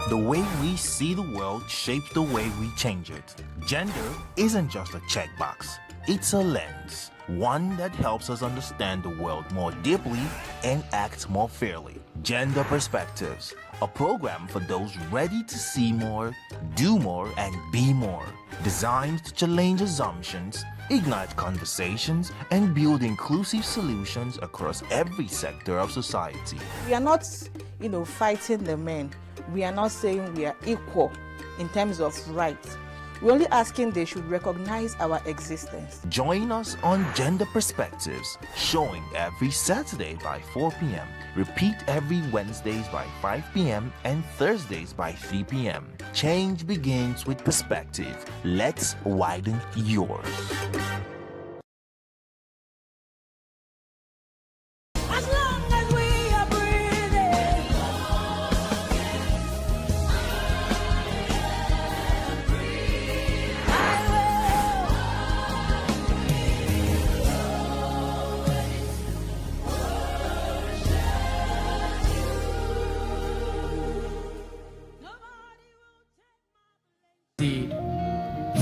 The way we see the world shapes the way we change it. Gender isn't just a checkbox, it's a lens. One that helps us understand the world more deeply and act more fairly. Gender Perspectives, a program for those ready to see more, do more, and be more. Designed to challenge assumptions, ignite conversations, and build inclusive solutions across every sector of society. We are not, fighting the men. We are not saying we are equal in terms of rights. We're only asking they should recognize our existence. Join us on Gender Perspectives, showing every Saturday by 4 p.m. Repeat every Wednesdays by 5 p.m. and Thursdays by 3 p.m. Change begins with perspective. Let's widen yours.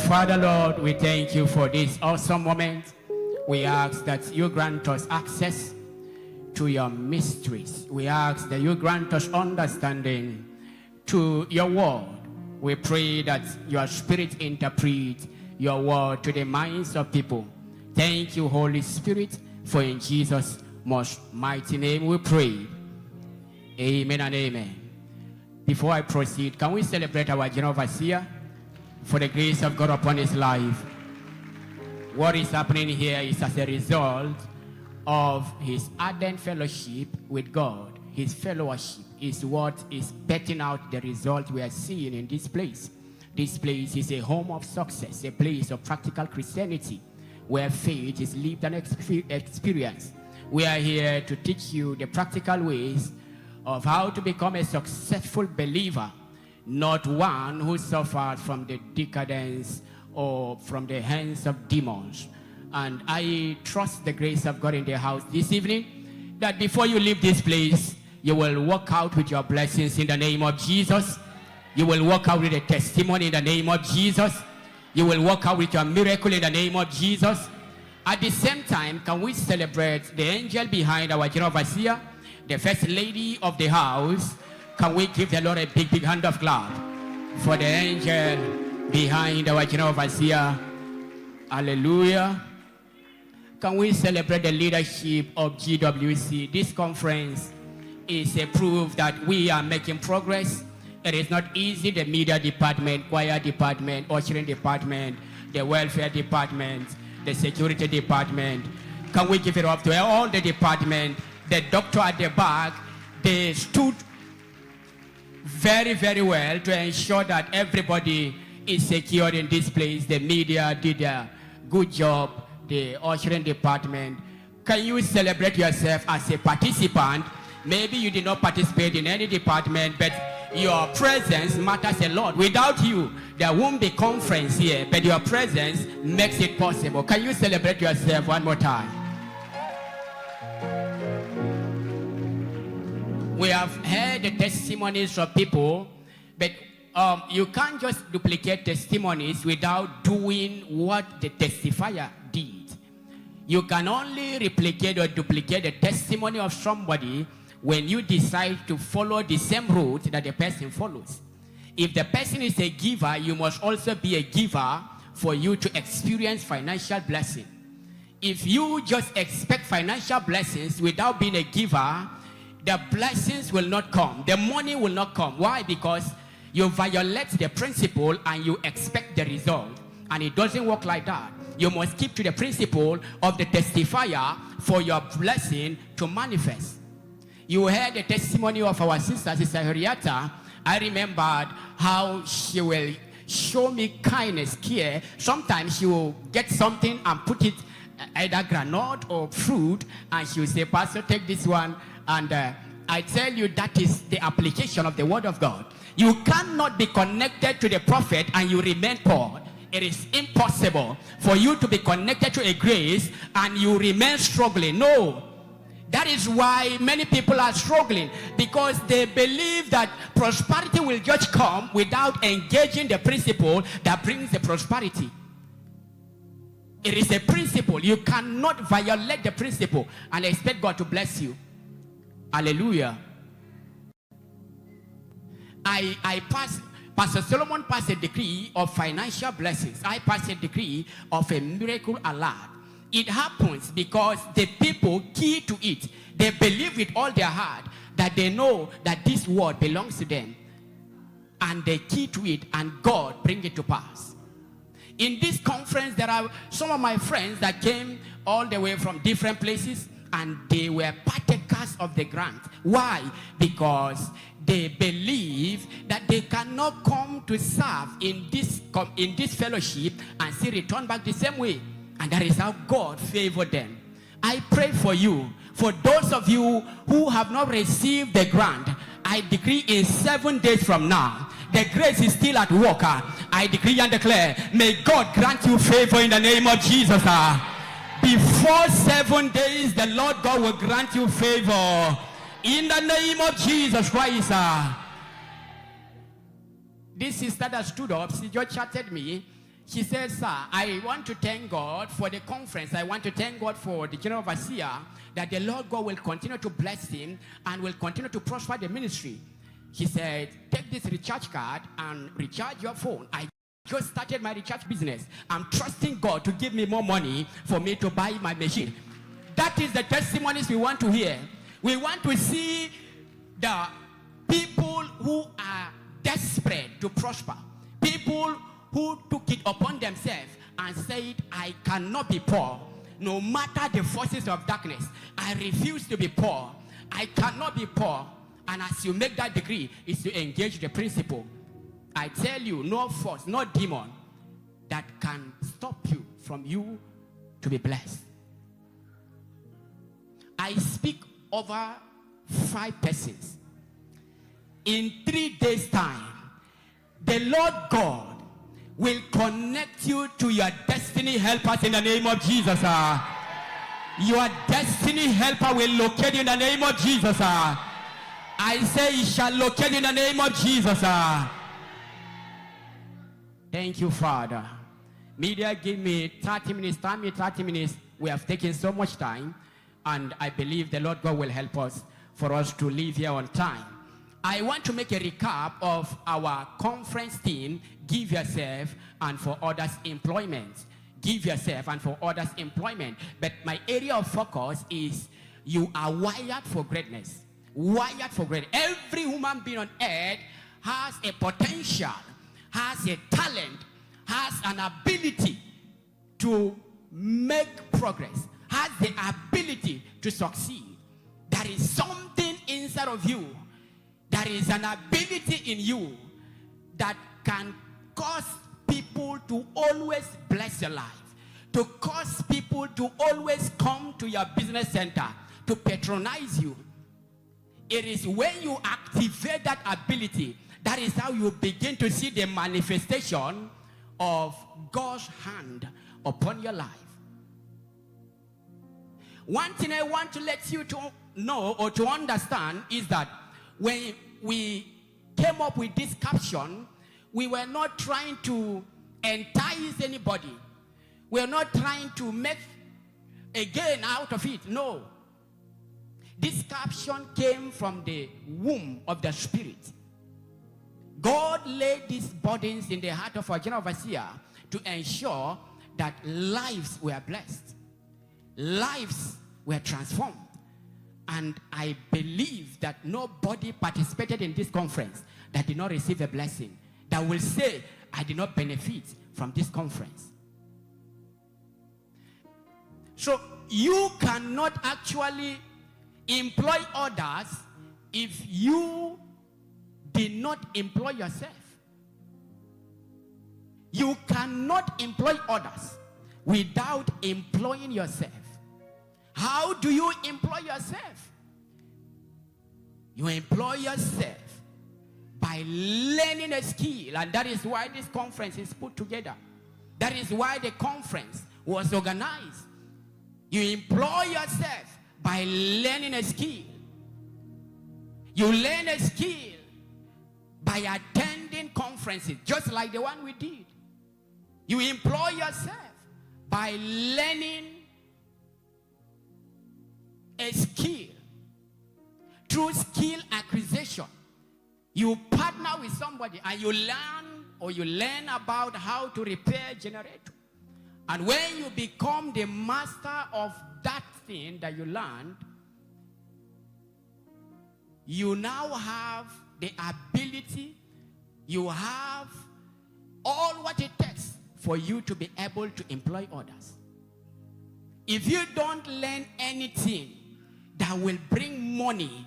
Father Lord, we thank you for this awesome moment. We ask that you grant us access to your mysteries. We ask that you grant us understanding to your word. We pray that your spirit interpret your word to the minds of people. Thank you, Holy Spirit, for in Jesus' most mighty name we pray. Amen and amen. Before I proceed, can we celebrate our General Overseer for the grace of God upon his life? What is happening here is as a result of his ardent fellowship with God. His fellowship is what is betting out the result we are seeing in this place. This place is a home of success, a place of practical Christianity, where faith is lived and experienced. We are here to teach you the practical ways of how to become a successful believer, not one who suffers from the decadence or from the hands of demons. And I trust the grace of God in the house this evening, that before you leave this place, you will walk out with your blessings in the name of Jesus. You will walk out with a testimony in the name of Jesus. You will walk out with your miracle in the name of Jesus. At the same time, can we celebrate the angel behind our General Overseer, the first lady of the house? Can we give the Lord a big, big hand of clap for the angel behind our General Overseer? Hallelujah. Can we celebrate the leadership of GWC? This conference is a proof that we are making progress. It is not easy. The media department, choir department, ushering department, the welfare department, the security department. Can we give it up to all the department? The doctor at the back, they stood very, very well to ensure that everybody is secured in this place. The media did a good job. The ushering department. Can you celebrate yourself as a participant? Maybe you did not participate in any department, but your presence matters a lot. Without you, there won't be conference here, but your presence makes it possible. Can you celebrate yourself one more time? We have heard the testimonies from people, but you can't just duplicate testimonies without doing what the testifier did. You can only replicate or duplicate the testimony of somebody when you decide to follow the same route that the person follows. If the person is a giver, you must also be a giver for you to experience financial blessing. If you just expect financial blessings without being a giver, the blessings will not come. The money will not come. Why? Because you violate the principle and you expect the result. And it doesn't work like that. You must keep to the principle of the testifier for your blessing to manifest. You heard the testimony of our sister Henrietta. I remembered how she will show me kindness, care. Sometimes she will get something and put it either granite or fruit, and she will say, Pastor, take this one. And I tell you, that is the application of the word of God. You cannot be connected to the prophet and you remain poor. It is impossible for you to be connected to a grace and you remain struggling. No. That is why many people are struggling, because they believe that prosperity will just come without engaging the principle that brings the prosperity. It is a principle. You cannot violate the principle and expect God to bless you. Hallelujah. Pastor Solomon passed a decree of financial blessings. I passed a decree of a miracle alert. It happens because the people key to it. They believe with all their heart that they know that this word belongs to them. And they key to it, and God bring it to pass. In this conference, there are some of my friends that came all the way from different places, and they were partakers of the grant. Why? Because they believe that they cannot come to serve in this fellowship and see return back the same way. And that is how God favored them. I pray for you. For those of you who have not received the grant, I decree in 7 days from now, the grace is still at work. I decree and declare, may God grant you favor in the name of Jesus. Before 7 days, the Lord God will grant you favor in the name of Jesus Christ. This sister that stood up, she just chatted me. She said, sir, I want to thank God for the conference. I want to thank God for the general overseer, that the Lord God will continue to bless him and will continue to prosper the ministry. He said, take this recharge card and recharge your phone. I just started my recharge business. I'm trusting God to give me more money for me to buy my machine. That is the testimonies we want to hear. We want to see the people who are desperate to prosper. People who took it upon themselves and said, I cannot be poor. No matter the forces of darkness, I refuse to be poor. I cannot be poor. And as you make that decree, is to engage the principle. I tell you, no force, no demon that can stop you from you to be blessed. I speak over 5 persons. In 3 days' time, the Lord God will connect you to your destiny helpers in the name of Jesus. Your destiny helper will locate you in the name of Jesus. I say it shall locate you in the name of Jesus. Thank you, Father. Media, give me 30 minutes. Time me 30 minutes. We have taken so much time, and I believe the Lord God will help us for us to leave here on time. I want to make a recap of our conference theme, Give Yourself and for Others Employment. Give yourself and for others employment. But my area of focus is you are wired for greatness. Wired for greatness. Every human being on earth has a potential, has a talent, has an ability to make progress, has the ability to succeed. There is something inside of you. There is an ability in you that can cause people to always bless your life, to cause people to always come to your business center, to patronize you. It is when you activate that ability, that is how you begin to see the manifestation of God's hand upon your life. One thing I want to let you to know or to understand is that when we came up with this caption, we were not trying to entice anybody. We are not trying to make a gain out of it. No. This caption came from the womb of the Spirit. God laid these burdens in the heart of our general overseer to ensure that lives were blessed. Lives were transformed. And I believe that nobody participated in this conference that did not receive a blessing, that will say, I did not benefit from this conference. So you cannot actually employ others if you did not employ yourself. You cannot employ others without employing yourself. How do you employ yourself? You employ yourself by learning a skill, and that is why this conference is put together. That is why the conference was organized. You employ yourself by learning a skill. You learn a skill by attending conferences, just like the one we did. You employ yourself by learning a skill. Through skill acquisition, you partner with somebody and you learn about how to repair generator. And when you become the master of that thing that you learned, you now have the ability, you have all what it takes for you to be able to employ others. If you don't learn anything that will bring money,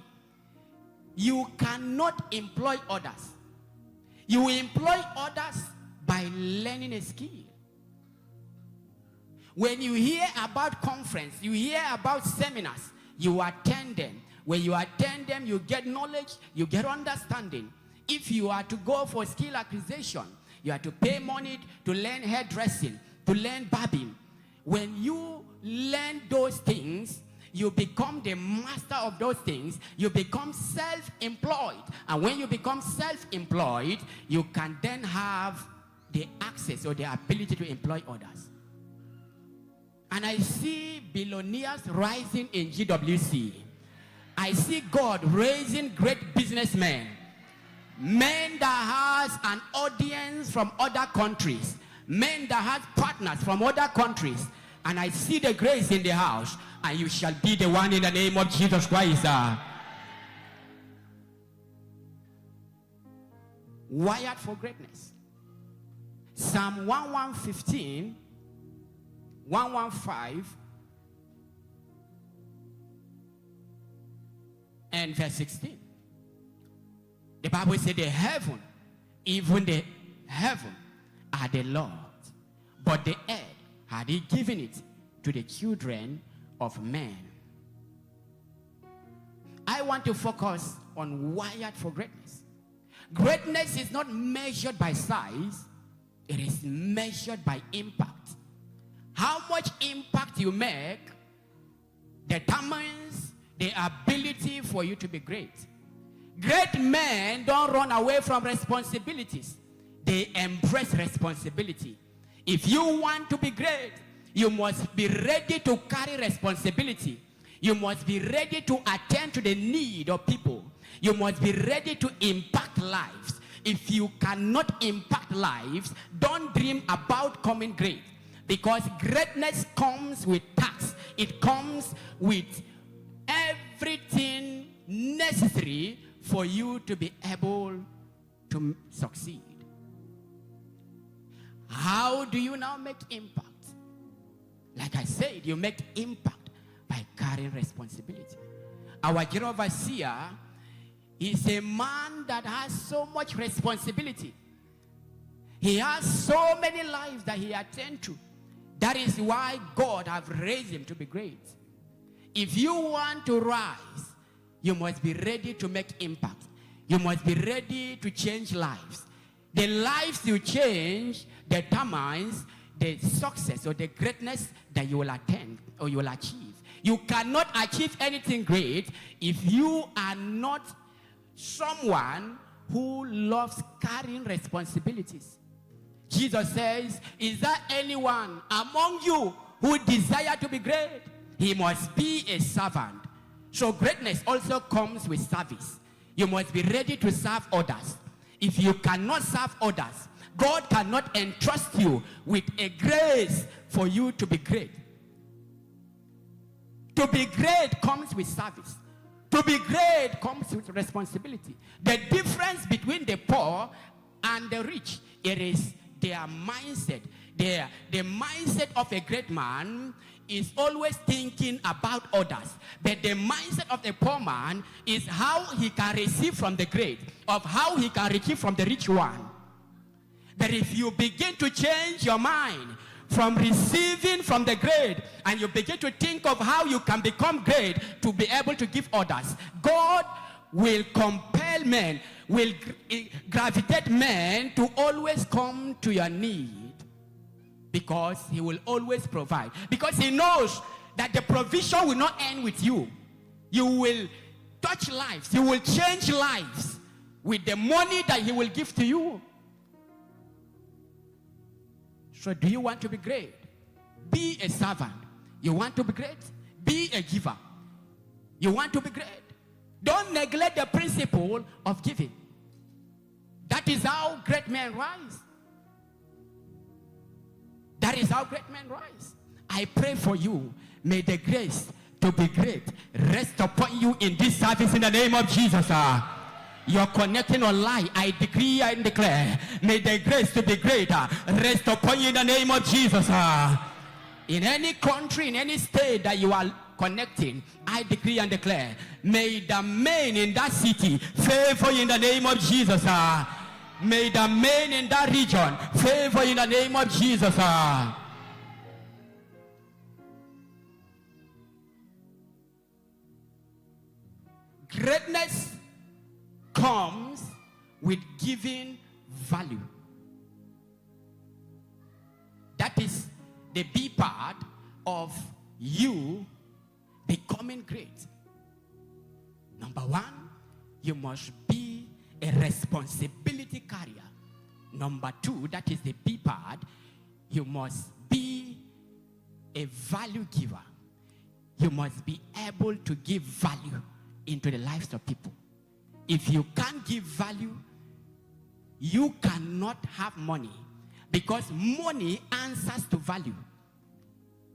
you cannot employ others. You will employ others by learning a skill. When you hear about conference, you hear about seminars, you attend them. When you attend them, you get knowledge, you get understanding. If you are to go for skill acquisition, you have to pay money to learn hairdressing, to learn barbing. When you learn those things, you become the master of those things. You become self-employed. And when you become self-employed, you can then have the access or the ability to employ others. And I see billionaires rising in GWC. I see God raising great businessmen. Men that has an audience from other countries. Men that has partners from other countries. And I see the grace in the house. And you shall be the one in the name of Jesus Christ. Wired for greatness. Psalm 115, 115, and verse 16. The Bible said the heaven, even the heaven, are the Lord, but the earth had he given it to the children of men. I want to focus on wired for greatness. Greatness is not measured by size, it is measured by impact. How much impact you make determines the ability for you to be great. Great men don't run away from responsibilities. They embrace responsibility. If you want to be great, you must be ready to carry responsibility. You must be ready to attend to the need of people. You must be ready to impact lives. If you cannot impact lives, don't dream about coming great. Because greatness comes with tax. It comes with everything necessary for you to be able to succeed. How do you now make impact? Like I said, you make impact by carrying responsibility. Our general overseer is a man that has so much responsibility. He has so many lives that he attends to. That is why God has raised him to be great. If you want to rise, you must be ready to make impact. You must be ready to change lives. The lives you change determines the success or the greatness that you will attain or you will achieve. You cannot achieve anything great if you are not someone who loves carrying responsibilities. Jesus says, is there anyone among you who desire to be great? He must be a servant. So greatness also comes with service. You must be ready to serve others. If you cannot serve others, God cannot entrust you with a grace for you to be great. To be great comes with service. To be great comes with responsibility. The difference between the poor and the rich, it is their mindset. The mindset of a great man is always thinking about others. But the mindset of the poor man is how he can receive from the great, of how he can receive from the rich one. But if you begin to change your mind from receiving from the great and you begin to think of how you can become great to be able to give others, God will compel men, will gravitate men to always come to your need. Because he will always provide. Because he knows that the provision will not end with you. You will touch lives. You will change lives with the money that he will give to you. So do you want to be great? Be a servant. You want to be great? Be a giver. You want to be great? Don't neglect the principle of giving. That is how great men rise. That is how great men rise. I pray for you. May the grace to be great rest upon you in this service in the name of Jesus. You're connecting online. I decree and declare, may the grace to be greater rest upon you in the name of Jesus. In any country, in any state that you are connecting, I decree and declare, may the men in that city favor you in the name of Jesus. May the men in that region favor you in the name of Jesus. Greatness comes with giving value. That is the B part of you becoming great. Number one, you must be a responsibility carrier. Number two, that is the B part, you must be a value giver. You must be able to give value into the lives of people. If you can't give value, you cannot have money, because money answers to value.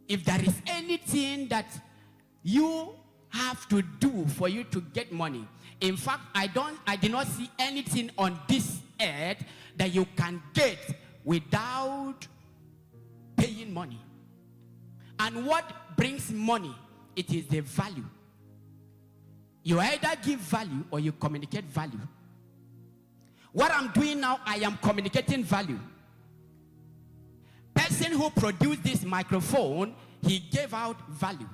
If there is anything that you have to do for you to get money, in fact, I did not see anything on this earth that you can get without paying money. And what brings money? It is the value. You either give value or you communicate value. What I'm doing now, I am communicating value. Person who produced this microphone, he gave out value.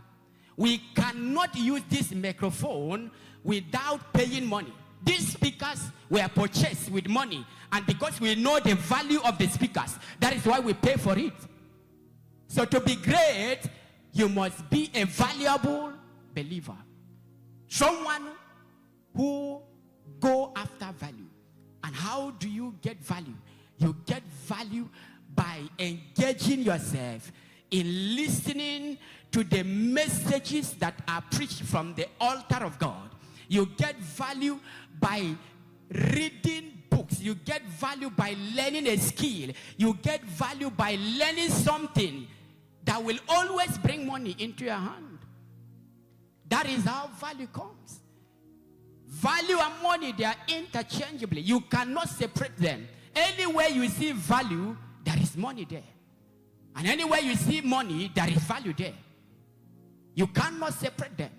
We cannot use this microphone without paying money. These speakers were purchased with money, and because we know the value of the speakers, that is why we pay for it. So to be great, you must be a valuable believer. Someone who go after value. And how do you get value? You get value by engaging yourself in listening to the messages that are preached from the altar of God. You get value by reading books. You get value by learning a skill. You get value by learning something that will always bring money into your hand. That is how value comes. Value and money, they are interchangeably. You cannot separate them. Anywhere you see value, there is money there. And anywhere you see money, there is value there. You cannot separate them.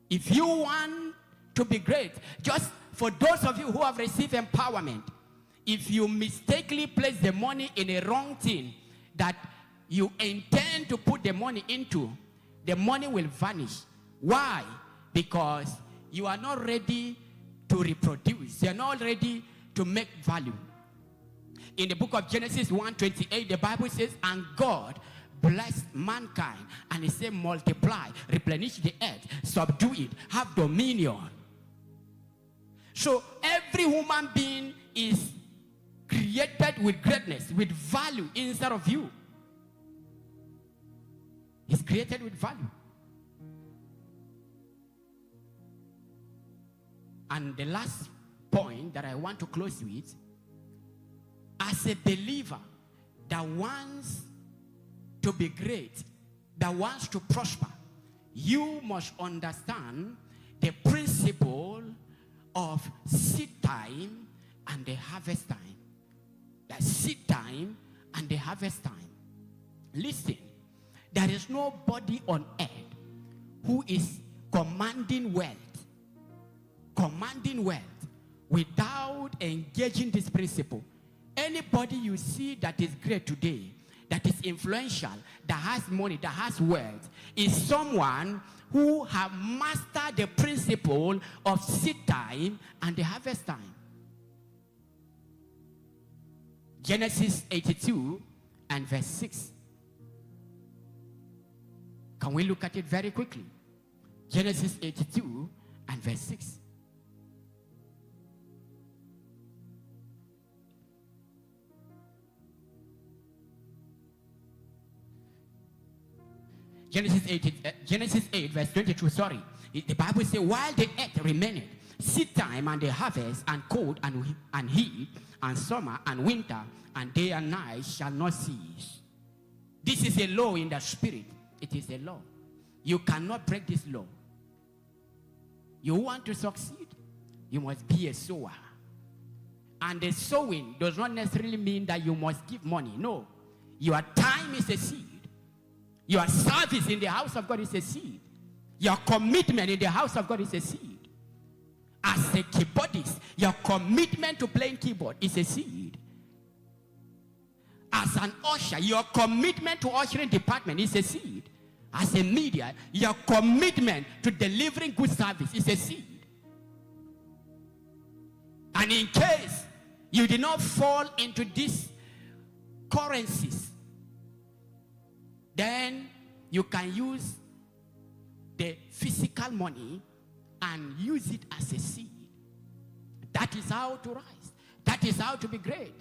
If you want to be great, just for those of you who have received empowerment, if you mistakenly place the money in a wrong thing that you intend to put the money into, the money will vanish. Why? Because you are not ready to reproduce. You are not ready to make value. In the book of Genesis 1:28, the Bible says, and God blessed mankind, and he said, multiply, replenish the earth, subdue it, have dominion. So every human being is created with greatness, with value inside of you. He's created with value. And the last point that I want to close with, as a believer that wants to be great, that wants to prosper, you must understand the principle of seed time and the harvest time. The seed time and the harvest time. Listen, there is nobody on earth who is commanding wealth without engaging this principle. Anybody you see that is great today, that is influential, that has money, that has wealth, is someone who have mastered the principle of seed time and the harvest time. Genesis 82 and verse 6. Can we look at it very quickly? Genesis 82 and verse 6. Genesis 8 verse 22, sorry. The Bible says, while the earth remained, seed time and the harvest, and cold and heat, and summer and winter, and day and night shall not cease. This is a law in the spirit. It is a law. You cannot break this law. You want to succeed? You must be a sower. And the sowing does not necessarily mean that you must give money. No. Your time is a seed. Your service in the house of God is a seed. Your commitment in the house of God is a seed. As a keyboardist, your commitment to playing keyboard is a seed. As an usher, your commitment to ushering department is a seed. As a media, your commitment to delivering good service is a seed. And in case you did not fall into these currencies, then you can use the physical money and use it as a seed. That is how to rise. That is how to be great.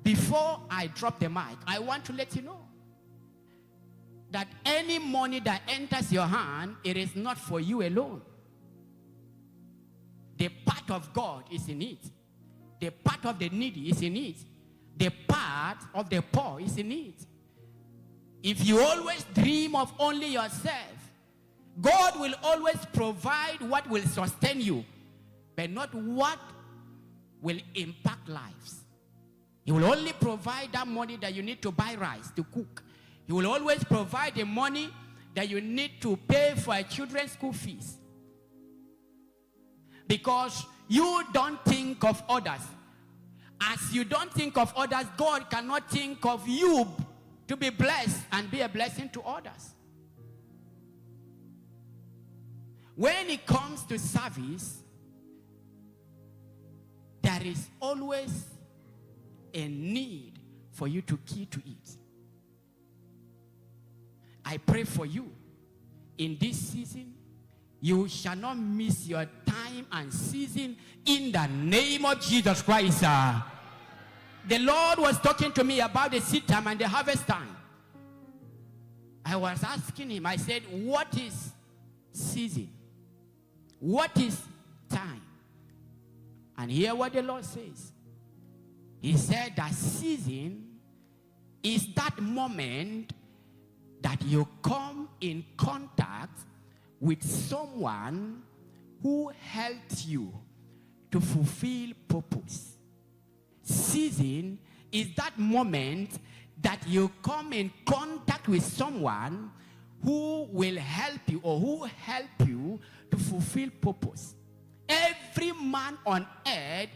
Before I drop the mic, I want to let you know that any money that enters your hand, it is not for you alone. The part of God is in it. The part of the needy is in it. The part of the poor is in it. If you always dream of only yourself, God will always provide what will sustain you, but not what will impact lives. He will only provide that money that you need to buy rice to cook. He will always provide the money that you need to pay for a children's school fees. Because you don't think of others. As you don't think of others, God cannot think of you to be blessed and be a blessing to others. When it comes to service, there is always a need for you to key to it. I pray for you in this season. You shall not miss your time and season in the name of Jesus Christ. The Lord was talking to me about the seed time and the harvest time. I was asking him, I said, what is season? What is time? And hear what the Lord says. He said that season is that moment that you come in contact with someone who helped you to fulfill purpose. Season is that moment that you come in contact with someone who will help you or who help you to fulfill purpose. Every man on earth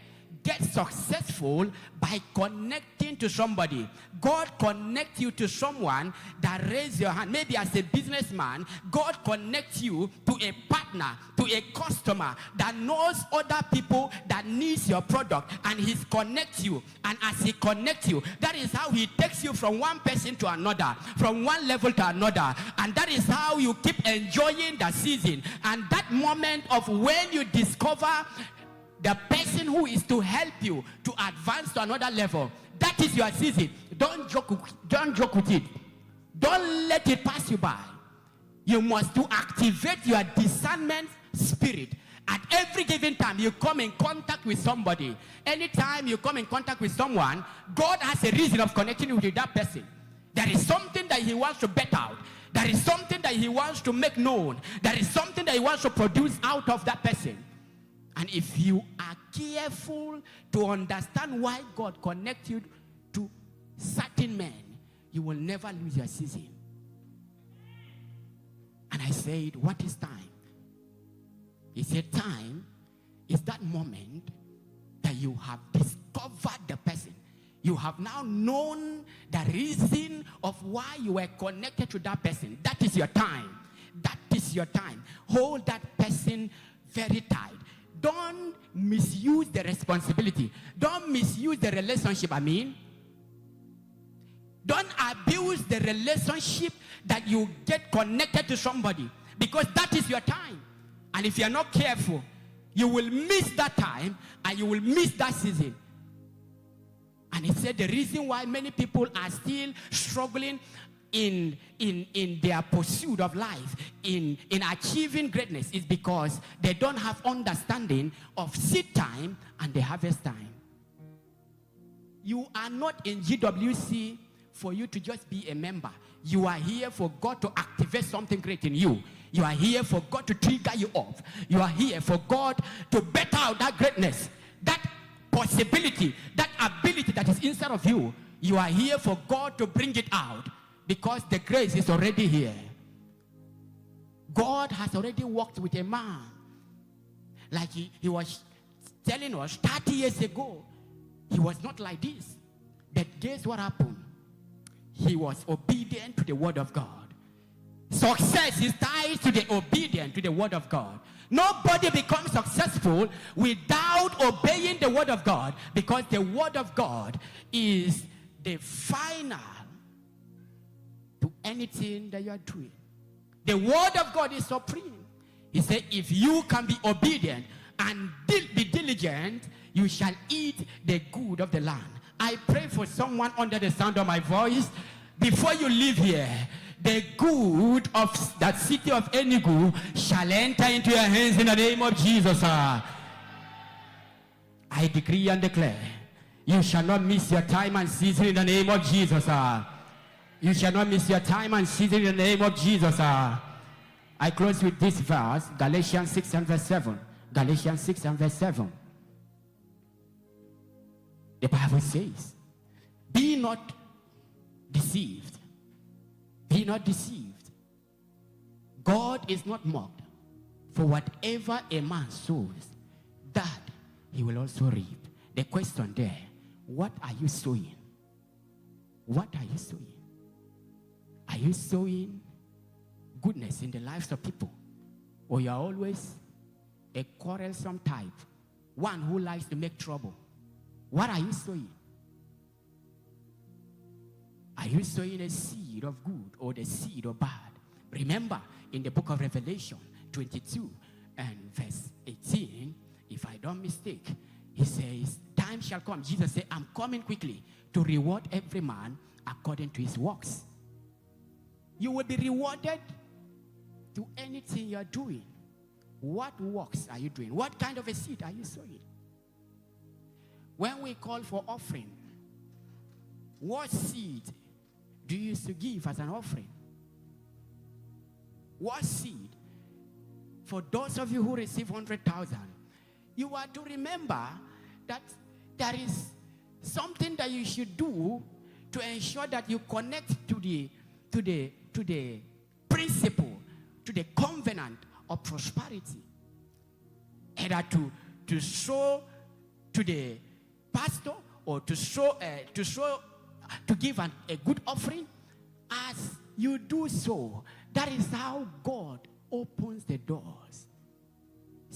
gets successful by connecting to somebody. God connects you to someone that raises your hand. Maybe as a businessman, God connects you to a partner, to a customer that knows other people that needs your product, and he connects you. And as he connects you, that is how he takes you from one person to another, from one level to another. And that is how you keep enjoying the season. And that moment of when you discover the person who is to help you to advance to another level, that is your season. Don't joke with it. Don't let it pass you by. You must to activate your discernment spirit. At every given time you come in contact with somebody, anytime you come in contact with someone, God has a reason of connecting you with that person. There is something that he wants to bet out. There is something that he wants to make known. There is something that he wants to produce out of that person. And if you are careful to understand why God connects you to certain men, you will never lose your season. And I said, what is time? He said, time is that moment that you have discovered the person. You have now known the reason of why you were connected to that person. That is your time. That is your time. Hold that person very tight. Don't misuse the responsibility. Don't misuse the relationship. Don't abuse the relationship that you get connected to somebody, because that is your time. And if you are not careful, you will miss that time and you will miss that season. And he said the reason why many people are still struggling in their pursuit of life, in achieving greatness, is because they don't have understanding of seed time and the harvest time. You are not in GWC for you to just be a member. You are here for God to activate something great in you. You are here for God to trigger you off. You are here for God to better out that greatness, that possibility, that ability that is inside of you. You are here for God to bring it out because the grace is already here. God has already worked with a man. Like he was telling us 30 years ago, he was not like this. But guess what happened? He was obedient to the word of God. Success is tied to the obedience to the word of God. Nobody becomes successful without obeying the word of God, because the word of God is the final to anything that you are doing. The word of God is supreme. He said, if you can be obedient and be diligent, you shall eat the good of the land. I pray for someone under the sound of my voice, before you leave here, the good of that city of ENUGU shall enter into your hands in the name of Jesus. I decree and declare, you shall not miss your time and season in the name of Jesus. You shall not miss your time and season in the name of Jesus. I close with this verse, Galatians 6 and verse 7. Galatians 6 and verse 7. The Bible says, be not deceived. Be not deceived. God is not mocked. For whatever a man sows, that he will also reap. The question there, what are you sowing? What are you sowing? Are you sowing goodness in the lives of people? Or you are always a quarrelsome type, one who likes to make trouble? What are you sowing? Are you sowing a seed of good or the seed of bad? Remember, in the book of Revelation 22 and verse 18, if I don't mistake, he says, time shall come. Jesus said, I'm coming quickly to reward every man according to his works. You will be rewarded to anything you are doing. What works are you doing? What kind of a seed are you sowing? When we call for offering, what seed do you used to give as an offering? What seed? For those of you who receive 100,000, you are to remember that there is something that you should do to ensure that you connect to the principle, to the covenant of prosperity. Either to sow to the pastor, or to give a good offering. As you do so, that is how God opens the doors.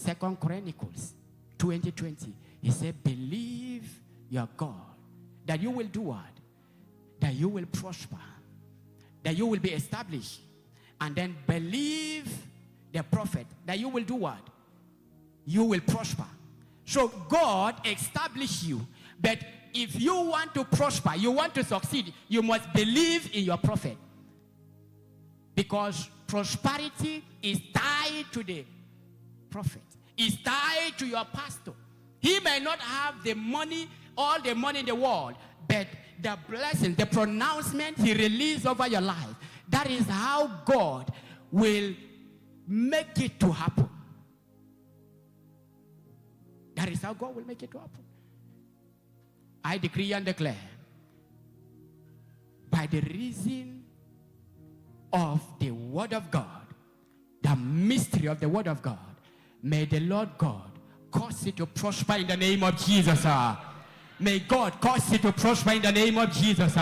2 Chronicles 20:20. He said, believe your God, that you will do what? That you will prosper, that you will be established. And then believe the prophet, that you will do what? You will prosper. So God established you. But if you want to prosper, you want to succeed, you must believe in your prophet. Because prosperity is tied to the prophet. It's tied to your pastor. He may not have the money, all the money in the world, but the blessing, the pronouncement he released over your life, that is how God will make it to happen. That is how God will make it to happen. I decree and declare, by the reason of the word of God, the mystery of the word of God, may the Lord God cause it to prosper in the name of Jesus. May God cause it to prosper in the name of Jesus.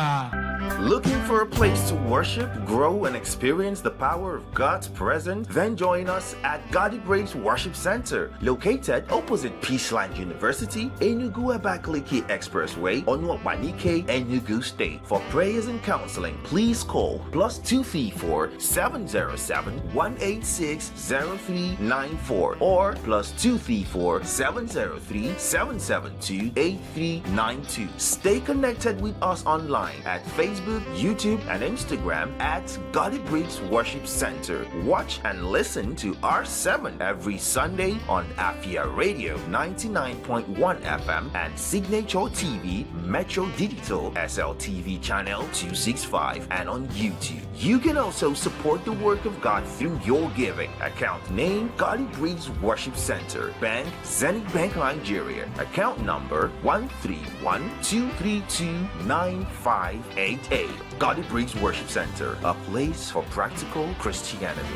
Looking for a place to worship, grow, and experience the power of God's presence? Then join us at Gadi Braves Worship Center, located opposite Peaceland University, ENUGU Abakaliki Expressway, Onwabanike, ENUGU State. For prayers and counseling, please call +234 707 186 0394 or +234 703 772 8392. Stay connected with us online at Facebook Facebook, YouTube, and Instagram at God Briggs Worship Center. Watch and listen to R7 every Sunday on Afia Radio 99.1 FM and Signature TV, Metro Digital SLTV channel 265, and on YouTube. You can also support the work of God through your giving. Account name God Briggs Worship Center. Bank Zenith Bank Nigeria. Account number 131232958. God Briggs Worship Center. A place for practical Christianity.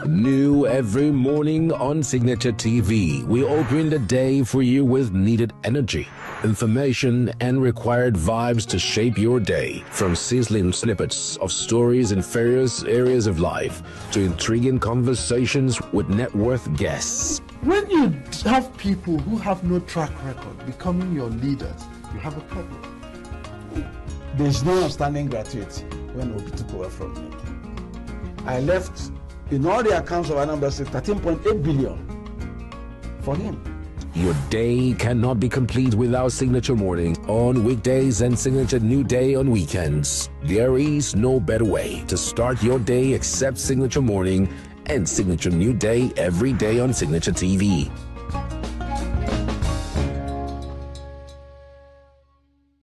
New every morning on Signature TV, we open the day for you with needed energy, information, and required vibes to shape your day. From sizzling snippets of stories in various areas of life to intriguing conversations with net worth guests. When you have people who have no track record becoming your leaders, you have a problem. There's no outstanding gratuity when Obi took over from me. I left in all the accounts of Anambra State 13.8 billion for him. Your day cannot be complete without Signature Morning on weekdays and Signature New Day on weekends. There is no better way to start your day except Signature Morning and Signature New Day every day on Signature TV.